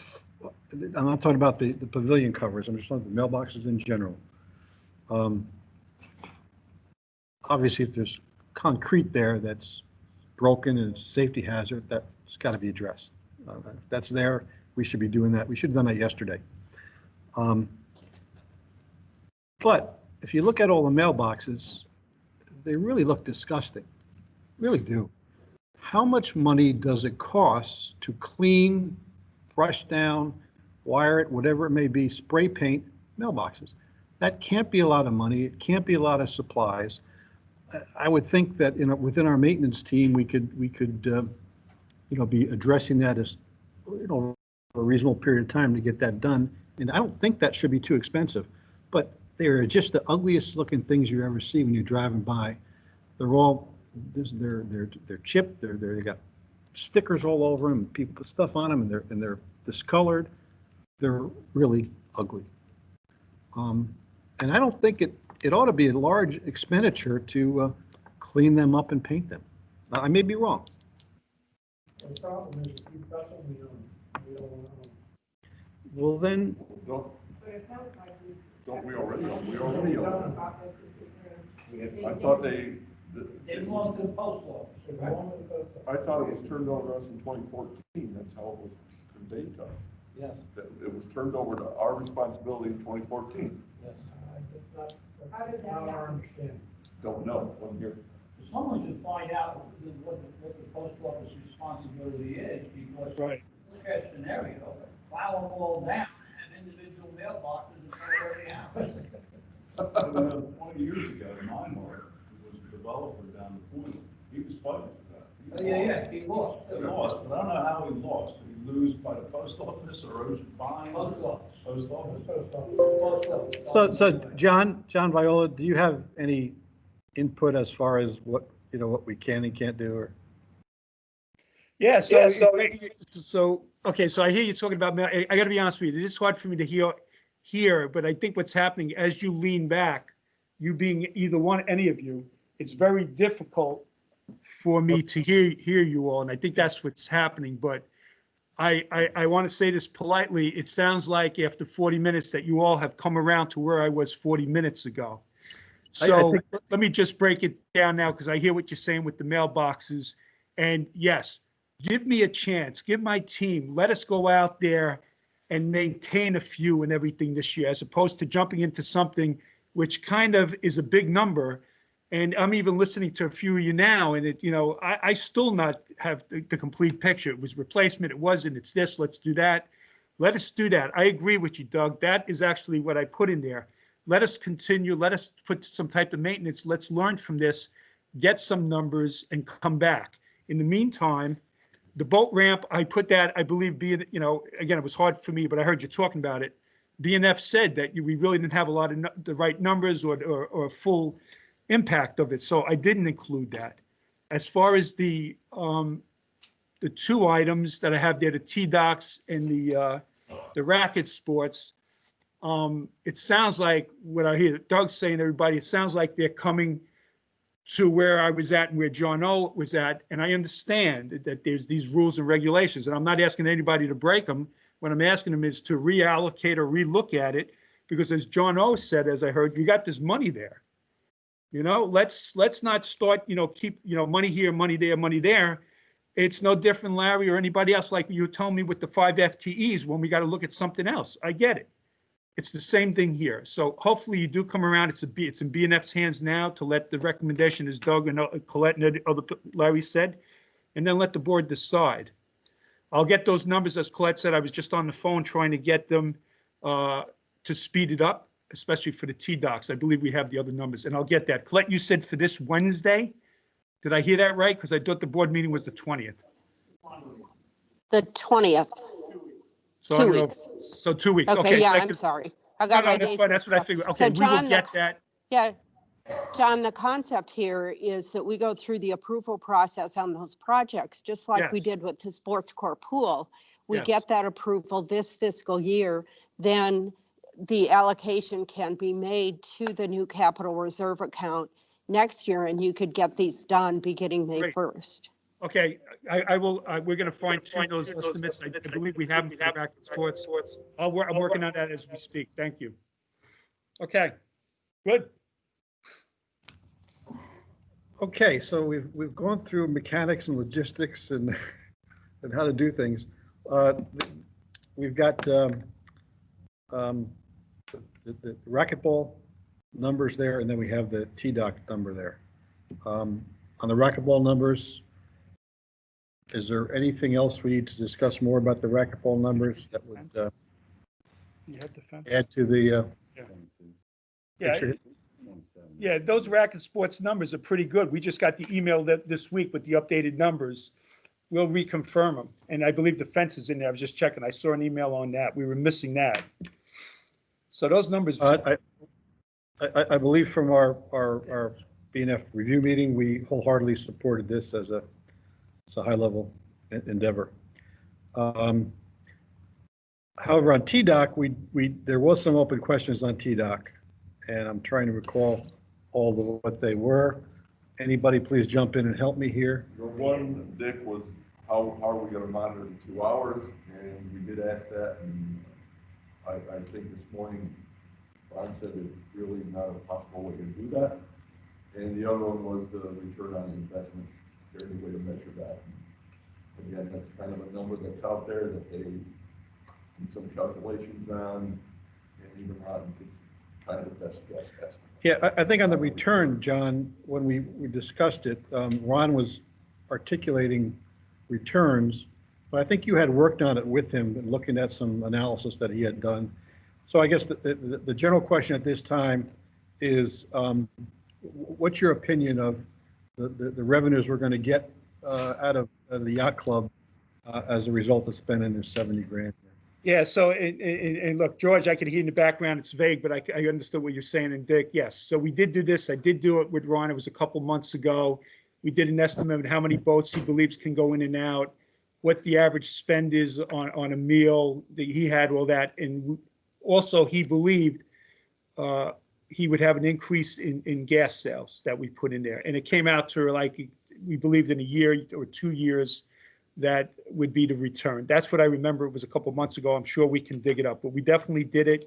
not talking about the pavilion covers. I'm just talking about the mailboxes in general. Obviously, if there's concrete there that's broken and it's a safety hazard, that's got to be addressed. If that's there, we should be doing that. We should have done that yesterday. But if you look at all the mailboxes, they really look disgusting, really do. How much money does it cost to clean, brush down, wire it, whatever it may be, spray paint mailboxes? That can't be a lot of money. It can't be a lot of supplies. I would think that within our maintenance team, we could be addressing that as, for a reasonable period of time to get that done. And I don't think that should be too expensive, but they're just the ugliest looking things you ever see when you're driving by. They're all, they're chipped, they got stickers all over them, people put stuff on them, and they're discolored. They're really ugly. And I don't think it ought to be a large expenditure to clean them up and paint them. I may be wrong. The problem is if you cut them, we don't want to. Well, then. Don't we already own? We already own. I thought they belong to the post office. I thought it was turned over to us in 2014. That's how it was conveyed to us. Yes. That it was turned over to our responsibility in 2014. Yes. How did that happen? Don't know. Wasn't here. Someone should find out what the post office responsibility is, because right. Worst case scenario, plow them all down, and individual mailboxes and everything else. 20 years ago, mine was a developer down the point. He was fighting for that. Yeah, he lost. He lost, but I don't know how he lost. Did he lose by the post office or ocean fines? Post office. Post office. Post office. So John Viola, do you have any input as far as what we can and can't do, or? Yeah, so okay, so I hear you talking about, I got to be honest with you, it is hard for me to hear, but I think what's happening as you lean back, you being any of you, it's very difficult for me to hear you all, and I think that's what's happening. But I want to say this politely. It sounds like after 40 minutes that you all have come around to where I was 40 minutes ago. So let me just break it down now, because I hear what you're saying with the mailboxes. And yes, give me a chance, give my team, let us go out there and maintain a few and everything this year, as opposed to jumping into something which kind of is a big number. And I'm even listening to a few of you now, and it, I still not have the complete picture. It was replacement, it wasn't, it's this, let's do that. Let us do that. I agree with you, Doug. That is actually what I put in there. Let us continue, let us put some type of maintenance. Let's learn from this, get some numbers and come back. In the meantime, the boat ramp, I put that, I believe, again, it was hard for me, but I heard you talking about it. BNF said that we really didn't have a lot of the right numbers or full impact of it. So I didn't include that. As far as the two items that I have there, the T-Docks and the racket sports, it sounds like what I hear Doug saying, everybody, it sounds like they're coming to where I was at and where John O was at. And I understand that there's these rules and regulations, and I'm not asking anybody to break them. What I'm asking them is to reallocate or relook at it, because as John O said, as I heard, you got this money there. Let's not start, keep, money here, money there, money there. It's no different, Larry, or anybody else, like you told me with the 5 FTEs when we got to look at something else. I get it. It's the same thing here. So hopefully you do come around. It's in BNF's hands now to let the recommendation, as Doug and Colette and other Larry said, and then let the board decide. I'll get those numbers, as Colette said. I was just on the phone trying to get them to speed it up, especially for the T-Docks. I believe we have the other numbers, and I'll get that. Colette, you said for this Wednesday? Did I hear that right? Because I thought the board meeting was the 20th. The 20th. So 2 weeks. So 2 weeks. Okay, yeah, so I'm sorry. I got my days that's what I figured. Okay, So we will John, get that. Yeah, John, the concept here is that we go through the approval process on those projects, just like we Yes. did with the Sports Corps pool. We Yes. get that approval this fiscal year, then the allocation can be made to the new capital reserve account next year, and you could get these done beginning May Great. 1st. Okay, I will, we're going to fine tune those estimates. I believe we have them for the racket sports. I'm working on that as we speak. Thank you. Okay, good. Okay, so we've gone through mechanics and logistics and how to do things. We've got the racquetball numbers there, and then we have the T-Dock number there. On the racquetball numbers, is there anything else we need to discuss more about the racquetball numbers that would You have the fence? add to the Yeah, picture? yeah, those racket sports numbers are pretty good. We just got the email this week with the updated numbers. We'll reconfirm them. And I believe the fence is in there. I was just checking. I saw an email on that. We were missing that. So those numbers. I believe from our BNF review meeting, we wholeheartedly supported this as a high-level endeavor. However, on T-Dock, there was some open questions on T-Dock, and I'm trying to recall all of what they were. Anybody please jump in and help me here? The one, Dick, was how are we gonna monitor the 2 hours? And we did ask that, and I think this morning, Ron said it's really not a possible way to do that. And the other one was the return on investment. Is there any way to measure that? And again, that's kind of a number that's out there that they do some calculations on, and even Ron gets kind of the best guess estimate. Yeah, I think on the return, John, when we discussed it, Ron was articulating returns, but I think you had worked on it with him and looking at some analysis that he had done. So I guess the general question at this time is, what's your opinion of the revenues we're going to get out of the yacht club as a result of spending this 70 grand? Yeah, so, and look, George, I can hear in the background, it's vague, but I understood what you're saying, and Dick, yes. So we did do this. I did do it with Ron. It was a couple months ago. We did an estimate of how many boats he believes can go in and out, what the average spend is on a meal that he had, all that. And also he believed he would have an increase in gas sales that we put in there. And it came out to like, we believed in a year or 2 years, that would be the return. That's what I remember. It was a couple months ago. I'm sure we can dig it up, but we definitely did it.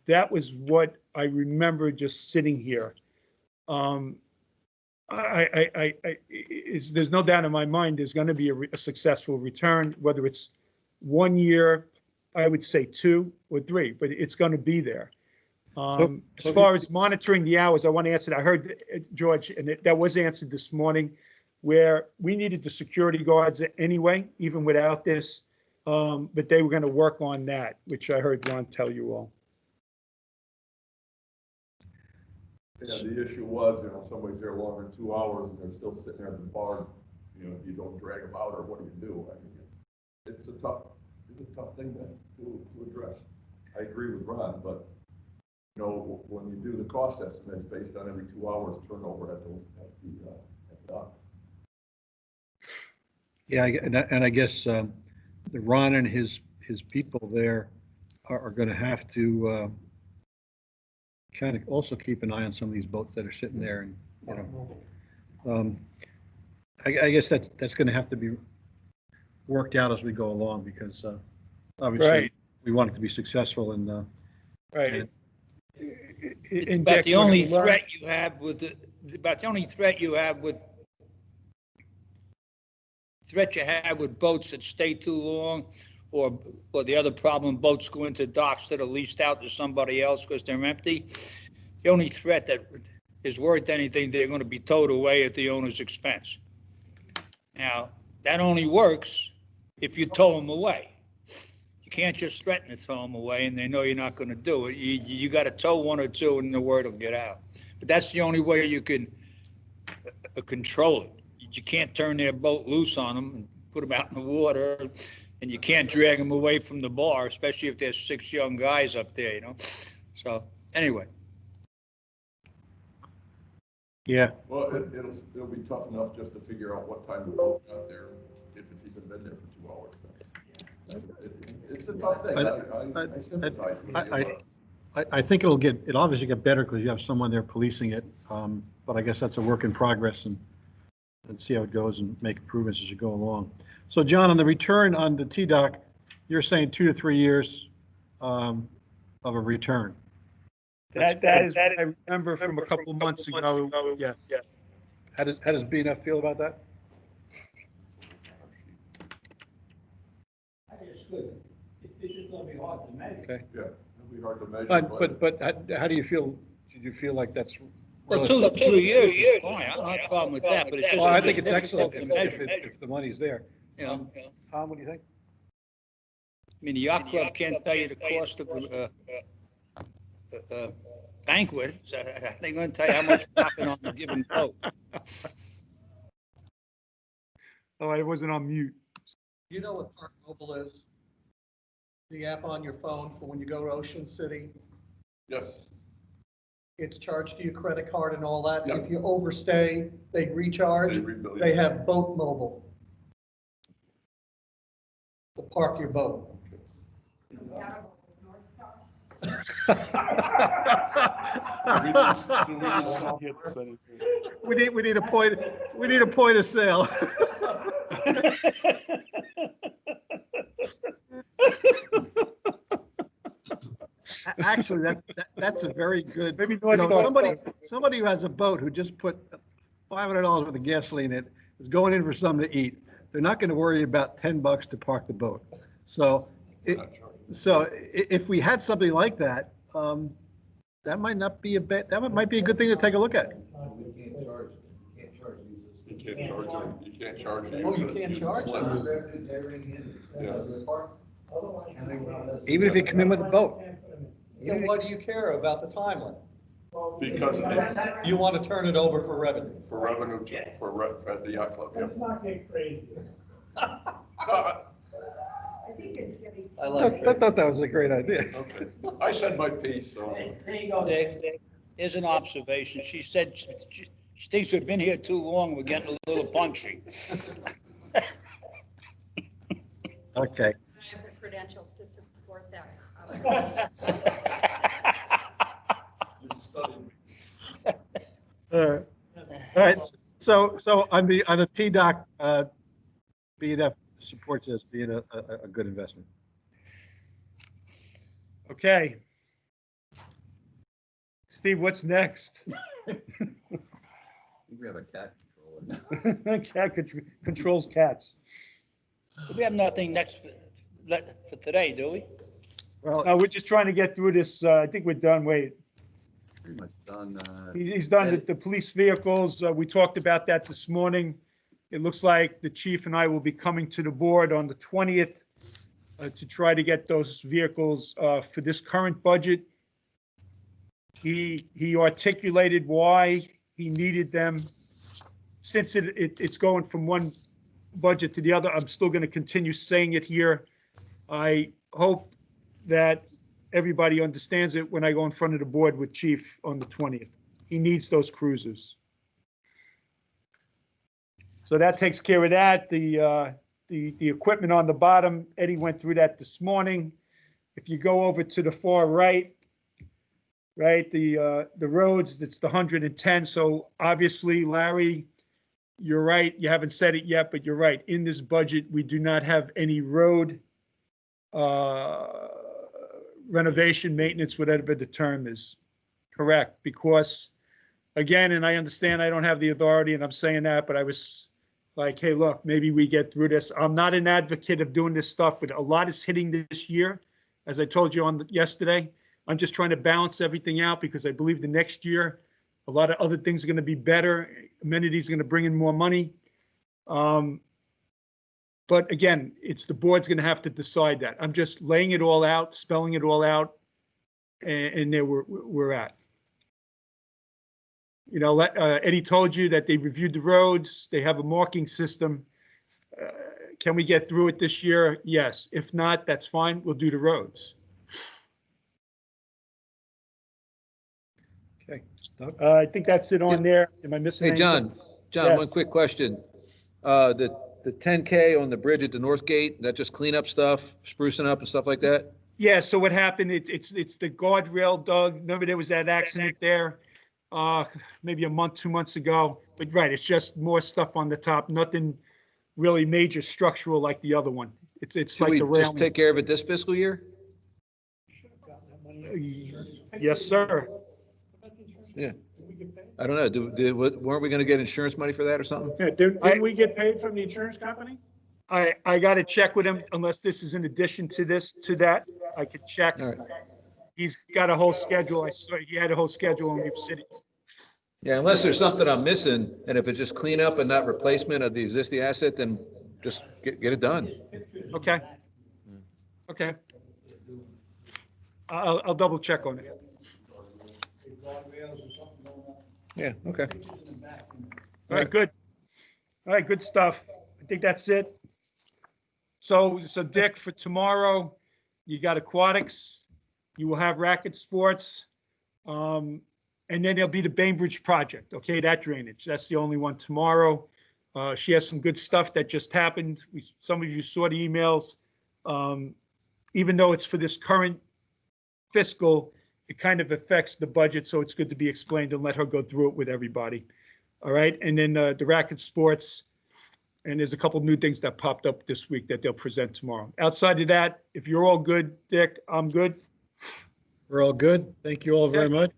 That was what I remember just sitting here. There's no doubt in my mind there's going to be a successful return, whether it's 1 year I would say 2 or 3, but it's going to be there. As so far as monitoring the hours, I want to answer that. I heard George, and that was answered this morning, where we needed the security guards anyway, even without this. But they were going to work on that, which I heard Ron tell you all. Yeah, the issue was, somebody's there longer than 2 hours and they're still sitting there at the bar, you don't drag them out, or what do you do? I mean, it's a tough thing to address. I agree with Ron, but, when you do the cost estimates based on every 2 hours turnover at the dock. Yeah, and I guess Ron and his people there are going to have to kind of also keep an eye on some of these boats that are sitting there, and I guess that's going to have to be worked out as we go along, because obviously Right. we want it to be successful, and Right. It's about the only threat you have with boats that stay too long, or the other problem, boats go into docks that are leased out to somebody else because they're empty. The only threat that is worth anything, they're going to be towed away at the owner's expense. Now, that only works if you tow them away. You can't just threaten to tow them away and they know you're not going to do it. You got to tow 1 or 2 and the word will get out. But that's the only way you can control it. You can't turn their boat loose on them and put them out in the water, and you can't drag them away from the bar, especially if there's 6 young guys up there, So, anyway. yeah. Well, it'll be tough enough just to figure out what time the boat got there, if it's even been there for 2 hours. It's a tough thing. I sympathize with you. I think it'll obviously get better because you have someone there policing it, but I guess that's a work in progress, and see how it goes and make improvements as you go along. So John, on the return on the T-Dock, you're saying 2 to 3 years of a return. That is, I remember from a couple of months ago, yes. How does BNF feel about that? I think it's good. It's just gonna be hard to measure. Okay. Yeah, it'll be hard to measure. But how do you feel? Did you feel like that's? Well, 2 to 3 years is fine. I don't have a problem with that, but it's just. Well, I think it's difficult excellent to measure. if the money's there. Tom, what do you think? I mean, the yacht club can't tell you the cost of a banquet. So how are they going to tell you how much profit on a given boat? Oh, I wasn't on mute. You know what Park Mobile is? The app on your phone for when you go to Ocean City. Yes. It's charged to your credit card and all that. Yep. If you overstay, they recharge. They have Boat Mobile to park your boat. We need a point of sale. Actually, that's a very good. Maybe somebody who has a boat who just put $500 worth of gasoline in it is going in for something to eat. They're not going to worry about $10 to park the boat. So, if we had something like that, that might not be that might be a good thing to take a look at. You can't charge them. You can't charge them. Oh, you can't charge them? Even if you come in with a boat. Then why do you care about the time limit? Because you want to turn it over for revenue. For revenue, at the yacht club. Let's not get crazy. I thought that was a great idea. Okay, I said my piece, so. There you go. Dick, here's an observation. She said she thinks we've been here too long. We're getting a little punchy. Okay. I have the credentials to support that. All right. So on the T-Dock, BNF supports this being a good investment. Okay. Steve, what's next? We have a cat controller. Cat controls cats. We have nothing next for today, do we? Well, we're just trying to get through this. I think we're done. Wait, Pretty much done. he's done the police vehicles. We talked about that this morning. It looks like the chief and I will be coming to the board on the 20th to try to get those vehicles for this current budget. He articulated why he needed them. Since it's going from one budget to the other, I'm still going to continue saying it here. I hope that everybody understands it when I go in front of the board with Chief on the 20th. He needs those cruisers. So that takes care of that. The equipment on the bottom, Eddie went through that this morning. If you go over to the far right, the roads, it's the 110. So obviously, Larry, you're right. You haven't said it yet, but you're right. In this budget, we do not have any road renovation, maintenance, whatever the term is. Correct, because again, and I understand I don't have the authority and I'm saying that, but I was like, hey, look, maybe we get through this. I'm not an advocate of doing this stuff, but a lot is hitting this year. As I told you yesterday, I'm just trying to balance everything out because I believe the next year, a lot of other things are going to be better. Amenities are going to bring in more money. But again, it's the board's going to have to decide that. I'm just laying it all out, spelling it all out, and there we're at. You know, Eddie told you that they reviewed the roads. They have a marking system. Can we get through it this year? Yes. If not, that's fine. We'll do the roads. okay. I think that's it on there. Am I missing Hey, anything? John, Yes. one quick question. The 10K on the bridge at the North Gate, that just cleanup stuff, sprucing up and stuff like that? Yeah, so what happened, it's the guardrail, Doug. Remember there was that accident there, maybe a month, 2 months ago. But right, it's just more stuff on the top, nothing really major structural like the other one. It's Should like we the just railing. take care of it this fiscal year? Yes, sir. Yeah. I don't know. Weren't we gonna get insurance money for that or something? Yeah, didn't we get paid from the insurance company? I got to check with him unless this is in addition to that. I could check. All right. He's got a whole schedule. I saw he had a whole schedule and we've seen it. Yeah, unless there's something I'm missing, and if it's just cleanup and not replacement of the existing asset, then just get it done. Okay. Okay. I'll double check on it. Yeah, okay. All right, good. All right, good stuff. I think that's it. So Dick, for tomorrow, you got aquatics, you will have racket sports, and then there'll be the Bainbridge project, okay, that drainage. That's the only one tomorrow. She has some good stuff that just happened. Some of you saw the emails. Even though it's for this current fiscal, it kind of affects the budget, so it's good to be explained and let her go through it with everybody. All right, and then the racket sports, and there's a couple new things that popped up this week that they'll present tomorrow. Outside of that, if you're all good, Dick, I'm good. We're all good. Thank you all very much.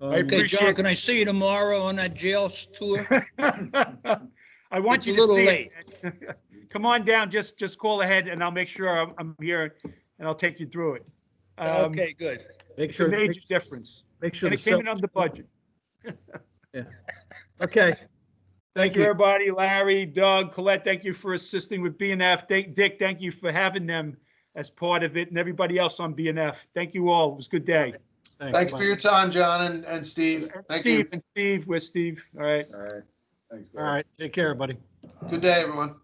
Okay, John, can I see you tomorrow on that jail tour? I want It's you a to little see late. it. Come on down, just call ahead and I'll make sure I'm here and I'll take you through it. Okay, good. Make It's sure, a major difference. make sure And the it came in under budget. Yeah. Okay. Thank you, everybody. Larry, Doug, Colette, thank you for assisting with BNF. Dick, thank you for having them as part of it, and everybody else on BNF. Thank you all. It was a good day. Thank you for your time, John and Steve. Thank you. Steve, where's Steve? All right. All right. Thanks, guys. All right. Take care, everybody. Good day, everyone.